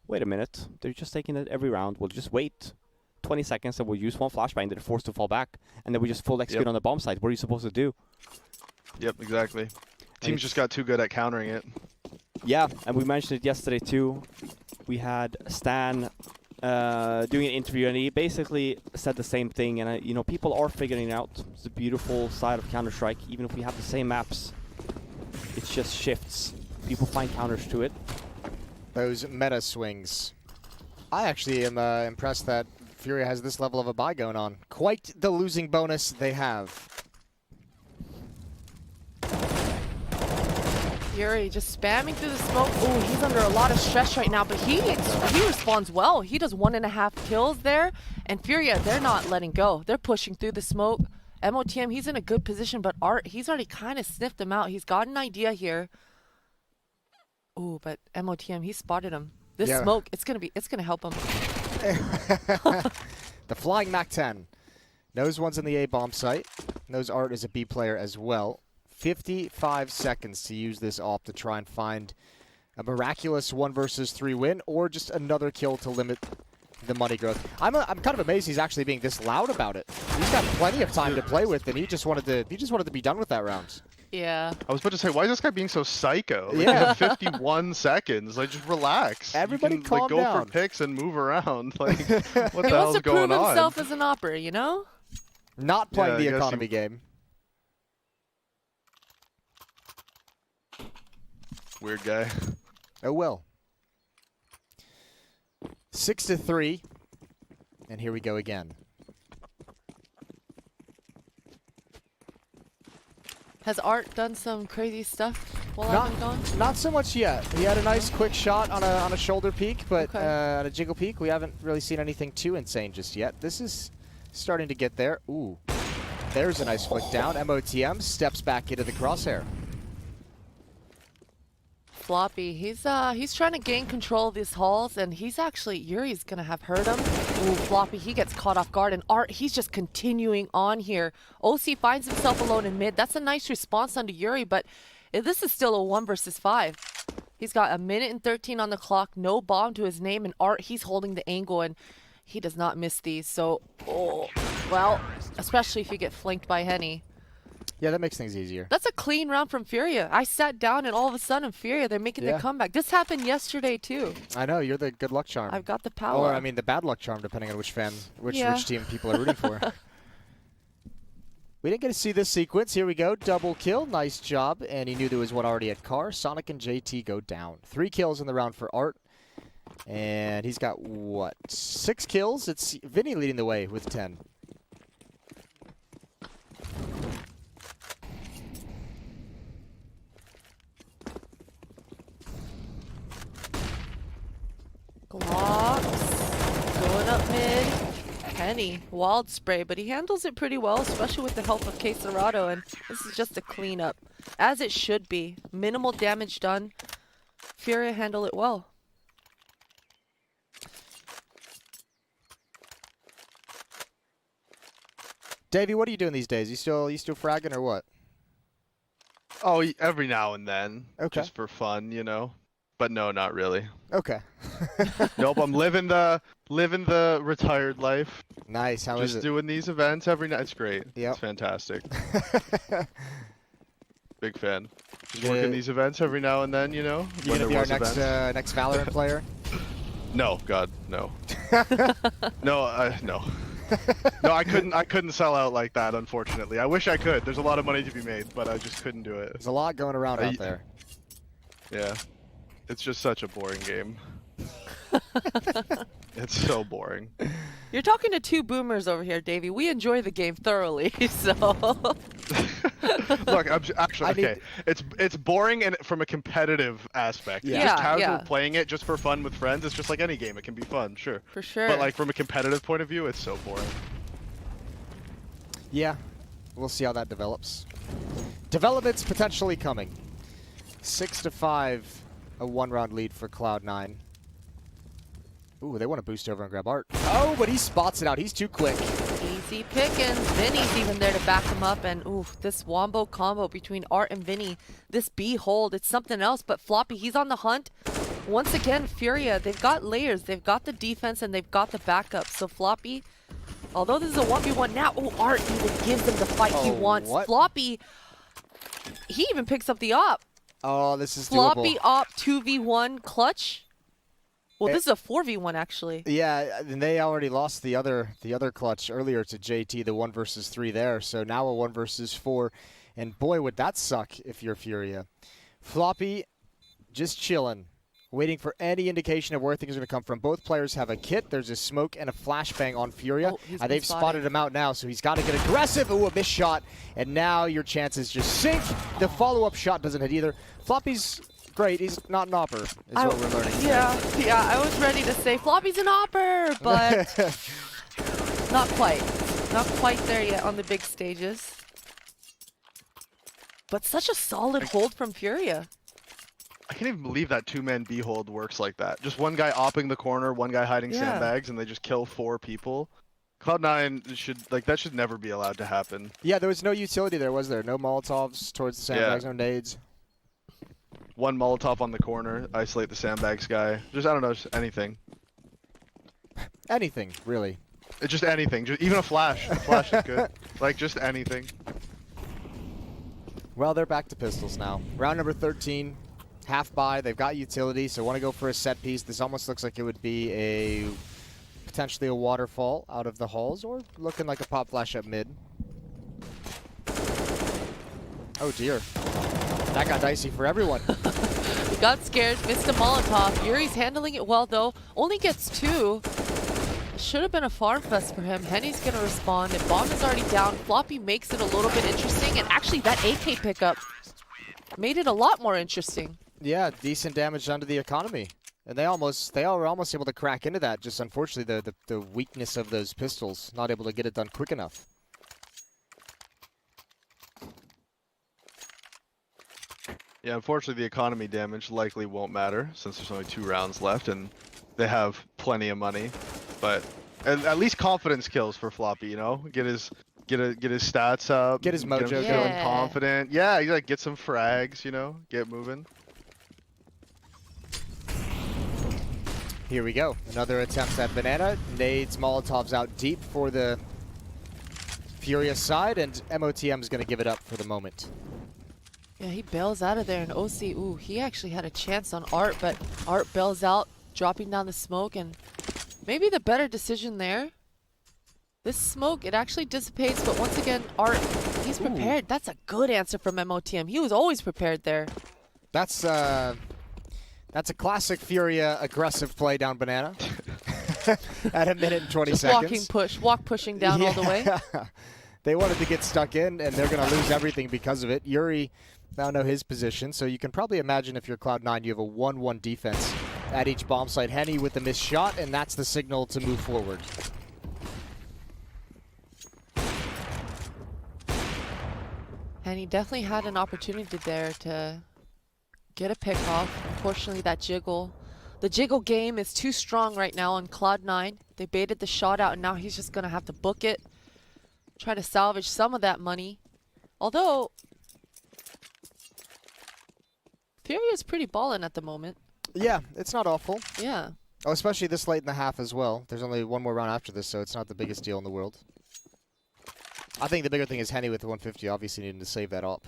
wait a minute, they're just taking it every round. We'll just wait 20 seconds and we'll use one flashbang and they're forced to fall back, and then we just full execute on the bomb site. What are you supposed to do? Yep, exactly. Teams just got too good at countering it. Yeah, and we mentioned it yesterday too. We had Stan doing an interview, and he basically said the same thing. And you know, people are figuring it out. It's the beautiful side of Counter-Strike. Even if we have the same maps, it just shifts. People find counters to it. Those meta swings. I actually am impressed that Furia has this level of a buy going on. Quite the losing bonus they have. Yuri just spamming through the smoke. Ooh, he's under a lot of stress right now, but he responds well. He does 1.5 kills there, and Furia, they're not letting go. They're pushing through the smoke. MOTM, he's in a good position, but Art, he's already kind of sniffed him out. He's got an idea here. Ooh, but MOTM, he spotted him. This smoke, it's gonna help him. The flying MAC-10 knows one's in the A bomb site. Knows Art is a B player as well. 55 seconds to use this off to try and find a miraculous 1 versus 3 win, or just another kill to limit the money growth. I'm kind of amazed he's actually being this loud about it. He's got plenty of time to play with, and he just wanted to be done with that round. Yeah. I was about to say, why is this guy being so psycho? Like, Yeah. you have 51 seconds. Like, just relax. Everybody you can, calm like, go down. for picks and move around. Like, what the He hell's wants to going prove on? himself as an opera, you know? Not playing Yeah, the I guess economy game. Weird guy. Oh well. 6-3. And here we go again. Has Art done some crazy stuff while I've been gone? Not so much yet. He had a nice quick shot on a shoulder peek, but Okay. on a jiggle peek, we haven't really seen anything too insane just yet. This is starting to get there. Ooh. There's a nice flick down. MOTM steps back into the crosshair. Floppy, he's trying to gain control of these halls, and he's actually, Yuri's gonna have hurt him. Ooh, Floppy, he gets caught off guard, and Art, he's just continuing on here. OC finds himself alone in mid. That's a nice response onto Yuri, but this is still a 1 versus 5. He's got 1:13 on the clock, no bomb to his name, and Art, he's holding the angle, and he does not miss these. So, well, especially if you get flanked by Henny. Yeah, that makes things easier. That's a clean round from Furia. I sat down, and all of a sudden, Furia, they're making their comeback. This happened yesterday, too. I know, you're the good luck charm. I've got the power. Or, I mean, the bad luck charm, depending on which team people are rooting for. We didn't get to see this sequence. Here we go. Double kill. Nice job. And he knew there was one already at car. Sonic and JT go down. 3 kills in the round for Art. And he's got, what, 6 kills? It's Vinny leading the way with 10. Glocks going up mid. Henny, wild spray, but he handles it pretty well, especially with the help of Quesarado, and this is just a cleanup, as it should be. Minimal damage done. Furia handle it well. Davey, what are you doing these days? You still fragging or what? Oh, every now and then. Okay. Just for fun, you know. But no, not really. Okay. Nope, I'm living the retired life. Nice. How is it? Just doing these events every night. It's great. Yep. It's fantastic. Big fan. Just Yeah. working these events every now and then, you know. You when gonna be there our was next events. next Valorant player? No, God, no. No, no. No, I couldn't sell out like that, unfortunately. I wish I could. There's a lot of money to be made, but I just couldn't do it. There's a lot going around out there. Yeah. It's just such a boring game. It's so boring. You're talking to 2 boomers over here, Davey. We enjoy the game thoroughly, so... Look, actually, okay. It's boring and from a competitive aspect. Yeah. Just casual Yeah. playing it just for fun with friends. It's just like any game. It can be fun, sure. For sure. But like from a competitive point of view, it's so boring. Yeah. We'll see how that develops. Developments potentially coming. 6-5, a 1-round lead for Cloud9. Ooh, they want to boost over and grab Art. Oh, but he spots it out. He's too quick. Easy pickings. Vinny's even there to back him up, and ooh, this wombo combo between Art and Vinny, this B hold, it's something else. But Floppy, he's on the hunt. Once again, Furia, they've got layers. They've got the defense and they've got the backup. So Floppy, although this is a 1v1 now, oh, Art even gives him the fight he wants. What? Floppy, he even picks up the op. Oh, this is Floppy doable. op 2v1 clutch. Well, this is a 4v1 actually. Yeah, and they already lost the other clutch earlier to JT, the 1 versus 3 there. So now a 1 versus 4, and boy, would that suck if you're Furia. Floppy, just chilling, waiting for any indication of where things are going to come from. Both players have a kit. There's a smoke and a flashbang on Furia. They've spotted him out now, so he's got to get aggressive. Ooh, a missed shot, and now your chances just sink. The follow-up shot doesn't hit either. Floppy's great. He's not an opper, is what we're learning. Yeah, I was ready to say Floppy's an opper, but not quite. Not quite there yet on the big stages. But such a solid hold from Furia. I can't even believe that 2-man B hold works like that. Just one guy opping the corner, one guy hiding sandbags, and they just kill 4 people. Cloud9 should, that should never be allowed to happen. Yeah, there was no utility there, was there? No Molotovs towards the sandbags, no nades. One Molotov on the corner, isolate the sandbags guy. Just, I don't know, just anything. Anything, really. It's just anything. Just, even a flash. A flash is good. Like, just anything. Well, they're back to pistols now. Round number 13, half buy. They've got utility, so want to go for a set piece. This almost looks like it would be potentially a waterfall out of the halls, or looking like a pop flash up mid. Oh dear. That got dicey for everyone. He got scared, missed a Molotov. Yuri's handling it well though. Only gets 2. Should have been a farm fest for him. Henny's going to respond. And bomb is already down. Floppy makes it a little bit interesting. And actually, that AK pickup made it a lot more interesting. Yeah, decent damage done to the economy. And they were almost able to crack into that. Just unfortunately, the weakness of those pistols, not able to get it done quick enough. Yeah, unfortunately, the economy damage likely won't matter since there's only 2 rounds left and they have plenty of money. But at least confidence kills for Floppy, you know? Get his stats up. Get his mojo get him feeling confident. Yeah, you get some frags, you know? Get moving. Here we go. Another attempt at Banana. Nades, Molotovs out deep for the Furia side, and MOTM is going to give it up for the moment. Yeah, he bails out of there, and OC, ooh, he actually had a chance on Art, but Art bails out, dropping down the smoke, and maybe the better decision there. This smoke, it actually dissipates, but once again, Art, he's prepared. That's a good answer from MOTM. He was always prepared there. That's a classic Furia aggressive play down Banana at 1 minute and 20 Just seconds. walk pushing down all the way. They wanted to get stuck in, and they're going to lose everything because of it. Yuri now know his position, so you can probably imagine if you're Cloud9, you have a 1-1 defense at each bomb site. Henny with the missed shot, and that's the signal to move forward. Henny definitely had an opportunity there to get a pick off. Unfortunately, the jiggle game is too strong right now on Cloud9. They baited the shot out, and now he's just going to have to book it. Try to salvage some of that money. Although, Furia is pretty ballin' at the moment. Yeah, it's not awful. Yeah. Oh, especially this late in the half as well. There's only 1 more round after this, so it's not the biggest deal in the world. I think the bigger thing is Henny with the 150 obviously needing to save that up.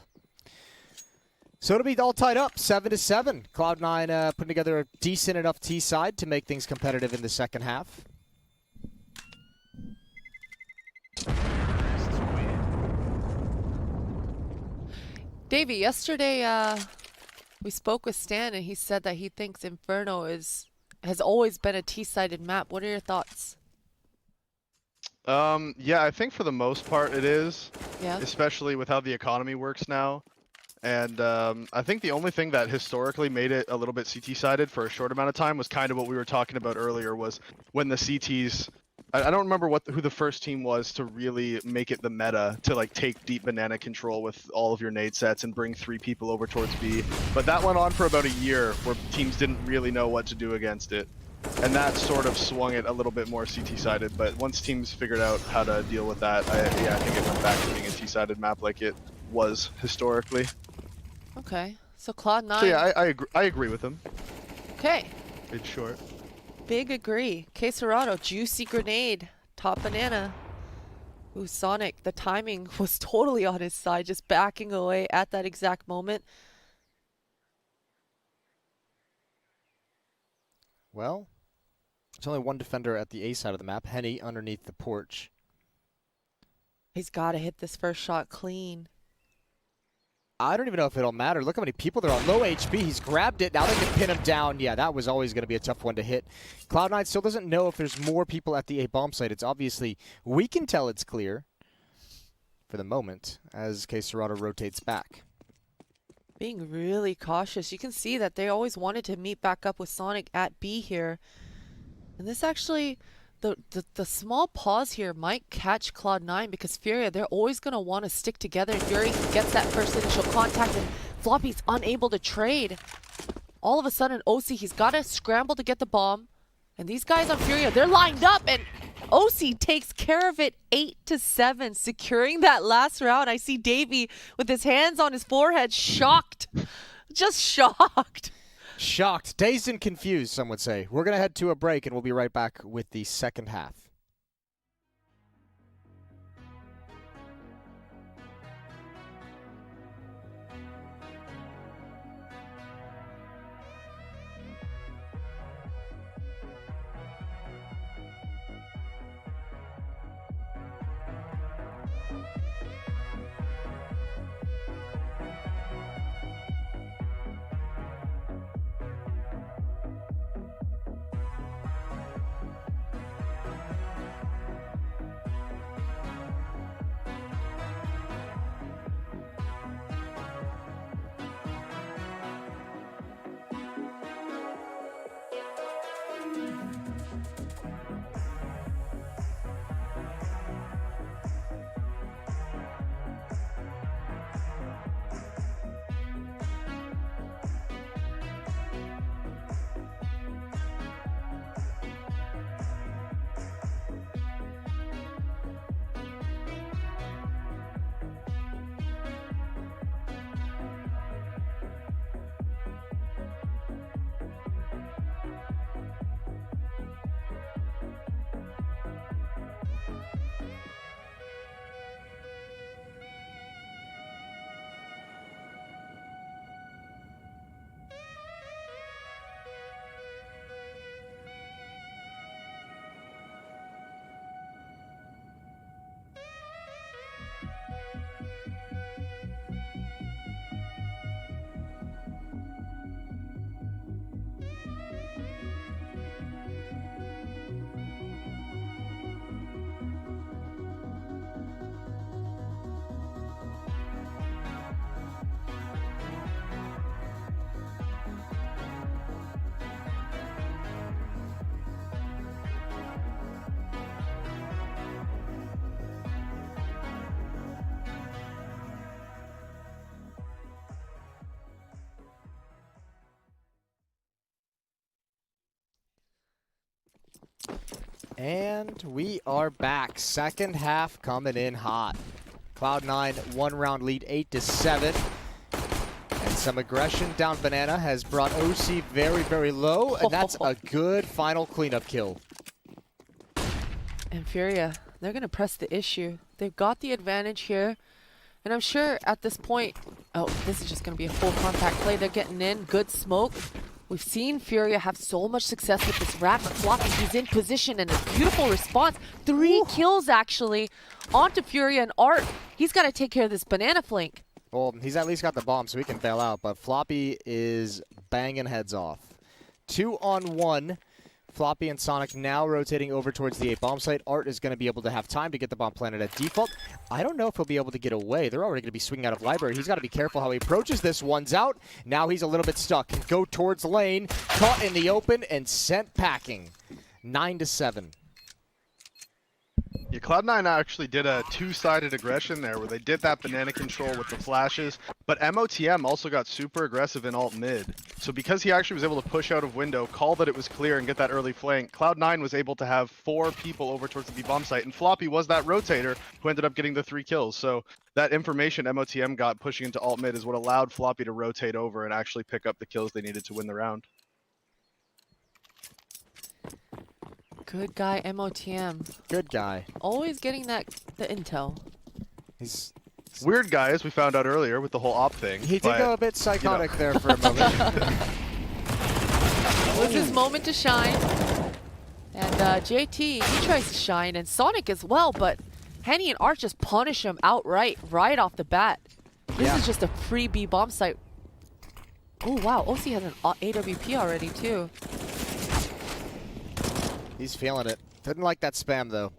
So it'll be all tied up, 7-7. Cloud9 putting together a decent enough T side to make things competitive in the second half. Davey, yesterday we spoke with Stan, and he said that he thinks Inferno has always been a T-sided map. What are your thoughts? Yeah, I think for the most part it is. Yeah. Especially with how the economy works now. And I think the only thing that historically made it a little bit CT-sided for a short amount of time was kind of what we were talking about earlier, was when the CTs... I don't remember who the first team was to really make it the meta to take deep banana control with all of your nade sets and bring 3 people over towards B. But that went on for about a year where teams didn't really know what to do against it. And that sort of swung it a little bit more CT-sided. But once teams figured out how to deal with that, I think it went back to being a T-sided map like it was historically. Okay, so Cloud9. So yeah, I agree with him. Okay. In short. Big agree. Quesarado, juicy grenade, top banana. Ooh, Sonic, the timing was totally on his side, just backing away at that exact moment. Well, There's only one defender at the A side of the map. Henny underneath the porch. He's got to hit this first shot clean. I don't even know if it'll matter. Look how many people there are on low HP. He's grabbed it. Now they can pin him down. Yeah, that was always going to be a tough one to hit. Cloud9 still doesn't know if there's more people at the A bomb site. It's obviously, we can tell it's clear for the moment as K-Serrano rotates back. Being really cautious. You can see that they always wanted to meet back up with Sonic at B here. And this actually, the small pause here might catch Cloud9 because FURIA, they're always going to want to stick together. Fury gets that first initial contact and Floppy's unable to trade. All of a sudden, OC, he's got to scramble to get the bomb. And these guys on FURIA, they're lined up and OC takes care of it 8-7, securing that last round. I see Davey with his hands on his forehead, shocked. Just shocked. Shocked, dazed and confused, some would say. We're going to head to a break and we'll be right back with the second half. And we are back. Second half coming in hot. Cloud9 one-round lead, 8-7. And some aggression down Banana has brought OC very, very low, and that's a good final cleanup kill. And FURIA, they're going to press the issue. They've got the advantage here. And I'm sure at this point, oh, this is just going to be a full contact play. They're getting in, good smoke. We've seen FURIA have so much success with this rat Floppy. He's in position and a beautiful response. 3 kills actually onto FURIA and Art. He's got to take care of this banana flank. Well, he's at least got the bomb so he can bail out, but Floppy is banging heads off. 2-on-1. Floppy and Sonic now rotating over towards the A bomb site. Art is going to be able to have time to get the bomb planted at default. I don't know if he'll be able to get away. They're already going to be swinging out of library. He's got to be careful how he approaches this. One's out. Now he's a little bit stuck. Can go towards lane. Caught in the open and sent packing. 9-7. Yeah, Cloud9 actually did a two-sided aggression there where they did that banana control with the flashes, but MOTM also got super aggressive in alt mid. So because he actually was able to push out of window, call that it was clear, and get that early flank, Cloud9 was able to have 4 people over towards the B bomb site, and Floppy was that rotator who ended up getting the 3 kills. So that information MOTM got pushing into alt mid is what allowed Floppy to rotate over and actually pick up the kills they needed to win the round. Good guy, MOTM. Good guy. Always getting the intel. He's weird guy, as we found out earlier with the whole op thing. He did go a bit psychotic there for a moment. It was his moment to shine. And JT, he tries to shine, and Sonic as well, but Henny and Art just punish him outright, right off the bat. This is just a free B bomb site. Oh wow, OC has an AWP already too. He's feeling it. Didn't like that spam though.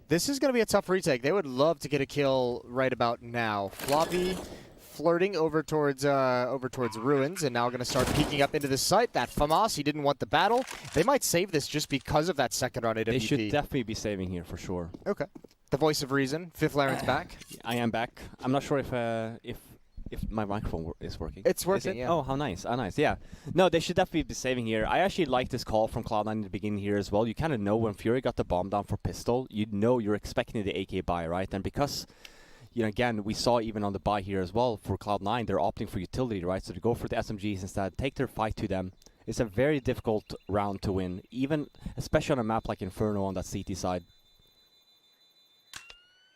This is going to be a tough retake. They would love to get a kill right about now. Floppy flirting over towards Ruins, and now going to start peeking up into the site. That FAMAS, he didn't want the battle. They might save this just because of that second round AWP. They should definitely be saving here for sure. Okay. The voice of reason, Fifth Laren's back. I am back. I'm not sure if my microphone is working. It's working, Is it? yeah. Oh, how nice. How nice. Yeah. No, they should definitely be saving here. I actually like this call from Cloud9 in the beginning here as well. You kind of know when Fury got the bomb down for pistol, you know you're expecting the AK buy, right? And because, you know, again, we saw even on the buy here as well for Cloud9, they're opting for utility, right? So to go for the SMGs instead, take their fight to them. It's a very difficult round to win, even especially on a map like Inferno on that CT side.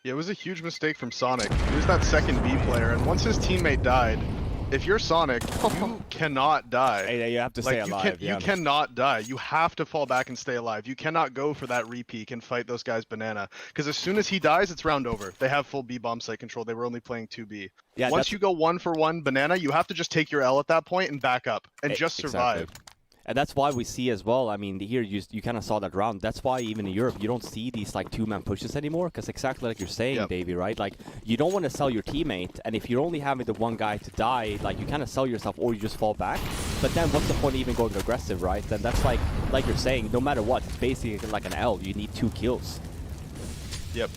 Yeah, it was a huge mistake from Sonic. He was that second B player, and once his teammate died, if you're Sonic, you cannot die. Hey, you have to stay alive. You cannot die. You have to fall back and stay alive. You cannot go for that repeak and fight those guys banana. Because as soon as he dies, it's round over. They have full B bomb site control. They were only playing 2B. Yeah, once you go 1-for-1 banana, you have to just take your L at that point and back up and just survive. Exactly. And that's why we see as well, I mean, here you kind of saw that round. That's why even in Europe, you don't see these like two-man pushes anymore, because exactly like you're saying, Davey, right? Like, you don't want to sell your teammate, and if you're only having the one guy to die, like, you kind of sell yourself or you just fall back. But then what's the point of even going aggressive, right? Then that's like you're saying, no matter what, it's basically like an L. You need 2 kills. Yep.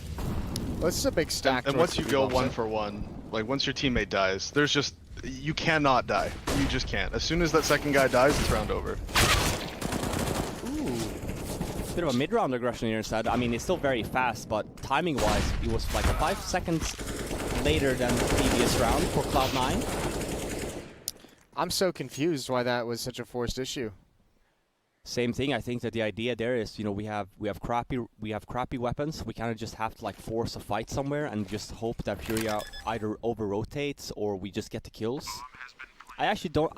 Well, this is a big stack. And once you go 1-for-1, like, once your teammate dies, there's just... You cannot die. You just can't. As soon as that second guy dies, it's round over. Ooh. Bit of a mid-round aggression here instead. I mean, it's still very fast, but timing-wise, it was like 5 seconds later than the previous round for Cloud9. I'm so confused why that was such a forced issue. Same thing. I think that the idea there is, you know, we have crappy weapons. We kind of just have to like force a fight somewhere and just hope that FURIA either over rotates or we just get the kills. I actually don't.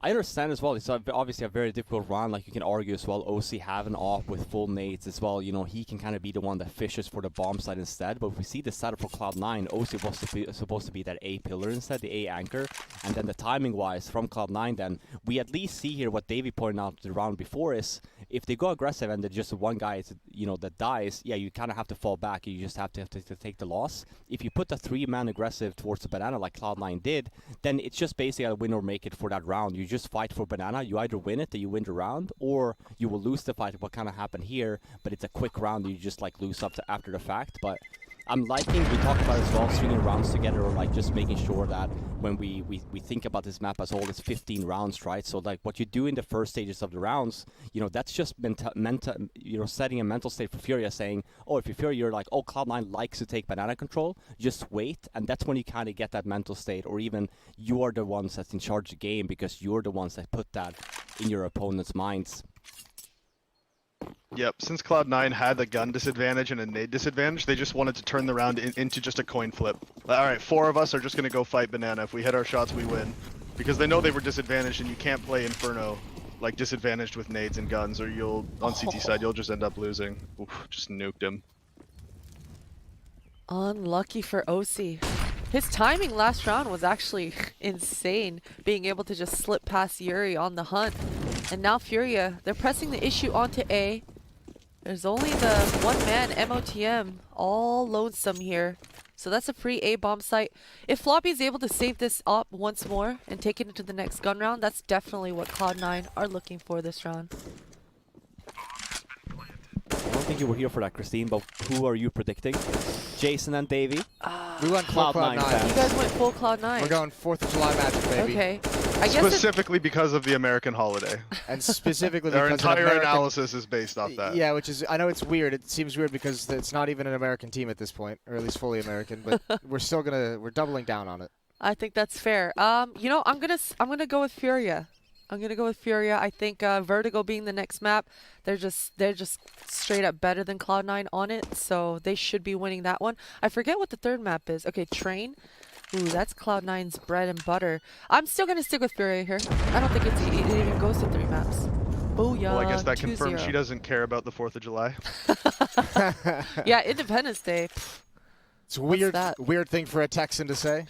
I understand as well. It's obviously a very difficult round. Like you can argue as well. OC have an off with full nades as well. You know, he can kind of be the one that fishes for the bomb side instead. But if we see the setup for Cloud9, OC was supposed to be that A pillar instead, the A anchor. And then the timing wise from Cloud9, then we at least see here what Davey pointed out the round before is if they go aggressive and there's just one guy, you know, that dies, yeah, you kind of have to fall back. You just have to take the loss. If you put the 3-man aggressive towards the banana like Cloud9 did, then it's just basically a win or make it for that round. You just fight for banana. You either win it, that you win the round, or you will lose the fight. What kind of happened here? But it's a quick round. You just like lose up to after the fact. But I'm liking, we talked about as well, stringing rounds together, or like just making sure that when we think about this map as a whole, it's 15 rounds, right? So like what you do in the first stages of the rounds, you know, that's just you know, setting a mental state for FURIA, saying, oh, if you're like, oh, Cloud9 likes to take banana control, just wait, and that's when you kind of get that mental state, or even you are the ones that's in charge of the game because you're the ones that put that in your opponent's minds. Yep, since Cloud9 had the gun disadvantage and a nade disadvantage, they just wanted to turn the round into just a coin flip. Alright, 4 of us are just going to go fight banana. If we hit our shots, we win. Because they know they were disadvantaged, and you can't play Inferno like disadvantaged with nades and guns, or you'll, on CT side, you'll just end up losing. Oof, just nuked him. Unlucky for OC. His timing last round was actually insane, being able to just slip past Yuri on the hunt. And now FURIA, they're pressing the issue onto A. There's only the one-man MOTM, all lonesome here. So that's a free A bomb site. If Floppy is able to save this up once more and take it into the next gun round, that's definitely what Cloud9 are looking for this round. I don't think you were here for that, Christine, but who are you predicting? Jason and Davey? We went full Cloud9. You guys went full Cloud9. We're going 4th of July magic, baby. Okay. I guess specifically because of the American holiday. And specifically Our because entire American... analysis is based off that. Yeah, which is, I know it's weird. It seems weird because it's not even an American team at this point, or at least fully American, but we're doubling down on it. I think that's fair. You know, I'm gonna go with FURIA. I think Vertigo being the next map, they're just straight up better than Cloud9 on it, so they should be winning that one. I forget what the third map is. Okay, Train. Ooh, that's Cloud9's bread and butter. I'm still gonna stick with FURIA here. I don't think it even goes to 3 maps. Booyah. Well, I guess that 2-0. confirms she doesn't care about the 4th of July. Yeah, Independence Day. It's a weird thing for a Texan to say.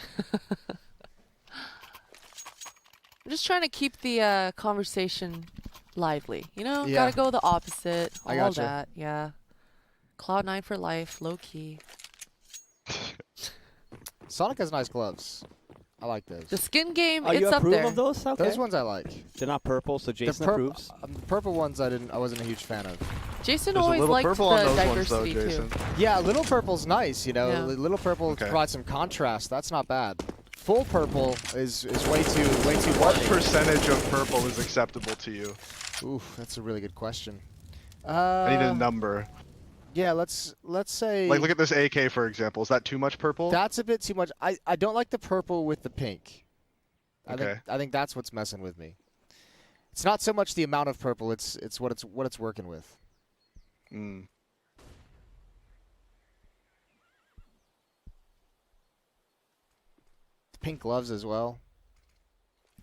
I'm just trying to keep the conversation lively. You know, Yeah. gotta go the opposite. I All gotcha. that, yeah. Cloud9 for life, low key. Sonic has nice gloves. I like those. The skin game, Are it's you up approve there. of those? Okay. Those ones I like. They're not purple, so Jason the approves. purple ones I wasn't a huge fan of. Jason There's a always little liked purple on the those ones, though, diversity Jason. too. Yeah, little purple's nice. You know, Yeah. little purple Okay. provides some contrast. That's not bad. Full purple is way too What white. percentage of purple is acceptable to you? Oof, that's a really good question. I need a number. Yeah, let's say. Like, look at this AK, for example. Is that too much purple? That's a bit too much. I don't like the purple with the pink. Okay. I think that's what's messing with me. It's not so much the amount of purple. It's what it's working with. Mm. Pink gloves as well. I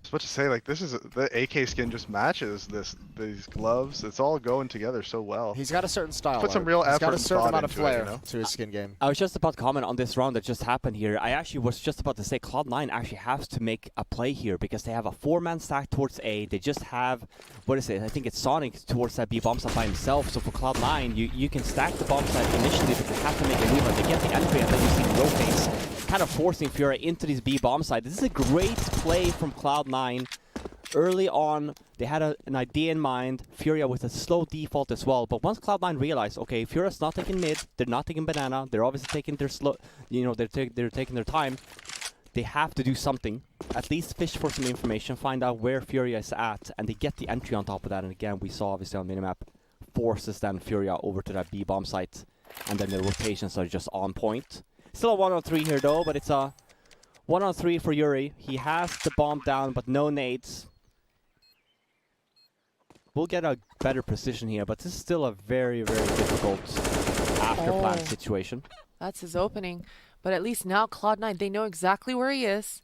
was about to say, like, this is the AK skin just matches these gloves. It's all going together so well. He's got a certain style. Put some Art. real He's effort got a and certain thought amount of into it, flair you know? to his skin game. I was just about to comment on this round that just happened here. I actually was just about to say Cloud9 actually has to make a play here because they have a 4-man stack towards A. They just have, what is it? I think it's Sonic towards that B bomb site by himself. So for Cloud9, you can stack the bomb site initially, but they have to make a move. They get the entry, and then you see Roface kind of forcing FURIA into this B bomb site. This is a great play from Cloud9. Early on, they had an idea in mind, FURIA with a slow default as well, but once Cloud9 realized, okay, FURIA's not taking mid, they're not taking banana, they're obviously taking their slow, you know, they're taking their time, they have to do something, at least fish for some information, find out where FURIA is at, and they get the entry on top of that, and again, we saw obviously on minimap, forces then FURIA over to that B bomb site, and then the rotations are just on point. Still a 1-on-3 here though, but it's a 1-on-3 for Yuri. He has the bomb down, but no nades. We'll get a better precision here, but this is still a very, very difficult after-plan situation. That's his opening. But at least now Cloud9, they know exactly where he is.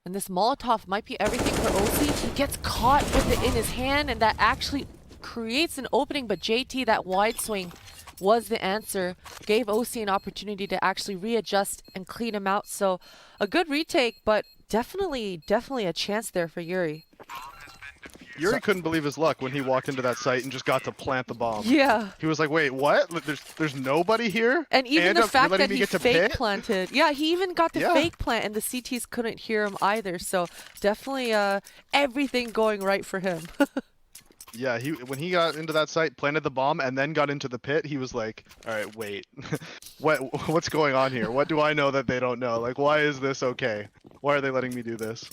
And this Molotov might be everything for OC. He gets caught with it in his hand, and that actually creates an opening. But JT, that wide swing, was the answer. Gave OC an opportunity to actually readjust and clean him out. So a good retake, but definitely a chance there for Yuri. Yuri couldn't believe his luck when he walked into that site and just got to plant the bomb. Yeah. He was like, wait, what? There's nobody here? And even the you're fact letting that me he get to fake pit? planted. Yeah, he even got to Yeah. fake plant, and the CTs couldn't hear him either. So definitely everything going right for him. Yeah, when he got into that site, planted the bomb, and then got into the pit, he was like, all right, wait. What's going on here? What do I know that they don't know? Like, why is this okay? Why are they letting me do this?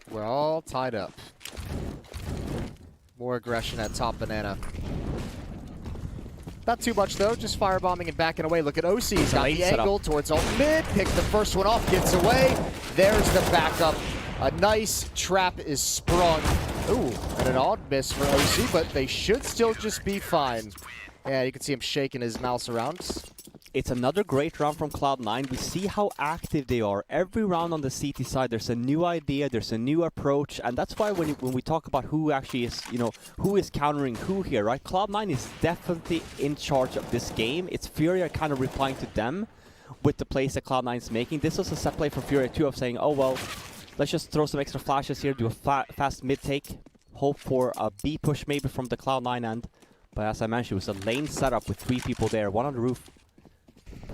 We're all tied up. More aggression at top banana. Not too much though, just firebombing and backing away. Look at OC, he's got the angle towards ult mid, picks the first one off, gets away. There's the backup. A nice trap is sprung. Ooh, and an odd miss for OC, but they should still just be fine. Yeah, you can see him shaking his mouse around. It's another great round from Cloud9. We see how active they are. Every round on the CT side, there's a new idea, there's a new approach, and that's why when we talk about who actually is, you know, who is countering who here, right? Cloud9 is definitely in charge of this game. It's FURIA kind of replying to them with the plays that Cloud9 is making. This was a set play for FURIA too of saying, oh well, let's just throw some extra flashes here, do a fast mid take, hope for a B push maybe from the Cloud9 end. But as I mentioned, it was a lane setup with 3 people there, 1 on the roof.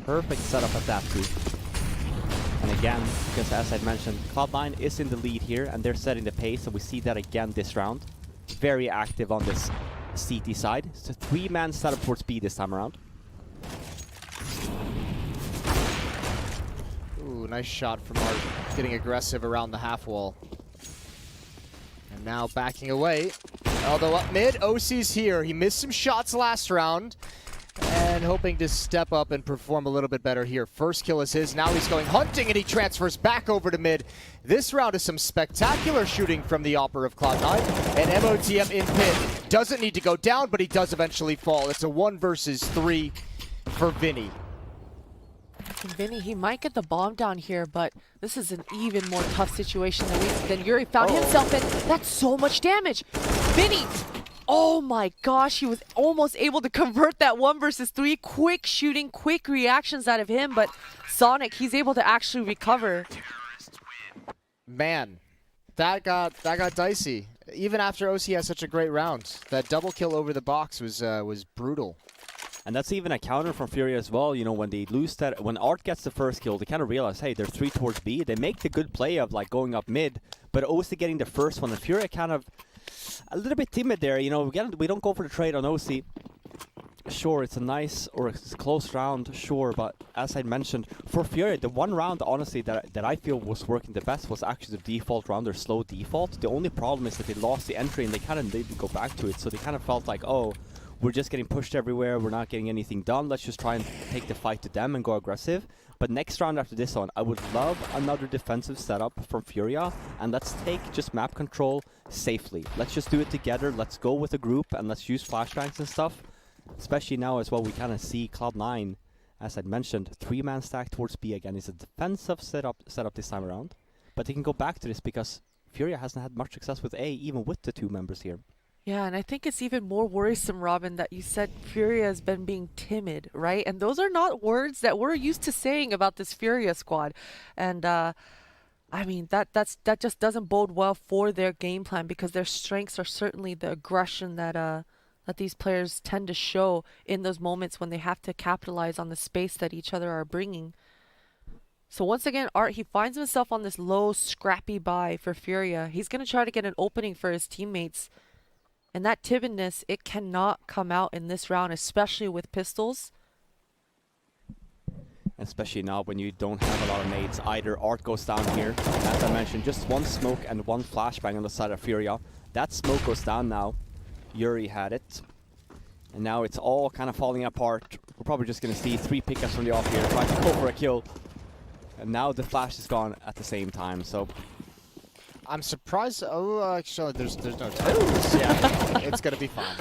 Perfect setup at that too. And again, because as I mentioned, Cloud9 is in the lead here and they're setting the pace, and we see that again this round. Very active on this CT side. It's a 3-man setup towards B this time around. Ooh, nice shot from Art, getting aggressive around the half wall. And now backing away. Although up mid, OC's here. He missed some shots last round. And hoping to step up and perform a little bit better here. First kill is his. Now he's going hunting, and he transfers back over to mid. This round is some spectacular shooting from the Opera of Cloud9. And MOTM in pit. Doesn't need to go down, but he does eventually fall. It's a 1 versus 3 for Vinny. And Vinny, he might get the bomb down here, but this is an even more tough situation than Yuri found himself in. That's so much damage. Vinny, oh my gosh, he was almost able to convert that 1 versus 3. Quick shooting, quick reactions out of him, but Sonic, he's able to actually recover. Man, that got dicey. Even after OC has such a great round, that double kill over the box was brutal. And that's even a counter from Furia as well. You know, when they lose that, when Art gets the first kill, they kind of realize, hey, they're 3 towards B. They make the good play of like going up mid, but OC getting the first one. And Furia kind of a little bit timid there. You know, we don't go for the trade on OC. Sure, it's a nice or it's a close round, sure, but as I mentioned, for Furia, the one round, honestly, that I feel was working the best was actually the default round, their slow default. The only problem is that they lost the entry and they kind of didn't go back to it, so they kind of felt like, oh, we're just getting pushed everywhere, we're not getting anything done, let's just try and take the fight to them and go aggressive. But next round after this one, I would love another defensive setup from Furia, and let's take just map control safely. Let's just do it together, let's go with a group, and let's use flashbangs and stuff. Especially now as well, we kind of see Cloud9, as I'd mentioned, 3-man stack towards B again. It's a defensive setup this time around. But they can go back to this because Furia hasn't had much success with A, even with the 2 members here. Yeah, and I think it's even more worrisome, Robin, that you said Furia has been being timid, right? And those are not words that we're used to saying about this Furia squad. And I mean, that just doesn't bode well for their game plan, because their strengths are certainly the aggression that these players tend to show in those moments when they have to capitalize on the space that each other are bringing. So once again, Art, he finds himself on this low, scrappy buy for Furia. He's going to try to get an opening for his teammates. And that timidness, it cannot come out in this round, especially with pistols. Especially now when you don't have a lot of nades. Either Art goes down here, as I mentioned, just 1 smoke and 1 flashbang on the side of Furia. That smoke goes down now. Yuri had it. And now it's all kind of falling apart. We're probably just going to see 3 pickups from the off here, trying to go for a kill. And now the flash is gone at the same time, so... I'm surprised. Oh, actually, there's no titles. Yeah, it's going to be fine.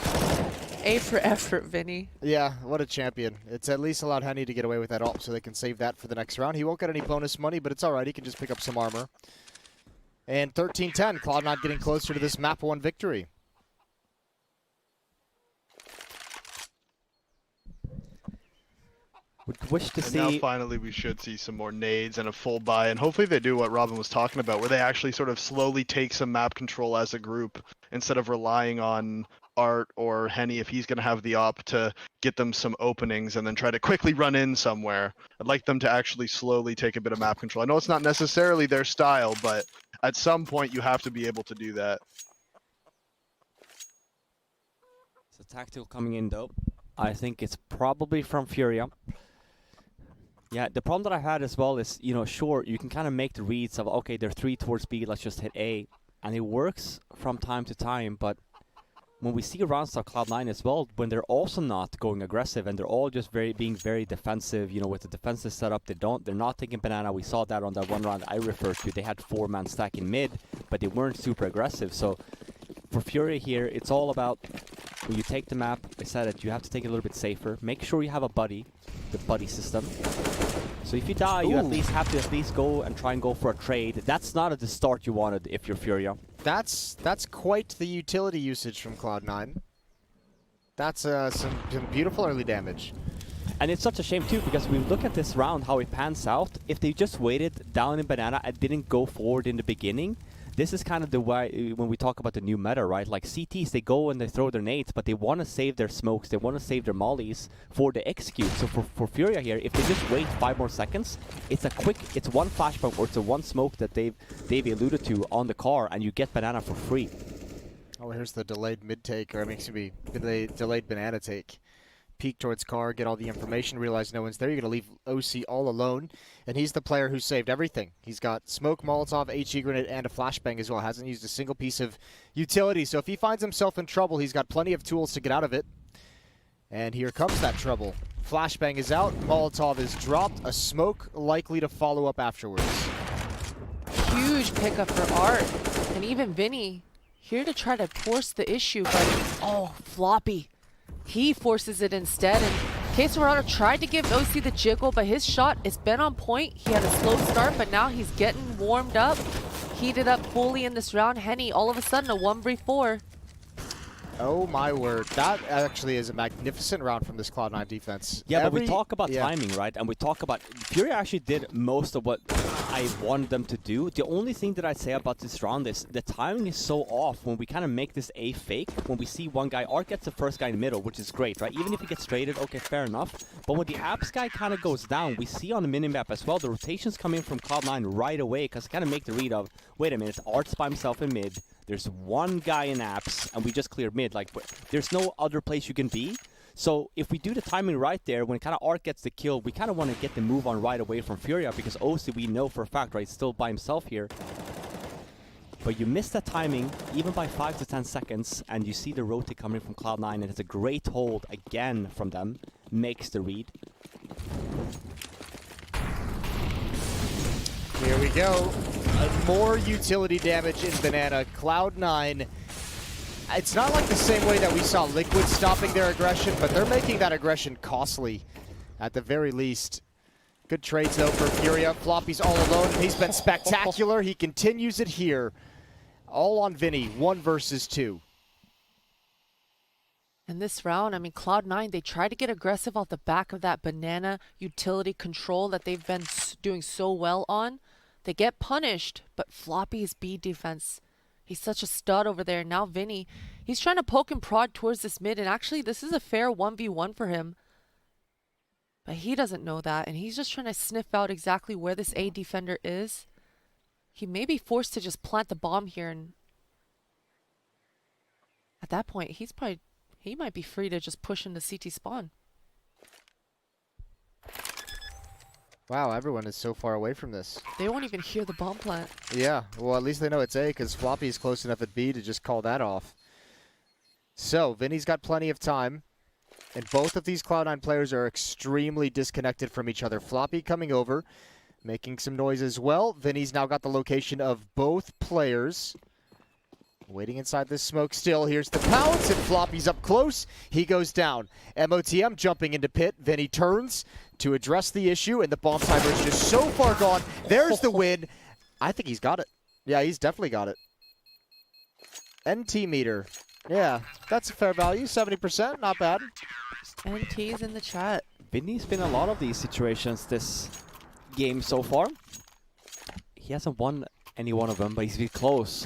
A for effort, Vinny. Yeah, what a champion. It's at least allowed Henny to get away with that ult so they can save that for the next round. He won't get any bonus money, but it's all right. He can just pick up some armor. And 13-10, Cloud9 getting closer to this map 1 victory. Would wish to see... Now finally we should see some more nades and a full buy, and hopefully they do what Robin was talking about, where they actually sort of slowly take some map control as a group, instead of relying on Art or Henny if he's going to have the op to get them some openings and then try to quickly run in somewhere. I'd like them to actually slowly take a bit of map control. I know it's not necessarily their style, but at some point you have to be able to do that. It's a tactical coming in though. I think it's probably from Furia. Yeah, the problem that I had as well is, you know, sure, you can kind of make the reads of, okay, they're 3 towards B, let's just hit A. And it works from time to time, but when we see rounds of Cloud9 as well, when they're also not going aggressive and they're all just being very defensive, you know, with the defensive setup, they're not taking banana. We saw that on that 1 round I referred to. They had 4-man stack in mid, but they weren't super aggressive. So for Furia here, it's all about when you take the map, I said it, you have to take it a little bit safer. Make sure you have a buddy, the buddy system. So if you die, you at least have to go and try and go for a trade. That's not at the start you wanted if you're Furia. That's quite the utility usage from Cloud9. That's some beautiful early damage. And it's such a shame too, because we look at this round, how it pans out. If they just waited down in banana and didn't go forward in the beginning, this is kind of the way when we talk about the new meta, right? Like CTs, they go and they throw their nades, but they want to save their smokes, they want to save their mollies for the execute. So for Furia here, if they just wait 5 more seconds, it's a quick, it's 1 flashbang or it's a 1 smoke that they've alluded to on the car, and you get banana for free. Oh, here's the delayed mid take, or excuse me, delayed banana take. Peek towards car, get all the information, realize no one's there. You're going to leave OC all alone, and he's the player who saved everything. He's got smoke, Molotov, HE grenade, and a flashbang as well. Hasn't used a single piece of utility, so if he finds himself in trouble, he's got plenty of tools to get out of it. And here comes that trouble. Flashbang is out, Molotov is dropped, a smoke likely to follow up afterwards. Huge pickup for Art, and even Vinny here to try to force the issue, but oh, floppy. He forces it instead, and Caserado tried to give OC the jiggle, but his shot has been on point. He had a slow start, but now he's getting warmed up, heated up fully in this round. Henny, all of a sudden, a 1v4. Oh my word. That actually is a magnificent round from this Cloud9 defense. Yeah, but we talk about timing, right? And we talk about FURIA actually did most of what I wanted them to do. The only thing that I'd say about this round is the timing is so off when we kind of make this A fake. When we see one guy, Art gets the first guy in the middle, which is great, right? Even if he gets traded, okay, fair enough. But when the Apps guy kind of goes down, we see on the minimap as well, the rotations come in from Cloud9 right away because kind of make the read of, wait a minute, Art's by himself in mid. There's one guy in Apps, and we just cleared mid. Like, there's no other place you can be. So if we do the timing right there, when kind of Art gets the kill, we kind of want to get the move on right away from FURIA because OC, we know for a fact, right, still by himself here. But you miss that timing, even by 5 to 10 seconds, and you see the rotate coming from Cloud9, and it's a great hold again from them. Makes the read. Here we go. More utility damage in Banana. Cloud9. It's not like the same way that we saw Liquid stopping their aggression, but they're making that aggression costly at the very least. Good trades though for FURIA. Floppy's all alone. He's been spectacular. He continues it here. All on Vinny. 1 versus 2. In this round, I mean, Cloud9, they try to get aggressive off the back of that Banana utility control that they've been doing so well on. They get punished, but Floppy's B defense, he's such a stud over there. Now Vinny, he's trying to poke and prod towards this mid, and actually this is a fair 1v1 for him. But he doesn't know that, and he's just trying to sniff out exactly where this A defender is. He may be forced to just plant the bomb here, and at that point, he might be free to just push into CT spawn. Wow, everyone is so far away from this. They won't even hear the bomb plant. Yeah, well, at least they know it's A because Floppy's close enough at B to just call that off. So, Vinny's got plenty of time. And both of these Cloud9 players are extremely disconnected from each other. Floppy coming over, making some noise as well. Vinny's now got the location of both players. Waiting inside this smoke still. Here's the pounce, and Floppy's up close. He goes down. MOTM jumping into pit. Vinny turns to address the issue, and the bomb timer is just so far gone. There's the win. I think he's got it. Yeah, he's definitely got it. NT meter. Yeah, that's a fair value. 70%, not bad. NT's in the chat. Vinny's been in a lot of these situations this game so far. He hasn't won any one of them, but he's been close.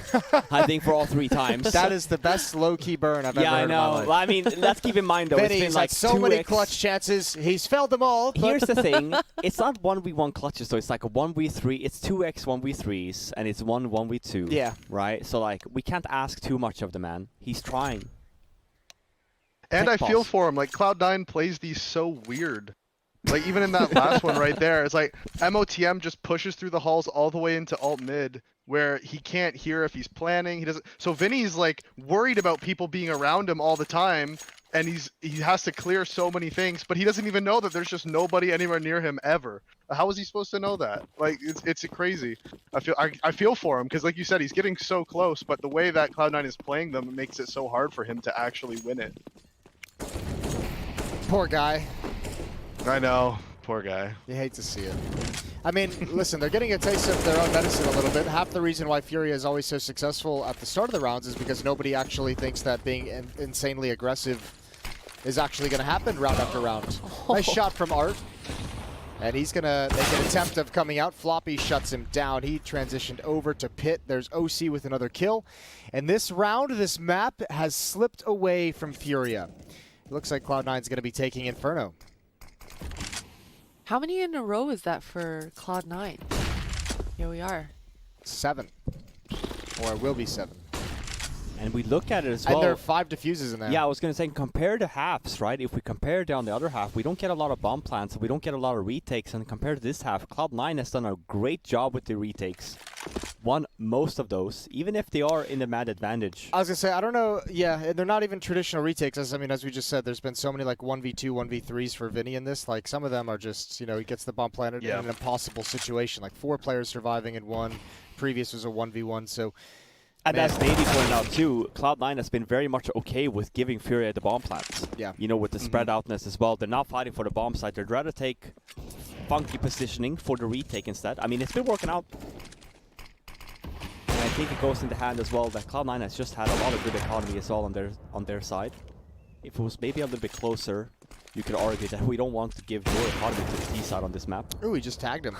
I think for all 3 times. That is the best low-key burn I've ever heard I know. in my life. Well, I mean, let's keep in mind though, Vinny's it's been like so 2x. many clutch chances. He's failed them all. Here's the thing. It's not 1v1 clutches though. It's like a 1v3. It's 2x 1v3s, and it's 1v2. Yeah. Right? So like, we can't ask too much of the man. He's trying. And Tech I feel balls. for him. Like, Cloud9 plays these so weird. Like, even in that last one right there, it's like MOTM just pushes through the halls all the way into alt mid, where he can't hear if he's planning. He doesn't. So Vinny's like worried about people being around him all the time, and he has to clear so many things, but he doesn't even know that there's just nobody anywhere near him ever. How is he supposed to know that? Like, it's crazy. I feel for him because, like you said, he's getting so close, but the way that Cloud9 is playing them makes it so hard for him to actually win it. Poor guy. I know. Poor guy. You hate to see it. I mean, listen, they're getting a taste of their own medicine a little bit. Half the reason why FURIA is always so successful at the start of the rounds is because nobody actually thinks that being insanely aggressive is actually going to happen round after round. Nice shot from Art. And he's going to make an attempt of coming out. Floppy shuts him down. He transitioned over to pit. There's OC with another kill. And this round, this map has slipped away from FURIA. It looks like Cloud9's going to be taking Inferno. How many in a row is that for Cloud9? Here we are. 7. Or it will be 7. And we look at it as well. And there are 5 diffuses in there. Yeah, I was going to say, compare the halves, right? If we compare down the other half, we don't get a lot of bomb plants, we don't get a lot of retakes. And compared to this half, Cloud9 has done a great job with the retakes. Won most of those, even if they are in the mad advantage. I was going to say, I don't know. Yeah, they're not even traditional retakes. As we just said, there's been so many like 1v2, 1v3s for Vinny in this. Like, some of them are just, he gets the bomb planted in an impossible situation. Like 4 players surviving in one. Previous was a 1v1. So And as Nady pointed out too, Cloud9 has been very much okay with giving FURIA the bomb plants. Yeah. You know, with the spread outness as well. They're not fighting for the bomb site. They'd rather take funky positioning for the retake instead. I mean, it's been working out. And I think it goes in the hand as well that Cloud9 has just had a lot of good economy as well on their side. If it was maybe a little bit closer, you could argue that we don't want to give more economy to the T side on this map. Ooh, he just tagged him.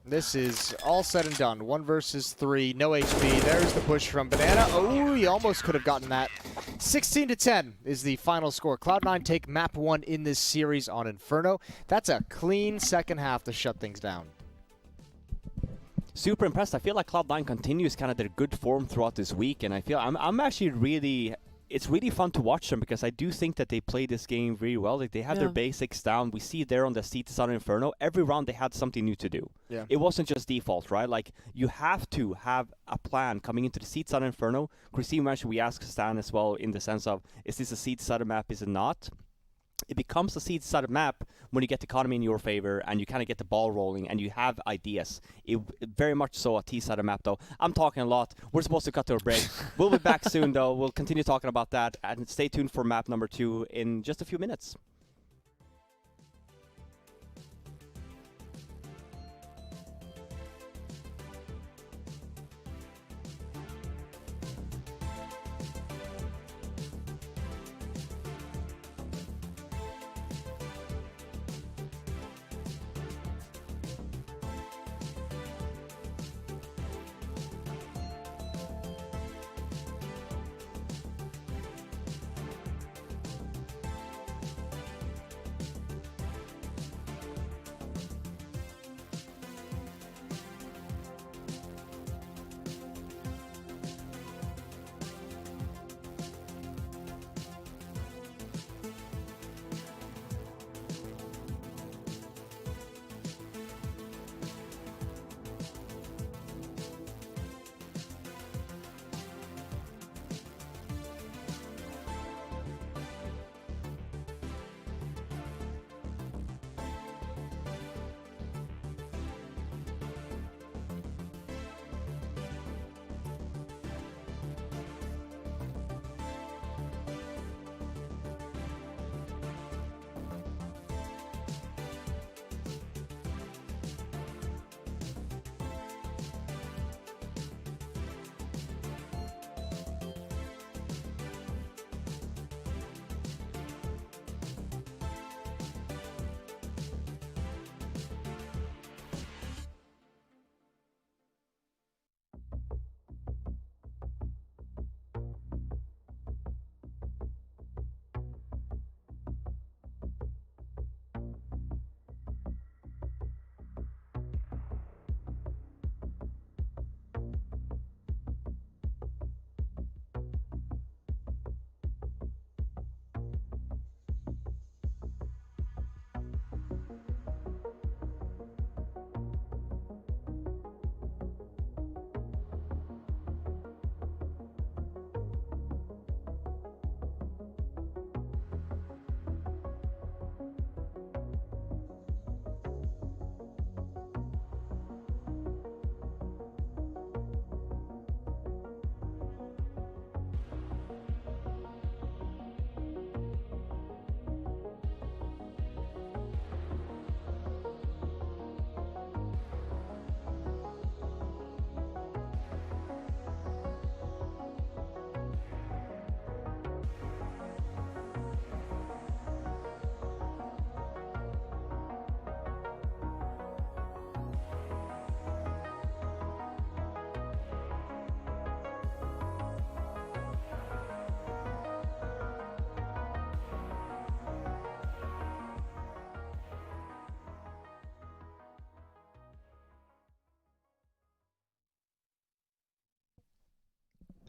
This is all said and done. 1 versus 3, no HP. There's the push from Banana. Oh, he almost could have gotten that. 16-10 is the final score. Cloud9 take map 1 in this series on Inferno. That's a clean second half to shut things down. Super impressed. I feel like Cloud9 continues kind of their good form throughout this week, and I feel I'm actually really... It's really fun to watch them because I do think that they play this game very well. Like they have their basics down. We see there on the CT side of Inferno, every round they had something new to do. Yeah. It wasn't just default, right? Like you have to have a plan coming into the CT side of Inferno. Christine mentioned we asked Stan as well in the sense of, is this a CT side map, is it not? It becomes a seed-sided map when you get the economy in your favor and you kind of get the ball rolling and you have ideas. It very much so a T-sided map, though. I'm talking a lot. We're supposed to cut to a break. We'll be back soon, though. We'll continue talking about that. And stay tuned for map number 2 in just a few minutes.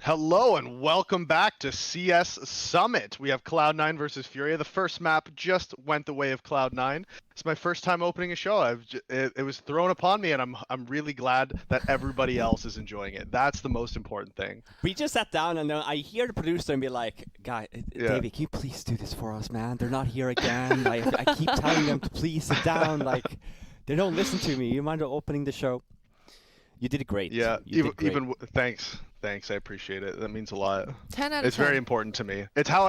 Hello and welcome back to CS Summit. We have Cloud9 versus FURIA. The first map just went the way of Cloud9. It's my first time opening a show. It was thrown upon me, and I'm really glad that everybody else is enjoying it. That's the most important thing. We just sat down, and I hear the producer and be like, "Guy, David, can you please do this for us, man? They're not here again. Like, I keep telling them to please sit down. Like, they don't listen to me. You mind opening the show?" You did great. Yeah, you did great. even thanks. Thanks, I appreciate it. That means a lot. 10 out of It's 10. very important to me. It's how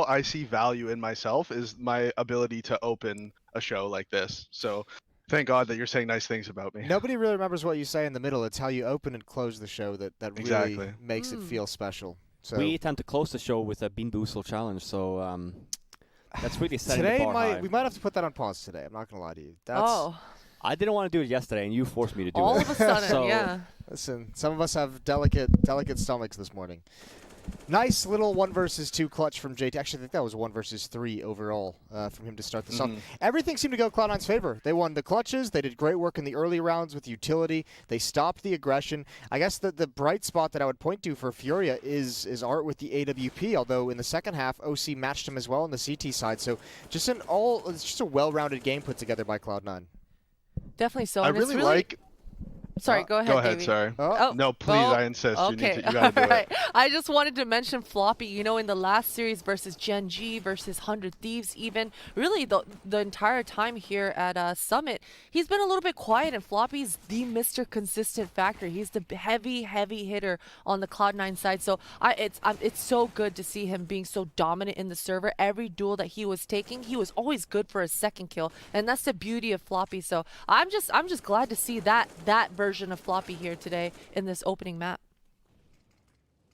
I see value in myself is my ability to open a show like this. So thank God that you're saying nice things about me. Nobody really remembers what you say in the middle. It's how you open and close the show that really Exactly. makes it feel special. So We tend to close the show with a Bean Boozle challenge, so that's really setting the today bar high. we might have to put that on pause today. I'm not gonna lie to you. That's, I didn't want to do it yesterday, and you forced me to do it. All of a sudden, So- yeah. Listen, some of us have delicate stomachs this morning. Nice little 1 versus 2 clutch from JT. Actually, I think that was 1 versus 3 overall from him to start this off. Everything seemed to go Cloud9's favor. They won the clutches. They did great work in the early rounds with utility. They stopped the aggression. I guess the bright spot that I would point to for Furia is Art with the AWP, although in the second half, OC matched him as well on the CT side. So it's just a well-rounded game put together by Cloud9. Definitely so. I and it's really like. Sorry, go ahead, Go ahead, Davey. sorry. Oh, No, please, I insist. Okay, You gotta do all right. it. I just wanted to mention Floppy. You know, in the last series versus Gen G versus 100 Thieves, even really the entire time here at Summit, he's been a little bit quiet. And Floppy's the Mr. Consistent factor. He's the heavy hitter on the Cloud9 side. So it's so good to see him being so dominant in the server. Every duel that he was taking, he was always good for a second kill, and that's the beauty of Floppy. So I'm just glad to see that version of Floppy here today in this opening map.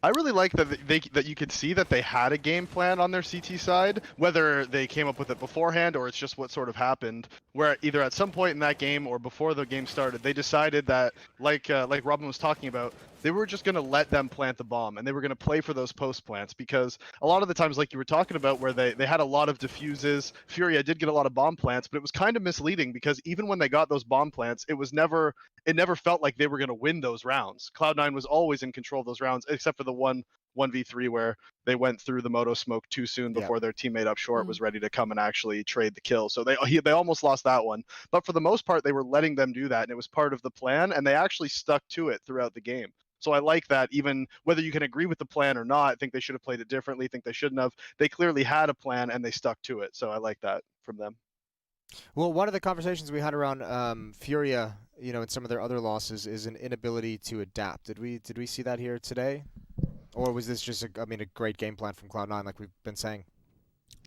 I really like that you could see that they had a game plan on their CT side, whether they came up with it beforehand or it's just what sort of happened, where either at some point in that game or before the game started, they decided that, like Robin was talking about, they were just going to let them plant the bomb, and they were going to play for those post plants, because a lot of the times, like you were talking about, where they had a lot of diffuses, Furia did get a lot of bomb plants, but it was kind of misleading, because even when they got those bomb plants, it never felt like they were going to win those rounds. Cloud9 was always in control of those rounds, except for the 1v3 where they went through the moto smoke too soon before their teammate up short was ready to come and actually trade the kill. So they almost lost that one. But for the most part, they were letting them do that, and it was part of the plan, and they actually stuck to it throughout the game. So I like that, even whether you can agree with the plan or not, I think they should have played it differently, think they shouldn't have. They clearly had a plan, and they stuck to it. So I like that from them. Well, one of the conversations we had around Furia, and some of their other losses, is an inability to adapt. Did we see that here today? Or was this just a great game plan from Cloud9, like we've been saying?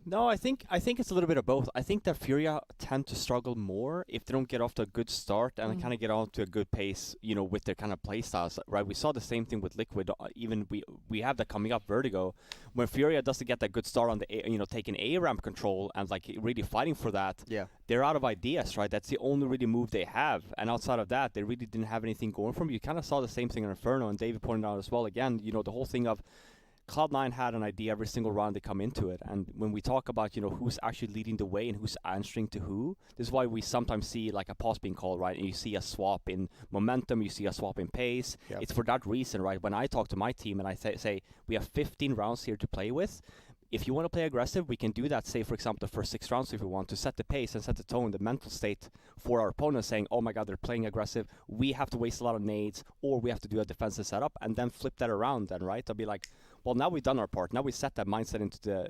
No, I think it's a little bit of both. I think that Furia tend to struggle more if they don't get off to a good start and kind of get on to a good pace, with their kind of play styles, right? We saw the same thing with Liquid. Even we have that coming up, Vertigo. When Furia doesn't get that good start on the taking A ramp control and like really fighting for that, they're out of ideas, right? That's the only really move they have, and outside of that, they really didn't have anything going for them. You kind of saw the same thing in Inferno, and David pointed out as well. Again, the whole thing of Cloud9 had an idea every single round they come into it, and when we talk about who's actually leading the way and who's answering to who, this is why we sometimes see like a pause being called, right? And you see a swap in momentum, you see a swap in pace. It's for that reason, right? When I talk to my team and I say we have 15 rounds here to play with, if you want to play aggressive, we can do that, say, for example, the first 6 rounds if we want, to set the pace and set the tone, the mental state for our opponents, saying, oh my god, they're playing aggressive, we have to waste a lot of nades, or we have to do a defensive setup, and then flip that around then, right? They'll be like, well, now we've done our part. Now we set that mindset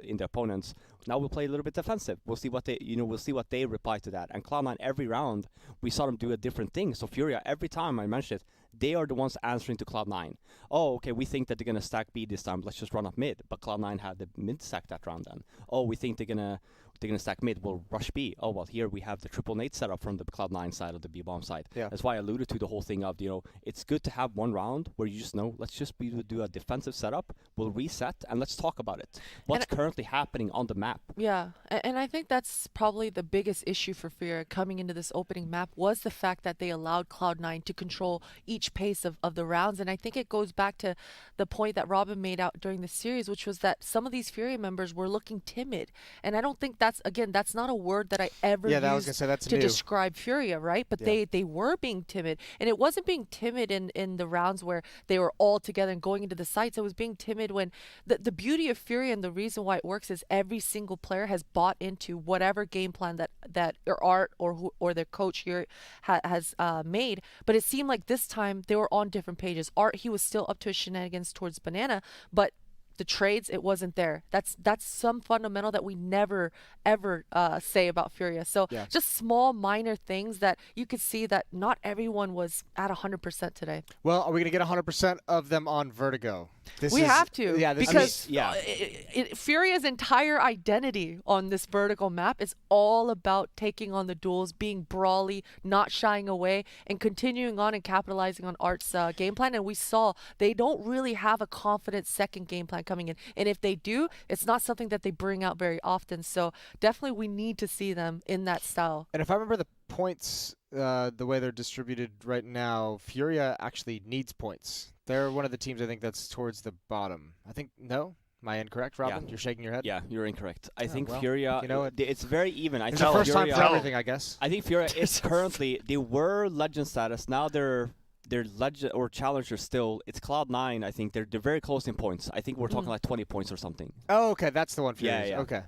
in the opponents. Now we'll play a little bit defensive. We'll see what they reply to that. And Cloud9, every round, we saw them do a different thing. So Furia, every time I mentioned it, they are the ones answering to Cloud9. Oh, okay, we think that they're going to stack B this time. Let's just run up mid. But Cloud9 had the mid stack that round then. Oh, we think they're going to stack mid. We'll rush B. Oh, well, here we have the triple nade setup from the Cloud9 side of the B-bomb side. Yeah. That's why I alluded to the whole thing of, it's good to have one round where you just know, let's just do a defensive setup. We'll reset, and let's talk about it. What's currently happening on the map? Yeah, and I think that's probably the biggest issue for Furia coming into this opening map was the fact that they allowed Cloud9 to control each pace of the rounds. And I think it goes back to the point that Robin made out during the series, which was that some of these Furia members were looking timid. And I don't think that's not a word that I ever used to describe Furia, right? But they were being timid. And it wasn't being timid in the rounds where they were all together and going into the sites. It was being timid when the beauty of Furia and the reason why it works is every single player has bought into whatever game plan that Art or their coach here has made. But it seemed like this time they were on different pages. Art, he was still up to his shenanigans towards Banana, but the trades, it wasn't there. That's some fundamental that we never ever say about FURIA. So just small minor things that you could see that not everyone was at 100% today. Well, are we gonna get 100% of them on Vertigo? We have to, Yeah, because FURIA's entire identity on this vertical map is all about taking on the duels, being brawly, not shying away, and continuing on and capitalizing on Art's game plan. And we saw they don't really have a confident second game plan coming in. And if they do, it's not something that they bring out very often. So definitely we need to see them in that style. And if I remember the points, the way they're distributed right now, FURIA actually needs points. They're one of the teams I think that's towards the bottom. I think, no? Am I incorrect, Robin? Yeah. You're shaking your head? Yeah, you're incorrect. I think well, FURIA, you know it's very even. It's the first time for everything, I guess. I think FURIA is currently, they were legend status. Now they're legend or challenger still. It's Cloud9. I think they're very close in points. I think we're talking like 20 points or something. Oh, okay. That's the one for Yeah. Okay.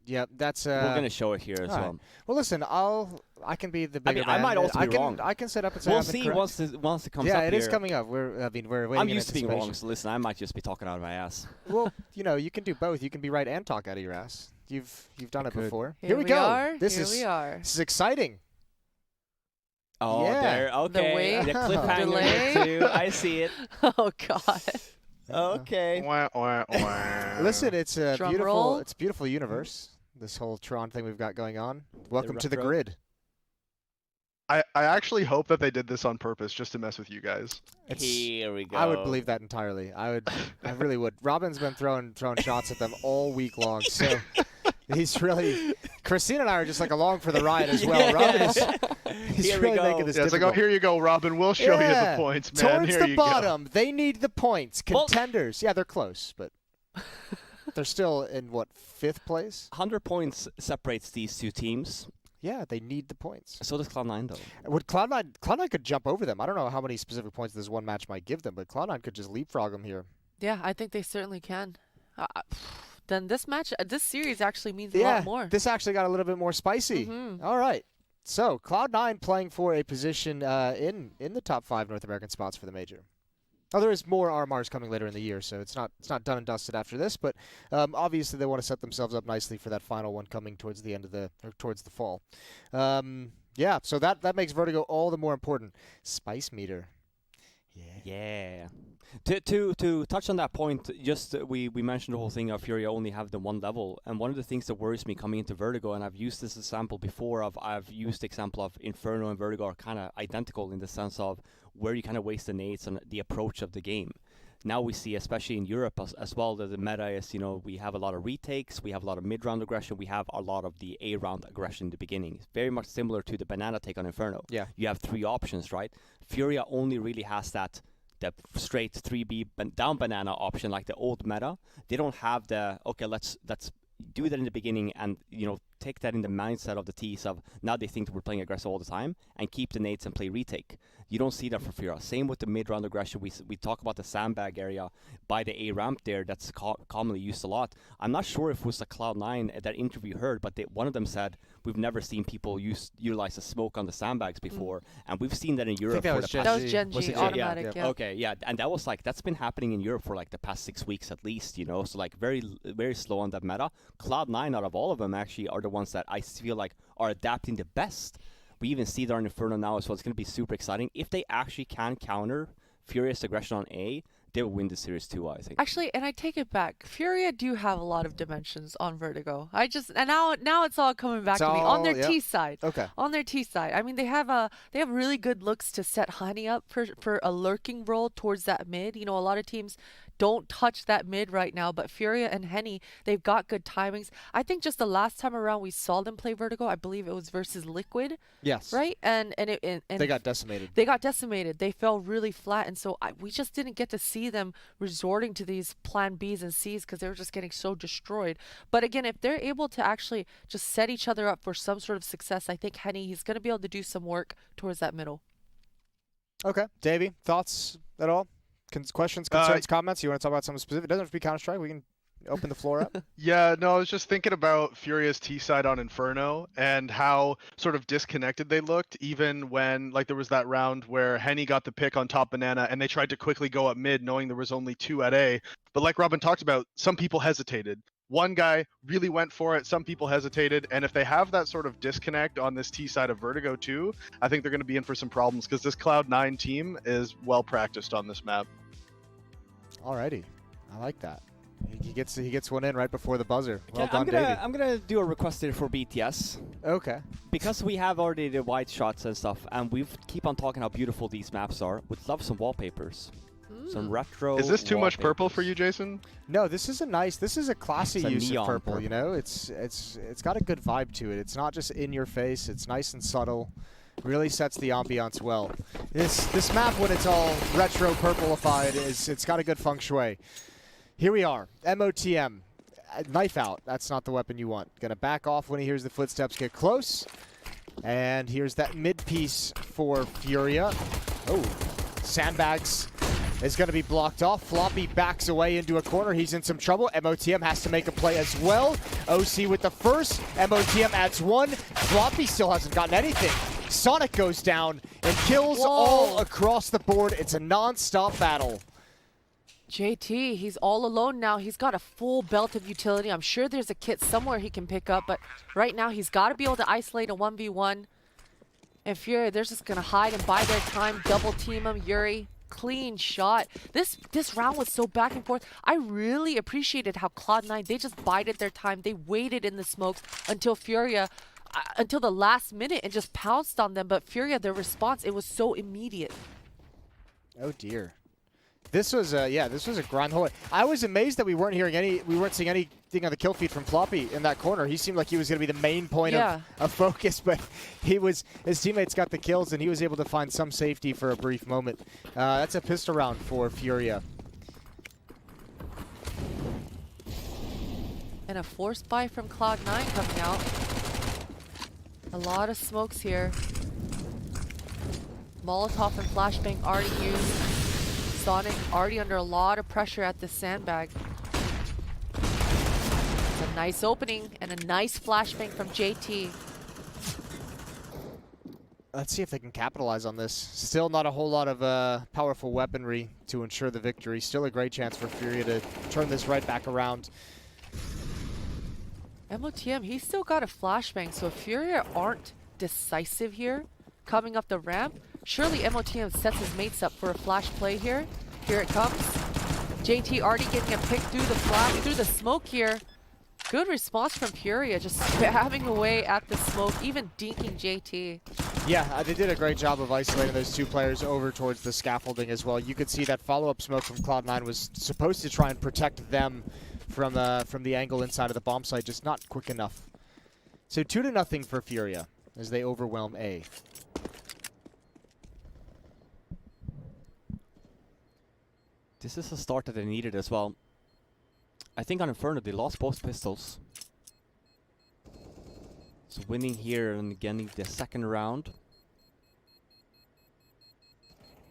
Yeah, that's. We're gonna show it here as well. Right. Well, listen, I can be the bigger I man. might also be wrong. I can set up and say we'll I've been see correct. once it comes up. Yeah, it here. is coming up. We're waiting. I'm used in to being wrong, anticipation. so listen, I might just be talking out of my ass. Well, you can do both. You can be right and talk out of your ass. You've done it before. Here we go. are. This Here is we are. This is exciting. Oh, yeah. there. Okay. The wait, the cliffhanger delay. too. I see it. Oh God. Okay. Listen, it's a Drum beautiful. roll. It's a beautiful universe. This whole Tron thing we've got going on. Welcome to the retro. grid. I actually hope that they did this on purpose just to mess with you guys. Here we go. I would believe that entirely. I really would. Robin's been throwing shots at them all week long, so he's really. Christine and I are just like along for the ride as well. Robin is. He's Here really we go. making this It's like, difficult. oh, here you go, Robin. We'll show you the points, man. Towards Here the you go. bottom. They need the points. Well- Contenders. Yeah, they're close, but they're still in what, 5th place? 100 points separates these two teams. Yeah, they need the points. So does Cloud9 though. Would Cloud9 could jump over them. I don't know how many specific points this one match might give them, but Cloud9 could just leapfrog them here. Yeah, I think they certainly can. Then this match, this series actually means a Yeah, lot more. this actually got a little bit more spicy. Mhm. All right. So, Cloud9 playing for a position in the top 5 North American spots for the major. Oh, there is more RMRs coming later in the year, so it's not done and dusted after this. But obviously, they want to set themselves up nicely for that final one coming towards the end of towards the fall. Yeah, so that makes Vertigo all the more important. Spice meter. Yeah. To touch on that point, just we mentioned the whole thing of FURIA only have the one level, and one of the things that worries me coming into Vertigo, and I've used this example before, I've used the example of Inferno and Vertigo are kind of identical in the sense of where you kind of waste the nades on the approach of the game. Now we see, especially in Europe as well, that the meta is, we have a lot of retakes, we have a lot of mid-round aggression, we have a lot of the A-round aggression in the beginning. It's very much similar to the banana take on Inferno. Yeah. You have 3 options, right? FURIA only really has that straight 3B down banana option like the old meta. They don't have the, okay, let's do that in the beginning and, take that in the mindset of the T's of now they think that we're playing aggressive all the time and keep the nades and play retake. You don't see that for FURIA. Same with the mid-round aggression. We talk about the sandbag area by the A ramp there that's commonly used a lot. I'm not sure if it was the Cloud9 at that interview heard, but one of them said we've never seen people utilize the smoke on the sandbags before, and we've seen that in Europe. that for was the past. That was Gen G, automatic, yeah. Okay, yeah, and that was that's been happening in Europe for like the past 6 weeks at least, so like very, very slow on that meta. Cloud9 out of all of them actually are the ones that I feel like are adapting the best. We even see that on Inferno now as well. It's going to be super exciting. If they actually can counter Furious aggression on A, they will win the series too, I think. Actually, and I take it back. FURIA do have a lot of dimensions on Vertigo. And now it's all coming back to me on their T side. Okay. On their T side. I mean, they have really good looks to set Honey up for a lurking role towards that mid. A lot of teams don't touch that mid right now, but FURIA and Henny, they've got good timings. I think just the last time around we saw them play Vertigo, I believe it was versus Liquid. Yes. Right? And they got decimated. They got decimated. They fell really flat, and so we just didn't get to see them resorting to these plan Bs and Cs because they were just getting so destroyed. But again, if they're able to actually just set each other up for some sort of success, I think Henny, he's going to be able to do some work towards that middle. Okay. Davey, thoughts at all? Questions, concerns, comments? You want to talk about something specific? It doesn't have to be Counter-Strike. We can Open the floor up. Yeah, no, I was just thinking about Furia's T side on Inferno and how sort of disconnected they looked, even when like there was that round where Henny got the pick on top banana and they tried to quickly go up mid knowing there was only 2 at A. But like Robin talked about, some people hesitated. One guy really went for it, some people hesitated, and if they have that sort of disconnect on this T side of Vertigo too, I think they're going to be in for some problems because this Cloud9 team is well practiced on this map. Alrighty, I like that. He gets one in right before the buzzer. Well Okay, done, Davey. I'm gonna do a request here for BTS. Okay. Because we have already the wide shots and stuff, and we keep on talking how beautiful these maps are. Would love some wallpapers. Some retro. Is this too much purple wallpapers. for you, Jason? No, this is a classy It's a use of neon purple. You know, it's got a good vibe to it. It's not just in your face. It's nice and subtle. Really sets the ambiance well. This map, when it's all retro purplified, it's got a good feng shui. Here we are, MOTM, knife out. That's not the weapon you want. Gonna back off when he hears the footsteps get close. And here's that mid piece for Furia. Oh, sandbags is gonna be blocked off. Floppy backs away into a corner. He's in some trouble. MOTM has to make a play as well. OC with the first. MOTM adds one. Floppy still hasn't gotten anything. Sonic goes down and kills all across the board. It's a non-stop battle. JT, he's all alone now. He's got a full belt of utility. I'm sure there's a kit somewhere he can pick up, but right now he's got to be able to isolate a 1v1. And Furia, they're just going to hide and buy their time, double team him. Yuri, clean shot. This round was so back and forth. I really appreciated how Cloud9, they just bided their time. They waited in the smokes until Furia, until the last minute and just pounced on them. But Furia, their response, it was so immediate. Oh dear. This was a grind hole. I was amazed that we weren't seeing anything on the kill feed from Floppy in that corner. He seemed like he was going to be the main point of focus, but his teammates got the kills and he was able to find some safety for a brief moment. That's a pistol round for Furia. And a force buy from Cloud9 coming out. A lot of smokes here. Molotov and flashbang already used. Sonic already under a lot of pressure at this sandbag. It's a nice opening and a nice flashbang from JT. Let's see if they can capitalize on this. Still not a whole lot of powerful weaponry to ensure the victory. Still a great chance for Furia to turn this right back around. MOTM, he's still got a flashbang, so if Furia aren't decisive here, coming up the ramp, surely MOTM sets his mates up for a flash play here. Here it comes. JT already getting a pick through the flash, through the smoke here. Good response from Furia, just spamming away at the smoke, even dinking JT. Yeah, they did a great job of isolating those two players over towards the scaffolding as well. You could see that follow-up smoke from Cloud9 was supposed to try and protect them from the angle inside of the bomb site, just not quick enough. So 2-0 for Furia as they overwhelm A. This is a start that they needed as well. I think on Inferno they lost both pistols. So winning here and getting the second round.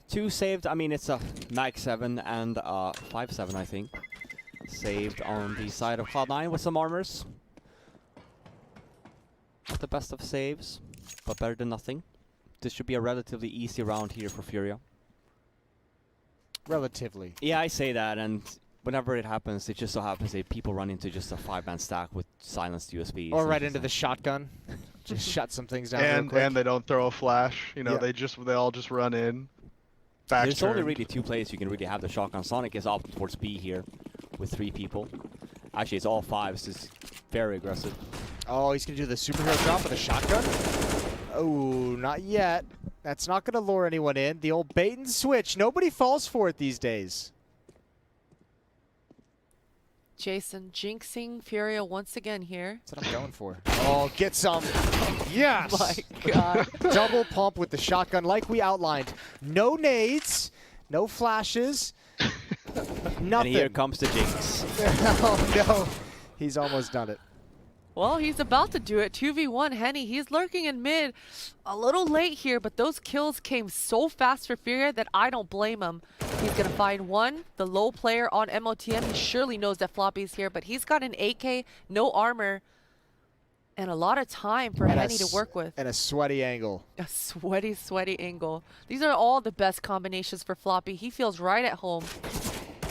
2 saved. I mean, it's a mag 7 and a 5-7, I think. Saved on the side of Cloud9 with some armors. Not the best of saves, but better than nothing. This should be a relatively easy round here for Furia. Relatively. Yeah, I say that, and whenever it happens, it just so happens that people run into just a 5-man stack with silenced USBs. Or right into the shotgun. Just shut some things down real quick. And they don't throw a flash. You know, Yeah. they all just run in. Back There's only turned. really 2 plays you can really have the shotgun. Sonic is up towards B here with 3 people. Actually, it's all 5, so it's very aggressive. Oh, he's going to do the superhero drop with a shotgun? Oh, not yet. That's not going to lure anyone in. The old bait and switch. Nobody falls for it these days. Jason jinxing Furia once again here. That's what I'm going for. Oh, get some. Yes! Oh my God. Double pump with the shotgun like we outlined. No nades, no flashes, nothing. And here comes the jinx. Oh, no. He's almost done it. Well, he's about to do it. 2v1 Henny. He's lurking in mid. A little late here, but those kills came so fast for Furia that I don't blame him. He He's going to find one. The low player on MOTM, he surely knows that Floppy's here, but he's got an AK, no armor, and a lot of time for Henny to work with. And a sweaty angle. A sweaty, sweaty angle. These are all the best combinations for Floppy. He feels right at home.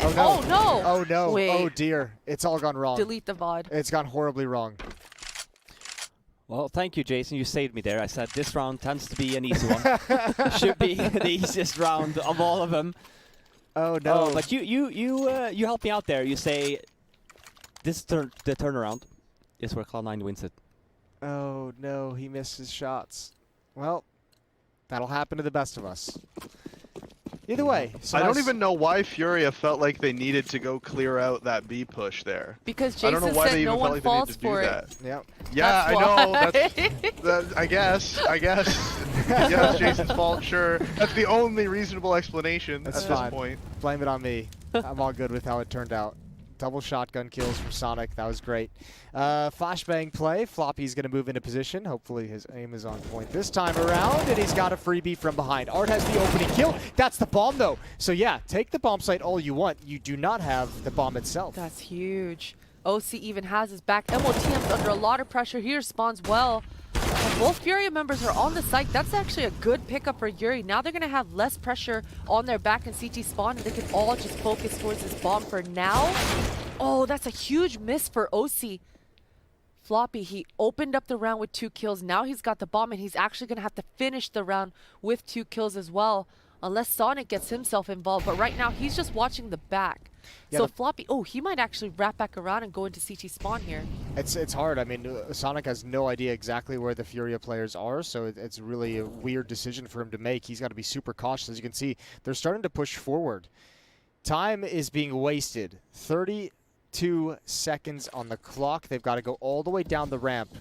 Oh no. Oh no. Oh no. Wait. Oh dear. It's all gone wrong. Delete the VOD. It's gone horribly wrong. Well, thank you, Jason. You saved me there. I said this round tends to be an easy one. Should be the easiest round of all of them. Oh no! But you help me out there. You say this the turnaround is where Cloud9 wins it. Oh no! He missed his shots. Well, that'll happen to the best of us. Either way, I don't even know why Furia felt like they needed to go clear out that B push there. Because I don't know Jason why said they even no felt one like they falls needed to do for that. it. Yep. Yeah, That's I know. why. That's, I guess. Yeah, it's Jason's fault. Sure, that's the only reasonable explanation That's at fine. this point. Blame it on me. I'm all good with how it turned out. Double shotgun kills from Sonic. That was great. Flashbang play. Floppy's going to move into position. Hopefully his aim is on point this time around. And he's got a freebie from behind. Art has the opening kill. That's the bomb, though. So, yeah, take the bomb site all you want. You do not have the bomb itself. That's huge. OC even has his back. MOTM's under a lot of pressure. He responds well. And both Furia members are on the site. That's actually a good pickup for Yuri. Now they're going to have less pressure on their back in CT spawn, and they can all just focus towards this bomb for now. Oh, that's a huge miss for OC. Floppy, he opened up the round with 2 kills. Now he's got the bomb, and he's actually going to have to finish the round with 2 kills as well, unless Sonic gets himself involved. But right now, he's just watching the back. Yeah, so Floppy, oh, he might actually wrap back around and go into CT spawn here. It's hard. I mean, Sonic has no idea exactly where the Furia players are, so it's really a weird decision for him to make. He's got to be super cautious. As you can see, they're starting to push forward. Time is being wasted. 32 seconds on the clock. They've got to go all the way down the ramp.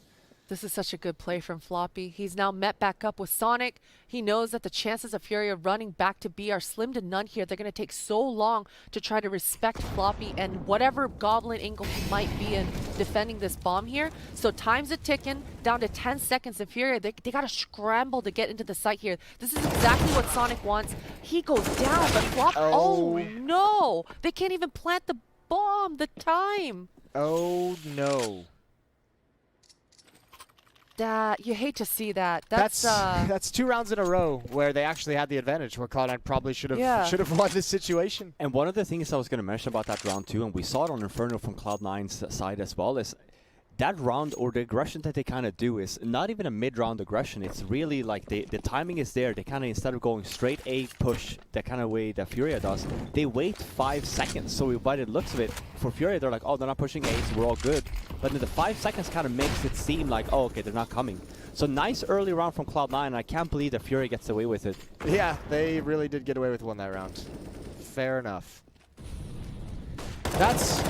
This is such a good play from Floppy. He's now met back up with Sonic. He knows that the chances of Furia running back to B are slim to none here. They're going to take so long to try to respect Floppy and whatever goblin angle he might be in defending this bomb here. So time's a ticking, down to 10 seconds of Furia. They got to scramble to get into the site here. This is exactly what Sonic wants. He goes down, but Floppy, oh no! They can't even plant the bomb, the time. Oh no. That you hate to see that. That's 2 rounds in a row where they actually had the advantage, where Cloud9 probably should have won this situation. And one of the things I was going to mention about that round too, and we saw it on Inferno from Cloud9's side as well, is that round, or the aggression that they kind of do, is not even a mid-round aggression. It's really like the timing is there. They kind of, instead of going straight A push, the kind of way that Furia does, they wait 5 seconds. So by the looks of it, for Furia, they're like, oh, they're not pushing A, so we're all good. But then the 5 seconds kind of makes it seem like, oh, okay, they're not coming. So nice early round from Cloud9. I can't believe that Furia gets away with it. Yeah, they really did get away with one that round. Fair enough. That's,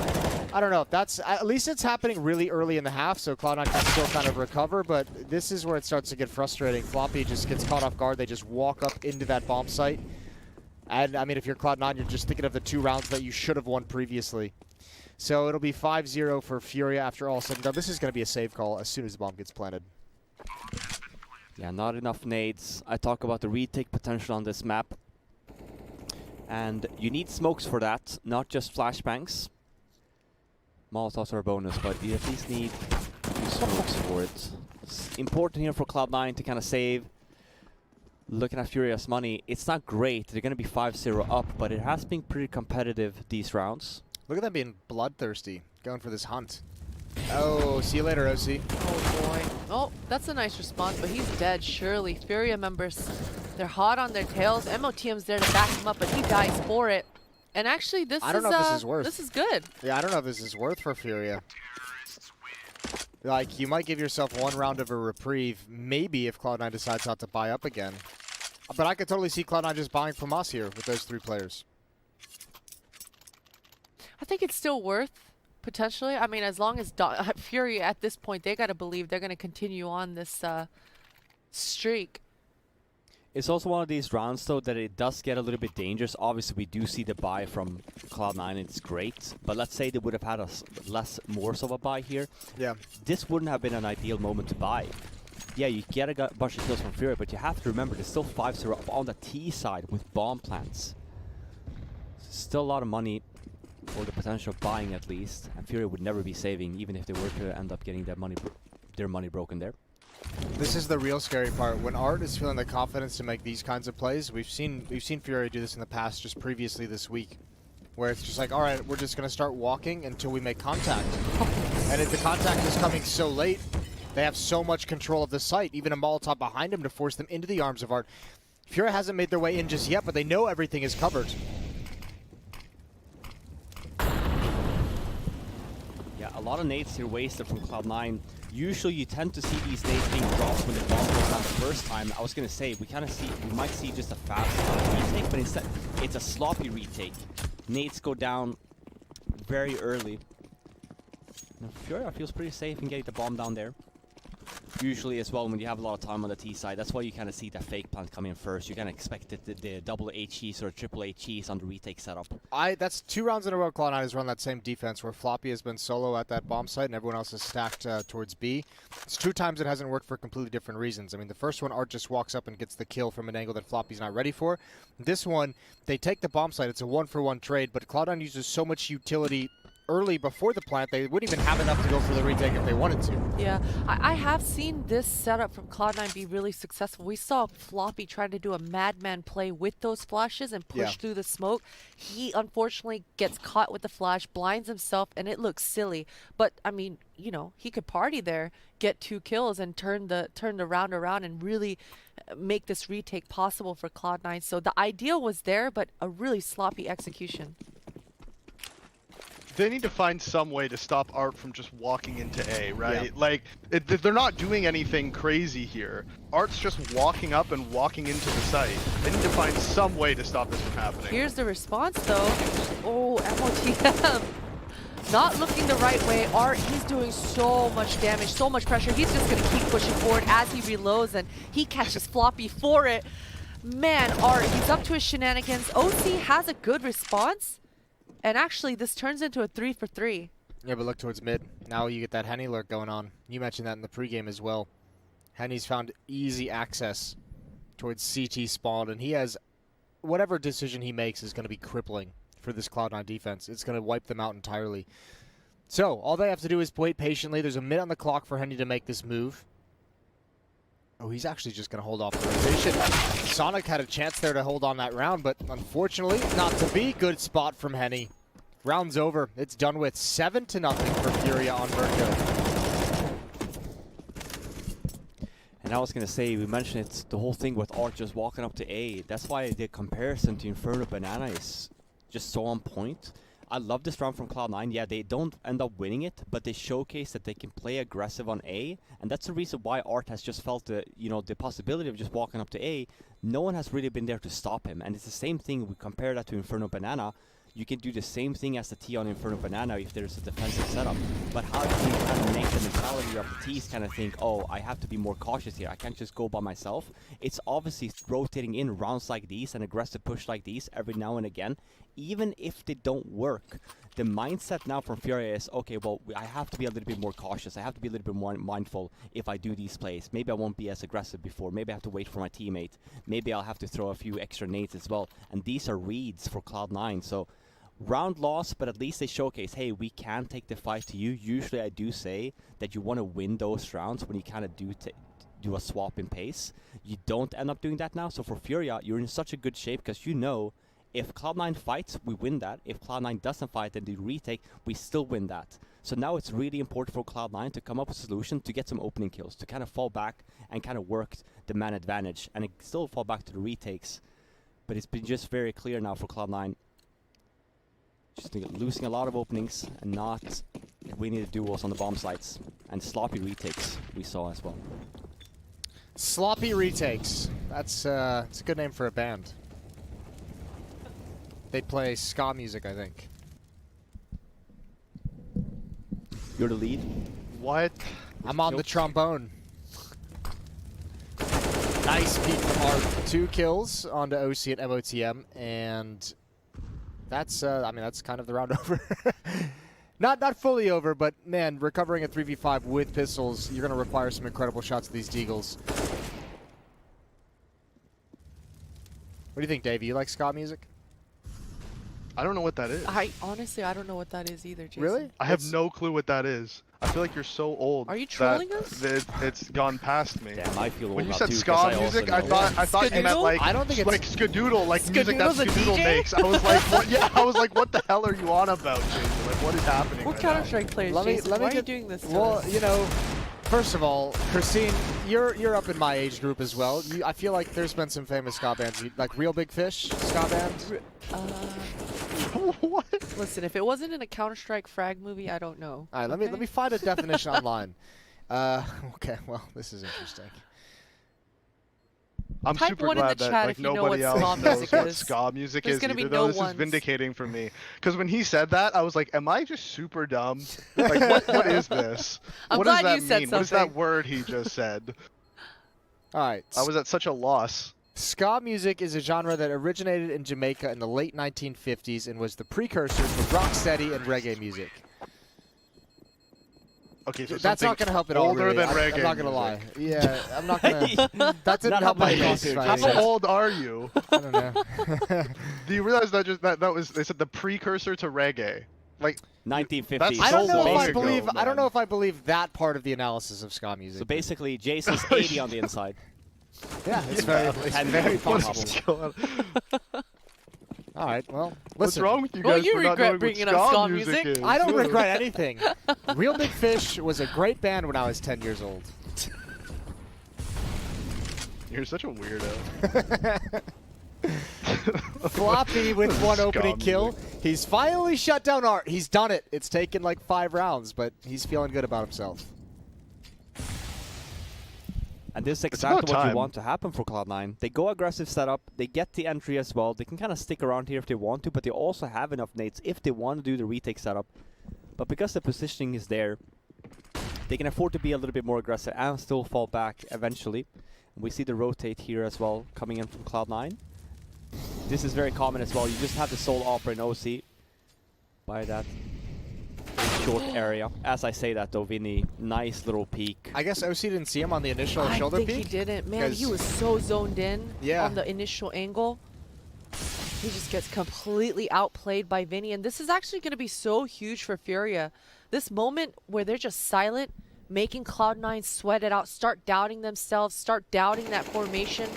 I don't know, that's, at least it's happening really early in the half, so Cloud9 can still kind of recover, but this is where it starts to get frustrating. Floppy just gets caught off guard. They just walk up into that bomb site. And, I mean, if you're Cloud9, you're just thinking of the 2 rounds that you should have won previously. So it'll be 5-0 for Furia after all said and done. This is going to be a save call as soon as the bomb gets planted. Yeah, not enough nades. I talk about the retake potential on this map. And you need smokes for that, not just flashbangs. Molotovs are a bonus, but you at least need 2 smokes for it. It's important here for Cloud9 to kind of save. Looking at Furia's money, it's not great. They're going to be 5-0 up, but it has been pretty competitive these rounds. Look at them being bloodthirsty, going for this hunt. Oh, see you later, OC. Oh boy. Oh, that's a nice response, but he's dead, surely. Furia members, they're hot on their tails. MOTM's there to back him up, but he dies for it. And actually, this I don't know if this is worth. This is good. Yeah, I don't know if this is worth for Furia. Like, you might give yourself 1 round of a reprieve, maybe if Cloud9 decides not to buy up again. But I could totally see Cloud9 just buying from us here with those 3 players. I think it's still worth, potentially. I mean, as long as Furia, at this point, they got to believe they're going to continue on this streak. It's also one of these rounds, though, that it does get a little bit dangerous. Obviously, we do see the buy from Cloud9. It's great. But let's say they would have had a more so a buy here. Yeah. This wouldn't have been an ideal moment to buy. Yeah, you get a bunch of kills from Furia, but you have to remember, there's still 5-0 up on the T side with bomb plants. Still a lot of money, or the potential of buying at least, and FURIA would never be saving, even if they were to end up getting their money broken there. This is the real scary part. When Art is feeling the confidence to make these kinds of plays, we've seen FURIA do this in the past, just previously this week, where it's just like, all right, we're just going to start walking until we make contact. And if the contact is coming so late, they have so much control of the site, even a Molotov behind them to force them into the arms of Art. FURIA hasn't made their way in just yet, but they know everything is covered. Yeah, a lot of nades here wasted from Cloud9. Usually you tend to see these nades being dropped when the bomb goes down the first time. I was going to say, we might see just a fast retake, but instead it's a sloppy retake. Nades go down very early. And FURIA feels pretty safe in getting the bomb down there. Usually as well, when you have a lot of time on the T side, that's why you kind of see that fake plant come in first. You kind of expect the double HEs or triple HEs on the retake setup. That's 2 rounds in a row Cloud9 has run that same defense, where Floppy has been solo at that bomb site and everyone else is stacked towards B. It's 2 times it hasn't worked for completely different reasons. I mean, the first one, Art just walks up and gets the kill from an angle that Floppy's not ready for. This one, they take the bomb site. It's a 1-for-1 trade, but Cloud9 uses so much utility early before the plant, they wouldn't even have enough to go for the retake if they wanted to. Yeah, I have seen this setup from Cloud9 be really successful. We saw Floppy trying to do a madman play with those flashes and push through the smoke. He unfortunately gets caught with the flash, blinds himself, and it looks silly. But I mean, you know, he could party there, get 2 kills, and turn the round around and really make this retake possible for Cloud9. So the ideal was there, but a really sloppy execution. They need to find some way to stop Art from just walking into A, right? Yeah. Like, they're not doing anything crazy here. Art's just walking up and walking into the site. They need to find some way to stop this from happening. Here's the response, though. Oh, MOTM. Not looking the right way. Art, he's doing so much damage, so much pressure. He's just going to keep pushing forward as he reloads, and he catches Floppy for it. Man, Art, he's up to his shenanigans. OC has a good response. And actually, this turns into a 3-for-3. Yeah, but look towards mid. Now you get that Henny lurk going on. You mentioned that in the pregame as well. Henny's found easy access towards CT spawn, and he has whatever decision he makes is going to be crippling for this Cloud9 defense. It's going to wipe them out entirely. So all they have to do is wait patiently. There's a minute on the clock for Henny to make this move. Oh, he's actually just going to hold off the rotation. Sonic had a chance there to hold on that round, but unfortunately, not to be. Good spot from Henny. Round's over. It's done with 7-0 for FURIA on Vertigo. And I was going to say, we mentioned it's the whole thing with Art just walking up to A. That's why the comparison to Inferno Banana is just so on point. I love this round from Cloud9. Yeah, they don't end up winning it, but they showcase that they can play aggressive on A, and that's the reason why Art has just felt the possibility of just walking up to A. No one has really been there to stop him, and it's the same thing. We compare that to Inferno Banana. You can do the same thing as the T on Inferno Banana if there's a defensive setup. But how do you kind of make the mentality of the T's kind of think, oh, I have to be more cautious here. I can't just go by myself. It's obviously rotating in rounds like these and aggressive push like these every now and again. Even if they don't work, the mindset now from FURIA is, okay, well, I have to be a little bit more cautious. I have to be a little bit more mindful if I do these plays. Maybe I won't be as aggressive before. Maybe I have to wait for my teammate. Maybe I'll have to throw a few extra nades as well. And these are reads for Cloud9. So round loss, but at least they showcase, hey, we can take the fight to you. Usually I do say that you want to win those rounds when you kind of do a swap in pace. You don't end up doing that now. So for FURIA, you're in such a good shape because you know if Cloud9 fights, we win that. If Cloud9 doesn't fight and they retake, we still win that. So now it's really important for Cloud9 to come up with a solution to get some opening kills, to kind of fall back and kind of work the man advantage and still fall back to the retakes. But it's been just very clear now for Cloud9. Just losing a lot of openings and not winning the duels on the bomb sites. And sloppy retakes we saw as well. Sloppy retakes. That's it's a good name for a band. They play ska music, I think. You're the lead? What? I'm on the trombone. Nice peek from Art. 2 kills onto OC at MOTM, and that's I mean, that's kind of the round over. Not fully over, but man, recovering a 3v5 with pistols, you're going to require some incredible shots of these deagles. What do you think, Dave? You like ska music? I don't know what that is. Honestly, I don't know what that is either, Jason. Really? I have no clue what that is. I feel like you're so old. Are you trolling that us? It's gone past me. Damn, I feel old When you now said too, 'cause ska I music, also I thought you meant like I don't think it's like skadoodle, like music that Skadoodel's a Skadoodle DJ? makes. I was like, what? Yeah, I was like, what the hell are you on about, Jason? Like, what is happening? We're right now? Counter-Strike players, Let me Jason. let me Why are you get, doing this to well, us? you know, first of all, Christine, you're up in my age group as well. I feel like there's been some famous ska bands, like Real Big Fish ska band. What? Listen, if it wasn't in a Counter-Strike frag movie, I don't know. All right, let me find a definition online. Okay, well, this is interesting. I'm Type super one in glad the that chat like if you know nobody what else ska knows music what is. ska music There's is gonna be either, no though. This ones. is vindicating for me. Because when he said that, I was like, am I just super dumb? Like, what is this? I'm what does glad that you said mean? What is that something. word he just said? All right. I was at such a loss. Ska music is a genre that originated in Jamaica in the late 1950s and was the precursor to rocksteady and reggae music. Okay, so that's not going to help at all. older Really. than reggae I'm not going to lie. music. Yeah, I'm not going to. That didn't help my case. How old are you? I don't know. Do you realize that that was they said the precursor to reggae? Like 1950s. That's I don't so know if long I ago, believe. I don't man. know if I believe that part of the analysis of ska music. So basically, Jason's 80 on the inside. Yeah, it's very possible. All right, well, What's listen. wrong with you Well, guys you for not regret knowing bringing what up ska ska music music? is? I don't regret anything. Real Big Fish was a great band when I was 10 years old. You're such a weirdo. Floppy with one Ska opening kill. music. He's finally shut down Art. He's done it. It's taken like 5 rounds, but he's feeling good about himself. And this is about exactly what you time. want to happen for Cloud9. They go aggressive setup, they get the entry as well, they can kind of stick around here if they want to, but they also have enough nades if they want to do the retake setup. But because the positioning is there, they can afford to be a little bit more aggressive and still fall back eventually. We see the rotate here as well, coming in from Cloud9. This is very common as well, you just have the sole opera in OC by that short area. As I say that though, Vinny, nice little peek. I guess OC didn't see him on the initial I shoulder think peek. he didn't. Man, he 'cause- was so zoned in Yeah. on the initial angle. He just gets completely outplayed by Vinny. And this is actually going to be so huge for Furia. This moment where they're just silent, making Cloud9 sweat it out, start doubting themselves, start doubting that formation.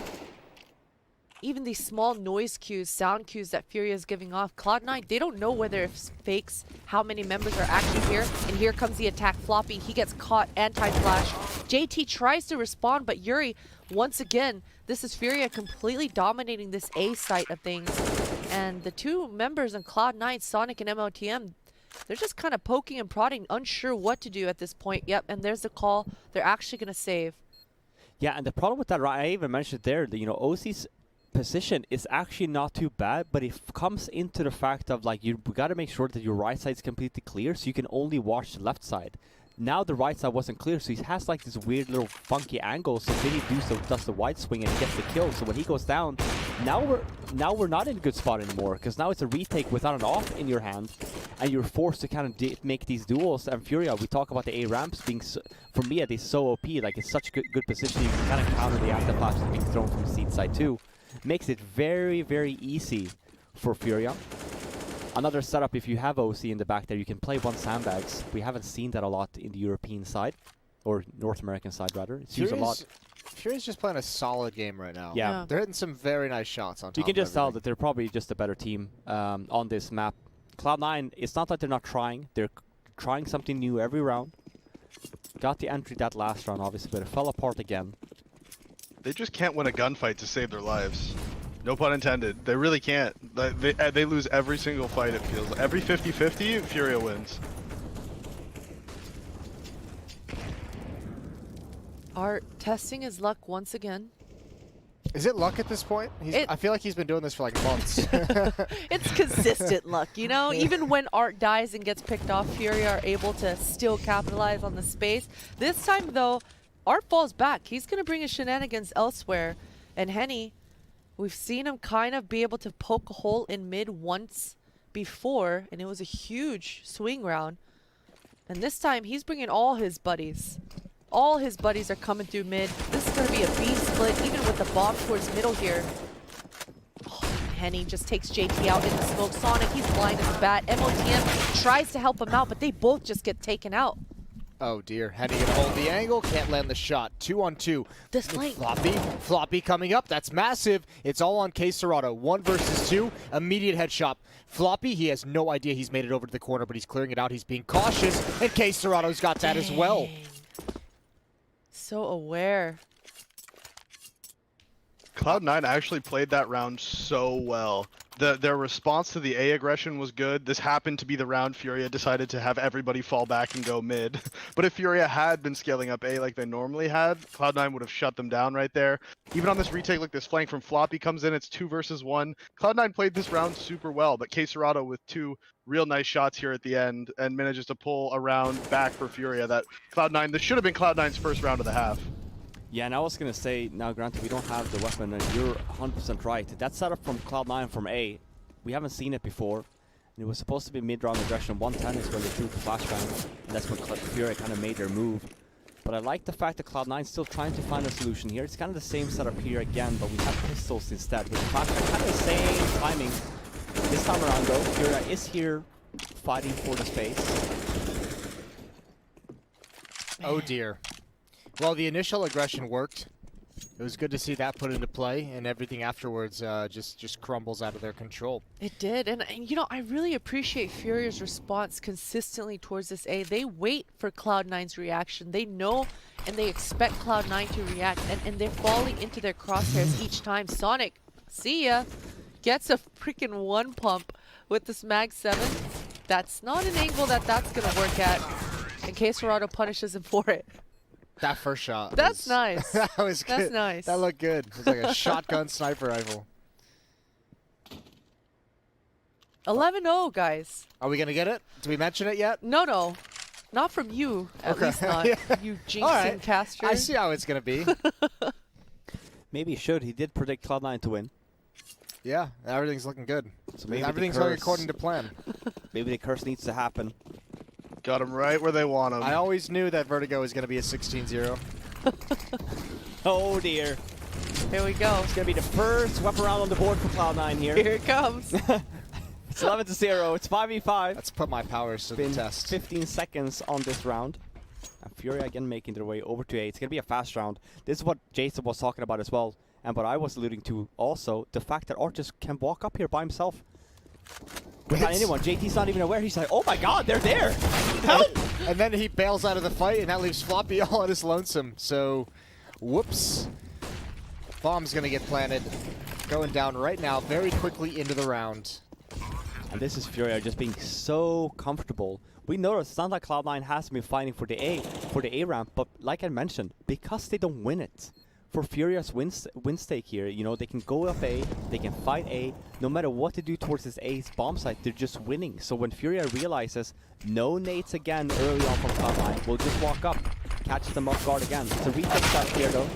Even these small noise cues, sound cues that Furia is giving off, Cloud9, they don't know whether it's fakes, how many members are actually here. And here comes the attack. Floppy, he gets caught, anti-flash. JT tries to respond, but Yuri, once again, this is Furia completely dominating this A site of things. And the two members in Cloud9, Sonic and MOTM, they're just kind of poking and prodding, unsure what to do at this point. Yep, and there's the call. They're actually going to save. Yeah, and the problem with that, I even mentioned there, that, you know, OC's position is actually not too bad, but it comes into the fact of like you got to make sure that your right side is completely clear, so you can only watch the left side. Now the right side wasn't clear, so he has like this weird little funky angle. So Vinny does the wide swing and gets the kill. So when he goes down, now we're not in a good spot anymore, because now it's a retake without an off in your hand, and you're forced to kind of make these duels. And Furia, we talk about the A ramps being for me at least so OP. Like it's such good position, you can kind of counter the after flashes being thrown from seat side too. Makes it very, very easy for Furia. Another setup, if you have OC in the back there, you can play one sandbags. We haven't seen that a lot in the European side, or North American side rather. It's used a lot. Furia's just playing a solid game right now. Yeah. They're hitting some very nice shots on top. You can just of tell everything. that they're probably just a better team on this map. Cloud9, it's not that they're not trying. They're trying something new every round. Got the entry that last round, obviously, but it fell apart again. They just can't win a gunfight to save their lives. No pun intended. They really can't. They lose every single fight, it feels. Every 50-50, Furia wins. Art testing his luck once again. Is it luck at this point? I feel like he's been doing this for like months. It's consistent luck, you know? Even when Art dies and gets picked off, Furia are able to still capitalize on the space. This time, though, Art falls back. He's going to bring his shenanigans elsewhere. And Henny, we've seen him kind of be able to poke a hole in mid once before, and it was a huge swing round. And this time, he's bringing all his buddies. All his buddies are coming through mid. This is going to be a B split, even with the bomb towards middle here. Oh, Henny just takes JT out in the smoke. Sonic, he's blind as a bat. MOTM tries to help him out, but they both just get taken out. Oh dear, Henny gonna hold the angle, can't land the shot. 2-on-2. This flank. Floppy coming up, that's massive. It's all on K Serrato. 1 versus 2, immediate headshot. Floppy, he has no idea he's made it over to the corner, but he's clearing it out. He's being cautious, and K Serrato's got that as well. So aware. Cloud9 actually played that round so well. Their response to the A aggression was good. This happened to be the round Furia decided to have everybody fall back and go mid. But if Furia had been scaling up A like they normally had, Cloud9 would have shut them down right there. Even on this retake, like this flank from Floppy comes in, it's 2 versus 1. Cloud9 played this round super well, but K Serrato with 2 real nice shots here at the end and manages to pull a round back for Furia that Cloud9, this should have been Cloud9's first round of the half. Yeah, and I was going to say, now granted, we don't have the weapon, and you're 100% right. That setup from Cloud9 from A, we haven't seen it before. And it was supposed to be mid-round aggression. 110 is when they threw the flashbang, and that's when Furia kind of made their move. But I like the fact that Cloud9 is still trying to find a solution here. It's kind of the same setup here again, but we have pistols instead. With the flashbang, kind of the same timing. This time around, though, Furia is here fighting for the space. Oh dear. Well, the initial aggression worked. It was good to see that put into play, and everything afterwards just crumbles out of their control. It did, and you know, I really appreciate Furia's response consistently towards this A. They wait for Cloud9's reaction. They know and they expect Cloud9 to react, and they're falling into their crosshairs each time. Sonic, see ya, gets a freaking 1 pump with this Mag 7. That's not an angle that's gonna work at, and K Serrato punishes him for it. That first shot. That's nice. That was good. That's nice. That looked good. It was like a shotgun sniper rifle. 11-0, guys. Are we going to get it? Did we mention it yet? No. Not from you, at least not. Yeah. You jinxing right. caster. I see how it's going to be. Maybe he should. He did predict Cloud9 to win. Yeah, everything's looking good. So maybe everything's going according to plan. Maybe the curse needs to happen. Got him right where they want him. I always knew that Vertigo was going to be a 16-0. Oh dear. Here we go. It's going to be the first weapon round on the board for Cloud9 here. Here it comes. It's 11-0. It's 5v5. Let's put my powers to the test. 15 seconds on this round. And Furia again making their way over to A. It's going to be a fast round. This is what Jason was talking about as well. And what I was alluding to also, the fact that Artis can walk up here by himself. Without anyone. JT's not even aware. He's like, oh my god, they're there. Help! And then he bails out of the fight, and that leaves Floppy all on his lonesome. So, whoops. Bomb's going to get planted. Going down right now, very quickly into the round. And this is Furia just being so comfortable. We noticed it's not like Cloud9 has been fighting for the A ramp, but like I mentioned, because they don't win it. For Furia's win stake here, you know, they can go up A, they can fight A, no matter what they do towards this A's bomb site, they're just winning. So when Furia realizes no nades again early on from Cloud9, we'll just walk up, catch them off guard again. It's a retake setup here though.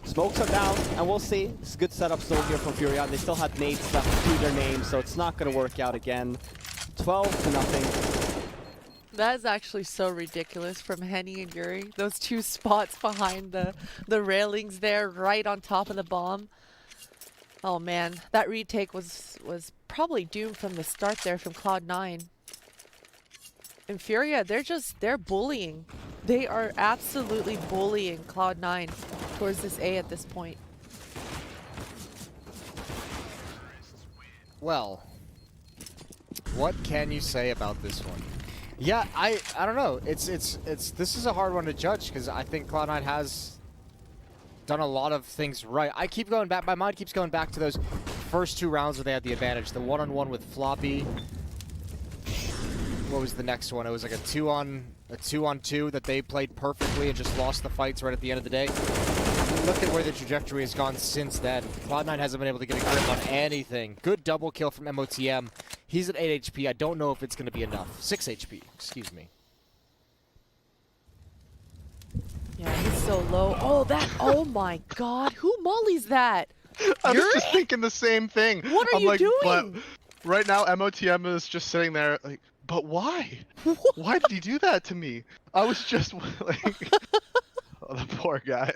Smokes are down, and we'll see. It's a good setup still here from Furia. They still had nades left to their name, so it's not going to work out again. 12-0. That is actually so ridiculous from Henny and Yuri. Those 2 spots behind the railings there, right on top of the bomb. Oh man, that retake was probably doomed from the start there from Cloud9. And Furia, they're bullying. They are absolutely bullying Cloud9 towards this A at this point. Well, what can you say about this one? Yeah, I don't know. This is a hard one to judge because I think Cloud9 has done a lot of things right. I keep going back. My mind keeps going back to those first 2 rounds where they had the advantage. The 1-on-1 with Floppy. What was the next one? It was like a 2-on-2 that they played perfectly and just lost the fights right at the end of the day. Look at where the trajectory has gone since then. Cloud9 hasn't been able to get a grip on anything. Good double kill from MOTM. He's at 8 HP. I don't know if it's going to be enough. 6 HP, excuse me. Yeah, he's so low. Oh my god. Who mollies that? I was just thinking the same thing. What are you doing? But right now, MOTM is just sitting there like, but why? Why did he do that to me? I was just like, oh, the poor guy.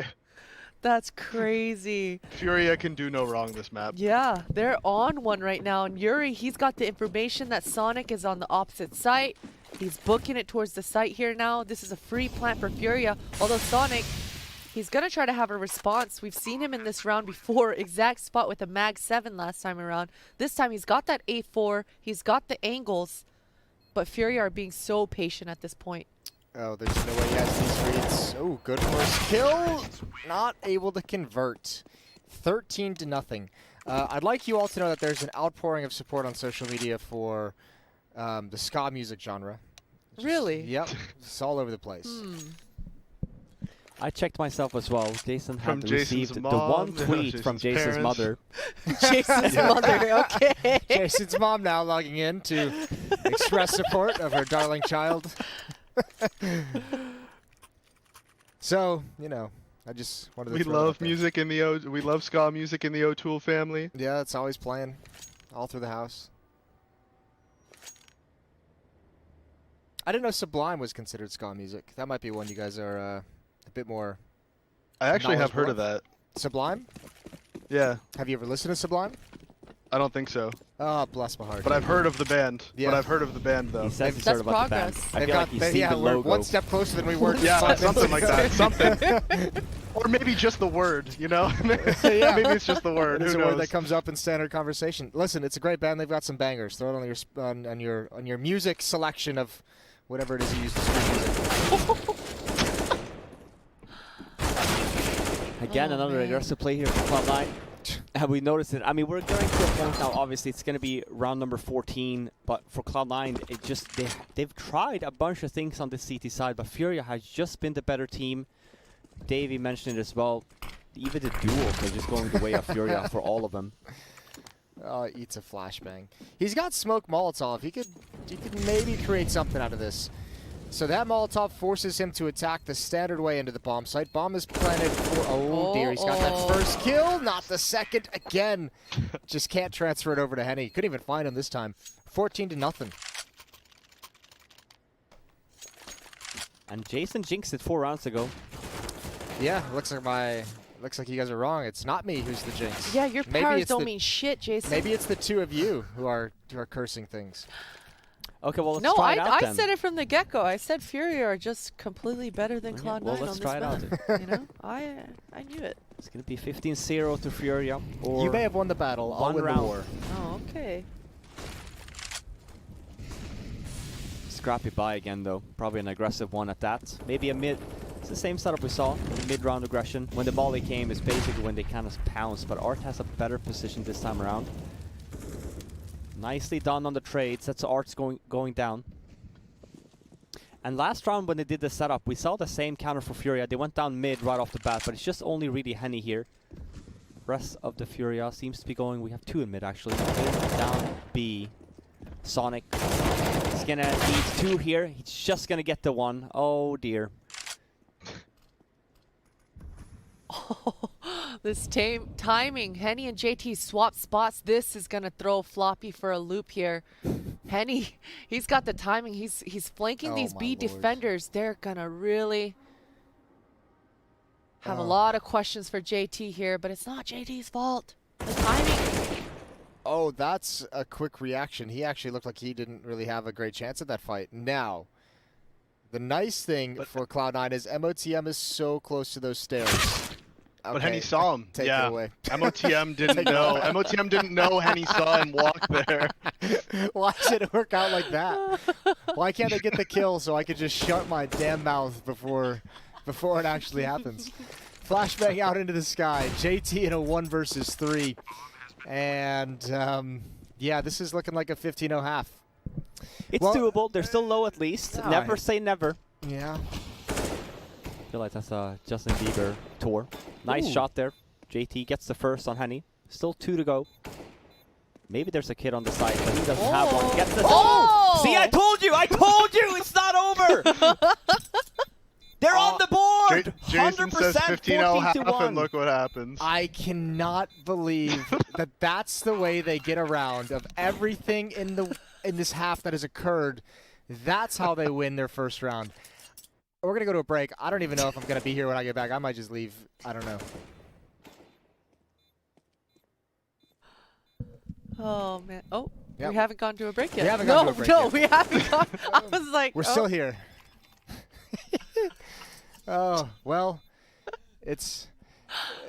That's crazy. Furia can do no wrong this map. Yeah, they're on one right now. And Yuri, he's got the information that Sonic is on the opposite site. He's booking it towards the site here now. This is a free plant for Furia. Although Sonic, he's going to try to have a response. We've seen him in this round before. Exact spot with a Mag 7 last time around. This time he's got that A4. He's got the angles. But Furia are being so patient at this point. Oh, there's no way he has these reads. Oh, good first kill. Not able to convert. 13-0. I'd like you all to know that there's an outpouring of support on social media for the ska music genre. Really? Yep. It's all over the place. I checked myself as well. Jason From had Jason's received the mom, one tweet from Jason's Jason's parents. mother. Jason's mother, okay. Jason's mom now logging in to express support of her darling child. So, you know, I just wanted to We throw it out love there. music in the we love ska music in the O'Toole family. Yeah, it's always playing all through the house. I didn't know Sublime was considered ska music. That might be one you guys are a bit more. I actually have heard knowledgeable of that. Sublime? Yeah. Have you ever listened to Sublime? I don't think so. Oh, bless my heart. But I've heard of the band. Yeah. But I've heard of the band though. He says he's That's heard about the band. progress. I They've feel got, like he's seen yeah, the we're logo. one step closer than we were. Yeah, 5 something like minutes that. ago. Something. Or maybe just the word, you know? Yeah. Maybe it's just the word. It is Who a word knows? that comes up in standard conversation. Listen, it's a great band. They've got some bangers. Throw it on your music selection of whatever it is you use to stream music. Again, another man. aggressive play here from Cloud9. Have we noticed it? I mean, we're going to a point now. Obviously, it's going to be round number 14. But for Cloud9, it just they've tried a bunch of things on the CT side, but Furia has just been the better team. Davey mentioned it as well. Even the duels are just going the way of Furia for all of them. Oh, eats a flashbang. He's got smoke Molotov. He could maybe create something out of this. So that Molotov forces him to attack the standard way into the bomb site. Bomb is planted for... Oh, dear. He's got that first kill. Not the second. Again. Just can't transfer it over to Henny. Couldn't even find him this time. 14-0. And Jason jinxed it 4 rounds ago. Yeah, looks like you guys are wrong. It's not me who's the jinx. Yeah, your Maybe powers it's don't the- mean shit, Jason. Maybe it's the two of you who are cursing things. Okay, well, let's No, try it out I then. said it from the get-go. I said Furia are just completely better than Okay, Cloud9 well, let's on try it this out. map. You know, I knew it. It's going to be 15-0 to Furia. Or You may have won the battle. I'll one win round. the war. Oh, okay. Scrappy buy again, though. Probably an aggressive one at that. Maybe a mid. It's the same setup we saw in the mid-round aggression. When the volley came, is basically when they kind of pounce. But Art has a better position this time around. Nicely done on the trades. That's Art's going down. And last round when they did the setup, we saw the same counter for Furia. They went down mid right off the bat, but it's just only really Henny here. Rest of the Furia seems to be going. We have 2 in mid actually. A down B. Sonic. He's gonna need 2 here. He's just gonna get the 1. Oh dear. This timing. Henny and JT swap spots. This is going to throw Floppy for a loop here. Henny, he's got the timing. He's flanking Oh these my B lord. defenders. They're going to really have a lot of questions for JT here, but it's not JT's fault. The timing. Oh, that's a quick reaction. He actually looked like he didn't really have a great chance at that fight. Now, the nice thing for Cloud9 is MOTM is so close to those stairs. But Okay, Henny saw him. Take yeah. it away. MOTM didn't Take it know. away. MOTM didn't know Henny saw him walk there. Why did it work out like that? Why can't I get the kill so I could just shut my damn mouth before it actually happens? Flashbang out into the sky. JT in a 1 versus 3. And, yeah, this is looking like a 15-0 half. It's Well- doable. They're still low at least. All Never right. say never. Yeah. I feel like that's a Justin Bieber tour. Nice Ooh. shot there. JT gets the first on Henny. Still 2 to go. Maybe there's a kid on the side, but he doesn't have one. Gets the See, I told you! I told you! It's not over! They're on the board! Jason 100% says 15-0 half, 14-1. and look what happens. I cannot believe that that's the way they get around of everything in this half that has occurred. That's how they win their first round. we're gonna go to a break. I don't even know if I'm gonna be here when I get back. I might just leave. I don't know. Oh man. Oh, Yep. we haven't gone to a break yet. We haven't gone to a break no, yet. we haven't gone. I was like, We're still here. Oh well, it's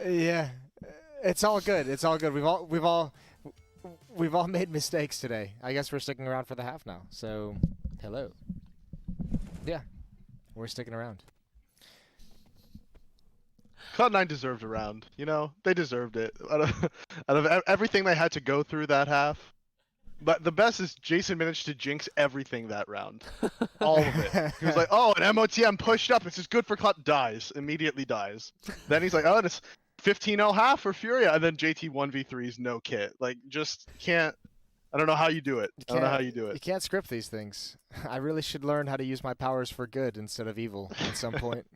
yeah, it's all good. It's all good. We've all made mistakes today. I guess we're sticking around for the half now. So, hello. Yeah, we're sticking around. Cloud9 deserved a round. You know, they deserved it. Out of everything they had to go through that half. But the best is Jason managed to jinx everything that round. All of it. He was like, oh, an MOTM pushed up. This is good for Cloud. Dies. Immediately dies. Then he's like, oh, and it's 15-0 half for Furia. And then JT 1v3s no kit. Like, just can't. I don't know how you do it. I don't know how you do it. You can't script these things. I really should learn how to use my powers for good instead of evil at some point.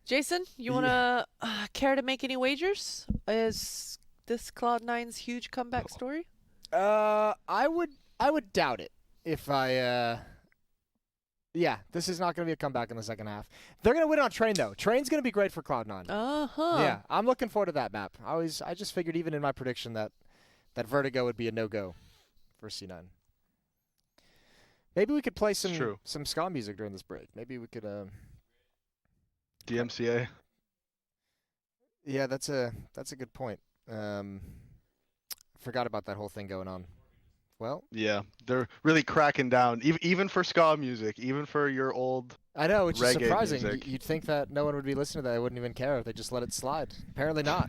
Jason, you wanna care to make any wagers? Is this Cloud9's huge comeback story? I would doubt it if I. Yeah, this is not going to be a comeback in the second half. They're going to win on Train though. Train's going to be great for Cloud9. Yeah, I'm looking forward to that map. I just figured even in my prediction that Vertigo would be a no-go for C9. Maybe we could play some ska music during this break. Maybe we could. DMCA. Yeah, that's a good point. Forgot about that whole thing going on. Well, yeah, they're really cracking down, even for ska music, even for your old. I know, which is reggae surprising. music. You'd think that no one would be listening to that. They wouldn't even care if they just let it slide. Apparently not.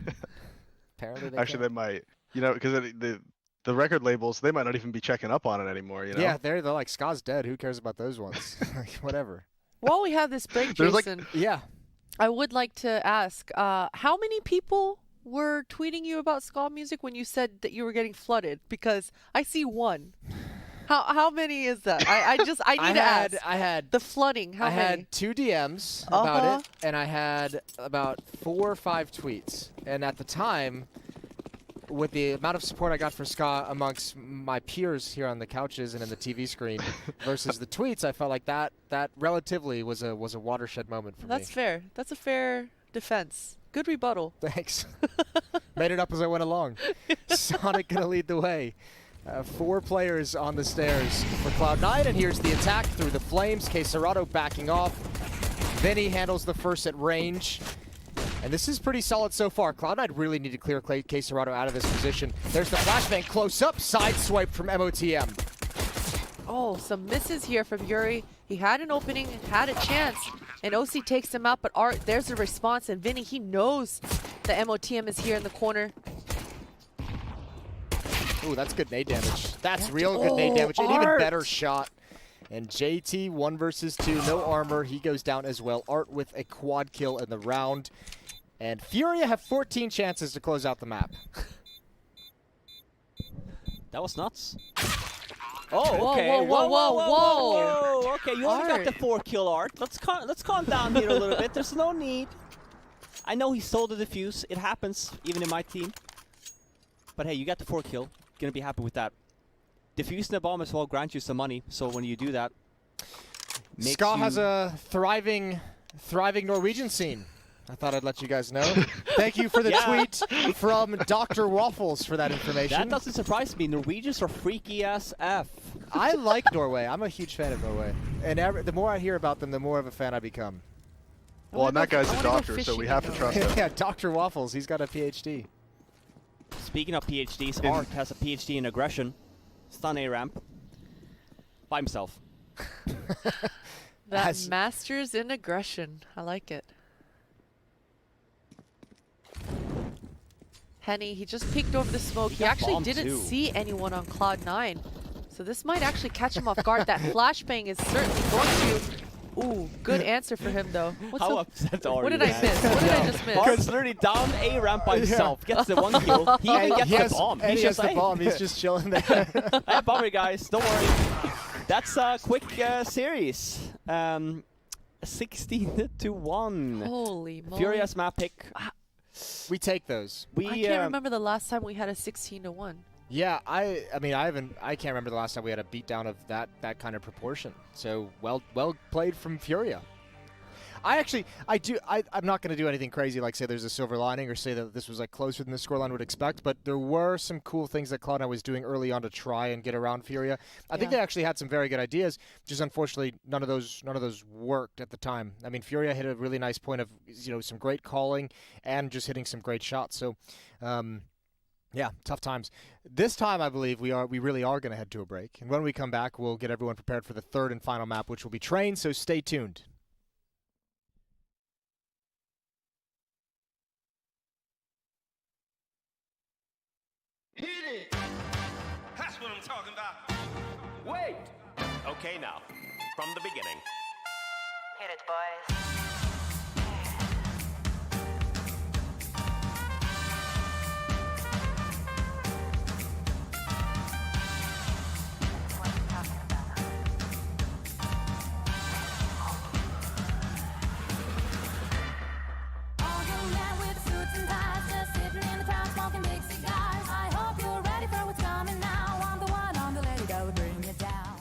Apparently Actually, they might. You know, because the record labels, they might not even be checking up on it anymore. You know. Yeah, they're like, ska's dead. Who cares about those ones? Like, whatever. While we have this break, There's Jason, I would like to ask, how many people were tweeting you about ska music when you said that you were getting flooded? Because I see one. How many is that? I need to ask. I had the flooding. How many? I had 2 DMs about it, and I had about 4 or 5 tweets. And at the time, with the amount of support I got for ska amongst my peers here on the couches and in the TV screen versus the tweets, I felt like that relatively was a watershed moment for me. That's fair. That's a fair defense. Good rebuttal. Thanks. Made it up as I went along. Sonic gonna lead the way. 4 players on the stairs for Cloud9, and here's the attack through the flames. Quesarado backing off. Vinny handles the first at range. And this is pretty solid so far. Cloud9 really need to clear Quesarado out of this position. There's the flashbang close up, side swipe from MOTM. Oh, some misses here from Yuri. He had an opening, had a chance, and OC takes him out, but Art, there's the response, and Vinny, he knows the MOTM is here in the corner. Ooh, that's good nade damage. That's real good nade damage. An even better shot. And JT, 1 versus 2, no armor. He goes down as well. Art with a quad kill in the round. And Furia have 14 chances to close out the map. That was nuts. Oh, okay. Whoa. Okay, you only got the 4 kill, Art. Let's calm down here a little bit. There's no need. I know he stole the defuse. It happens, even in my team. But hey, you got the 4 kill. Gonna be happy with that. Defusing the bomb as well grants you some money. So when you do that, Ska has a thriving Norwegian scene. I thought I'd let you guys know. Thank you for the tweet from Dr. Waffles for that information. That doesn't surprise me. Norwegians are freaky as F. I like Norway. I'm a huge fan of Norway. And the more I hear about them, the more of a fan I become. Well, and that guy's a doctor, so we have to trust him. Yeah, Dr. Waffles. He's got a PhD. Speaking of PhDs, Art has a PhD in aggression. Stun A ramp. By himself. That masters in aggression. I like it. Henny, he just peeked over the smoke. He actually didn't see anyone on Cloud9. So this might actually catch him off guard. That flashbang is certainly going to... Ooh, good answer for him, though. How upset are you? What did I miss? What did I just miss? Art's literally down A ramp by himself. Gets the 1 kill. He even gets the bomb. He has the bomb. He's just chilling there. Hey, bummer, guys. Don't worry. That's a quick series. 16-1. Holy moly. Furious map pick. We take those. I can't remember the last time we had a 16-1. Yeah, I can't remember the last time we had a beatdown of that kind of proportion. So well played from Furia. I'm not going to do anything crazy like say there's a silver lining or say that this was like closer than the scoreline would expect, but there were some cool things that Cloud9 was doing early on to try and get around FURIA. I think they actually had some very good ideas, just unfortunately none of those worked at the time. I mean, FURIA hit a really nice point of some great calling and just hitting some great shots. So yeah, tough times. This time, I believe we really are going to head to a break. And when we come back, we'll get everyone prepared for the third and final map, which will be Train, so stay tuned. Hit it! That's what I'm talking about. Wait! Okay, now, from the beginning. Hit it, boys. All young men with suits and ties, just sitting in the crowd smoking big cigars. I hope you're ready for what's coming now. I'm the one on the lady that will bring it down.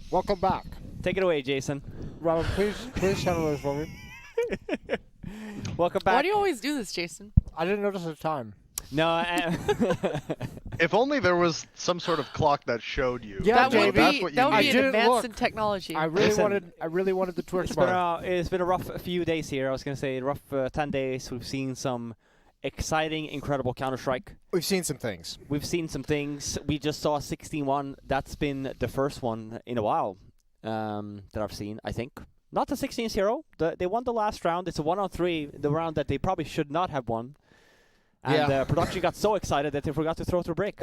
Welcome back. Take it away, Jason. Robin, please handle this for me. Welcome back. Why do you always do this, Jason? I didn't notice the time. No. If only there was some sort of clock that showed you. Yeah, that would that's be what you that would need. be an advance in technology. I really wanted the Twitch bar. It's been a rough few days here. I was gonna say rough 10 days. We've seen some exciting, incredible Counter-Strike. We've seen some things. We just saw 16-1. That's been the first one in a while that I've seen, I think. Not the 16-0. They won the last round. It's a 1-on-3, the round that they probably should not have won. And production got so excited that they forgot to throw through break.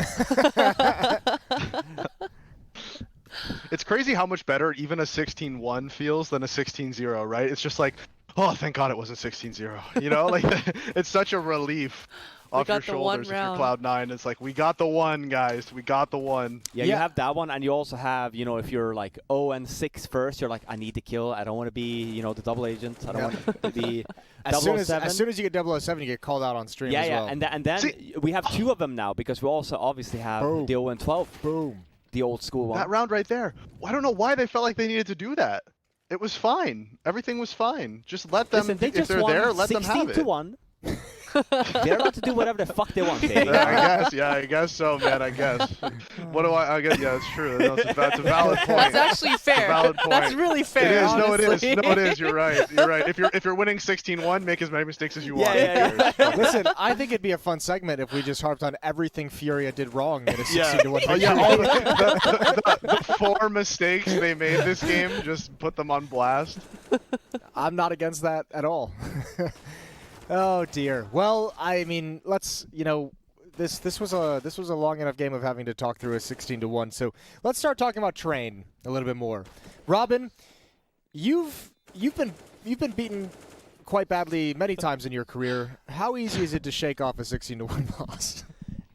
It's crazy how much better even a 16-1 feels than a 16-0, right? It's just like, oh, thank God it wasn't 16-0. You know, like it's such a relief off your shoulders if you're Cloud9. It's like, we got the one, guys. We got the one. Yeah, you have that one, and you also have, you know, if you're like 0-6 first, you're like, I need to kill. I don't want to be, you know, the double agent. I don't want to be as soon as you get 007, you get called out on stream as well. And then we have two of them now because we also obviously have the 0-12. Boom. The old school one. That round right there. I don't know why they felt like they needed to do that. It was fine. Everything was fine. Just let them, Listen, if they're there, let them have it. 16-1. They're allowed to do whatever the fuck they want, baby. I guess so, man. I guess. What do I guess? Yeah, it's true. That's a valid point. That's actually fair. A valid point. That's really fair. It is. Honestly. No, it is. You're right. You're right. If you're winning 16-1, make as many mistakes as you want. Listen, I think it'd be a fun segment if we just harped on everything Furia did wrong in a 16-1 victory. Oh, yeah, all the 4 mistakes they made this game, just put them on blast. I'm not against that at all. Oh dear. Well, I mean, let's, you know, this was a long enough game of having to talk through a 16-1. So let's start talking about Train a little bit more. Robin, you've been beaten quite badly many times in your career. How easy is it to shake off a 16-1 loss?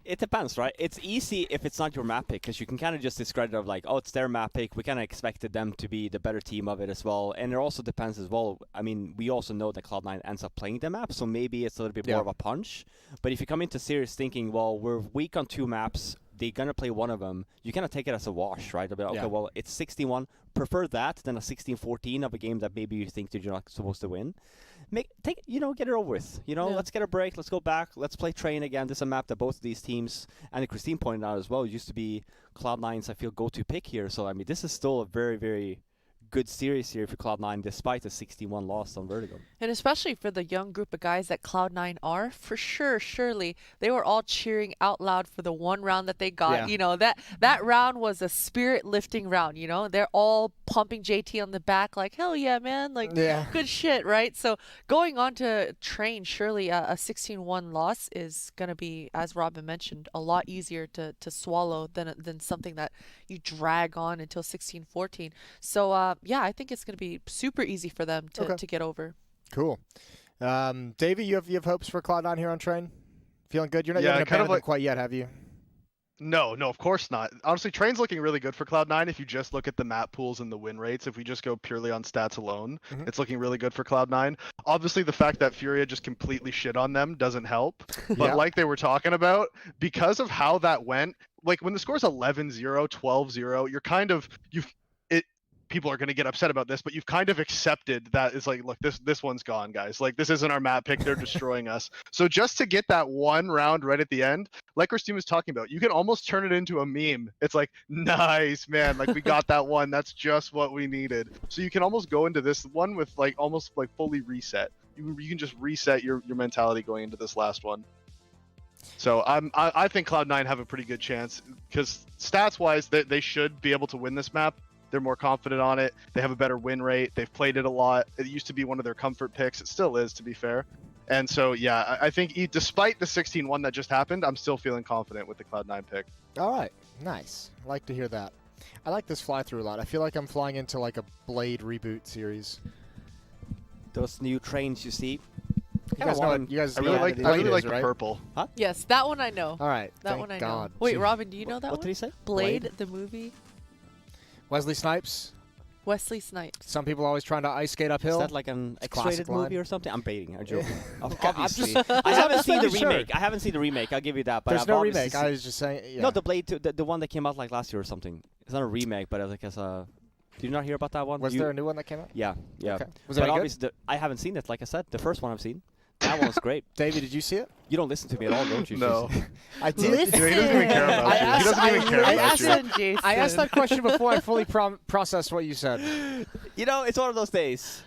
It depends, right? It's easy if it's not your map pick, because you can kind of just discredit of like, oh, it's their map pick. We kind of expected them to be the better team of it as well. And it also depends as well. I mean, we also know that Cloud9 ends up playing the map, so maybe it's a little bit more of a punch. But if you come into series thinking, well, we're weak on 2 maps, they're going to play one of them, you kind of take it as a wash, right? Okay, well, it's 16-1. Prefer that than a 16-14 of a game that maybe you think that you're not supposed to win. Get it over with. You know, let's get a break. Let's go back. Let's play Train again. This is a map that both of these teams, and Christine pointed out as well, used to be Cloud9's, I feel, go-to pick here. So, I mean, this is still a very, very good series here for Cloud9, despite a 61 loss on Vertigo. And especially for the young group of guys that Cloud9 are, for sure, surely, they were all cheering out loud for the one round that they got. Yeah. You know, that round was a spirit-lifting round, you know? They're all pumping JT on the back like, hell yeah, man. Like, good shit, right? So going on to Train, surely a 16-1 loss is going to be, as Robin mentioned, a lot easier to swallow than something that you drag on until 16-14. So, yeah, I think it's going to be super easy for them to get over. Cool. Davey, you have hopes for Cloud9 here on Train? Feeling good? You're not even abandoned them quite yet, have you? No, of course not. Honestly, Train's looking really good for Cloud9 if you just look at the map pools and the win rates. If we just go purely on stats alone, it's looking really good for Cloud9. Obviously, the fact that Furia just completely shit on them doesn't help. But like they were talking about, because of how that went, like when the score's 11-0, 12-0, you're kind of, people are going to get upset about this, but you've kind of accepted that it's like, look, this one's gone, guys. Like, this isn't our map pick. They're destroying us. So just to get that one round right at the end, like Christine was talking about, you can almost turn it into a meme. It's like, nice, man. Like, we got that one. That's just what we needed. So you can almost go into this one with like almost like fully reset. You can just reset your mentality going into this last one. So I think Cloud9 have a pretty good chance because stats-wise, they should be able to win this map. They're more confident on it. They have a better win rate. They've played it a lot. It used to be one of their comfort picks. It still is, to be fair. And so, yeah, I think despite the 16-1 that just happened, I'm still feeling confident with the Cloud9 pick. All right. Nice. I like to hear that. I like this fly-through a lot. I feel like I'm flying into like a Blade reboot series. Those new trains you see. You guys know what? You guys I really like the right? purple. Huh? Yes, that one I know. All right. That one I know. God. Wait, Robin, do you know that what one? Did he say? Blade, the movie. Wesley Snipes. Wesley Snipes. Some people always trying to ice skate uphill. Is that like an X-rated movie or something? I'm baiting. I'm joking. Obviously. I I haven't seen the remake. I haven't seen the remake. I'll give you that. But there's I've no remake. I was just saying. Yeah. No, the Blade 2, the one that came out like last year or something. It's not a remake, but like as a. Did you not hear about that one? Was there a new one that came out? Yeah. Okay. Was but it obviously, I haven't seen it. Like I said, the first one I've seen. That one's great. David, did you see it? You don't listen to me at all, don't you? No. Jason? I did. He doesn't even care about you. He doesn't even care about you. I asked that question before I fully processed what you said. You know, it's one of those days.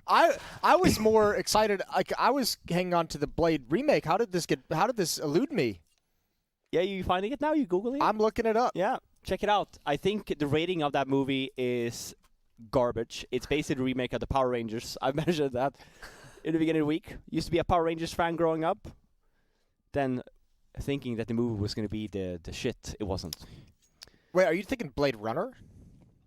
I was more excited. Like I was hanging on to the Blade remake. How did this elude me? Yeah, you finding it now? You Googling it? I'm looking it up. Yeah, check it out. I think the rating of that movie is garbage. It's basically a remake of the Power Rangers. I mentioned that in the beginning of the week. Used to be a Power Rangers fan growing up. Then thinking that the movie was going to be the shit. It wasn't. Wait, are you thinking Blade Runner?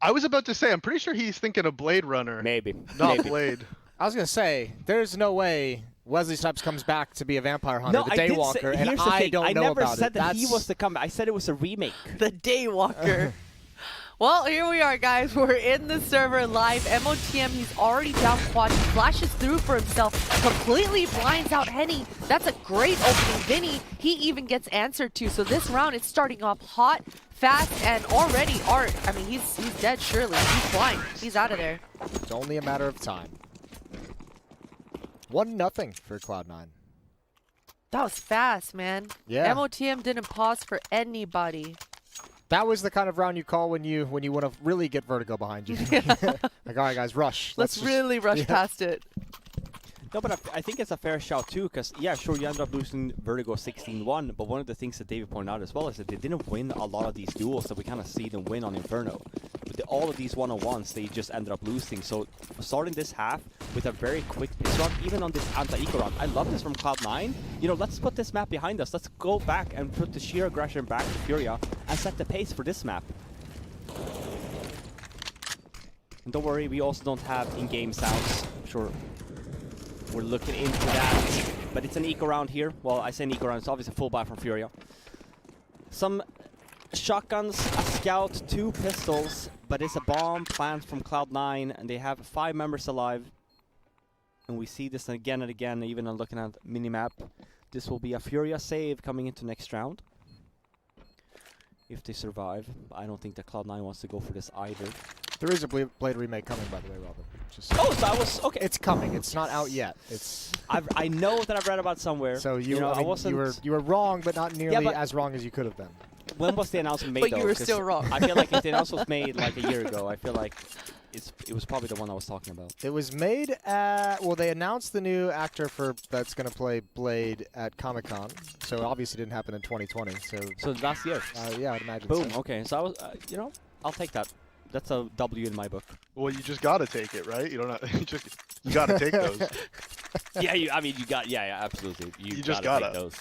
I was about to say, I'm pretty sure he's thinking of Blade Runner. Maybe. Not Maybe. Blade. I was going to say, there's no way Wesley Snipes comes back to be a vampire hunter, No, the I did Daywalker, say, and here's the I thing. don't know I never about said it. that he was the comeback. I said it was a remake. The Daywalker. Well, here we are, guys. We're in the server live. MOTM, he's already down quad. He flashes through for himself, completely blinds out Henny. That's a great opening. Vinny, he even gets answered to. So this round is starting off hot, fast, and already Art. I mean, he's dead, surely. He's blind. He's out of there. It's only a matter of time. 1-0 for Cloud9. That was fast, man. Yeah. MOTM didn't pause for anybody. That was the kind of round you call when you want to really get Vertigo behind you. Like, all right, guys, rush. Let's just, really rush past it. No, but I think it's a fair shout too, because yeah, sure, you ended up losing Vertigo 16-1, but one of the things that David pointed out as well is that they didn't win a lot of these duels that we kind of see them win on Inferno. But all of these one-on-ones, they just ended up losing. So starting this half with a very quick piss run, even on this anti-eco round, I love this from Cloud9. You know, let's put this map behind us. Let's go back and put the sheer aggression back to FURIA and set the pace for this map. And don't worry, we also don't have in-game sounds. Sure. We're looking into that, but it's an eco round here. Well, I say an eco round, it's obviously a full buy from FURIA. Some shotguns, a scout, 2 pistols, but it's a bomb planned from Cloud9, and they have 5 members alive. And we see this again and again, even on looking at minimap. This will be a FURIA save coming into next round. If they survive. I don't think that Cloud9 wants to go for this either. There is a Blade remake coming, by the way, Robin. Just oh, so I was okay. It's coming. It's not out yet. It's. I know that I've read about it somewhere. So you know, I mean, I wasn't. you were wrong, but not nearly but as wrong as you could have been. When was the announcement made? But though? you were still wrong. I feel like if the announcement was made like a year ago, I feel like it was probably the one I was talking about. It was made at, well, they announced the new actor that's going to play Blade at Comic-Con, so it obviously didn't happen in 2020. So last year? Yeah, I'd imagine Boom, so. okay. So I was, you know, I'll take that. That's a W in my book. Well, you just gotta take it, right? You don't have, you gotta take those. Yeah, I mean, you got, yeah, absolutely. You just gotta gotta take those.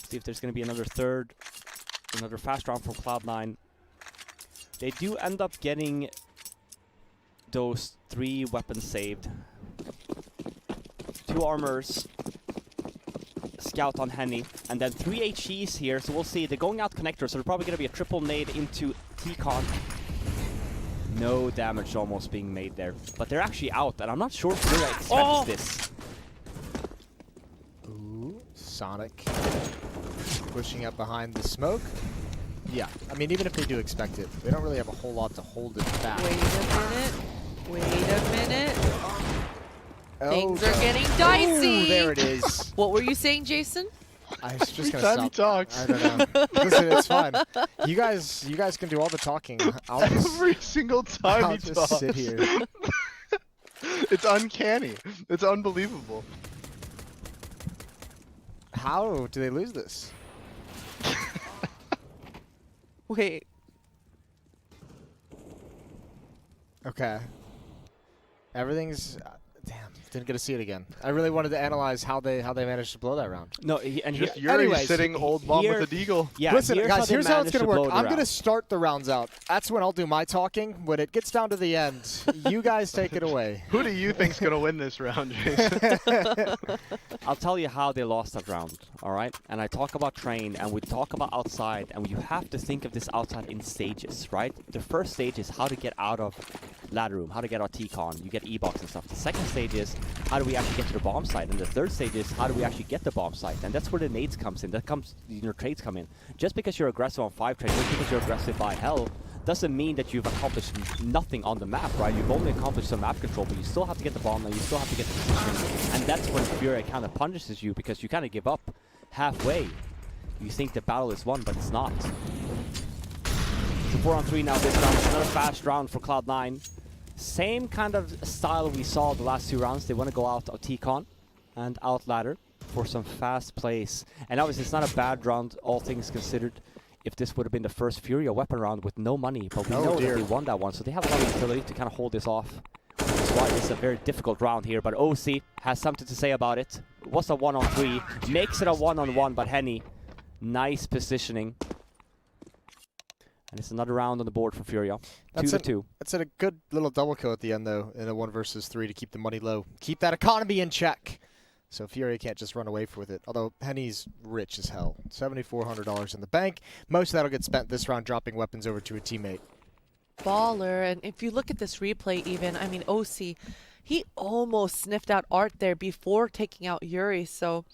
See if there's gonna be another fast round from Cloud9. They do end up getting those 3 weapons saved. 2 armors, scout on Henny, and then 3 HEs here, so we'll see. They're going out connector, so they're probably going to be a triple nade into T-Con. No damage almost being made there, but they're actually out, and I'm not sure if FURIA expects this. Ooh, Sonic pushing up behind the smoke. Yeah, I mean, even if they do expect it, they don't really have a whole lot to hold it back. Wait a minute. Wait a minute. Oh, Things are getting dicey. Ooh, there it is. What were you saying, Jason? I was just Every gonna time he stop. talks. I don't know. Listen, it's fine. You guys can do all the talking. I'll just, Every single time I'll he just talks. sit here. It's uncanny. It's unbelievable. How do they lose this? Wait. Okay. Everything's. Damn, didn't get to see it again. I really wanted to analyze how they managed to blow that round. No, and Just Yuri sitting old mom here- with a deagle. Yeah, Listen, guys, they here's how it's managed to going to blow work. the I'm going to round. start the rounds out. That's when I'll do my talking. When it gets down to the end, you guys take it away. Who do you think's gonna win this round, Jason? I'll tell you how they lost that round, all right? And I talk about train, and we talk about outside, and you have to think of this outside in stages, right? The first stage is how to get out of ladder room, how to get out T-Con, you get E-Box and stuff. The second stage is how do we actually get to the bomb site, and the third stage is how do we actually get the bomb site, and that's where the nades comes in. That comes, trades come in. Just because you're aggressive on 5 trade, just because you're aggressive by hell, doesn't mean that you've accomplished nothing on the map, right? You've only accomplished some map control, but you still have to get the bomb, and you still have to get the position. And that's when FURIA kind of punishes you, because you kind of give up halfway. You think the battle is won, but it's not. So 4-on-3 now this round. Another fast round for Cloud9. Same kind of style we saw the last 2 rounds. They want to go out of T-Con and out ladder for some fast plays. And obviously it's not a bad round, all things considered, if this would have been the first FURIA weapon round with no money. But we know that they won that one, so they have a lot of utility to kind of hold this off. That's why this is a very difficult round here. But OC has something to say about it. It was a 1-on-3. Makes it a 1-on-1, but Henny, nice positioning. And it's another round on the board for FURIA. 2-2. That's a good little double kill at the end, though, in a 1 versus 3 to keep the money low. Keep that economy in check. So FURIA can't just run away with it. Although Henny's rich as hell. $7,400 in the bank. Most of that'll get spent this round dropping weapons over to a teammate. Baller. And if you look at this replay even, I mean, OC, he almost sniffed out Art there before taking out Yuri. So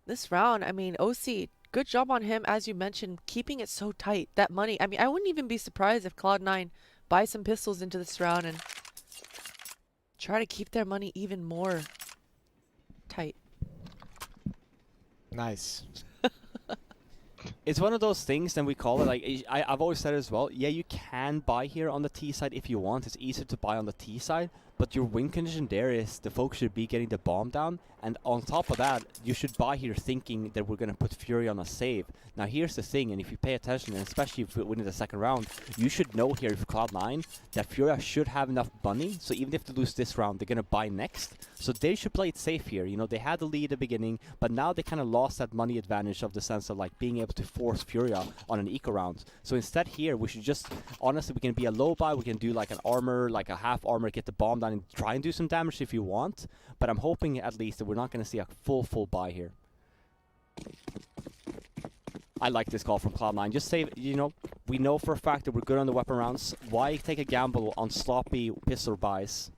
this round, I mean, OC, good job on him, as you mentioned, keeping it so tight. That money, I mean, I wouldn't even be surprised if Cloud9 buy some pistols into this round and try to keep their money even more tight. Nice. It's one of those things, and we call it, like, I've always said it as well, yeah, you can buy here on the T side if you want. It's easier to buy on the T side, but your win condition there is the focus should be getting the bomb down, and on top of that, you should buy here thinking that we're going to put FURIA on a save. Now here's the thing, and if you pay attention, and especially if we win in the second round, you should know here for Cloud9 that FURIA should have enough money, so even if they lose this round, they're going to buy next. So they should play it safe here. You know, they had the lead at the beginning, but now they kind of lost that money advantage of the sense of like being able to force FURIA on an eco round. So instead here, we should just, honestly, we can be a low buy, we can do like an armor, like a half armor, get the bomb down and try and do some damage if you want, but I'm hoping at least that we're not going to see a full buy here. I like this call from Cloud9. Just save, you know, we know for a fact that we're good on the weapon rounds. Why take a gamble on sloppy pistol buys?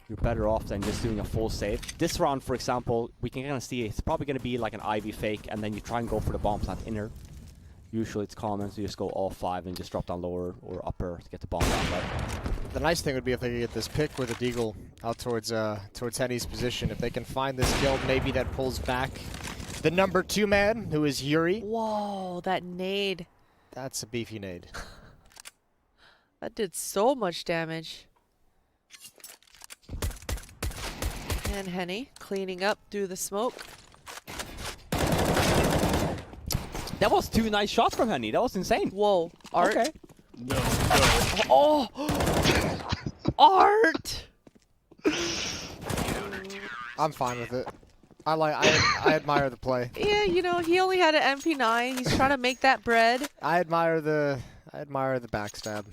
You're better off than just doing a full save. This round, for example, we can kind of see it's probably going to be like an Ivy fake, and then you try and go for the bomb plant inner. Usually it's common to just go all 5 and just drop down lower or upper to get the bomb down. Right? The nice thing would be if they could get this pick with a deagle out towards Henny's position. If they can find this kill, maybe that pulls back the number 2 man, who is Yuri. Whoa, that nade. That's a beefy nade. That did so much damage. And Henny cleaning up through the smoke. That was 2 nice shots from Henny. That was insane. Whoa, Art. Okay. No. Oh, Art. I'm fine with it. I admire the play. Yeah, you know, he only had an MP9. He's trying to make that bread. I admire the backstab.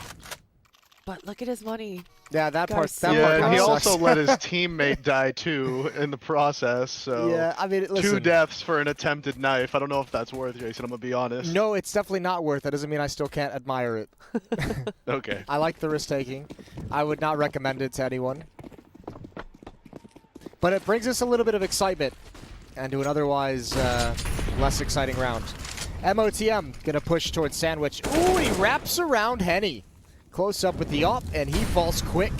But look at his money. Yeah, that part. That Yeah, part and kinda he sucks. also let his teammate die too in the process. So yeah, I mean, 2 listen. deaths for an attempted knife. I don't know if that's worth, Jason. I'm gonna be honest. No, it's definitely not worth. That doesn't mean I still can't admire it. Okay. I like the risk taking. I would not recommend it to anyone. But it brings us a little bit of excitement and to an otherwise less exciting round. MOTM gonna push towards Sandwich. Ooh, he wraps around Henny. Close up with the op, and he falls quick.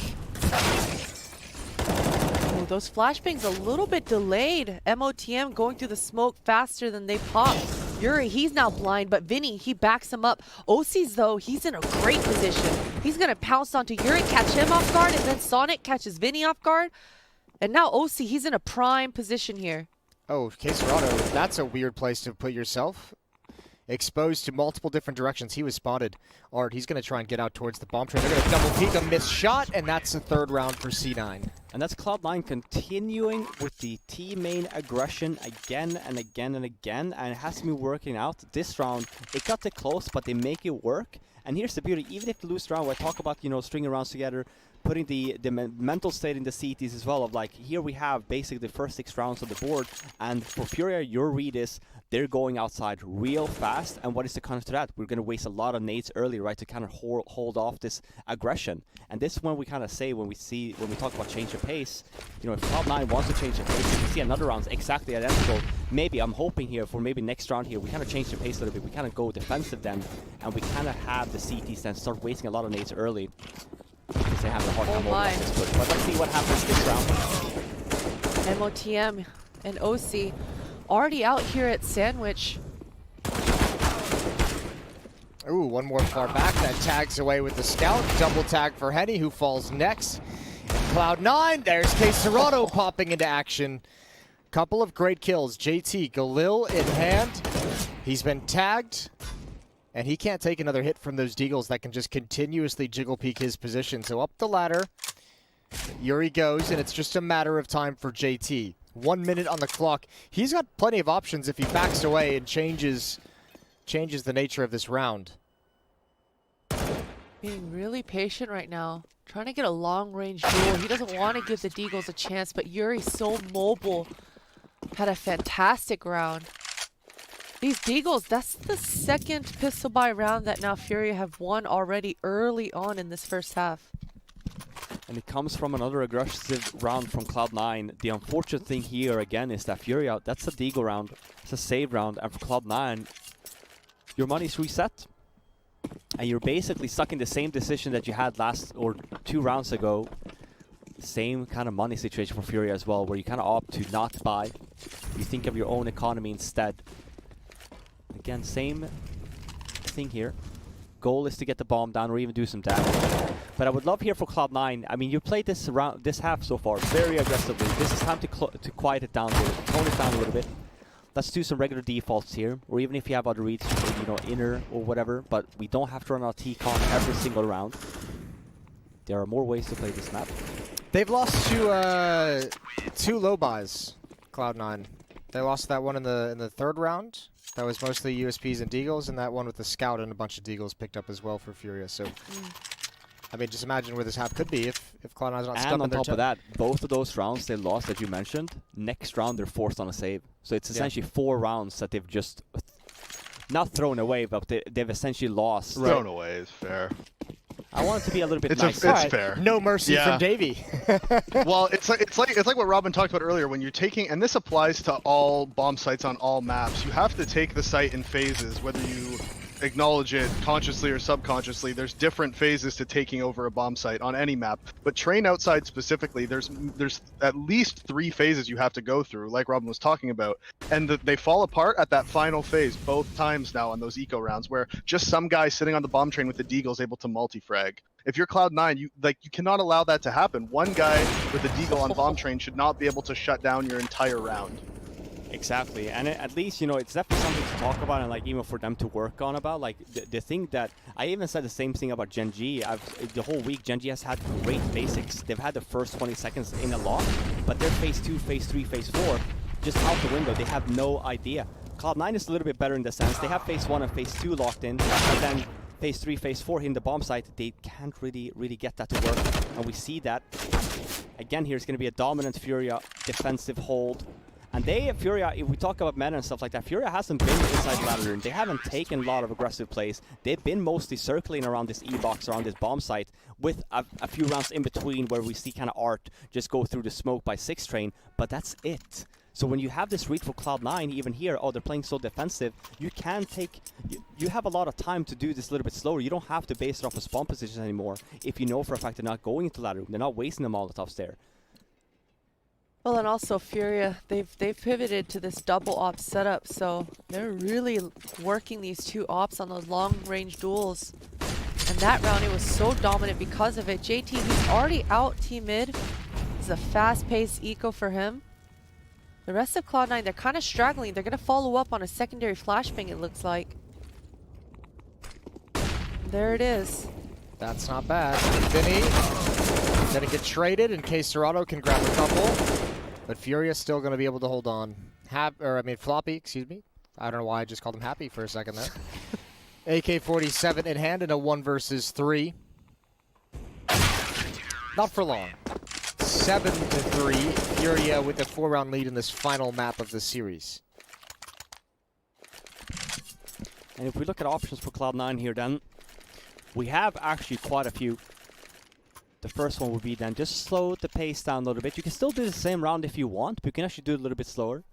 Oh, those flashbangs a little bit delayed. MOTM going through the smoke faster than they pop. Yuri, he's now blind, but Vinny, he backs him up. OC's, though, he's in a great position. He's going to pounce onto Yuri, catch him off guard, and then Sonic catches Vinny off guard. And now OC, he's in a prime position here. Oh, Quesarado, that's a weird place to put yourself. Exposed to multiple different directions. He was spotted. Art, he's going to try and get out towards the bomb train. They're going to double peek a missed shot, and that's the 3rd round for C9. And that's Cloud9 continuing with the T-main aggression again and again and again, and it has to be working out. This round, it got it close, but they make it work. And here's the beauty, even if they lose the round, I talk about, you know, stringing rounds together, putting the mental state in the CTs as well of like, here we have basically the first 6 rounds on the board, and for FURIA, your read is they're going outside real fast, and what is the counter to that? We're going to waste a lot of nades early, right, to kind of hold off this aggression. And this is when we kind of say, when we talk about change of pace, you know, if Cloud9 wants to change the pace, we see another round's exactly identical. Maybe, I'm hoping here, for maybe next round here, we kind of change the pace a little bit. We kind of go defensive then, and we kind of have the CTs then start wasting a lot of nades early. Because they have a hard time over this push. But let's see what happens this round. MOTM and OC already out here at Sandwich. Ooh, one more far back. That tags away with the scout. Double tag for Henny, who falls next. Cloud9, there's K-Serrano popping into action. Couple of great kills. JT, Galil in hand. He's been tagged. And he can't take another hit from those deagles that can just continuously jiggle peek his position. So up the ladder, Yuri goes, and it's just a matter of time for JT. 1 minute on the clock. He's got plenty of options if he backs away and changes the nature of this round. Being really patient right now. Trying to get a long-range duel. He doesn't want to give the deagles a chance, but Yuri's so mobile. Had a fantastic round. These deagles, that's the second pistol buy round that now FURIA have won already early on in this first half. And it comes from another aggressive round from Cloud9. The unfortunate thing here again is that FURIA, that's a deagle round, it's a save round, and for Cloud9, your money's reset. And you're basically stuck in the same decision that you had last or 2 rounds ago. Same kind of money situation for FURIA as well, where you kind of opt to not buy. You think of your own economy instead. Again, same thing here. Goal is to get the bomb down or even do some damage. But I would love here for Cloud9. I mean, you played this round, this half so far very aggressively. This is time to quiet it down here, tone it down a little bit. Let's do some regular defaults here, or even if you have other reads, you know, inner or whatever. But we don't have to run out T-Con every single round. There are more ways to play this map. They've lost two low buys, Cloud9. They lost that one in the 3rd round. That was mostly USPs and deagles, and that one with the scout and a bunch of deagles picked up as well for FURIA. So, I mean, just imagine where this half could be if Cloud9's not stuck And on in their top of that, both of those rounds they lost that you mentioned, next round they're forced on a save. So it's essentially 4 rounds that they've just not thrown away, but they've essentially lost. Thrown away is fair. I want it to be a little bit It's nicer. it's fair. No mercy from Davey. Well, it's like what Robin talked about earlier. When you're taking, and this applies to all bomb sites on all maps, you have to take the site in phases, whether you acknowledge it consciously or subconsciously. There's different phases to taking over a bomb site on any map. But Train Outside specifically, there's at least 3 phases you have to go through, like Robin was talking about. And they fall apart at that final phase both times now on those eco rounds, where just some guy sitting on the bomb train with the deagle is able to multi-frag. If you're Cloud9, you cannot allow that to happen. One guy with a deagle on bomb train should not be able to shut down your entire round. Exactly, and at least, you know, it's definitely something to talk about and like even for them to work on about. Like the thing that I even said the same thing about Gen G. The whole week Gen G has had great basics. They've had the first 20 seconds in a lot, but their phase 2, phase 3, phase 4 just out the window. They have no idea. Cloud9 is a little bit better in the sense they have phase 1 and phase 2 locked in, but then phase 3, phase 4 in the bomb site, they can't really get that to work, and we see that. Again, here it's going to be a dominant FURIA defensive hold. And FURIA, if we talk about meta and stuff like that, FURIA hasn't been inside the ladder room. They haven't taken a lot of aggressive plays. They've been mostly circling around this E-box, around this bomb site, with a few rounds in between where we see kind of Art just go through the smoke by 6 train, but that's it. So when you have this read for Cloud9, even here, oh, they're playing so defensive, you can take, you have a lot of time to do this a little bit slower. You don't have to base it off of spawn positions anymore if you know for a fact they're not going into ladder room. They're not wasting the Molotovs there. Well, and also FURIA, they've pivoted to this double op setup, so they're really working these 2 ops on those long-range duels. And that round, it was so dominant because of it. JT, he's already out team mid. It's a fast-paced eco for him. The rest of Cloud9, they're kind of straggling. They're going to follow up on a secondary flashbang, it looks like. There it is. That's not bad. Vinny gonna get traded in case Serrano can grab a couple. But FURIA's still gonna be able to hold on. Floppy, excuse me. I don't know why I just called him Happy for a second there. AK-47 in hand in a 1 versus 3. Not for long. 7-3. Furia with a 4-round lead in this final map of the series. And if we look at options for Cloud9 here, then we have actually quite a few. The first one would be then just slow the pace down a little bit. You can still do the same round if you want, but you can actually do it a little bit slower.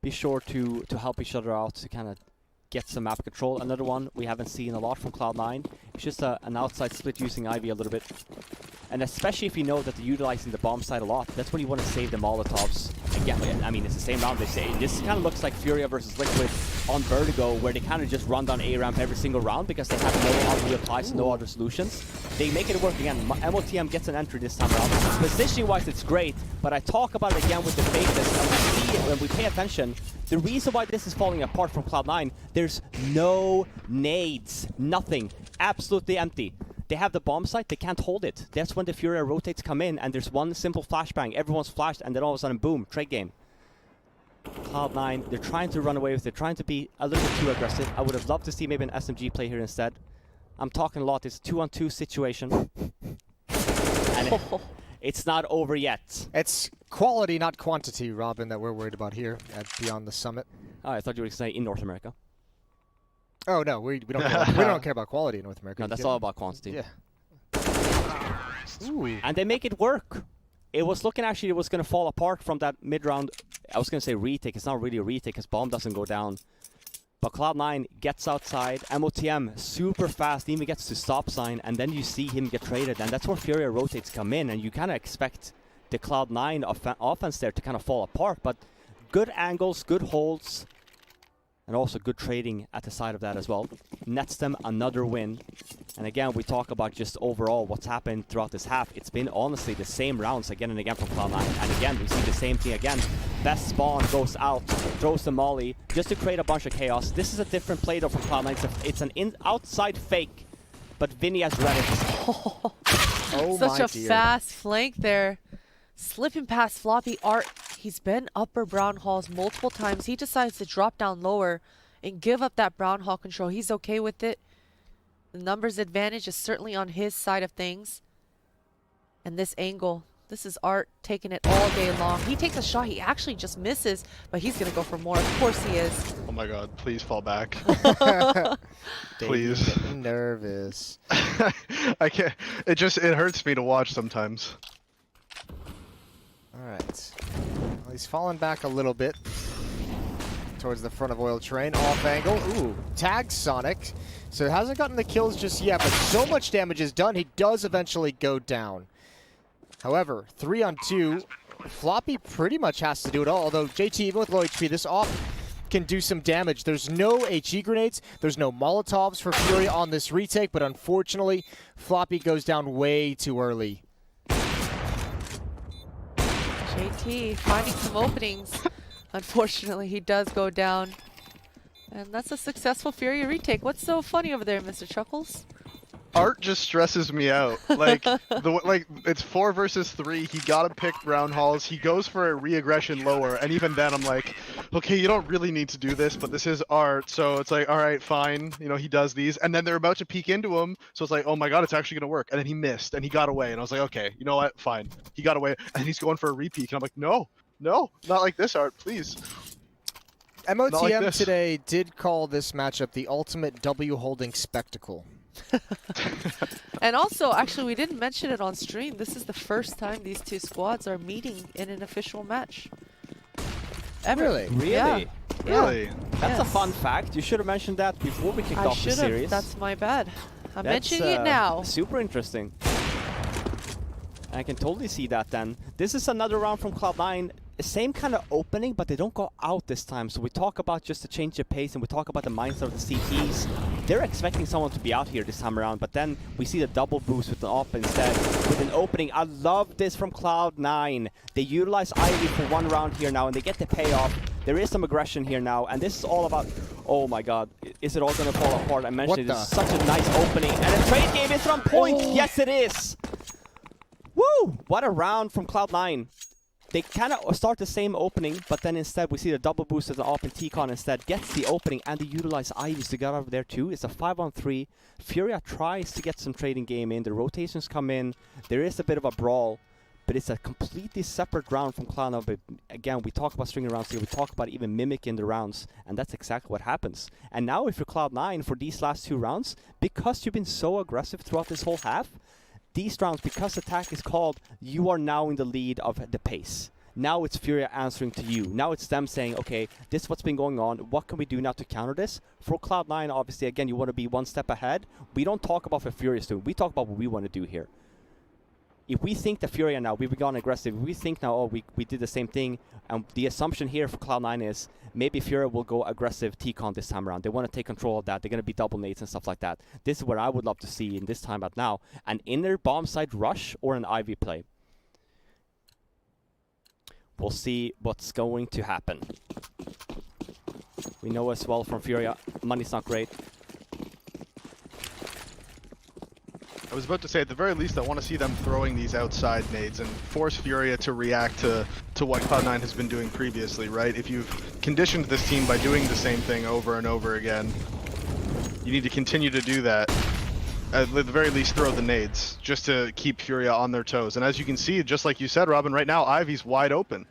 Be sure to help each other out to kind of get some map control. Another one we haven't seen a lot from Cloud9. It's just an outside split using Ivy a little bit. And especially if you know that they're utilizing the bomb site a lot, that's when you want to save the Molotovs. Again, I mean, it's the same round they say. This kind of looks like Furia versus Liquid on Vertigo, where they kind of just run down A-ramp every single round because they have no other replies, no other solutions. They make it work again. MOTM gets an entry this time around. Positioning-wise, it's great, but I talk about it again with the fakeness, and we see it when we pay attention. The reason why this is falling apart from Cloud9, there's no nades, nothing, absolutely empty. They have the bomb site, they can't hold it. That's when the Furia rotates come in, and there's one simple flashbang. Everyone's flashed, and then all of a sudden, boom, trade game. Cloud9, they're trying to run away with it, trying to be a little bit too aggressive. I would have loved to see maybe an SMG play here instead. I'm talking a lot. It's a 2-on-2 situation. And it's not over yet. It's quality, not quantity, Robin, that we're worried about here at Beyond the Summit. Oh, I thought you were going to say in North America. Oh, no, we don't care about, we don't care about quality in North America. No, that's all about quantity. Yeah. Ooh. And they make it work. It was looking actually it was going to fall apart from that mid-round. I was going to say retake. It's not really a retake because bomb doesn't go down. But Cloud9 gets outside. MOTM super fast, even gets to stop sign, and then you see him get traded. And that's where Furia rotates come in, and you kind of expect the Cloud9 offense there to kind of fall apart. But good angles, good holds, and also good trading at the side of that as well. Nets them another win. And again, we talk about just overall what's happened throughout this half. It's been honestly the same rounds again and again from Cloud9. And again, we see the same thing again. Best spawn goes out, throws the molly, just to create a bunch of chaos. This is a different play though from Cloud9. It's an outside fake, but Vinny has read it. Oh Such my a dear. fast flank there. Slipping past Floppy Art. He's been upper brown halls multiple times. He decides to drop down lower and give up that brown hall control. He's okay with it. The numbers advantage is certainly on his side of things. And this angle, this is Art taking it all day long. He takes a shot. He actually just misses, but he's going to go for more. Of course he is. Oh my god, please fall back. Davey's Please. getting nervous. I can't. It hurts me to watch sometimes. All right. Well, he's fallen back a little bit towards the front of Oil Train. Off angle. Ooh, tags Sonic. So it hasn't gotten the kills just yet, but so much damage is done, he does eventually go down. However, 3-on-2, Floppy pretty much has to do it all, although JT, even with low HP, this off can do some damage. There's no HE grenades, there's no Molotovs for Furia on this retake, but unfortunately, Floppy goes down way too early. JT finding some openings. Unfortunately, he does go down. And that's a successful Furia retake. What's so funny over there, Mr. Chuckles? Art just stresses me out. Like it's 4 versus 3. He gotta pick brown halls. He goes for a re-aggression lower, and even then I'm like, okay, you don't really need to do this, but this is Art, so it's like, all right, fine. You know, he does these, and then they're about to peek into him, so it's like, oh my god, it's actually gonna work. And then he missed, and he got away, and I was like, okay, you know what, fine. He got away, and he's going for a repeat, and I'm like, no, not like this, Art, please. MOTM like today did call this matchup the ultimate W-holding spectacle. And also, actually, we didn't mention it on stream. This is the first time these two squads are meeting in an official match. Ever. Really? Really? Yeah. Really? That's a fun fact. You should have mentioned that before we kicked I off the should have. series. That's my bad. I'm That's, mentioning it now. Super interesting. I can totally see that then. This is another round from Cloud9. Same kind of opening, but they don't go out this time. So we talk about just to change the pace, and we talk about the mindset of the CTs. They're expecting someone to be out here this time around, but then we see the double boost with an op instead, with an opening. I love this from Cloud9. They utilize Ivy for one round here now, and they get the payoff. There is some aggression here now, and this is all about... Oh my god, is it all going to fall apart? I mentioned it's such a nice opening, and the trade game is on point! Oh. Yes, it is! Woo! What a round from Cloud9. they kind of start the same opening, but then instead we see the double boost of the AWP, and T-Con instead gets the opening, and they utilize Ivies to get over there too. It's a 5-on-3. FURIA tries to get some trading game in. The rotations come in. There is a bit of a brawl, but it's a completely separate round from Cloud9. But again, we talk about stringing rounds here. We talk about even mimicking the rounds, and that's exactly what happens. And now if you're Cloud9 for these last 2 rounds, because you've been so aggressive throughout this whole half, these rounds, because attack is called, you are now in the lead of the pace. Now it's FURIA answering to you. Now it's them saying, okay, this is what's been going on. What can we do now to counter this? For Cloud9, obviously, again, you want to be one step ahead. We don't talk about what FURIA is doing. We talk about what we want to do here. If we think that FURIA now, we've gone aggressive, we think now, oh, we did the same thing, and the assumption here for Cloud9 is maybe FURIA will go aggressive T-Con this time around. They want to take control of that. They're going to be double nades and stuff like that. This is what I would love to see in this timeout now. An inner bomb side rush or an Ivy play. We'll see what's going to happen. We know as well from FURIA, money's not great. I was about to say, at the very least, I want to see them throwing these outside nades and force FURIA to react to what Cloud9 has been doing previously, right? If you've conditioned this team by doing the same thing over and over again, you need to continue to do that. At the very least, throw the nades, just to keep FURIA on their toes. And as you can see, just like you said, Robin, right now, Ivy's wide open.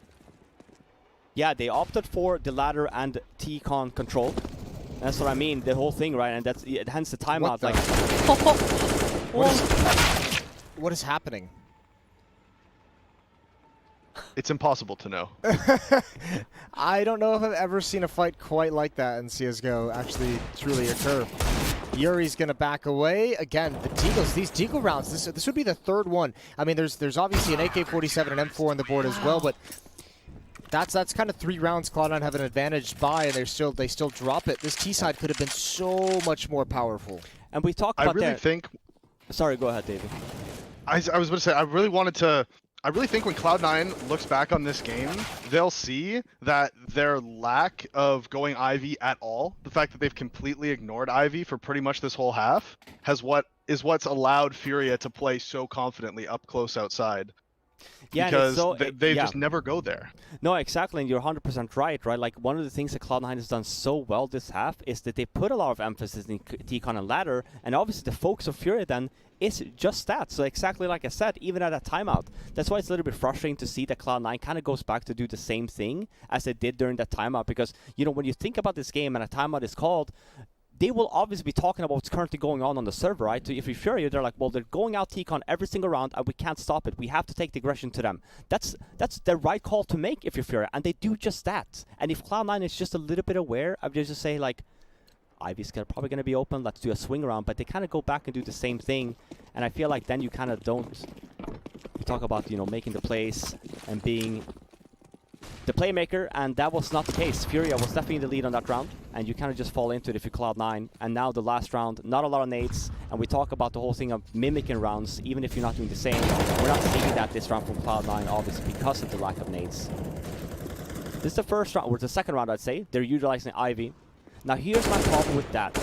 Yeah, they opted for the ladder and T-Con control. That's what I mean, the whole thing, right? And that's hence the timeout. Like, what is happening? It's impossible to know. I don't know if I've ever seen a fight quite like that in CSGO actually truly occur. Yuri's going to back away. Again, the Deagles, these Deagle rounds, this would be the 3rd one. I mean, there's obviously an AK-47 and M4 on the board as well, but that's kind of 3 rounds Cloud9 have an advantage by, and they still drop it. This T-side could have been so much more powerful. And we talked about I really think... Sorry, go ahead, David. I was going to say, I really think when Cloud9 looks back on this game, they'll see that their lack of going Ivy at all, the fact that they've completely ignored Ivy for pretty much this whole half, is what's allowed FURIA to play so confidently up close outside. Yeah, because they yeah. just never go there. No, exactly, and you're 100% right? Like, one of the things that Cloud9 has done so well this half is that they put a lot of emphasis in T-Con and ladder, and obviously the focus of FURIA then is just that. So exactly like I said, even at a timeout, that's why it's a little bit frustrating to see that Cloud9 kind of goes back to do the same thing as they did during that timeout, because, you know, when you think about this game and a timeout is called, they will obviously be talking about what's currently going on the server, right? So if you're FURIA, they're like, well, they're going out T-Con every single round, and we can't stop it. We have to take the aggression to them. That's the right call to make if you're FURIA, and they do just that. And if Cloud9 is just a little bit aware, I would just say, like, Ivy's probably going to be open, let's do a swing around, but they kind of go back and do the same thing, and I feel like then you kind of don't... You talk about, you know, making the plays and being the playmaker, and that was not the case. FURIA was definitely in the lead on that round, and you kind of just fall into it if you're Cloud9. And now the last round, not a lot of nades, and we talk about the whole thing of mimicking rounds, even if you're not doing the same. We're not seeing that this round from Cloud9, obviously, because of the lack of nades. This is the first round, or the second round, I'd say. They're utilizing Ivy. Now, here's my problem with that.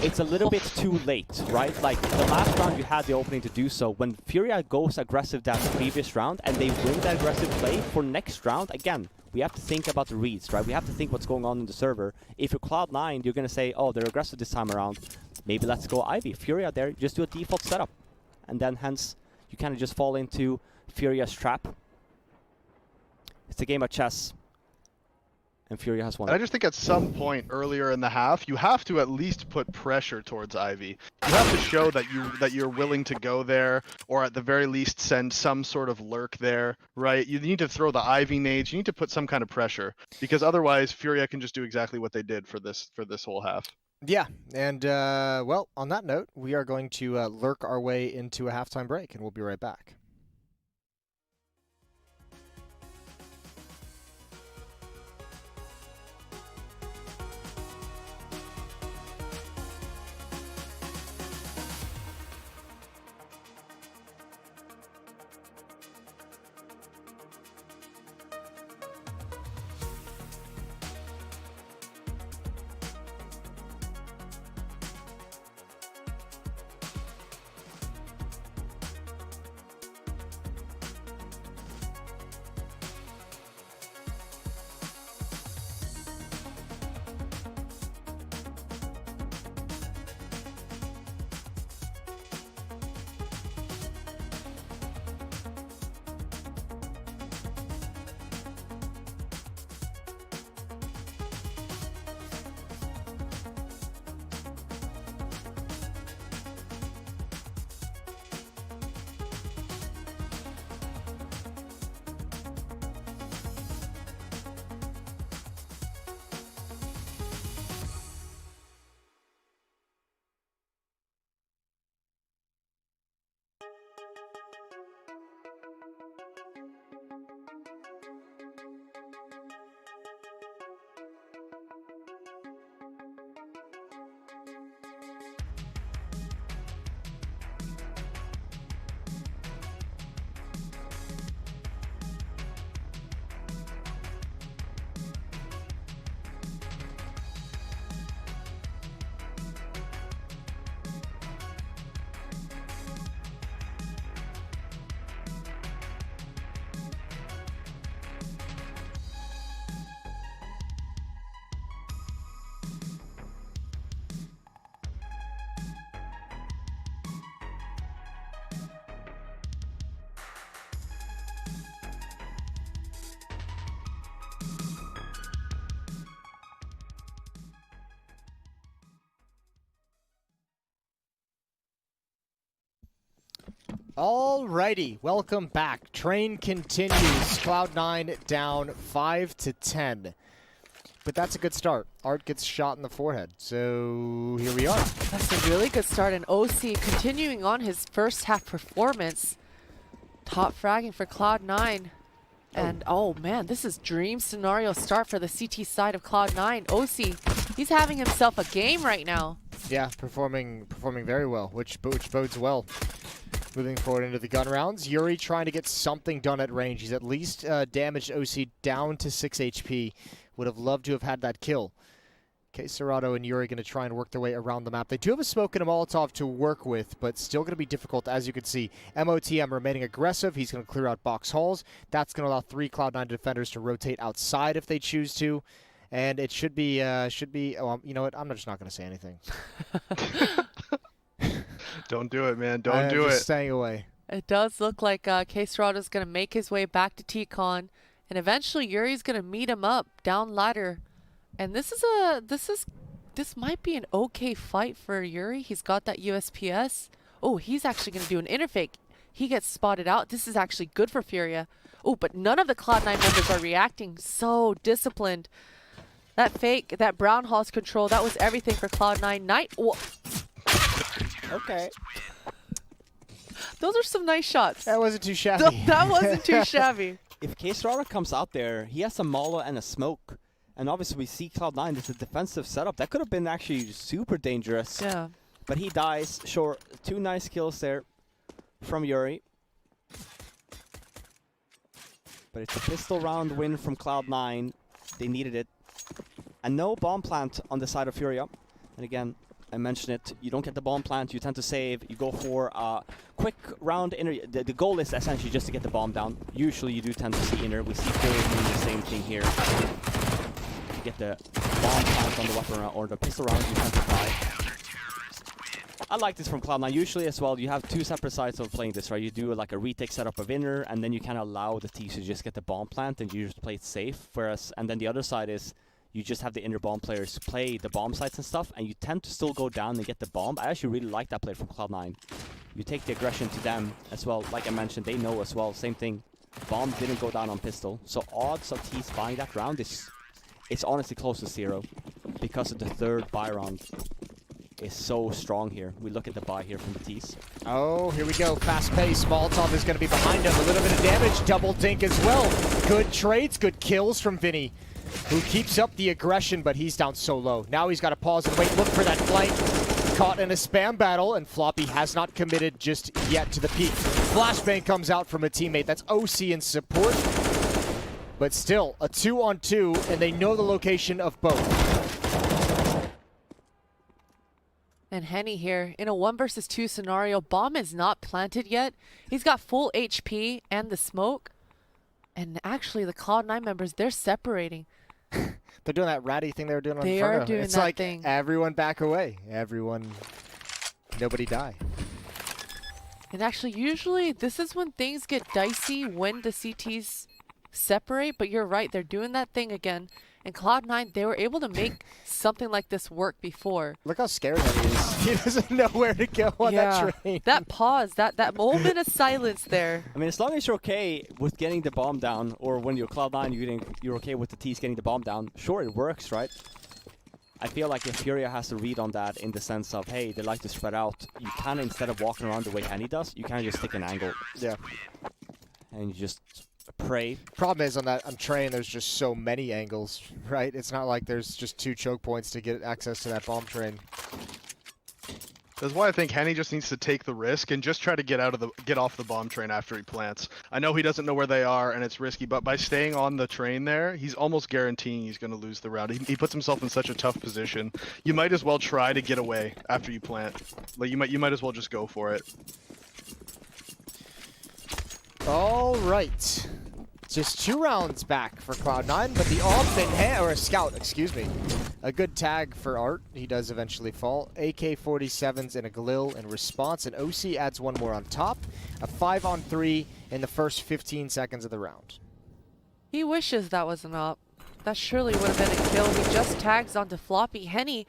It's a little bit too late, right? Like, the last round you had the opening to do so. When FURIA goes aggressive that previous round and they win that aggressive play for next round, again, we have to think about the reads, right? We have to think what's going on in the server. If you're Cloud9, you're going to say, oh, they're aggressive this time around. Maybe let's go Ivy. FURIA there, just do a default setup. And then, hence, you kind of just fall into FURIA's trap. It's a game of chess. And FURIA has won. And I just think at some point earlier in the half, you have to at least put pressure towards Ivy. You have to show that you're willing to go there, or at the very least send some sort of lurk there, right? You need to throw the Ivy nades. You need to put some kind of pressure, because otherwise FURIA can just do exactly what they did for this whole half. Yeah, and well, on that note, we are going to lurk our way into a halftime break, and we'll be right back. Alrighty, welcome back. Train continues. Cloud9 down 5-10. But that's a good start. Art gets shot in the forehead. So here we are. That's a really good start. And OC continuing on his first half performance. Top fragging for Cloud9. And oh man, this is dream scenario start for the CT side of Cloud9. OC, he's having himself a game right now. Yeah, performing very well, which bodes well. Moving forward into the gun rounds, Yuri trying to get something done at range. He's at least damaged OC down to 6 HP. Would have loved to have had that kill. Okay, Serato and Yuri going to try and work their way around the map. They do have a smoke and a Molotov to work with, but still going to be difficult, as you can see. MOTM remaining aggressive. He's going to clear out box halls. That's going to allow 3 Cloud9 defenders to rotate outside if they choose to. And it should be, oh, you know what? I'm just not going to say anything. Don't do it, man. Don't do it. Just staying away. It does look like K-Serato's going to make his way back to T-Con. And eventually Yuri's going to meet him up down ladder. And this might be an okay fight for Yuri. He's got that USPS. Oh, he's actually going to do an interfake. He gets spotted out. This is actually good for Furia. Oh, but none of the Cloud9 members are reacting. So disciplined. That fake, that Brown Hall's control, that was everything for Cloud9. Night. Okay. Those are some nice shots. That wasn't too shabby. That wasn't too shabby. If K-Serata comes out there, he has a Molo and a smoke. And obviously we see Cloud9 as a defensive setup. That could have been actually super dangerous. Yeah. But he dies. Sure, 2 nice kills there from Yuri. But it's a pistol round win from Cloud9. They needed it. And no bomb plant on the side of Furia. And again, I mentioned it, you don't get the bomb plant, you tend to save, you go for a quick round inner. The goal is essentially just to get the bomb down. Usually you do tend to see inner. We see Furia doing the same thing here. You get the bomb plant on the weapon round, or the pistol round, you tend to die. I like this from Cloud9. Usually as well, you have 2 separate sides of playing this, right? You do like a retake setup of inner, and then you kind of allow the teams to just get the bomb plant, and you just play it safe. Whereas, and then the other side is, you just have the inner bomb players play the bomb sites and stuff, and you tend to still go down and get the bomb. I actually really like that play from Cloud9. You take the aggression to them as well. Like I mentioned, they know as well. Same thing. Bomb didn't go down on pistol. So odds of T's buying that round is, it's honestly close to 0. Because of the 3rd buy round is so strong here. We look at the buy here from the T's. Oh, here we go. Fast pace. Molotov is going to be behind him. A little bit of damage. Double dink as well. Good trades. Good kills from Vinny, who keeps up the aggression, but he's down so low. Now he's got to pause and wait, look for that flank. Caught in a spam battle, and Floppy has not committed just yet to the peak. Flashbang comes out from a teammate. That's OC in support. But still, a 2-on-2, and they know the location of both. And Henny here, in a 1 versus 2 scenario, bomb is not planted yet. He's got full HP and the smoke. And actually, the Cloud9 members, they're separating. They're doing that ratty thing they were doing on They Inferno. are doing it's that like thing. Everyone back away. Everyone, nobody die. And actually, usually, this is when things get dicey, when the CTs separate. But you're right, they're doing that thing again. And Cloud9, they were able to make something like this work before. Look how scared that he is. He doesn't know where to go on that train. That pause, that moment of silence there. I mean, as long as you're okay with getting the bomb down, or when you're Cloud9, you're okay with the T's getting the bomb down, sure, it works, right? I feel like if Furia has to read on that in the sense of, hey, they like to spread out, you kind of, instead of walking around the way Henny does, you kind of just stick an angle. Yeah. And you just pray. Problem is, on train, there's just so many angles, right? It's not like there's just 2 choke points to get access to that bomb train. That's why I think Henny just needs to take the risk and just try to get off the bomb train after he plants. I know he doesn't know where they are and it's risky, but by staying on the train there, he's almost guaranteeing he's going to lose the round. He puts himself in such a tough position. You might as well try to get away after you plant. Like you might as well just go for it. All right. Just 2 rounds back for Cloud9, but the off and or a scout, excuse me. A good tag for Art. He does eventually fall. AK-47s and a Galil in response, and OC adds 1 more on top. A 5-on-3 in the first 15 seconds of the round. He wishes that was an op. That surely would have been a kill. He just tags onto Floppy. Henny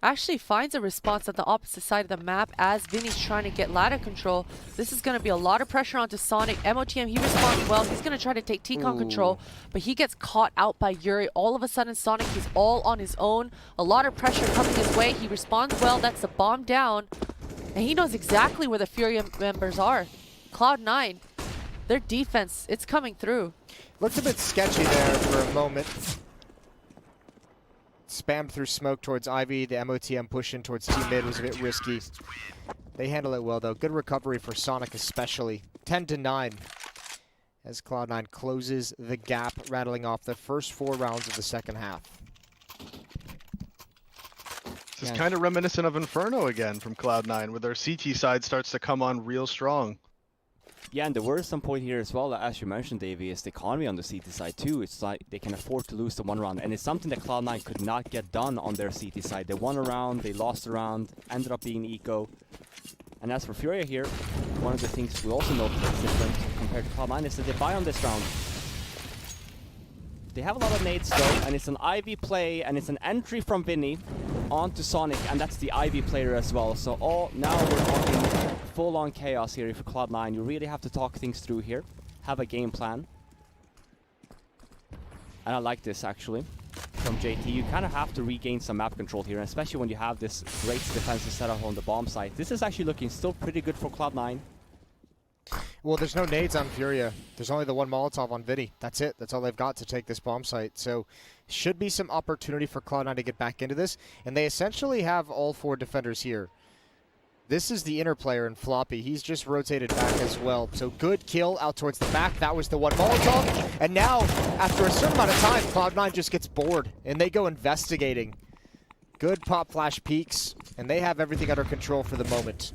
actually finds a response at the opposite side of the map as Vinny's trying to get ladder control. This is going to be a lot of pressure onto Sonic. MOTM, he responds well. He's going to try to take T-Con control, but he gets caught out by Yuri. All of a sudden, Sonic, he's all on his own. A lot of pressure coming his way. He responds well. That's the bomb down. And he knows exactly where the FURIA members are. Cloud9, their defense, it's coming through. Looked a bit sketchy there for a moment. Spammed through smoke towards Ivy. The MOTM push in towards Team Mid was a bit risky. They handle it well, though. Good recovery for Sonic especially. 10-9 as Cloud9 closes the gap, rattling off the first 4 rounds of the second half. This is kind of reminiscent of Inferno again from Cloud9, where their CT side starts to come on real strong. Yeah, and there were some point here as well, as you mentioned, Davey, is the economy on the CT side too. It's like they can afford to lose the 1 round, and it's something that Cloud9 could not get done on their CT side. They won a round, they lost a round, ended up being eco. And as for FURIA here, one of the things we also noticed that's different compared to Cloud9 is that they buy on this round. They have a lot of nades though, and it's an Ivy play, and it's an entry from Vinny onto Sonic, and that's the Ivy player as well. So now we're talking full-on chaos here for Cloud9. You really have to talk things through here, have a game plan. And I like this actually from JT. You kind of have to regain some map control here, especially when you have this great defensive setup on the bomb site. This is actually looking still pretty good for Cloud9. Well, there's no nades on FURIA. There's only the 1 Molotov on Vinny. That's it. That's all they've got to take this bomb site. So should be some opportunity for Cloud9 to get back into this. And they essentially have all 4 defenders here. This is the inner player in Floppy. He's just rotated back as well. So good kill out towards the back. That was the 1 Molotov. And now, after a certain amount of time, Cloud9 just gets bored. And they go investigating. Good pop flash peeks. And they have everything under control for the moment.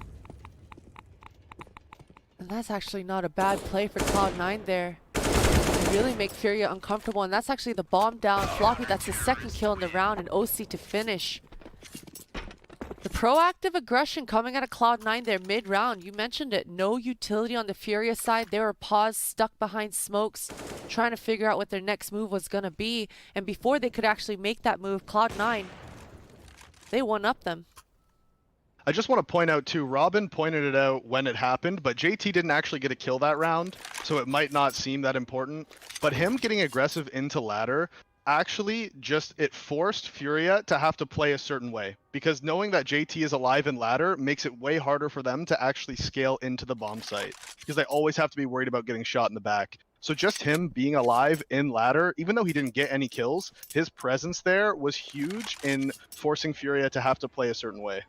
And that's actually not a bad play for Cloud9 there. They really make FURIA uncomfortable. And that's actually the bomb down. Floppy, that's his 2nd kill in the round. And OC to finish. The proactive aggression coming out of Cloud9 there mid-round. You mentioned it. No utility on the FURIA side. They were paused, stuck behind smokes, trying to figure out what their next move was going to be. And before they could actually make that move, Cloud9, they one-up them. I just want to point out too, Robin pointed it out when it happened, but JT didn't actually get a kill that round, so it might not seem that important. But him getting aggressive into ladder, actually it forced FURIA to have to play a certain way, because knowing that JT is alive in ladder makes it way harder for them to actually scale into the bomb site, because they always have to be worried about getting shot in the back. So just him being alive in ladder, even though he didn't get any kills, his presence there was huge in forcing FURIA to have to play a certain way.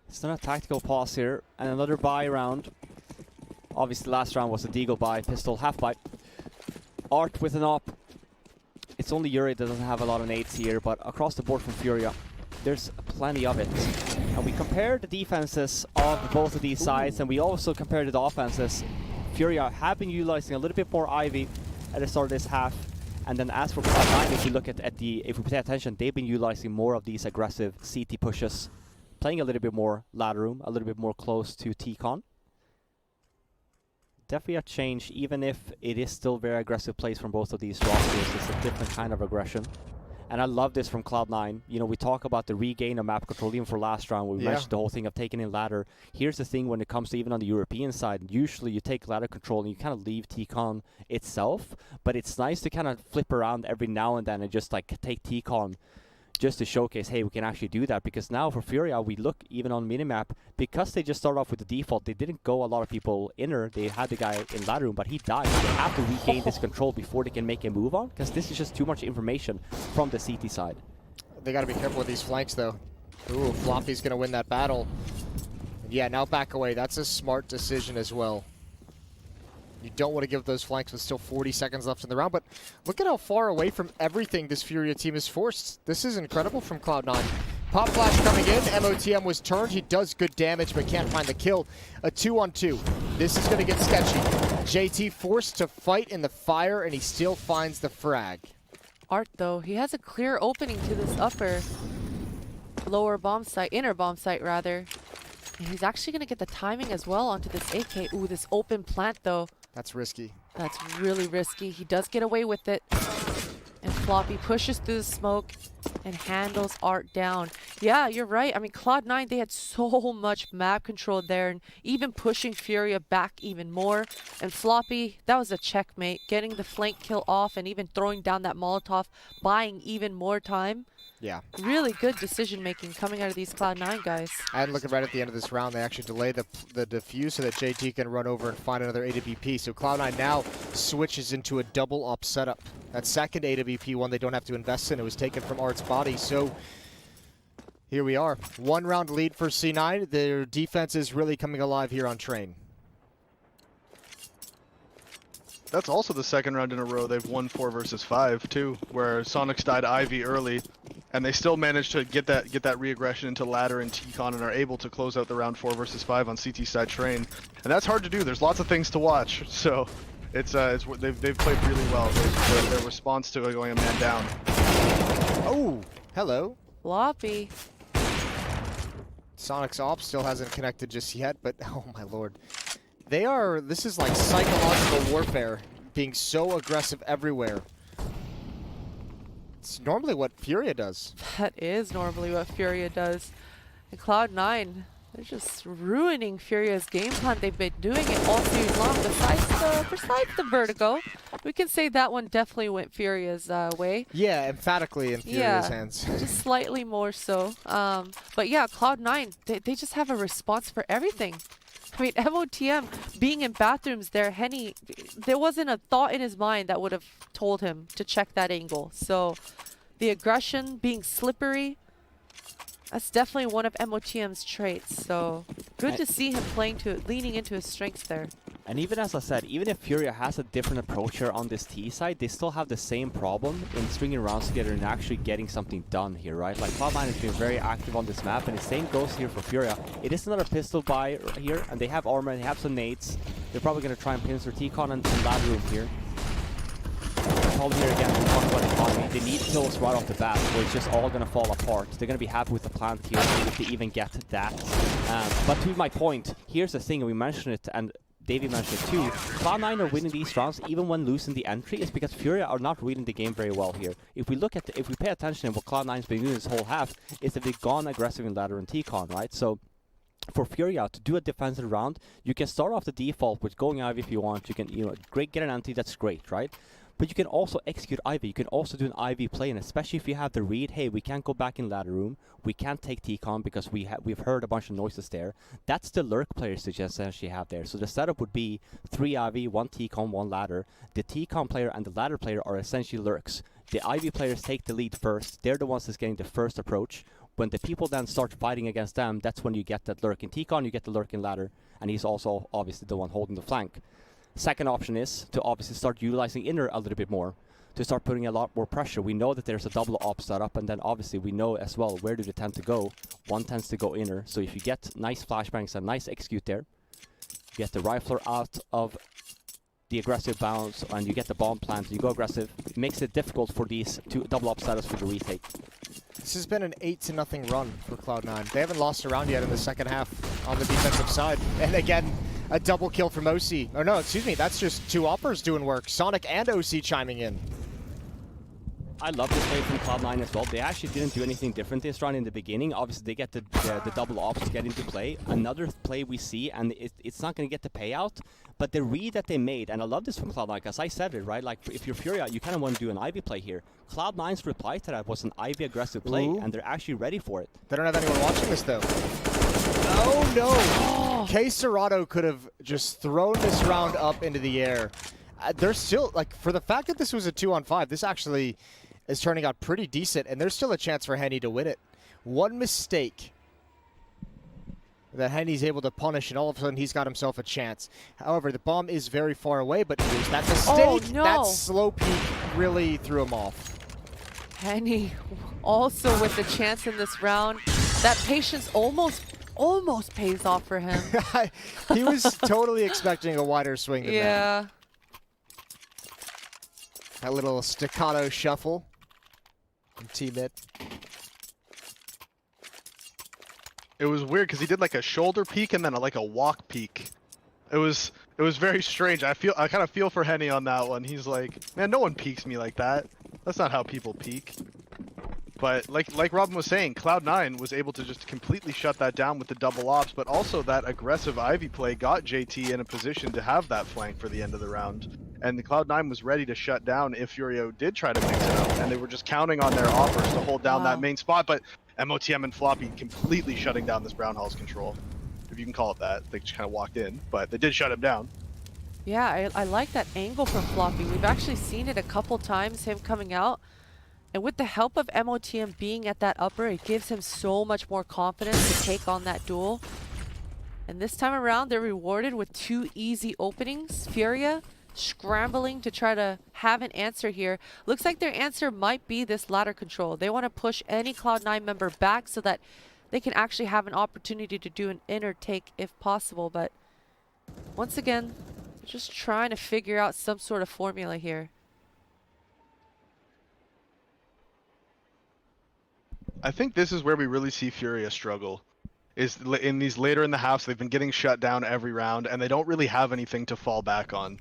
It's not a tactical pause here, and another buy round. Obviously, last round was a deagle buy, pistol, half buy. Art with an op. It's only Yuri that doesn't have a lot of nades here, but across the board from FURIA, there's plenty of it. And we compare the defenses of both of these sides, and we also compare the offenses. FURIA have been utilizing a little bit more Ivy at the start of this half. And then as for Cloud9, if you look if we pay attention, they've been utilizing more of these aggressive CT pushes, playing a little bit more ladder room, a little bit more close to T-Con. Definitely a change, even if it is still very aggressive plays from both of these rosters. It's a different kind of aggression. And I love this from Cloud9. You know, we talk about the regain of map control even for last round. We mentioned the whole thing of taking in ladder. Here's the thing when it comes to even on the European side. Usually you take ladder control and you kind of leave T-Con itself. But it's nice to kind of flip around every now and then and just like take T-Con just to showcase, hey, we can actually do that. Because now for FURIA, we look even on minimap, because they just start off with the default, they didn't go a lot of people inner. They had the guy in ladder room, but he died. They have to regain this control before they can make a move on, because this is just too much information from the CT side. They got to be careful with these flanks, though. Ooh, Floppy's going to win that battle. Yeah, now back away. That's a smart decision as well. You don't want to give those flanks with still 40 seconds left in the round, but look at how far away from everything this FURIA team is forced. This is incredible from Cloud9. Pop flash coming in. MOTM was turned. He does good damage, but can't find the kill. A 2-on-2. This is going to get sketchy. JT forced to fight in the fire, and he still finds the frag. Art, though, he has a clear opening to this lower bomb site, inner bomb site, rather. And he's actually going to get the timing as well onto this AK. Ooh, this open plant, though. That's risky. That's really risky. He does get away with it. And Floppy pushes through the smoke and handles Art down. Yeah, you're right. I mean, Cloud9, they had so much map control there, and even pushing Furia back even more. And Floppy, that was a checkmate. Getting the flank kill off and even throwing down that Molotov, buying even more time. Yeah. Really good decision making coming out of these Cloud9 guys. And looking right at the end of this round, they actually delay the defuse so that JT can run over and find another AWP. So Cloud9 now switches into a double up setup. That second AWP, one they don't have to invest in, it was taken from Art's body. So here we are. 1 round lead for C9. Their defense is really coming alive here on Train. That's also the second round in a row they've won 4 versus 5 too, where Sonics died Ivy early, and they still managed to get that re-aggression into ladder and T-Con and are able to close out the round 4 versus 5 on CT side Train, and that's hard to do. There's lots of things to watch, so they've played really well. Their response to going a man down. Oh, hello. Floppy. Sonic's op still hasn't connected just yet, but oh my lord. This is like psychological warfare, being so aggressive everywhere. It's normally what Furia does. That is normally what Furia does. And Cloud9, they're just ruining Furia's game plan. They've been doing it all series long. Besides the Vertigo, we can say that one definitely went Furia's way. Yeah, emphatically in Furia's hands. Just slightly more so. But yeah, Cloud9, they just have a response for everything. I mean, MOTM being in bathrooms there, Henny, there wasn't a thought in his mind that would have told him to check that angle. So the aggression, being slippery, that's definitely one of MOTM's traits. So good to see him leaning into his strengths there. And even as I said, even if Furia has a different approach here on this T side, they still have the same problem in stringing rounds together and actually getting something done here, right? Like Cloud9 has been very active on this map, and the same goes here for Furia. It is another pistol buy here, and they have armor, and they have some nades. They're probably going to try and pincer T-Con and lab room here. Problem here again, we talk about economy. They need kills right off the bat, or it's just all going to fall apart. They're going to be happy with the plant here if they even get that. But to my point, here's the thing, and we mentioned it, and Davey mentioned it too. Cloud9 are winning these rounds even when losing the entry is because Furia are not reading the game very well here. If we pay attention to what Cloud9's been doing this whole half, is that they've gone aggressive in ladder and T-Con, right? So for Furia to do a defensive round, you can start off the default with going Ivy if you want. You can, get an anti, that's great, right? But you can also execute Ivy. You can also do an Ivy play, and especially if you have the read, hey, we can't go back in ladder room. We can't take T-Con because we've heard a bunch of noises there. That's the lurk players to just essentially have there. So the setup would be 3 Ivy, 1 T-Con, 1 ladder. The T-Con player and the ladder player are essentially lurks. The Ivy players take the lead first. They're the ones that's getting the first approach. When the people then start fighting against them, that's when you get that lurk in T-Con, you get the lurk in ladder, and he's also obviously the one holding the flank. Second option is to obviously start utilizing inner a little bit more, to start putting a lot more pressure. We know that there's a double op setup, and then obviously we know as well where do they tend to go. One tends to go inner, so if you get nice flashbangs and nice execute there, get the rifler out of the aggressive bounce, and you get the bomb plant, you go aggressive, it makes it difficult for these two double op setups for the retake. This has been an 8-0 run for Cloud9. They haven't lost a round yet in the second half on the defensive side. And again, a double kill from OC. Or no, excuse me, that's just 2 uppers doing work. Sonic and OC chiming in. I love this play from Cloud9 as well. They actually didn't do anything different this round in the beginning. Obviously, they get the double ops to get into play. Another play we see, and it's not going to get the payout, but the read that they made, and I love this from Cloud9, because I said it, right? Like, if you're Furia, you kind of want to do an Ivy play here. Cloud9's reply to that was an Ivy aggressive play, and they're actually ready for it. They don't have anyone watching this, though. Oh, no! K Serato could have just thrown this round up into the air. They're still, like, for the fact that this was a 2-on-5, this actually is turning out pretty decent, and there's still a chance for Henny to win it. One mistake that Henny's able to punish, and all of a sudden he's got himself a chance. However, the bomb is very far away, but there's that mistake. Oh, no. That slow peek really threw him off. Henny also with the chance in this round. That patience almost pays off for him. He was totally expecting a wider swing than that. Yeah. That little staccato shuffle from T-Mid. It was weird because he did like a shoulder peek and then like a walk peek. It was It was very strange. I kind of feel for Henny on that one. He's like, man, no one peeks me like that. That's not how people peek. But like Robin was saying, Cloud9 was able to just completely shut that down with the double ops, but also that aggressive Ivy play got JT in a position to have that flank for the end of the round. And the Cloud9 was ready to shut down if FURIA did try to mix it up, and they were just counting on their offers to hold down that main spot, but MOTM and Floppy completely shutting down this Brown Hall's control. If you can call it that. They just kind of walked in, but they did shut him down. Yeah, I like that angle from Floppy. We've actually seen it a couple times, him coming out. And with the help of MOTM being at that upper, it gives him so much more confidence to take on that duel. And this time around, they're rewarded with 2 easy openings. FURIA scrambling to try to have an answer here. Looks like their answer might be this ladder control. They want to push any Cloud9 member back so that they can actually have an opportunity to do an inner take if possible. But once again, just trying to figure out some sort of formula here. I think this is where we really see FURIA struggle. Is in these later in the halves, they've been getting shut down every round, and they don't really have anything to fall back on.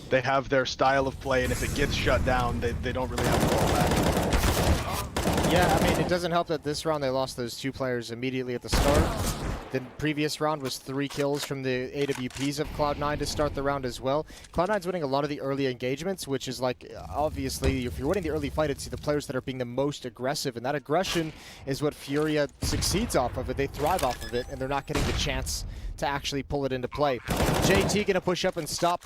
They have their style of play, and if it gets shut down, they don't really have to fall back. Yeah, I mean, it doesn't help that this round they lost those 2 players immediately at the start. The previous round was 3 kills from the AWPs of Cloud9 to start the round as well. Cloud9's winning a lot of the early engagements, which is like, obviously, if you're winning the early fight, it's the players that are being the most aggressive, and that aggression is what FURIA succeeds off of it. They thrive off of it, and they're not getting the chance to actually pull it into play. JT gonna push up and stop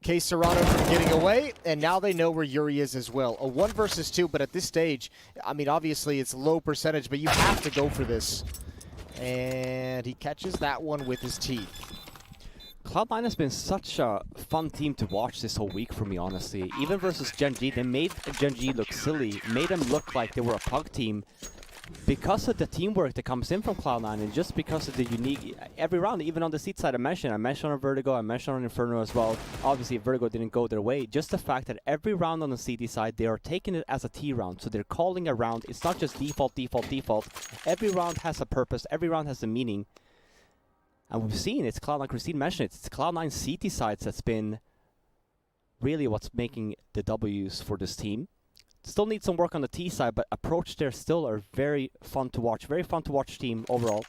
K Serrano from getting away, and now they know where Yuri is as well. A 1 versus 2, but at this stage, I mean, obviously it's low percentage, but you have to go for this. And he catches that one with his teeth. Cloud9 has been such a fun team to watch this whole week for me, honestly. Even versus Gen G, they made Gen G look silly, made them look like they were a pug team. Because of the teamwork that comes in from Cloud9, and just because of the unique, every round, even on the seat side, I mentioned on Vertigo, I mentioned on Inferno as well. Obviously, Vertigo didn't go their way. Just the fact that every round on the CT side, they are taking it as a T round. So they're calling a round. It's not just default, default, default. Every round has a purpose. Every round has a meaning. And we've seen, it's Cloud9, Christine mentioned it, it's Cloud9 CT sides that's been really what's making the W's for this team. Still need some work on the T side, but approach there still are very fun to watch. Very fun to watch team overall.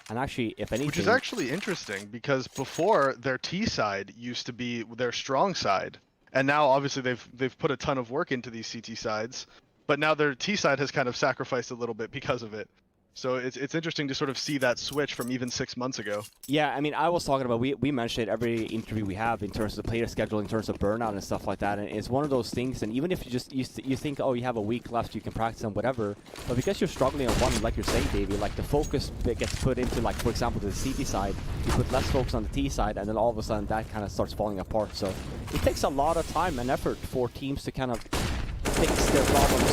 And actually, if anything... Which is actually interesting, because before, their T side used to be their strong side. And now, obviously, they've put a ton of work into these CT sides. But now their T side has kind of sacrificed a little bit because of it. So it's interesting to sort of see that switch from even 6 months ago. Yeah, I mean, I was talking about, we mentioned it every interview we have in terms of the player schedule, in terms of burnout and stuff like that. And it's one of those things, and even if you think, oh, you have a week left, you can practice and whatever. But because you're struggling on one, like you're saying, Davey, like the focus gets put into, like, for example, the CT side, you put less focus on the T side, and then all of a sudden that kind of starts falling apart. So it takes a lot of time and effort for teams to kind of fix their problems.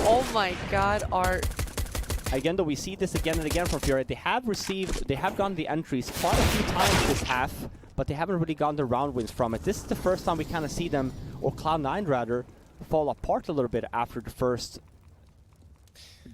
Oh my god, Art. Again, though, we see this again and again from FURIA. They have gotten the entries quite a few times this half, but they haven't really gotten the round wins from it. This is the first time we kind of see them, or Cloud9 rather, fall apart a little bit after the first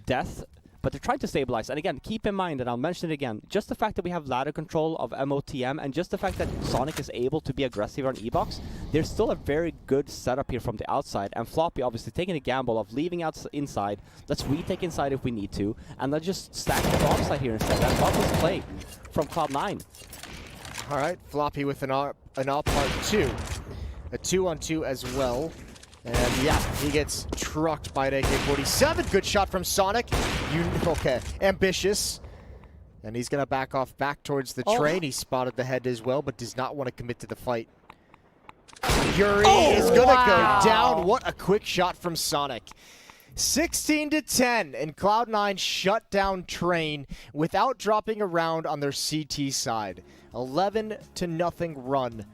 death. But they're trying to stabilize. And again, keep in mind, and I'll mention it again, just the fact that we have ladder control of MOTM, and just the fact that Sonic is able to be aggressive on E-Box, there's still a very good setup here from the outside. And Floppy obviously taking a gamble of leaving out inside. Let's retake inside if we need to. And let's just stack the bomb side here instead. That's what was play from Cloud9. All right, Floppy with an AWP part 2. A 2-on-2 as well. And yeah, he gets trucked by an AK-47. Good shot from Sonic. Okay, ambitious. And he's going to back off back towards the train. He spotted the head as well, but does not want to commit to the fight. Yuri is going to go down. What a quick shot from Sonic. 16-10, and Cloud9 shut down Train without dropping a round on their CT side. 11-0 run